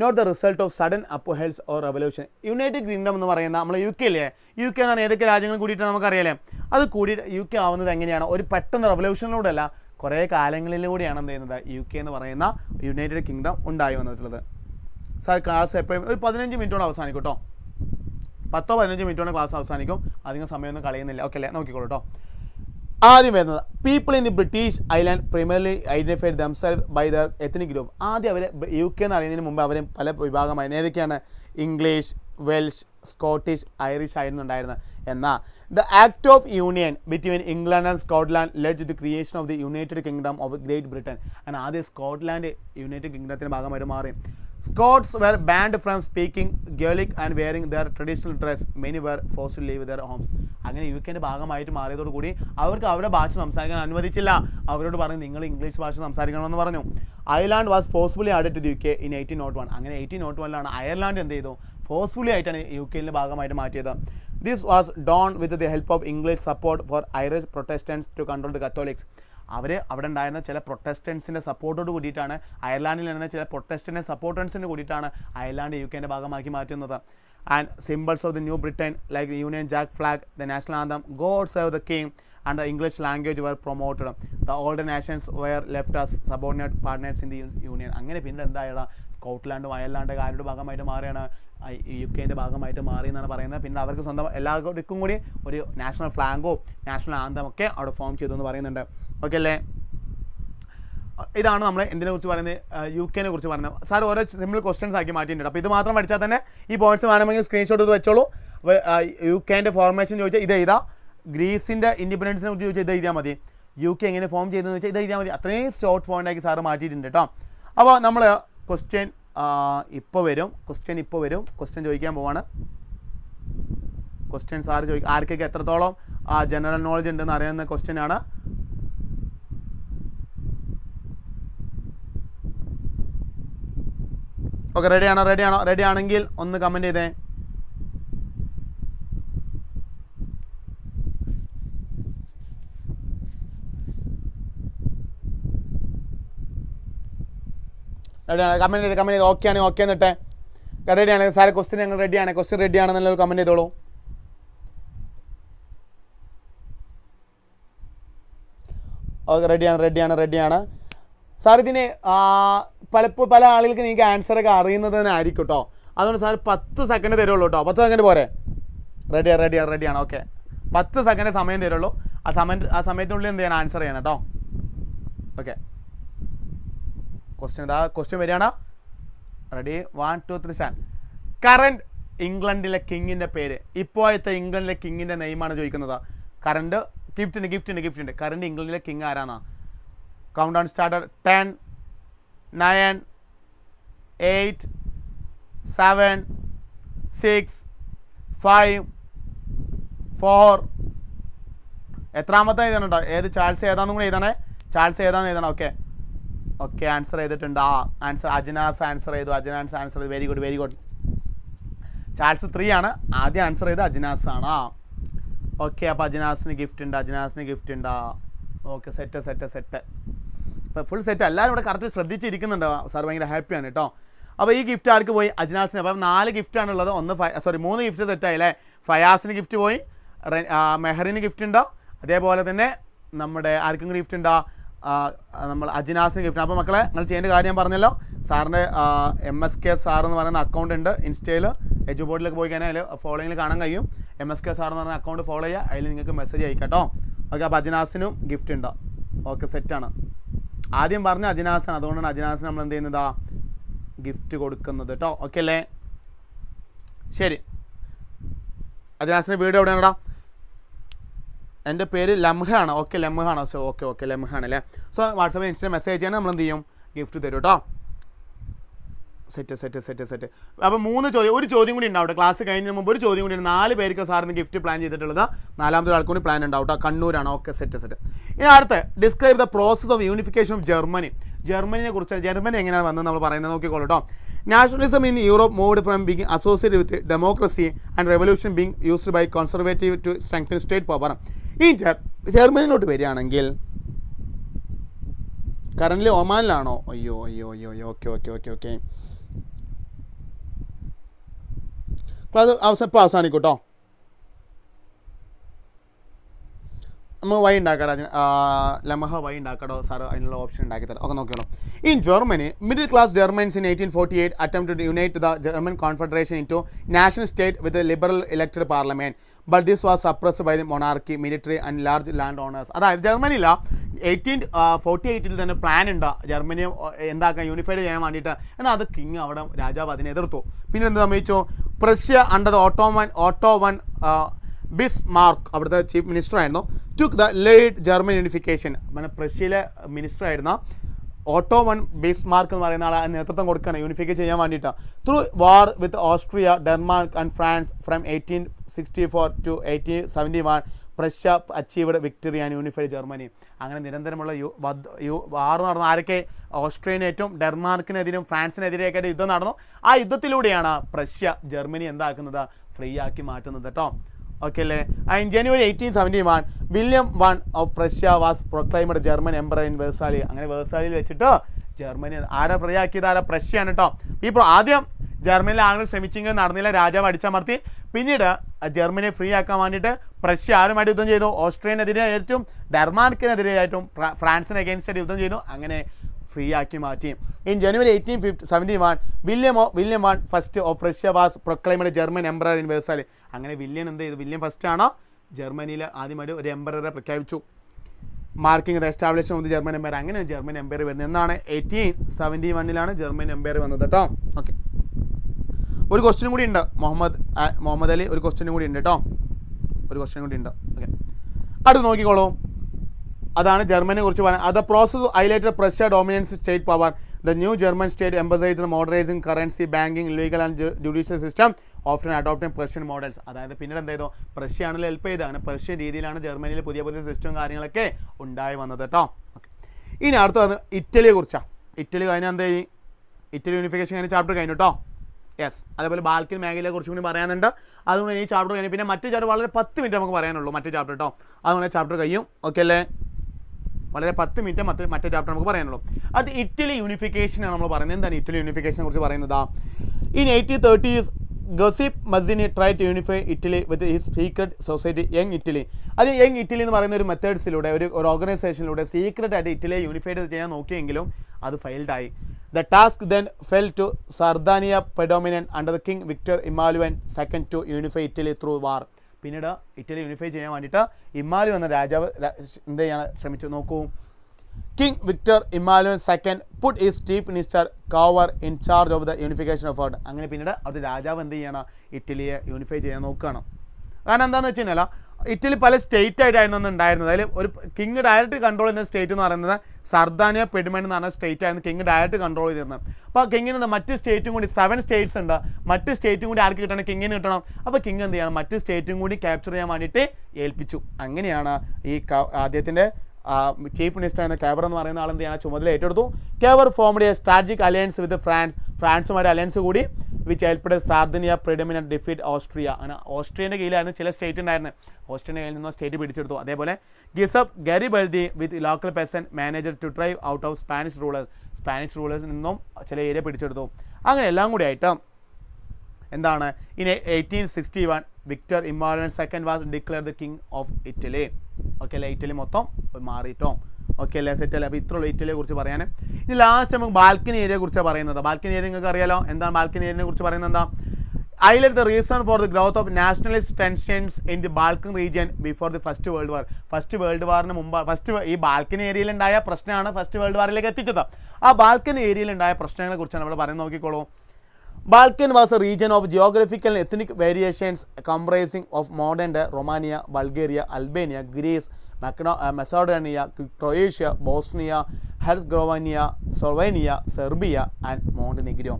not the result of sudden upheavals or revolution. United Kingdom എന്ന് പറയുന്ന നമ്മൾ UK അല്ലേ, UK എന്നാണ് ഏതൊക്കെ രാജ്യങ്ങൾ കൂടിയിട്ട് നമുക്കറിയാലേ. അത് കൂടി UK ആവുന്നത് എങ്ങനെയാണ്? ഒരു പെട്ടെന്ന് റെവല്യൂഷനിലൂടെ അല്ല, കുറേ കാലങ്ങളിലൂടെയാണ് എന്ത് ചെയ്യുന്നത് UK എന്ന് പറയുന്ന യുണൈറ്റഡ് കിങ്ഡം ഉണ്ടായി വന്നിട്ടുള്ളത്. സാർ ക്ലാസ് എപ്പോഴും ഒരു 15 മിനിറ്റോടെ അവസാനിക്കും കേട്ടോ, 10-15 മിനിറ്റോടെ ക്ലാസ് അവസാനിക്കും, അധികം സമയമൊന്നും കളയുന്നില്ല. ഓക്കെ അല്ലേ, നോക്കിക്കോളൂ കേട്ടോ. ആദ്യം വരുന്നത് people in the British island primarily identified themself by their ethnic group. ആദ്യം അവർ UK എന്ന് അറിയുന്നതിന് മുമ്പ് അവർ പല വിഭാഗമായി. ഏതൊക്കെയാണ്? ഇംഗ്ലീഷ്, വെൽഷ്, സ്കോട്ടിഷ്, ഐറിഷ് ആയിരുന്നു ഉണ്ടായിരുന്നത്. എന്നാൽ the Act of Union between England and Scotland led to the creation of the United Kingdom of Great Britain. അങ്ങനെ ആദ്യം സ്കോട്ട്ലാൻഡ് യുണൈറ്റഡ് കിങ്ഡത്തിൻ്റെ ഭാഗമായിട്ട് മാറി. Scots were banned from speaking Gaelic and wearing their traditional dress. Many were forced to leave their homes. അങ്ങനെ യു കെൻ്റെ ഭാഗമായിട്ട് മാറിയതോടുകൂടി അവർക്ക് അവരുടെ ഭാഷ സംസാരിക്കാൻ അനുവദിച്ചില്ല. അവരോട് പറഞ്ഞു നിങ്ങൾ ഇംഗ്ലീഷ് ഭാഷ സംസാരിക്കണമെന്ന് പറഞ്ഞു. Ireland was forcefully added to the UK in 1801. അങ്ങനെ 1801 അയർലാൻഡ് എന്ത് ചെയ്തു? ഫോഴ്സ്ഫുള്ളി ആയിട്ടാണ് UK ഭാഗമായിട്ട് മാറ്റിയത്. This was done with the help of English support for Irish Protestants to control the Catholics. അവിടെ ഉണ്ടായിരുന്ന ചില പ്രൊട്ടസ്റ്റൻസിൻ്റെ സപ്പോർട്ടോട് കൂടിയിട്ടാണ്, അയർലാൻഡിൽ ഇരുന്ന ചില പ്രൊട്ടസ്റ്റൻ്റ് സപ്പോർട്ടൻസിന് കൂടിയിട്ടാണ് അയർലാൻഡ് UK ഭാഗമാക്കി മാറ്റുന്നത്. And symbols of the new Britain like the union Jack flag, the national anthem, God save the king and the English language were promoted. The older nations were left as subordinate partners in the union. അങ്ങനെ പിന്നെ എന്തായാലും സ്കോട്ട്ലാൻഡും Ireland ആരുടെ ഭാഗമായിട്ട് മാറിയാണ്? UK ഭാഗമായിട്ട് മാറി എന്നാണ് പറയുന്നത്. പിന്നെ അവർക്ക് സ്വന്തം എല്ലാവർക്കും കൂടി ഒരു നാഷണൽ ഫ്ലാഗോ നാഷണൽ ആന്തം ഒക്കെ അവിടെ ഫോം ചെയ്തു എന്ന് പറയുന്നുണ്ട്. ഓക്കെ അല്ലേ? ഇതാണ് നമ്മൾ എന്തിനെ കുറിച്ച് പറയുന്നത്? UK കുറിച്ച് പറയുന്നത്. സാർ ഓരോ സിമ്പിൾ ക്വസ്റ്റ്യൻസ് ആക്കി മാറ്റിയിട്ടുണ്ട്. അപ്പോൾ ഇത് മാത്രം പഠിച്ചാൽ തന്നെ ഈ പോയിന്റ്സ് വേണമെങ്കിൽ സ്ക്രീൻഷോട്ട് എടുത്ത് വെച്ചോളൂ. UK ഫോർമേഷൻ ചോദിച്ചാൽ ഇത് എഴുതാം. ഗ്രീസിൻ്റെ ഇൻഡിപെൻഡൻസിനെ കുറിച്ച് ചോദിച്ചാൽ ഇത് എഴുതിയാൽ മതി. UK എങ്ങനെ ഫോം ചെയ്തതെന്ന് വെച്ചാൽ ഇത് എഴുതിയാൽ മതി. അത്രയും ഷോർട്ട് ഫോണ്ടാക്കി സാറ് മാറ്റിയിട്ടുണ്ട് കേട്ടോ. അപ്പോൾ നമ്മൾ ക്വസ്റ്റ്യൻ ഇപ്പോൾ വരും. ക്വസ്റ്റ്യൻ ചോദിക്കാൻ പോവാണ്. ക്വസ്റ്റ്യൻ സാറ് ചോദിക്കും ആർക്കൊക്കെ എത്രത്തോളം ജനറൽ നോളജ് ഉണ്ടെന്ന് അറിയുന്ന ക്വസ്റ്റ്യനാണ്. ഓക്കെ, റെഡി ആണെങ്കിൽ ഒന്ന് കമൻറ്റ് ചെയ്തേ. കമൻറ്റ് ചെയ്ത് ഓക്കെ ആണെങ്കിൽ ഓക്കെ എന്നിട്ട് റെഡിയാണ് സാറെ ക്വസ്റ്റ്യൻ ഞങ്ങൾ ക്വസ്റ്റ്യൻ റെഡിയാണെന്നുള്ളത് കമൻറ്റ് ചെയ്തോളൂ. ഓക്കെ, റെഡിയാണ് സാർ. ഇതിന് പല ആളുകൾക്ക് നിങ്ങൾക്ക് ആൻസറൊക്കെ അറിയുന്നത് തന്നെ ആയിരിക്കും കേട്ടോ. അതുകൊണ്ട് സാർ 10 സെക്കൻഡ് തരുള്ളൂ കേട്ടോ. 10 സെക്കൻഡ് പോരെ? റെഡിയാണ്. ഓക്കെ, 10 സെക്കൻഡ് സമയം തരുള്ളൂ. ആ സമയത്തിനുള്ളിൽ എന്ത് ചെയ്യണം? ആൻസർ ചെയ്യണം കേട്ടോ. ഓക്കെ, ക്വസ്റ്റ്യൻ വരികയാണ്. റെഡി? 1 2 3 സ്റ്റാർട്ട്. കറണ്ട് ഇംഗ്ലണ്ടിലെ കിങ്ങിൻ്റെ പേര്. ഇപ്പോഴത്തെ ഇംഗ്ലണ്ടിലെ കിങ്ങിൻ്റെ നെയിമാണ് ചോദിക്കുന്നത്. കറണ്ട് ഗിഫ്റ്റ് ഉണ്ട്. കറണ്ട് ഇംഗ്ലണ്ടിലെ കിങ് ആരാന്നാ? Count down starter. 10 9 8 7 6 5 4. എത്രാമത്തെ എഴുതണുണ്ടോ? ഏത് ചാൾസ് ഏതാണെന്നും കൂടെ എഴുതണേ. എഴുതണം. ഓക്കെ, ആൻസർ ചെയ്തിട്ടുണ്ട്. ആൻസർ അജ്നാസ് ആൻസർ ചെയ്തു. Very good. ചാൾസ് 3 ആണ്. ആദ്യം ആൻസർ ചെയ്ത് അജ്നാസ് ആണ്. ഓക്കെ, അപ്പോൾ അജ്നാസിന് ഗിഫ്റ്റ് ഉണ്ട്. Okay, set. അപ്പോൾ ഫുൾ സെറ്റ്. എല്ലാവരും ഇവിടെ കറക്റ്റ് ശ്രദ്ധിച്ചിരിക്കുന്നുണ്ട്. സാർ ഭയങ്കര ഹാപ്പിയാണ് കേട്ടോ. അപ്പോൾ ഈ ഗിഫ്റ്റ് ആർക്ക് പോയി? അജ്നാസിന്. അപ്പം 4 ഗിഫ്റ്റാണുള്ളത്. 3 ഗിഫ്റ്റ് സെറ്റായില്ലേ? ഫയാസിന് ഗിഫ്റ്റ് പോയി, മെഹറിന് ഗിഫ്റ്റ് ഉണ്ടോ, അതേപോലെ തന്നെ നമ്മുടെ ആർക്കും ഗിഫ്റ്റ് ഉണ്ടോ? നമ്മൾ അജ്നാസിന് ഗിഫ്റ്റ്. അപ്പോൾ മക്കളെ നിങ്ങൾ ചെയ്യേണ്ട കാര്യം ഞാൻ പറഞ്ഞല്ലോ. സാറിൻ്റെ MSK സാർ എന്ന് പറയുന്ന അക്കൗണ്ട് ഉണ്ട് ഇൻസ്റ്റയിൽ. എജുബോർഡിലേക്ക് പോയി കഴിഞ്ഞാൽ അതിൽ ഫോളോയിങ്ങിൽ കാണാൻ കഴിയും. MSK സാർ എന്ന് പറയുന്ന അക്കൗണ്ട് ഫോളോ ചെയ്യുക. അതിൽ നിങ്ങൾക്ക് മെസ്സേജ് അയക്കാം കേട്ടോ. ഓക്കെ, അപ്പോൾ അജ്നാസിനും ഗിഫ്റ്റ് ഉണ്ടോ? ഓക്കെ, സെറ്റാണ്. ആദ്യം പറഞ്ഞ അജ്നാസാണ്. അതുകൊണ്ടാണ് അജ്നാസിന് നമ്മൾ എന്ത് ചെയ്യുന്നത്? ഗിഫ്റ്റ് കൊടുക്കുന്നത് കേട്ടോ. ഓക്കെ അല്ലേ? ശരി, അജ്നാസിൻ്റെ വീട് എവിടെയാണെടാ? എൻ്റെ പേര് ലംഹയാണ്. ഓക്കെ, ലംഹാണ്. സോ ഓക്കെ ലംഹാണ് അല്ലേ? സോ വാട്സാപ്പിൽ ഇൻസ്റ്റ മെസ്സേജ് ചെയ്യാൻ നമ്മൾ എന്ത് ചെയ്യും? ഗിഫ്റ്റ് തരും കേട്ടോ. സെറ്റ്. അപ്പോൾ 3 ചോദ്യം, ഒരു ചോദ്യം കൂടി ഉണ്ടാവും. ക്ലാസ് കഴിഞ്ഞതിന് മുമ്പ് ഒരു ചോദ്യം കൂടി ഉണ്ട്. 4 പേർക്ക് സാറിന് ഗിഫ്റ്റ് പ്ലാൻ ചെയ്തിട്ടുള്ളത്. 4ാമത്തെ ആൾക്ക് കൂടി പ്ലാൻ ഉണ്ടാവും കേട്ടോ. കണ്ണൂരാണ്. Okay, set. ഇനി അടുത്ത് describe the process of unification of Germany. ജർമ്മനിയെ കുറിച്ച്, ജർമ്മനി എങ്ങനെയാണ് വന്നത് നമ്മൾ പറയുന്നത് നോക്കിക്കോളൂ കേട്ടോ. Nationalism in Europe moved from being associated with democracy and revolution being used by conservative to strengthen state power. ഈ ജർമ്മനിയിലോട്ട് വരികയാണെങ്കിൽ കറൻ്റ് ഒമാനിലാണോ? അയ്യോ. ഓക്കെ. ക്ലാസ് ഇപ്പോൾ അവസാനിക്കും കേട്ടോ. നമുക്ക് വൈ ഉണ്ടാക്കാം ലമഹ വൈ ഉണ്ടാക്കടോ സാറ് അതിനുള്ള ഓപ്ഷൻ ഉണ്ടാക്കി തരാം ഒക്കെ നോക്കിയോളൂ. In Germany middle class Germans in 1848 attempted to unite the German confederation in to national state with liberal elected parliament but this was suppressed by the monarchy military and large land owners. അതായത് ജർമ്മനിയില 1848 തന്നെ plan ഉണ്ട് ജർമ്മനിയെ എന്താക്കാൻ unified ചെയ്യാൻ വേണ്ടിയിട്ട്. എന്നാൽ അത് king അവിടെ രാജാവ് അതിനെ എതിർത്തു. പിന്നെ എന്ത് സംഭവിച്ചു? പ്രഷ്യ അണ്ടർ ദ ഓട്ടോവൻ ബിസ്മാർക്ക് അവിടുത്തെ ചീഫ് മിനിസ്റ്റർ ആയിരുന്നു. Took the laid German unification. പിന്നെ പ്രഷ്യയിലെ മിനിസ്റ്റർ ആയിരുന്ന ഓട്ടോവൻ ബിസ്മാർക്ക് എന്ന് പറയുന്ന ആളെ നേതൃത്വം കൊടുക്കുകയാണ് യൂണിഫിക്കേഷൻ ചെയ്യാൻ വേണ്ടിയിട്ട്. Through war with Austria, Denmark and France from 1864 to 1871 Prussia achieved victory and unified Germany. അങ്ങനെ നിരന്തരമുള്ള വാർ നടന്നു. ആരൊക്കെ? ഓസ്ട്രിയനേറ്റും ഡെൻമാർക്കിനെതിരും ഫ്രാൻസിനെതിരെയൊക്കെ യുദ്ധം നടന്നു. ആ യുദ്ധത്തിലൂടെയാണ് പ്രഷ്യ ജർമ്മനി എന്താക്കുന്നത്? ഫ്രീ ആക്കി മാറ്റുന്നത് കേട്ടോ. ഓക്കെ അല്ലേ? In January 1871 William one of Prussia was proclaimed German emperor in Versailles. അങ്ങനെ വേഴ്സാലിയിൽ വെച്ചിട്ട് ജർമ്മനി ആരെ ഫ്രീ ആക്കിയത്? ആരാ? പ്രഷ്യാണ് കേട്ടോ. ഇപ്പോൾ ആദ്യം ജർമ്മനിയിലെ ആളുകൾ ശ്രമിച്ചെങ്കിലും നടന്നില്ല, രാജാവ് അടിച്ചമർത്തി. പിന്നീട് ജർമ്മനിയെ ഫ്രീ ആക്കാൻ വേണ്ടിയിട്ട് പ്രഷ്യ ആരുമായിട്ട് യുദ്ധം ചെയ്തു? ഓസ്ട്രിയനെതിരെയായിട്ടും ഡെൻമാർക്കിനെതിരെയായിട്ടും ഫ്രാൻസിന് അഗെയിൻസ്റ്റ് യുദ്ധം ചെയ്തു. അങ്ങനെ ഫ്രീ ആക്കി മാറ്റി. In January 1871 William one first of Russia was proclaimed German emperor in Versailles. അങ്ങനെ വില്യം എന്ത് ചെയ്തു? വില്യം ഫസ്റ്റ് ആണ് ജർമ്മനിയിൽ ആദ്യമായിട്ട് ഒരു എംപററെ പ്രഖ്യാപിച്ചു. Marking the establishment of the German empire. അങ്ങനെ ജർമ്മൻ എംപയർ വരുന്നത് എന്നാണ്? 1871 ജർമ്മൻ എംപയർ വന്നത് കേട്ടോ. ഓക്കെ, ഒരു ക്വസ്റ്റ്യൻ കൂടി ഉണ്ട് മുഹമ്മദ് അലി, ഒരു ക്വസ്റ്റ്യൻ കൂടി ഉണ്ട് കേട്ടോ. ഒരു ക്വസ്റ്റ്യൻ കൂടി ഉണ്ട്. ഓക്കെ, അടുത്ത് നോക്കിക്കോളൂ. അതാണ് ജർമ്മനിയെ കുറിച്ച് പറയുന്നത്. അത് process highlighted Prussia dominance state power. The new German state emphasised modernising currency, banking, legal and judicial system often adopting Prussian models. അതായത് പിന്നീട് എന്ത് ചെയ്തു? പ്രഷ്യ ആണല്ലോ ഹെൽപ്പ് ചെയ്ത്. അങ്ങനെ പ്രഷ്യൻ രീതിയിലാണ് ജർമ്മനിയിൽ പുതിയ പുതിയ സിസ്റ്റവും കാര്യങ്ങളൊക്കെ ഉണ്ടായി വന്നത് കേട്ടോ. ഓക്കെ, ഇനി അടുത്തത് ഇറ്റലിയെ കുറിച്ചാണ്. ഇറ്റലി കഴിഞ്ഞാൽ എന്ത് ചെയ്യും? ഇറ്റലി യൂണിഫിക്കേഷൻ കഴിഞ്ഞ ചാപ്റ്റർ കഴിഞ്ഞു കേട്ടോ. യെസ്, അതേപോലെ ബാൽക്കൻ മേഖലയെ കുറിച്ചും കൂടി പറയാനുണ്ട്. അതുകൊണ്ട് ഈ ചാപ്റ്റർ കഴിഞ്ഞു. പിന്നെ മറ്റേ ചാപ്റ്റർ വളരെ 10 മിനിറ്റ് നമുക്ക് പറയാനുള്ളൂ മറ്റേ ചാപ്റ്റർ കേട്ടോ. അതുകൊണ്ട് ചാപ്റ്റർ കഴിയും. ഓക്കെ അല്ലേ? വളരെ 10 മിനിറ്റ് മറ്റേ ചാപ്റ്റർ നമുക്ക് പറയാനുള്ളൂ. അത് ഇറ്റലി യൂണിഫിക്കേഷനാണ് നമ്മൾ പറയുന്നത്. എന്താണ് ഇറ്റലി യൂണിഫിക്കേഷനെ കുറിച്ച് പറയുന്നത്? In 1830s Giuseppe Mazzini try to unify Italy with his secret society Young Italy. അത് യങ് ഇറ്റലി എന്ന് പറയുന്ന ഒരു മെത്തേഡ്സിലൂടെ ഒരു ഓർഗനൈസേഷനിലൂടെ സീക്രട്ടായിട്ട് ഇറ്റലിയെ യൂണിഫൈഡ് ചെയ്യാൻ നോക്കിയെങ്കിലും അത് ഫെയിൽഡായി. The task then fell to Sardinia Piedmont under the king Victor Emmanuel second to unify Italy through war. പിന്നീട് ഇറ്റലി യൂണിഫൈ ചെയ്യാൻ വേണ്ടിയിട്ട് ഇമ്മാലു എന്ന രാജാവ് എന്ത് ചെയ്യാൻ ശ്രമിച്ചു? നോക്കൂ. King Victor Emmanuel second put his chief minister Cavour in charge of the unification effort. അങ്ങനെ പിന്നീട് അത് രാജാവ് എന്ത് ചെയ്യണം? ഇറ്റലിയെ യൂണിഫൈ ചെയ്യാൻ നോക്കുകയാണ്. കാരണം എന്താണെന്ന് വെച്ച് കഴിഞ്ഞാൽ ഇറ്റലി പല സ്റ്റേറ്റ് ആയിട്ടായിരുന്നു ഉണ്ടായിരുന്നത്. അതിൽ ഒരു കിങ് ഡയറക്റ്റ് കൺട്രോൾ ചെയ്യുന്ന സ്റ്റേറ്റ് എന്ന് പറയുന്നത് സർദാനിയ പെഡിമെൻ എന്ന് പറഞ്ഞ സ്റ്റേറ്റ് ആയിരുന്നു കിങ് ഡയറക്റ്റ് കൺട്രോൾ ചെയ്തിരുന്നത്. അപ്പോൾ കിങ്ങിന് മറ്റ് സ്റ്റേറ്റും കൂടി 7 സ്റ്റേറ്റ്സ് ഉണ്ട്. മറ്റ് സ്റ്റേറ്റും കൂടി ആർക്ക് കിട്ടണം? കിങ്ങിന് കിട്ടണം. അപ്പോൾ കിങ് എന്ത് ചെയ്യണം? മറ്റ് സ്റ്റേറ്റും കൂടി ക്യാപ്ചർ ചെയ്യാൻ വേണ്ടിയിട്ട് ഏൽപ്പിച്ചു. അങ്ങനെയാണ് ഈ അദ്ദേഹത്തിൻ്റെ ചീഫ് മിനിസ്റ്റർ എന്ന കേവർ എന്ന് പറയുന്ന ആൾ എന്ത് ചെയ്യാൻ ചുമതല ഏറ്റെടുത്തു. Cavour formed a strategic alliance with ഫ്രാൻസുമായിട്ട് അലയൻസ് കൂടി which helped Sardinia Piedmont defeat Austria. അങ്ങനെ ഓസ്ട്രിയൻ്റെ കീഴിലായിരുന്നു ചില സ്റ്റേറ്റ് ഉണ്ടായിരുന്നത്. ഓസ്ട്രിയൻ്റെ കയ്യിൽ നിന്നും സ്റ്റേറ്റ് പിടിച്ചെടുത്തു. അതേപോലെ Giuseppe Garibaldi with local peasant manager to drive out of Spanish റൂളേഴ്സിൽ നിന്നും ചില ഏരിയ പിടിച്ചെടുത്തു. അങ്ങനെ എല്ലാം കൂടി ആയിട്ട് എന്താണ്? In 1861 Victor Emmanuel second was declare the king of Italy. Okay അല്ലേ? ഇറ്റലി മൊത്തം മാറിയിട്ടോ. ഓക്കെ അല്ലേ? സെറ്റ് അല്ലേ? അപ്പോൾ ഇത്രയുള്ള ഇറ്റലിയെ കുറിച്ച് പറയാൻ. ഇനി ലാസ്റ്റ് നമുക്ക് ബാൽക്കൻ ഏരിയയെ കുറിച്ചാണ് പറയുന്നത്. ബാൽക്കൻ ഏരിയ നിങ്ങൾക്ക് അറിയാലോ. എന്താണ് ബാൽക്കൻ ഏരിയയെ കുറിച്ച് പറയുന്നത്? എന്താ? Highlight the reason for the growth of nationalist tensions in the Balkan region before the first world war. First world വാറിന് മുമ്പ് ഈ ബാൽക്കൻ ഏരിയയിലുണ്ടായ പ്രശ്നമാണ് ഫസ്റ്റ് വേൾഡ് വാറിലേക്ക് എത്തിച്ചത്. ആ ബാൽക്കൻ ഏരിയയിലുണ്ടായ പ്രശ്നങ്ങളെ കുറിച്ചാണ് നമ്മൾ പറയുന്നത്. നോക്കിക്കോളൂ. Balkan was a region of geographical and ethnic variations comprising of modern day Romania, Bulgaria, Albania, Greece, Macedonia, Croatia, Bosnia, Herzegovina, Slovenia, Serbia and Montenegro.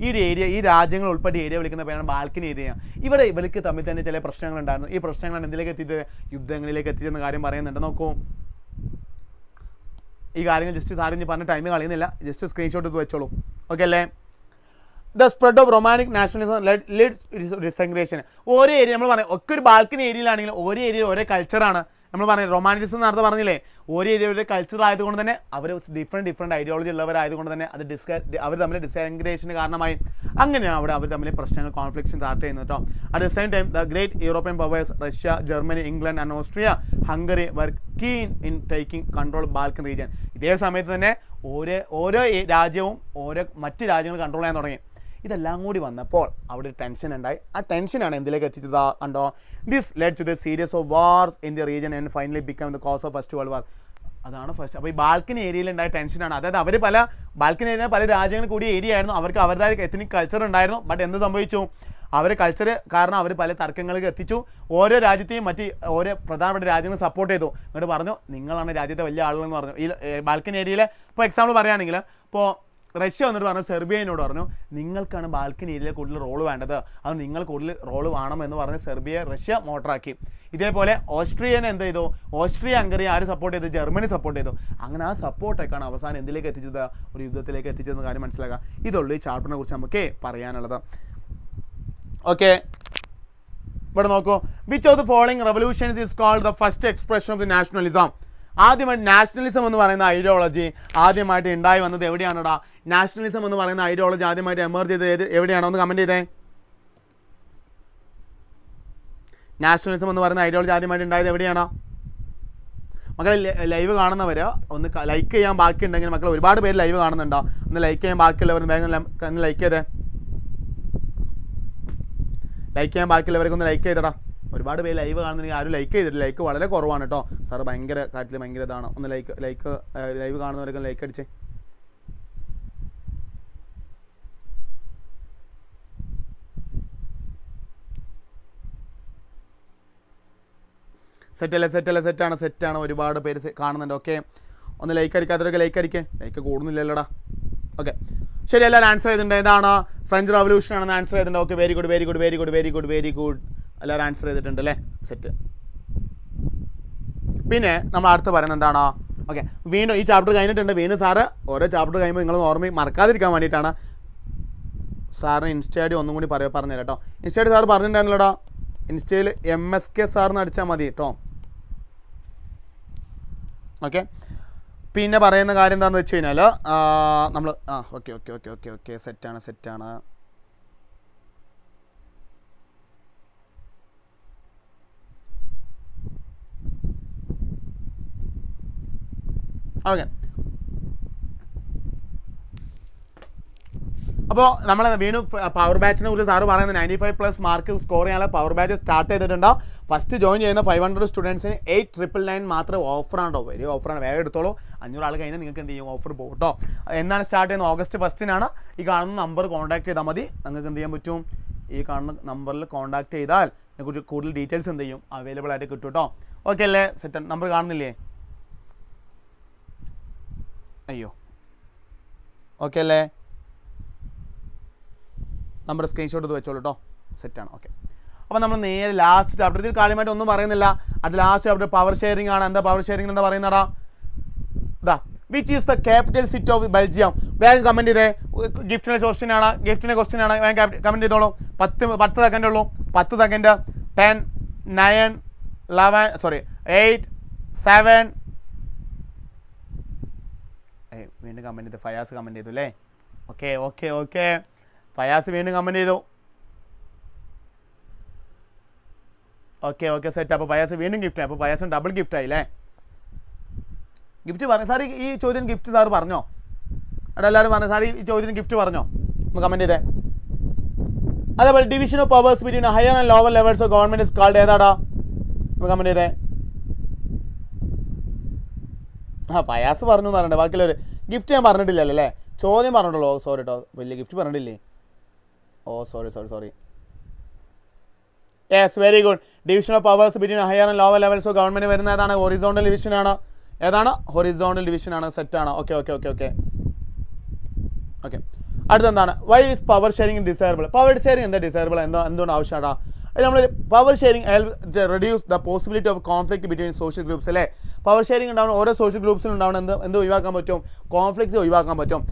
ഈ രാജ്യങ്ങൾ ഉൾപ്പെടെ ഏരിയ വിളിക്കുന്ന പേരാണ് ബാൽക്കൻ ഏരിയ. ഇവർക്ക് തമ്മിൽ തന്നെ ചില പ്രശ്നങ്ങളുണ്ടായിരുന്നു. ഈ പ്രശ്നങ്ങളാണ് എന്തിലേക്ക് എത്തിയത്? യുദ്ധങ്ങളിലേക്ക് എത്തിച്ചെന്ന കാര്യം പറയുന്നുണ്ട്. നോക്കൂ, ഈ കാര്യങ്ങൾ ജസ്റ്റ് സാറിഞ്ഞ് പറഞ്ഞ ടൈം കളയുന്നില്ല, ജസ്റ്റ് സ്ക്രീൻഷോട്ട് എടുത്ത് വെച്ചോളൂ. ഓക്കെ അല്ലേ? The spread of romantic nationalism leads disaggregation. ഓരോ ഏരിയ നമ്മൾ പറയാം, ഒക്കെ ഒരു ബാൽക്കൻ ഏരിയയിലാണെങ്കിലും ഓരോ ഏരിയയിൽ ഓരോ കൾച്ചറാണ്. നമ്മൾ പറഞ്ഞു റൊമാൻറ്റിസം നേരത്തെ പറഞ്ഞില്ലേ, ഒരു ഏരിയയിലെ കൾച്ചർ ആയതുകൊണ്ട് തന്നെ അവർ ഡിഫറെൻറ്റ് ഐഡിയോളജി ഉള്ളവരായതുകൊണ്ട് തന്നെ അത് അവർ തമ്മിൽ ഡിസഗ്രിഗേഷന് കാരണമായി. അങ്ങനെയാണ് അവർ തമ്മിൽ പ്രശ്നങ്ങൾ കോൺഫ്ലിക്ട്സ് സ്റ്റാർട്ട് ചെയ്യുന്നത് കേട്ടോ. At the same time the great European powers Russia, Germany, England and Austria, Hungary were keen in taking control Balkan region. ഇതേ സമയത്ത് തന്നെ ഓരോ രാജ്യവും മറ്റ് രാജ്യങ്ങൾ കൺട്രോൾ ചെയ്യാൻ തുടങ്ങി. ഇതെല്ലാം കൂടി വന്നപ്പോൾ അവിടെ ഒരു ടെൻഷൻ ഉണ്ടായി. ആ ടെൻഷനാണ് എന്തിലേക്ക് എത്തിച്ചത് കണ്ടോ. This led to the series of wars in the region and finally become the cause of first world war. അതാണ് ഫസ്റ്റ്. അപ്പോൾ ഈ ബാൽക്കൻ ഏരിയയിൽ ഉണ്ടായ ടെൻഷനാണ്. അതായത് അവർ ബാൽക്കൻ ഏരിയ പല രാജ്യങ്ങൾ കൂടിയ ഏരിയ ആയിരുന്നു, അവർക്ക് അവരുടേതായ എത്നിക് കൾച്ചർ ഉണ്ടായിരുന്നു. ബട്ട് എന്ത് സംഭവിച്ചു, അവർ കൾച്ചർ കാരണം അവർ പല തർക്കങ്ങൾക്ക് എത്തിച്ചു. ഓരോ രാജ്യത്തെയും ഓരോ പ്രധാനപ്പെട്ട രാജ്യങ്ങൾ സപ്പോർട്ട് ചെയ്തു. എന്നിട്ട് പറഞ്ഞു നിങ്ങളാണ് രാജ്യത്തെ വലിയ ആളുകളെന്ന് പറഞ്ഞു. ഈ ബാൽക്കൻ ഏരിയയിൽ ഇപ്പോൾ എക്സാമ്പിൾ പറയുകയാണെങ്കിൽ, ഇപ്പോൾ റഷ്യ വന്നിട്ട് പറഞ്ഞു സെർബിയനോട് പറഞ്ഞു നിങ്ങൾക്കാണ് ബാൽക്കൻ ഏരിയയിൽ കൂടുതൽ റോള് വേണ്ടത്, അത് നിങ്ങൾ കൂടുതൽ റോള് വേണമെന്ന് പറഞ്ഞ് റഷ്യ മോട്ടറാക്കി. ഇതേപോലെ ഓസ്ട്രിയനെ എന്ത് ചെയ്തു, ഓസ്ട്രിയ ഹംഗറി ആര് സപ്പോർട്ട് ചെയ്തു, ജർമ്മനി സപ്പോർട്ട് ചെയ്തു. അങ്ങനെ ആ സപ്പോർട്ടൊക്കെയാണ് അവസാനം എന്തിലേക്ക് എത്തിച്ചത്, ഒരു യുദ്ധത്തിലേക്ക് എത്തിച്ചതെന്ന് കാര്യം മനസ്സിലാക്കുക. ഇതുള്ളൂ ഈ ചാപ്റ്ററിനെ കുറിച്ച് നമുക്ക് പറയാനുള്ളത്. ഓക്കെ, ഇവിടെ നോക്കൂ. Which of the following revolutions is called the first expression of the nationalism. ആദ്യമായിട്ട് നാഷണലിസം എന്ന് പറയുന്ന ഐഡിയോളജി ആദ്യമായിട്ട് ഉണ്ടായി വന്നത് എവിടെയാണടാ? നാഷണലിസം എന്ന് പറയുന്ന ഐഡിയോളജി ആദ്യമായിട്ട് എമർജ് ചെയ്തത് എവിടെയാണോ ഒന്ന് കമൻറ്റ് ചെയ്തേ. നാഷണലിസം എന്ന് പറയുന്ന ഐഡിയോളജി ആദ്യമായിട്ട് ഉണ്ടായത് എവിടെയാണോ മക്കളെ? ലൈവ് കാണുന്നവർ ഒന്ന് ലൈക്ക് ചെയ്യാൻ ബാക്കിയുണ്ടെങ്കിൽ മക്കൾ ഒരുപാട് പേര് ലൈവ് കാണുന്നുണ്ടോ? ഒന്ന് ലൈക്ക് ചെയ്യാൻ ബാക്കിയുള്ളവർ വേഗം ഒന്ന് ലൈക്ക് ചെയ്തേ. ലൈക്ക് ചെയ്യാൻ ബാക്കിയുള്ളവർക്കൊന്ന് ലൈക്ക് ചെയ്തടാ. ഒരുപാട് പേര് ലൈവ് കാണുന്നുണ്ടെങ്കിൽ ആരും ലൈക്ക് ചെയ്തിട്ടില്ല. ലൈക്ക് വളരെ കുറവാണ് കേട്ടോ സാറ്. ഭയങ്കര കാര്യത്തിൽ ഭയങ്കര ഇതാണ്. ഒന്ന് ലൈവ് കാണുന്നവരൊക്കെ ലൈക്ക് അടിച്ചേ. സെറ്റാണ്. ഒരുപാട് പേര് കാണുന്നുണ്ട്. ഓക്കെ, ഒന്ന് ലൈക്ക് അടിക്കാത്തവരൊക്കെ ലൈക്ക് അടിക്കേ. ലൈക്ക് കൂടുന്നില്ലല്ലോടാ. ഓക്കെ, ശരി, എല്ലാവരും ആൻസർ ചെയ്തിട്ടുണ്ട്. ഏതാണ്? ഫ്രഞ്ച് റവല്യൂഷൻ ആണെന്ന് ആൻസർ ചെയ്തിട്ടുണ്ട്. Okay, very good. എല്ലാവരും ആൻസർ ചെയ്തിട്ടുണ്ട് അല്ലേ? സെറ്റ്. പിന്നെ നമ്മൾ അടുത്ത് പറയുന്നത് എന്താണോ? ഓക്കെ, വീണ്ടും ഈ ചാപ്റ്റർ കഴിഞ്ഞിട്ടുണ്ട്. വീണ്ടും സാറ് ഓരോ ചാപ്റ്റർ കഴിയുമ്പോൾ നിങ്ങൾ മറക്കാതിരിക്കാൻ വേണ്ടിയിട്ടാണ് സാറിന് ഇൻസ്റ്റൈഡ് ഒന്നും കൂടി പറഞ്ഞുതരാം കേട്ടോ. Inside sir പറഞ്ഞിട്ടുണ്ടായിരുന്നല്ലോടാ. ഇൻസ്റ്റയിൽ MSK സാറിന് അടിച്ചാൽ മതി കേട്ടോ. ഓക്കെ, പിന്നെ പറയുന്ന കാര്യം എന്താണെന്ന് വെച്ച് കഴിഞ്ഞാൽ നമ്മൾ ഓക്കെ സെറ്റാണ്. ഓക്കെ, അപ്പോൾ നമ്മൾ വീണ്ടും പവർ ബാച്ചിനെ കുറിച്ച് സാറ് പറയുന്നത് 95+ മാർക്ക് സ്കോർ ചെയ്യാനുള്ള പവർ ബാച്ച് സ്റ്റാർട്ട് ചെയ്തിട്ടുണ്ടോ. ഫസ്റ്റ് ജോയിൻ ചെയ്യുന്ന 500 സ്റ്റുഡൻസിന് 8,999 മാത്രം ഓഫറാണ് കേട്ടോ. വലിയ ഓഫറാണ്, വേഗം എടുത്തോളൂ. 500 ആൾ കഴിഞ്ഞാൽ നിങ്ങൾക്ക് എന്ത് ചെയ്യും, ഓഫർ പോകും കേട്ടോ. എന്നാണ് സ്റ്റാർട്ട് ചെയ്യുന്നത്? August 1 ഈ കാണുന്ന നമ്പർ കോൺടാക്ട് ചെയ്താൽ മതി. നിങ്ങൾക്ക് എന്ത് ചെയ്യാൻ പറ്റും, ഈ കാണുന്ന നമ്പറിൽ കോൺടാക്ട് ചെയ്താൽ നിങ്ങൾക്ക് കൂടുതൽ ഡീറ്റെയിൽസ് എന്ത് ചെയ്യും, അവൈലബിൾ ആയിട്ട് കിട്ടും കേട്ടോ. ഓക്കെ അല്ലേ? സെറ്റ്. നമ്പർ കാണുന്നില്ലേ? അയ്യോ, ഓക്കെ അല്ലേ? നമ്പർ സ്ക്രീൻഷോട്ട് ഇത് വെച്ചോളൂ കേട്ടോ. സെറ്റാണ്. ഓക്കെ, അപ്പോൾ നമ്മൾ നേരെ ലാസ്റ്റ് ചാപ്റ്റർ. ഇതിൽ കാര്യമായിട്ട് ഒന്നും പറയുന്നില്ല. അത് ലാസ്റ്റ് ചാപ്റ്റർ പവർ ഷെയറിംഗ് ആണ്. എന്താ പവർ ഷെയറിംഗ് എന്താ പറയുന്നടാ? ഇതാ, which is the capital city of Belgium. വേഗം കമൻറ്റ് ചെയ്തേ. ഗിഫ്റ്റിൻ്റെ ക്വസ്റ്റ്യൻ ആണ്. വേഗം കമൻറ്റ് ചെയ്തോളൂ. 10 സെക്കൻഡ് ഉള്ളൂ. 10 സെക്കൻഡ്. 10, 9, 8, 7. വീണ്ടും കമൻറ്റ് ചെയ്തു. ഫയാസ് കമൻറ്റ് ചെയ്തു അല്ലേ? ഓക്കെ. ഫയാസ് വീണ്ടും കമൻറ്റ് ചെയ്തു. Okay set. അപ്പോൾ ഫയാസ് വീണ്ടും ഗിഫ്റ്റ്. അപ്പോൾ ഫയാസിന് ഡബിൾ ഗിഫ്റ്റ് ആയില്ലേ? ഗിഫ്റ്റ് പറഞ്ഞു സാർ. ഈ ചോദ്യത്തിന് ഗിഫ്റ്റ് സാർ പറഞ്ഞോ? അവിടെ എല്ലാവരും പറഞ്ഞു സാർ ഈ ചോദ്യത്തിന് ഗിഫ്റ്റ് പറഞ്ഞോ? ഒന്ന് കമൻറ്റ് ചെയ്തേ. അതേപോലെ division of powers between higher and lower levels of government is called ഏതാടാ? ഒന്ന് കമൻറ്റ് ചെയ്തേ. ഫയാസ് പറഞ്ഞു എന്ന് പറഞ്ഞിട്ട് ബാക്കിയുള്ളവർ ഗിഫ്റ്റ് ഞാൻ പറഞ്ഞിട്ടില്ലല്ലോ അല്ലേ? ചോദ്യം പറഞ്ഞിട്ടുള്ളൂ. സോറി കേട്ടോ, വലിയ ഗിഫ്റ്റ് പറഞ്ഞിട്ടില്ലേ? Sorry. Yes, very good. Division of powers between higher and lower levels of government വരുന്ന ഏതാണ്? ഹൊറിസോണ്ടൽ ഡിവിഷൻ ആണ്. ഏതാണ്? ഹൊറിസോണ്ടൽ ഡിവിഷൻ ആണ്. സെറ്റാണ്. ഓക്കെ. അടുത്തെന്താണ്? Why is power sharing desirable? Power sharing എന്താ ഡിസൈറബിൾ? എന്തുകൊണ്ട് ആവശ്യമാടാ? നമ്മൾ power sharing reduce the possibility of conflict between social groups അല്ലേ? പവർ ഷെയറിംഗ് ഉണ്ടാവുന്ന ഓരോ സോഷ്യൽ ഗ്രൂപ്പ്സിലും ഉണ്ടാവുന്ന എന്ത് ഒഴിവാക്കാൻ പറ്റും? കോൺഫ്ലിക്റ്റ് ഒഴിവാക്കാൻ പറ്റും.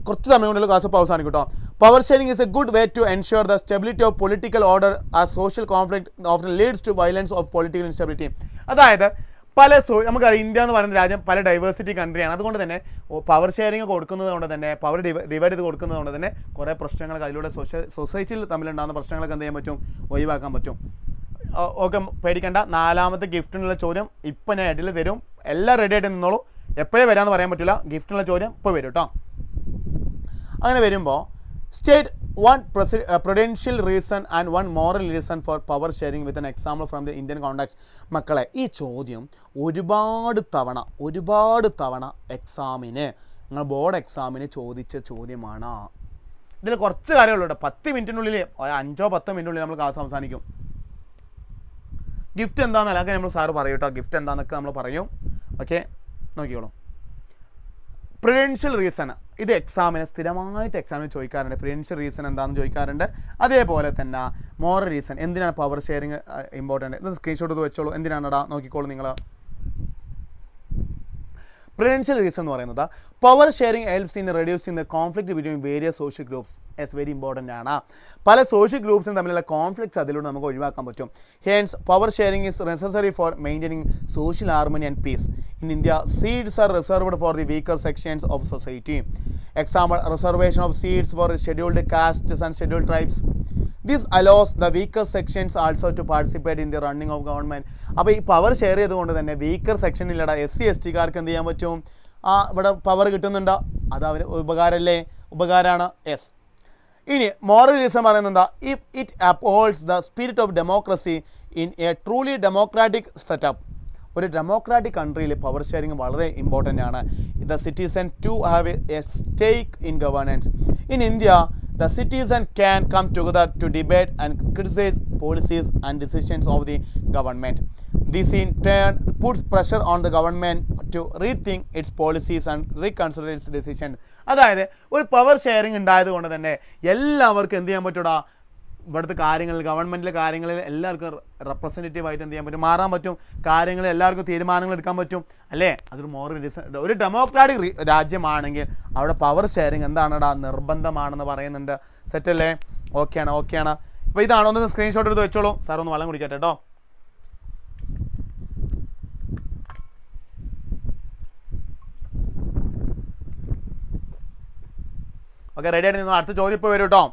കുറച്ച് സമയം കൊണ്ടുള്ള ക്ലാസ് അവസാനിക്കും കേട്ടോ. Power sharing is a good way to ensure the stability of political order as social conflict often leads to violence of political instability. അതായത് നമുക്കറിയാം ഇന്ത്യ എന്ന് പറയുന്ന രാജ്യം പല ഡൈവേഴ്സിറ്റി കൺട്രിയാണ്. അതുകൊണ്ട് തന്നെ പവർ ഷെയറിങ് കൊടുക്കുന്നത് കൊണ്ട് തന്നെ പവർ ഡിവൈഡ് ചെയ്ത് കൊടുക്കുന്നത് കൊണ്ട് തന്നെ കുറേ പ്രശ്നങ്ങൾ അതിലൂടെ സൊസൈറ്റിയിൽ തമ്മിലുണ്ടാകുന്ന പ്രശ്നങ്ങളൊക്കെ എന്ത് ചെയ്യാൻ പറ്റും, ഒഴിവാക്കാൻ പറ്റും. ഓക്കെ, പേടിക്കേണ്ട. 4ാമത്തെ ഗിഫ്റ്റിനുള്ള ചോദ്യം ഇപ്പം ഞാൻ ഇടയിൽ തരും. എല്ലാം റെഡി ആയിട്ട് നിന്നോളൂ. എപ്പോഴേ വരാമെന്ന് പറയാൻ പറ്റില്ല. ഗിഫ്റ്റിനുള്ള ചോദ്യം ഇപ്പോൾ വരും കേട്ടോ. അങ്ങനെ വരുമ്പോൾ state 1 prudential reason and 1 moral reason for power sharing with an example from the Indian context. മക്കളെ, ഈ ചോദ്യം ഒരുപാട് തവണ എക്സാമിന്, നിങ്ങൾ ബോർഡ് എക്സാമിന് ചോദിച്ച ചോദ്യമാണ്. ഇതിൽ കുറച്ച് കാര്യങ്ങളുള്ളൂ കേട്ടോ. 10 മിനിറ്റിനുള്ളിൽ 5-10 മിനിറ്റിനുള്ളിൽ നമ്മൾ ക്ലാസ് അവസാനിക്കും. ഗിഫ്റ്റ് എന്താണെന്നല്ല, അതൊക്കെ നമ്മൾ സാറ് പറയും കേട്ടോ. ഗിഫ്റ്റ് എന്താണെന്നൊക്കെ നമ്മൾ പറയും. ഓക്കെ, നോക്കിക്കോളൂ. പ്രുഡൻഷ്യൽ റീസൺ, ഇത് എക്സാമിന് സ്ഥിരമായിട്ട് എക്സാമിന് ചോദിക്കാറുണ്ട്. പ്രുഡൻഷ്യൽ റീസൺ എന്താണെന്ന് ചോദിക്കാറുണ്ട്. അതേപോലെ തന്നെ മോറൽ റീസൺ, എന്തിനാണ് പവർ ഷെയറിങ് ഇമ്പോർട്ടൻറ്റ്, ഇത് സ്ക്രീൻഷോട്ട് ഇത് വെച്ചോളൂ. എന്തിനാണെടാ നോക്കിക്കോളൂ നിങ്ങൾ. പ്രുഡൻഷ്യൽ റീസൺ എന്ന് പറയുന്നത് power sharing helps in reducing the conflict between various social groups. S very important ആണ്. പല സോഷ്യൽ ഗ്രൂപ്പ്സും തമ്മിലുള്ള കോൺഫ്ലിക്ട്സ് അതിലൂടെ നമുക്ക് ഒഴിവാക്കാൻ പറ്റും. Hence power sharing is necessary for maintaining social harmony and peace. In India seats are reserved for the weaker sections of society. Example, reservation of seats for scheduled castes and scheduled tribes. This allows the weaker sections also to participate in the running of government. അപ്പോൾ ഈ power share ചെയ്തുകൊണ്ട് തന്നെ weaker സെക്ഷനിലൂടെ SC ST കാർക്ക് എന്ത് ചെയ്യാൻ പറ്റും, ഇവിടെ power കിട്ടുന്നുണ്ടോ, അത് അവന് ഉപകാരമല്ലേ, ഉപകാരമാണ്. യെസ്. ഇനി മോറൽ റീസൺ പറയുന്നത് if it upholds the spirit of democracy in a truly democratic setup. ഒരു ഡെമോക്രാറ്റിക് കൺട്രിയിൽ പവർ ഷെയറിങ് വളരെ ഇമ്പോർട്ടൻ്റ് ആണ്. The citizen to have a stake in governance. In India the citizen can come together to debate and criticize policies and decisions of the government. This in turn puts pressure on the government to rethink its policies and reconsider its decisions. അതായത് ഒരു power sharing ഉണ്ടായത് കൊണ്ട് തന്നെ എല്ലാവർക്കും എന്ത് ചെയ്യാൻ പറ്റൂടാ, ഇവിടുത്തെ കാര്യങ്ങളിൽ, ഗവൺമെൻറ്റിലെ കാര്യങ്ങളിൽ എല്ലാവർക്കും റെപ്രസെൻറ്റേറ്റീവായിട്ട് എന്ത് ചെയ്യാൻ പറ്റും, മാറാൻ പറ്റും. കാര്യങ്ങളിൽ എല്ലാവർക്കും തീരുമാനങ്ങൾ എടുക്കാൻ പറ്റും, അല്ലേ? അതൊരു മോറൽ റീസൺ. ഒരു ഡെമോക്രാറ്റിക് രാജ്യമാണെങ്കിൽ അവിടെ പവർ ഷെയറിങ് എന്താണെടാ, നിർബന്ധമാണെന്ന് പറയുന്നുണ്ട്. സെറ്റല്ലേ? ഓക്കെയാണ്. അപ്പോൾ ഇതാണ്. ഒന്ന് സ്ക്രീൻഷോട്ട് എടുത്ത് വെച്ചോളൂ. സാർ ഒന്ന് വെള്ളം കുടിക്കട്ടെ കേട്ടോ. ഓക്കെ, റെഡി ആയിട്ട് നിന്നു. അടുത്ത ചോദ്യം ഇപ്പോൾ വരും കേട്ടോ.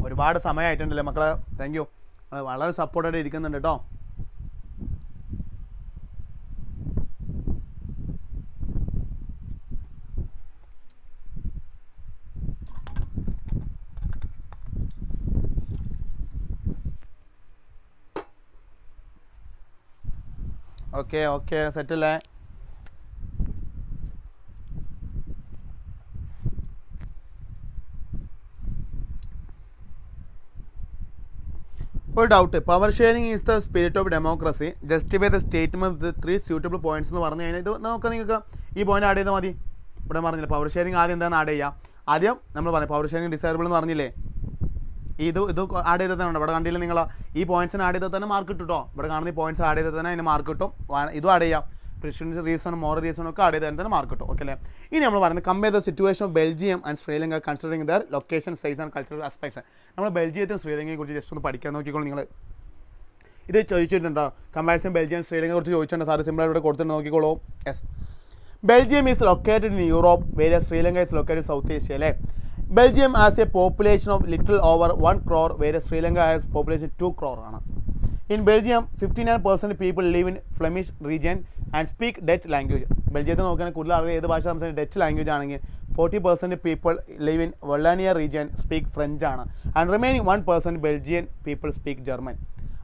ഒരുപാട് സമയമായിട്ടുണ്ടല്ലേ മക്കളെ. താങ്ക് യു, വളരെ സപ്പോർട്ടായിട്ട് ഇരിക്കുന്നുണ്ട് കേട്ടോ. ഓക്കെ സെറ്റല്ലേ? ഒരു doubt. Power sharing is the spirit of democracy. Justify the statement with 3 suitable points എന്ന് പറഞ്ഞു കഴിഞ്ഞാൽ ഇത് നിങ്ങൾക്ക് ഈ പോയിന്റ് ആഡ് ചെയ്താൽ മതി. ഇവിടെ പറഞ്ഞില്ലേ പവർ ഷെയറിങ് ആദ്യം എന്താണെന്ന് ആഡ് ചെയ്യാം. ആദ്യം നമ്മൾ പറഞ്ഞു പവർ ഷെയറിങ് ഡിസൈറബിൾ എന്ന് പറഞ്ഞില്ലേ, ഇത് ആഡ് ചെയ്താൽ തന്നെ ഇവിടെ കണ്ടില്ല നിങ്ങൾ. ഈ പോയിന്റ്സിന് ആഡ് ചെയ്താൽ തന്നെ മാർക്ക് കിട്ടും കേട്ടോ. ഇവിടെ കാണുന്ന ഈ പോയിന്റ്സ് ആഡ് ചെയ്താൽ തന്നെ അതിന് മാർക്ക് കിട്ടും. ഇതും ആഡ് ചെയ്യാം. പ്രിഷ്യൻസ് റീസൺ, മോറൽ റീസൺ ഒക്കെ ആഡ് ചെയ്താൽ തന്നെ മാർക്ക് കിട്ടും. ഓക്കെ അല്ലേ? ഇനി നമ്മൾ പറയുന്നത് compare the situation of Belgium and Sri Lanka considering there location, size and cultural aspects. നമ്മൾ ബെൽജിയത്തും ശ്രീലങ്കയെ കുറിച്ച് ജസ്റ്റ് ഒന്ന് പഠിക്കാൻ നോക്കിക്കോളൂ നിങ്ങൾ. ഇത് ചോദിച്ചിട്ടുണ്ടോ? കമ്പാരിസൺ ബെൽജിയം ശ്രീലങ്കയെ കുറിച്ച് ചോദിച്ചിട്ടുണ്ട്. സാറ് സിമ്പിളായിട്ട് ഇവിടെ കൊടുത്തിട്ട് നോക്കിക്കോളൂ. Yes. Belgium is located in Europe, various Sri Lanka is located south Asia അല്ലേ? Belgium has a population of little over 1 crore, whereas Sri Lanka has population 2 crore. In Belgium, 59% people live in Flemish region and speak Dutch language. Belgium നോക്കുകയാണെങ്കിൽ കൂടുതൽ ആളുകൾ ഏത് ഭാഷ സംസാരിക്കും? Dutch language ആണെങ്കിൽ 40% people live in Wallonia region speak French ആണ്. And remaining 1% Belgian people speak German.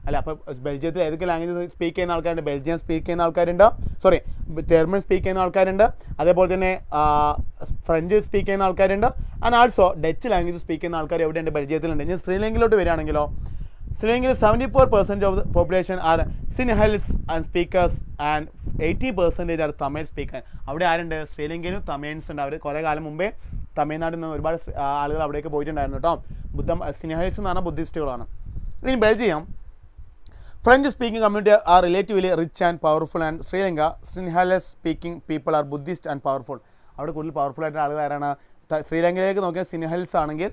അല്ല, അപ്പോൾ ബെൽജിയത്തിൽ ഏതൊക്കെ ലാംഗ്വേജ് സ്പീക്ക് ചെയ്യുന്ന ആൾക്കാരുണ്ട്? ബെൽജിയം സ്പീക്ക് ചെയ്യുന്ന ആൾക്കാരുണ്ട്, ജർമ്മൻ സ്പീക്ക് ചെയ്യുന്ന ആൾക്കാരുണ്ട്, അതേപോലെ തന്നെ ഫ്രഞ്ച് സ്പീക്ക് ചെയ്യുന്ന ആൾക്കാരുണ്ട്, and also Dutch language speak ചെയ്യുന്ന ആൾക്കാർ എവിടെയുണ്ട്? ബെൽജിയത്തിലുണ്ട്. ഇനി ശ്രീലങ്കയിലോട്ട് വരികയാണെങ്കിലോ, ശ്രീലങ്കയിൽ 74% of the population are Sinhalese and speakers and 80% are Tamil speaker. അവിടെ ആരുണ്ട്? ശ്രീലങ്കയിലും തമിഴ്സ് ഉണ്ട്. അവർ കുറേ കാലം മുമ്പേ തമിഴ്നാട്ടിൽ നിന്ന് ഒരുപാട് ആളുകൾ അവിടേക്ക് പോയിട്ടുണ്ടായിരുന്നു കേട്ടോ. സിൻഹൽസ് എന്ന് പറഞ്ഞാൽ ബുദ്ധിസ്റ്റുകളാണ്. ഇനി Belgium French speaking community are relatively rich and powerful and Sri Lanka Sinhalese speaking people are Buddhist and powerful. അവിടെ കൂടുതൽ പവർഫുൾ ആയിട്ടുള്ള ആളുകൾ ആരാണ്? ശ്രീലങ്കയിലേക്ക് നോക്കിയാൽ സിൻഹൽസ് ആണെങ്കിൽ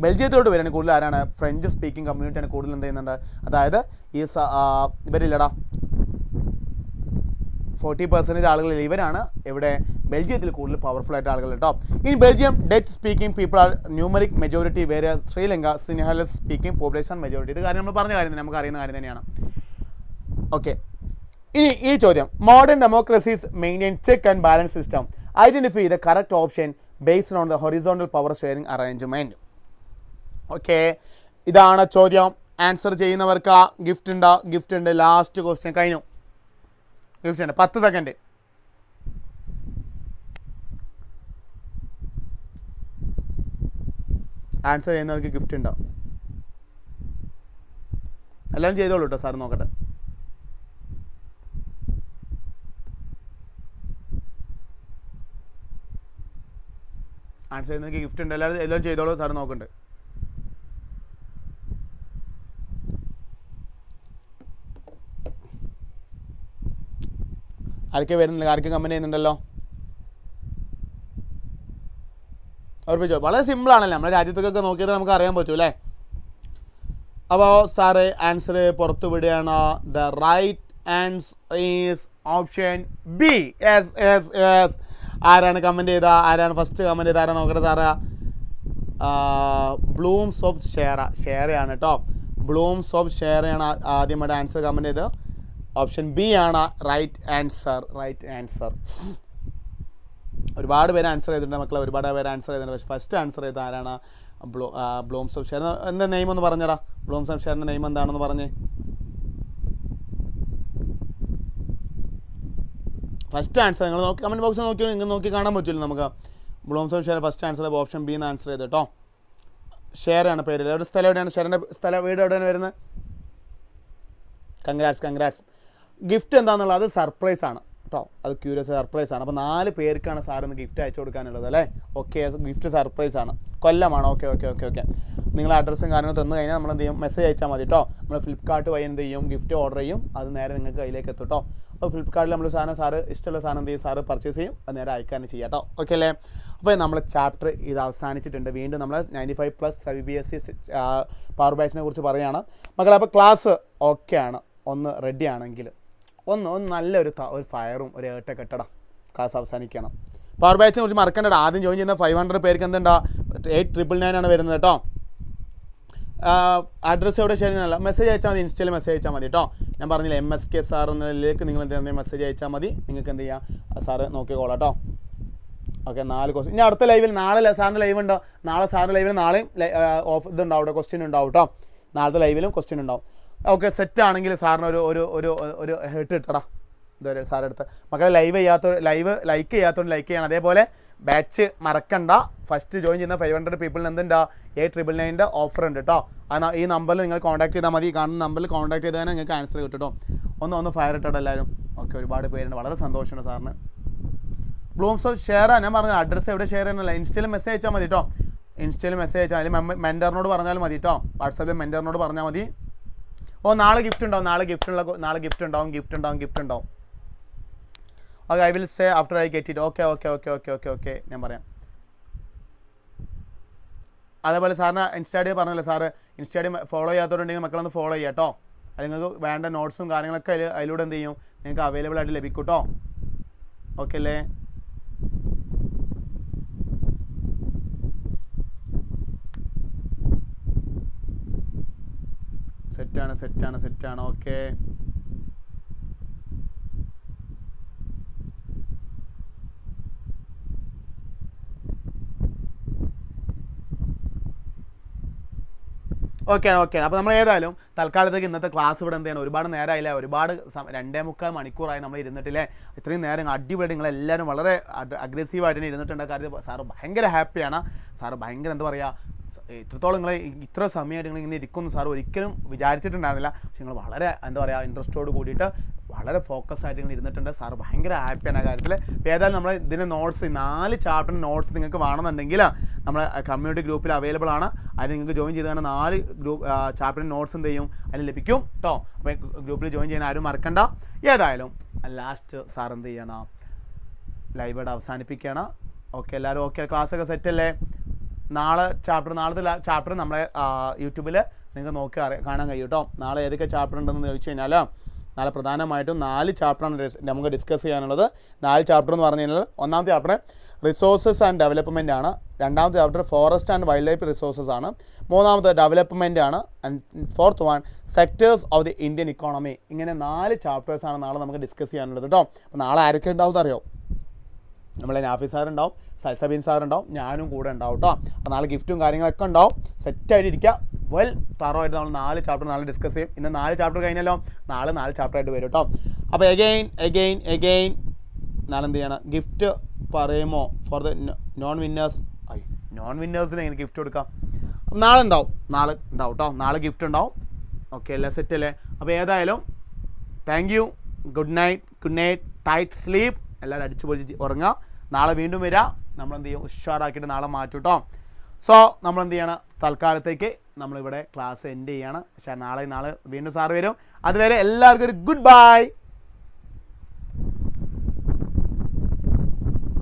ബെൽജിയത്തോട്ട് വരികയാണെങ്കിൽ കൂടുതൽ ആരാണ്? ഫ്രഞ്ച് സ്പീക്കിംഗ് കമ്മ്യൂണിറ്റിയാണ് കൂടുതൽ എന്ത് ചെയ്യുന്നുണ്ട്. അതായത് ഈ ഇവരില്ലടാ 40% ആളുകളിൽ ഇവരാണ് ഇവിടെ ബെൽജിയത്തിൽ കൂടുതൽ പവർഫുൾ ആയിട്ട് ആളുകൾ കേട്ടോ. ഇനി Belgium Dutch speaking people R numeric majority, വേറെ Sri Lanka Sinhalese speaking population majority. ഇത് കാര്യം നമ്മൾ പറഞ്ഞ കാര്യം തന്നെ, നമുക്ക് അറിയുന്ന കാര്യം തന്നെയാണ്. ഓക്കെ, ഇനി ഈ ചോദ്യം, modern democracies maintain check and balance system, identify the correct option based on the horizontal power sharing arrangement. Okay, ഇതാണ് ചോദ്യം. ആൻസർ ചെയ്യുന്നവർക്ക് ഗിഫ്റ്റ് ഉണ്ട്. ലാസ്റ്റ് ക്വസ്റ്റ്യൻ കഴിഞ്ഞു. ഗിഫ്റ്റ് ഉണ്ട് 10 സെക്കൻഡ്. ആൻസർ ചെയ്യുന്നവർക്ക് ഗിഫ്റ്റ് ഉണ്ടാവും. എല്ലാവരും ചെയ്തോളൂ കേട്ടോ, സാർ നോക്കട്ടെ. ആൻസർ ചെയ്യുന്നവർക്ക് ഗിഫ്റ്റ് ഉണ്ട്. എല്ലാവരും ചെയ്തോളൂ, സാർ നോക്കുന്നുണ്ട്. ആർക്കെ വരുന്നില്ല? ആർക്കും കമൻറ്റ് ചെയ്യുന്നുണ്ടല്ലോ? ഉറപ്പിച്ചോ? വളരെ സിമ്പിളാണല്ലോ, നമ്മുടെ രാജ്യത്തൊക്കെ നോക്കിയത് നമുക്ക് അറിയാൻ പറ്റും അല്ലേ. അപ്പോൾ സാറ് ആൻസർ പുറത്തു വിടുകയാണ്. The right answer is option B. Yes. ആരാണ് കമൻറ്റ് ചെയ്ത? ആരാണ് ഫസ്റ്റ് കമൻറ്റ് ചെയ്ത? ആരാണ് നോക്കട്ടെ സാറാ? ബ്ലൂംസ് ഓഫ് ഷെയറയാണ് കേട്ടോ. ബ്ലൂംസ് ഓഫ് ഷെയറയാണ് ആദ്യമായിട്ട് ആൻസർ കമൻറ്റ് ചെയ്ത്. ഓപ്ഷൻ ബി ആണ് റൈറ്റ് ആൻസർ. ഒരുപാട് പേര് ആൻസർ ചെയ്തിട്ടുണ്ട് മക്കളെ, ഒരുപാട് പേര് ആൻസർ ചെയ്തിട്ടുണ്ട്. പക്ഷേ ഫസ്റ്റ് ആൻസർ ചെയ്ത ആരാണ്? Bloom's of share. എന്താ നെയിം ഒന്ന് പറഞ്ഞടാ, ബ്ലൂംസ് ഓഫ് ഷെയറിൻ്റെ നെയിം എന്താണെന്ന് പറഞ്ഞേ. ഫസ്റ്റ് ആൻസർ നിങ്ങൾ നോക്കി കമൻറ്റ് ബോക്സിൽ നോക്കി നിങ്ങൾ നോക്കി കാണാൻ പറ്റില്ല നമുക്ക്. Bloom's of share first answer option B എന്ന് ആൻസർ ചെയ്ത് കേട്ടോ. ഷെയറാണ് പേര്. എവിടെ സ്ഥലം എവിടെയാണ്? ഷെയറിൻ്റെ വീട് എവിടെയാണ് വരുന്നത്? കൺഗ്രാറ്റ്സ്. ഗിഫ്റ്റ് എന്താണെന്നുള്ളത് അത് സർപ്രൈസ് ആണ് കേട്ടോ. അത് ക്യൂരിയസ് സർപ്രൈസ് ആണ്. അപ്പോൾ 4 പേർക്കാണ് സാറിന് ഗിഫ്റ്റ് അയച്ചു കൊടുക്കാനുള്ളത് അല്ലേ. ഓക്കെ, ഗിഫ്റ്റ് സർപ്രൈസ് ആണ്. കൊല്ലമാണ്. ഓക്കെ. നിങ്ങൾ അഡ്രസ്സും കാര്യങ്ങളും തന്നു കഴിഞ്ഞാൽ നമ്മൾ എന്ത് ചെയ്യും? മെസ്സേജ് അയച്ചാൽ മതി കേട്ടോ. നമ്മൾ ഫ്ലിപ്കാർട്ട് വഴി എന്ത് ചെയ്യും? ഗിഫ്റ്റ് ഓർഡർ ചെയ്യും. അത് നേരെ നിങ്ങൾക്ക് കയ്യിലേക്ക് എത്തും കേട്ടോ. അപ്പോൾ ഫ്ലിപ്കാർട്ടിൽ നമ്മൾ സാറ് ഇഷ്ടമുള്ള സാധനം എന്ത് ചെയ്യും? സാറ് പർച്ചേസ് ചെയ്യും. അത് നേരെ അയക്കാൻ ചെയ്യാം കേട്ടോ. ഓക്കെ അല്ലേ? അപ്പോൾ നമ്മൾ ചാപ്റ്റർ ഇത് അവസാനിച്ചിട്ടുണ്ട്. വീണ്ടും നമ്മൾ 95+ CBSE പവർ ബാച്ചിനെ കുറിച്ച് പറയുകയാണ് മക്കളെ. അപ്പോൾ ക്ലാസ് ഓക്കെയാണ്, ഒന്ന് റെഡി ആണെങ്കിൽ ഒന്ന് നല്ലൊരു ഫയറും ഒരു ഏട്ടൊക്കെ ഇട്ടടാ. ക്ലാസ് അവസാനിക്കണം. പവർ ബാച്ചിനെ കുറിച്ച് മറക്കേണ്ടത്. ആദ്യം ജോയിൻ ചെയ്യുന്ന 500 പേർക്ക് എന്തുണ്ടാ 8999 ആണ് വരുന്നത് കേട്ടോ. അഡ്രസ്സ് എവിടെ ശരിയല്ല, മെസ്സേജ് അയച്ചാൽ മതി. ഇൻസ്റ്റയിൽ മെസ്സേജ് അയച്ചാൽ മതി കേട്ടോ. ഞാൻ പറഞ്ഞില്ല MSK സാർ എന്നതിലേക്ക് നിങ്ങൾ എന്തെങ്കിലും മെസ്സേജ് അയച്ചാൽ മതി. നിങ്ങൾക്ക് എന്ത് ചെയ്യാം? സാറ് നോക്കിക്കോളാം കേട്ടോ. Okay, 4 question. ഇനി അടുത്ത ലൈവിൽ നാളെ സാറിൻ്റെ ലൈവ് ഉണ്ടോ? നാളെ സാറിൻ്റെ ലൈവിൽ നാളെയും ഇതുണ്ടാവും കേട്ടോ, ക്വസ്റ്റ്യൻ ഉണ്ടാവും കേട്ടോ. നാളത്തെ ലൈവിലും ക്വസ്റ്റ്യൻ ഉണ്ടാവും. ഓക്കെ, സെറ്റാണെങ്കിൽ സാറിന് ഒരു ഹെഡ് ഇട്ടടാ. ഇതുവരെ സാറെടുത്ത് മക്കളെ ലൈവ് ലൈക്ക് ചെയ്യാത്തതുകൊണ്ട് ലൈക്ക് ചെയ്യണം. അതേപോലെ ബാച്ച് മറക്കണ്ട. ഫസ്റ്റ് ജോയിൻ ചെയ്യുന്ന 500 പീപ്പിളിന് എന്തുണ്ടാ 8999 ഓഫർ ഉണ്ട് കേട്ടോ. ഈ നമ്പറിൽ നിങ്ങൾ കോൺടാക്ട് ചെയ്താൽ മതി. കാണുന്ന നമ്പറിൽ കോൺടാക്ട് ചെയ്താൽ നിങ്ങൾക്ക് ആൻസർ കിട്ടും കേട്ടോ. ഒന്ന് ഫയർ ഇട്ടോ എല്ലാവരും. ഓക്കെ, ഒരുപാട് പേരുണ്ട്. വളരെ സന്തോഷമുണ്ട് സാറിന്. ബ്ലൂംസ് ഓഫ് ഷെയറാണ് ഞാൻ പറഞ്ഞത്. അഡ്രസ്സ് എവിടെ ഷെയർ ചെയ്യണമല്ല, ഇൻസ്റ്റയിൽ മെസ്സേജ് അയച്ചാൽ മതി കേട്ടോ. ഇൻസ്റ്റയിൽ മെസ്സേജ് അയച്ചാൽ അതിൽ മെൻറ്ററിനോട് പറഞ്ഞാൽ മതി കേട്ടോ. വാട്സാപ്പിൽ മെൻറ്ററിനോട് പറഞ്ഞാൽ മതി. നാളെ ഗിഫ്റ്റ് ഉണ്ടാവും. നാളെ ഗിഫ്റ്റ് ഉണ്ടാവും. Okay, I will say after I get it. Okay ഞാൻ പറയാം. അതേപോലെ സാറിന് ഇൻസ്റ്റാഡി പറഞ്ഞല്ലോ, സാറ് ഇൻസ്റ്റാഡി ഫോളോ ചെയ്യാത്തവരുണ്ടെങ്കിൽ മക്കളൊന്ന് ഫോളോ ചെയ്യാം കേട്ടോ. അത് നിങ്ങൾക്ക് വേണ്ട നോട്ട്സും കാര്യങ്ങളൊക്കെ അതിലൂടെ എന്ത് ചെയ്യും? നിങ്ങൾക്ക് അവൈലബിൾ ആയിട്ട് ലഭിക്കും കേട്ടോ. ഓക്കെ അല്ലേ? സെറ്റാണ്. Okay, okay. അപ്പോൾ നമ്മൾ ഏതായാലും തൽക്കാലത്തേക്ക് ഇന്നത്തെ ക്ലാസ് ഇവിടെ എന്ത് ചെയ്യണം? ഒരുപാട് നേരമായില്ലേ, ഒരുപാട് 2.25 മണിക്കൂറായി നമ്മൾ ഇരുന്നിട്ടില്ലേ. ഇത്രയും നേരം അടിപൊളി നിങ്ങളെല്ലാവരും വളരെ അഗ്രസീവായിട്ട് തന്നെ ഇരുന്നിട്ടുണ്ട്. കാര്യം സാറ് ഭയങ്കര ഹാപ്പിയാണ്. സാറ് ഭയങ്കര എന്താ പറയുക, ഇത്രത്തോളം നിങ്ങൾ ഇത്ര സമയമായിട്ട് നിങ്ങൾ ഇങ്ങനെ ഇരിക്കുന്നു സാർ ഒരിക്കലും വിചാരിച്ചിട്ടുണ്ടായിരുന്നില്ല. പക്ഷെ നിങ്ങൾ വളരെ എന്താ പറയുക ഇൻട്രസ്റ്റോട് കൂടിയിട്ട് വളരെ ഫോക്കസ് ആയിട്ട് നിങ്ങൾ ഇരുന്നിട്ടുണ്ട്. സാർ ഭയങ്കര ഹാപ്പിയാണ് ആ കാര്യത്തിൽ. അപ്പോൾ ഏതായാലും നമ്മൾ ഇതിൻ്റെ നോട്ട്സ് 4 ചാപ്റ്ററിന് നോട്ട്സ് നിങ്ങൾക്ക് വേണമെന്നുണ്ടെങ്കിൽ നമ്മൾ കമ്മ്യൂണിറ്റി ഗ്രൂപ്പിൽ അവൈലബിൾ ആണ്. അതിൽ നിങ്ങൾക്ക് ജോയിൻ ചെയ്ത് തന്നെ 4 ചാപ്റ്ററിന് നോട്ട്സ് എന്ത് ചെയ്യും അതിൽ ലഭിക്കും കേട്ടോ. അപ്പോൾ ഗ്രൂപ്പിൽ ജോയിൻ ചെയ്യാൻ ആരും മറക്കണ്ട. ഏതായാലും ലാസ്റ്റ് സാർ എന്ത് ചെയ്യണം ലൈവ് അവസാനിപ്പിക്കുകയാണ്. ഓക്കെ എല്ലാവരും ഓക്കെ ക്ലാസ്സൊക്കെ സെറ്റല്ലേ? നാളത്തെ ചാപ്റ്റർ നമ്മളെ യൂട്യൂബിൽ നിങ്ങൾക്ക് നോക്കി കാണാൻ കഴിയും കേട്ടോ. നാളെ ഏതൊക്കെ ചാപ്റ്റർ ഉണ്ടെന്ന് ചോദിച്ചു കഴിഞ്ഞാൽ നാളെ പ്രധാനമായിട്ടും 4 ചാപ്റ്ററാണ് നമുക്ക് ഡിസ്കസ് ചെയ്യാനുള്ളത്. 4 ചാപ്റ്റർ എന്ന് പറഞ്ഞു കഴിഞ്ഞാൽ ഒന്നാമത്തെ ചാപ്റ്റർ റിസോഴ്സസ് ആൻഡ് ഡെവലപ്മെൻ്റ് ആണ്. രണ്ടാമത്തെ chapter forest and wild life resources ആണ്. മൂന്നാമത്തെ ഡെവലപ്മെൻ്റ് ആണ്. And fourth one sectors of the Indian economy. ഇങ്ങനെ 4 ചാപ്റ്റേഴ്സാണ് നാളെ നമുക്ക് ഡിസ്കസ് ചെയ്യാനുള്ളത് കേട്ടോ. അപ്പോൾ നാളെ ആരൊക്കെ ഉണ്ടാവും അറിയോ? നമ്മളെ നാഫി സാർ ഉണ്ടാവും, സൽസബീൻ സാർ ഉണ്ടാവും, ഞാനും കൂടെ ഉണ്ടാവും കേട്ടോ. അപ്പോൾ നാളെ ഗിഫ്റ്റും കാര്യങ്ങളൊക്കെ ഉണ്ടാവും. സെറ്റായിട്ട് ഇരിക്കുക. വെൽ തറവായിട്ട് നമ്മൾ 4 ചാപ്റ്റർ നാളെ ഡിസ്കസ് ചെയ്യും. ഇന്ന് 4 ചാപ്റ്റർ കഴിഞ്ഞല്ലോ, നാളെ 4 ചാപ്റ്റർ ആയിട്ട് വരും കേട്ടോ. അപ്പോൾ എഗെയിൻ നാളെ എന്ത് ചെയ്യണം ഗിഫ്റ്റ് പറയുമോ for the non winners? Non വിന്നേഴ്സിന് എങ്ങനെ ഗിഫ്റ്റ് കൊടുക്കാം? നാളെ ഉണ്ടാവും കേട്ടോ. നാളെ ഗിഫ്റ്റ് ഉണ്ടാവും. ഓക്കെ എല്ലാം സെറ്റ് അല്ലേ? അപ്പോൾ ഏതായാലും thank you. Good night tight sleep. എല്ലാവരും അടിച്ചു പൊളിച്ച് ഉറങ്ങുക. നാളെ വീണ്ടും വരാം. നമ്മളെന്ത് ചെയ്യും ഉഷാറാക്കിയിട്ട് നാളെ മാറ്റും കേട്ടോ. സോ നമ്മളെന്ത് ചെയ്യണം തൽക്കാലത്തേക്ക് നമ്മളിവിടെ ക്ലാസ് എൻഡ് ചെയ്യാണ്. പക്ഷേ നാളെ വീണ്ടും സാറ് വരും. അതുവരെ എല്ലാവർക്കും ഒരു ഗുഡ് ബൈ.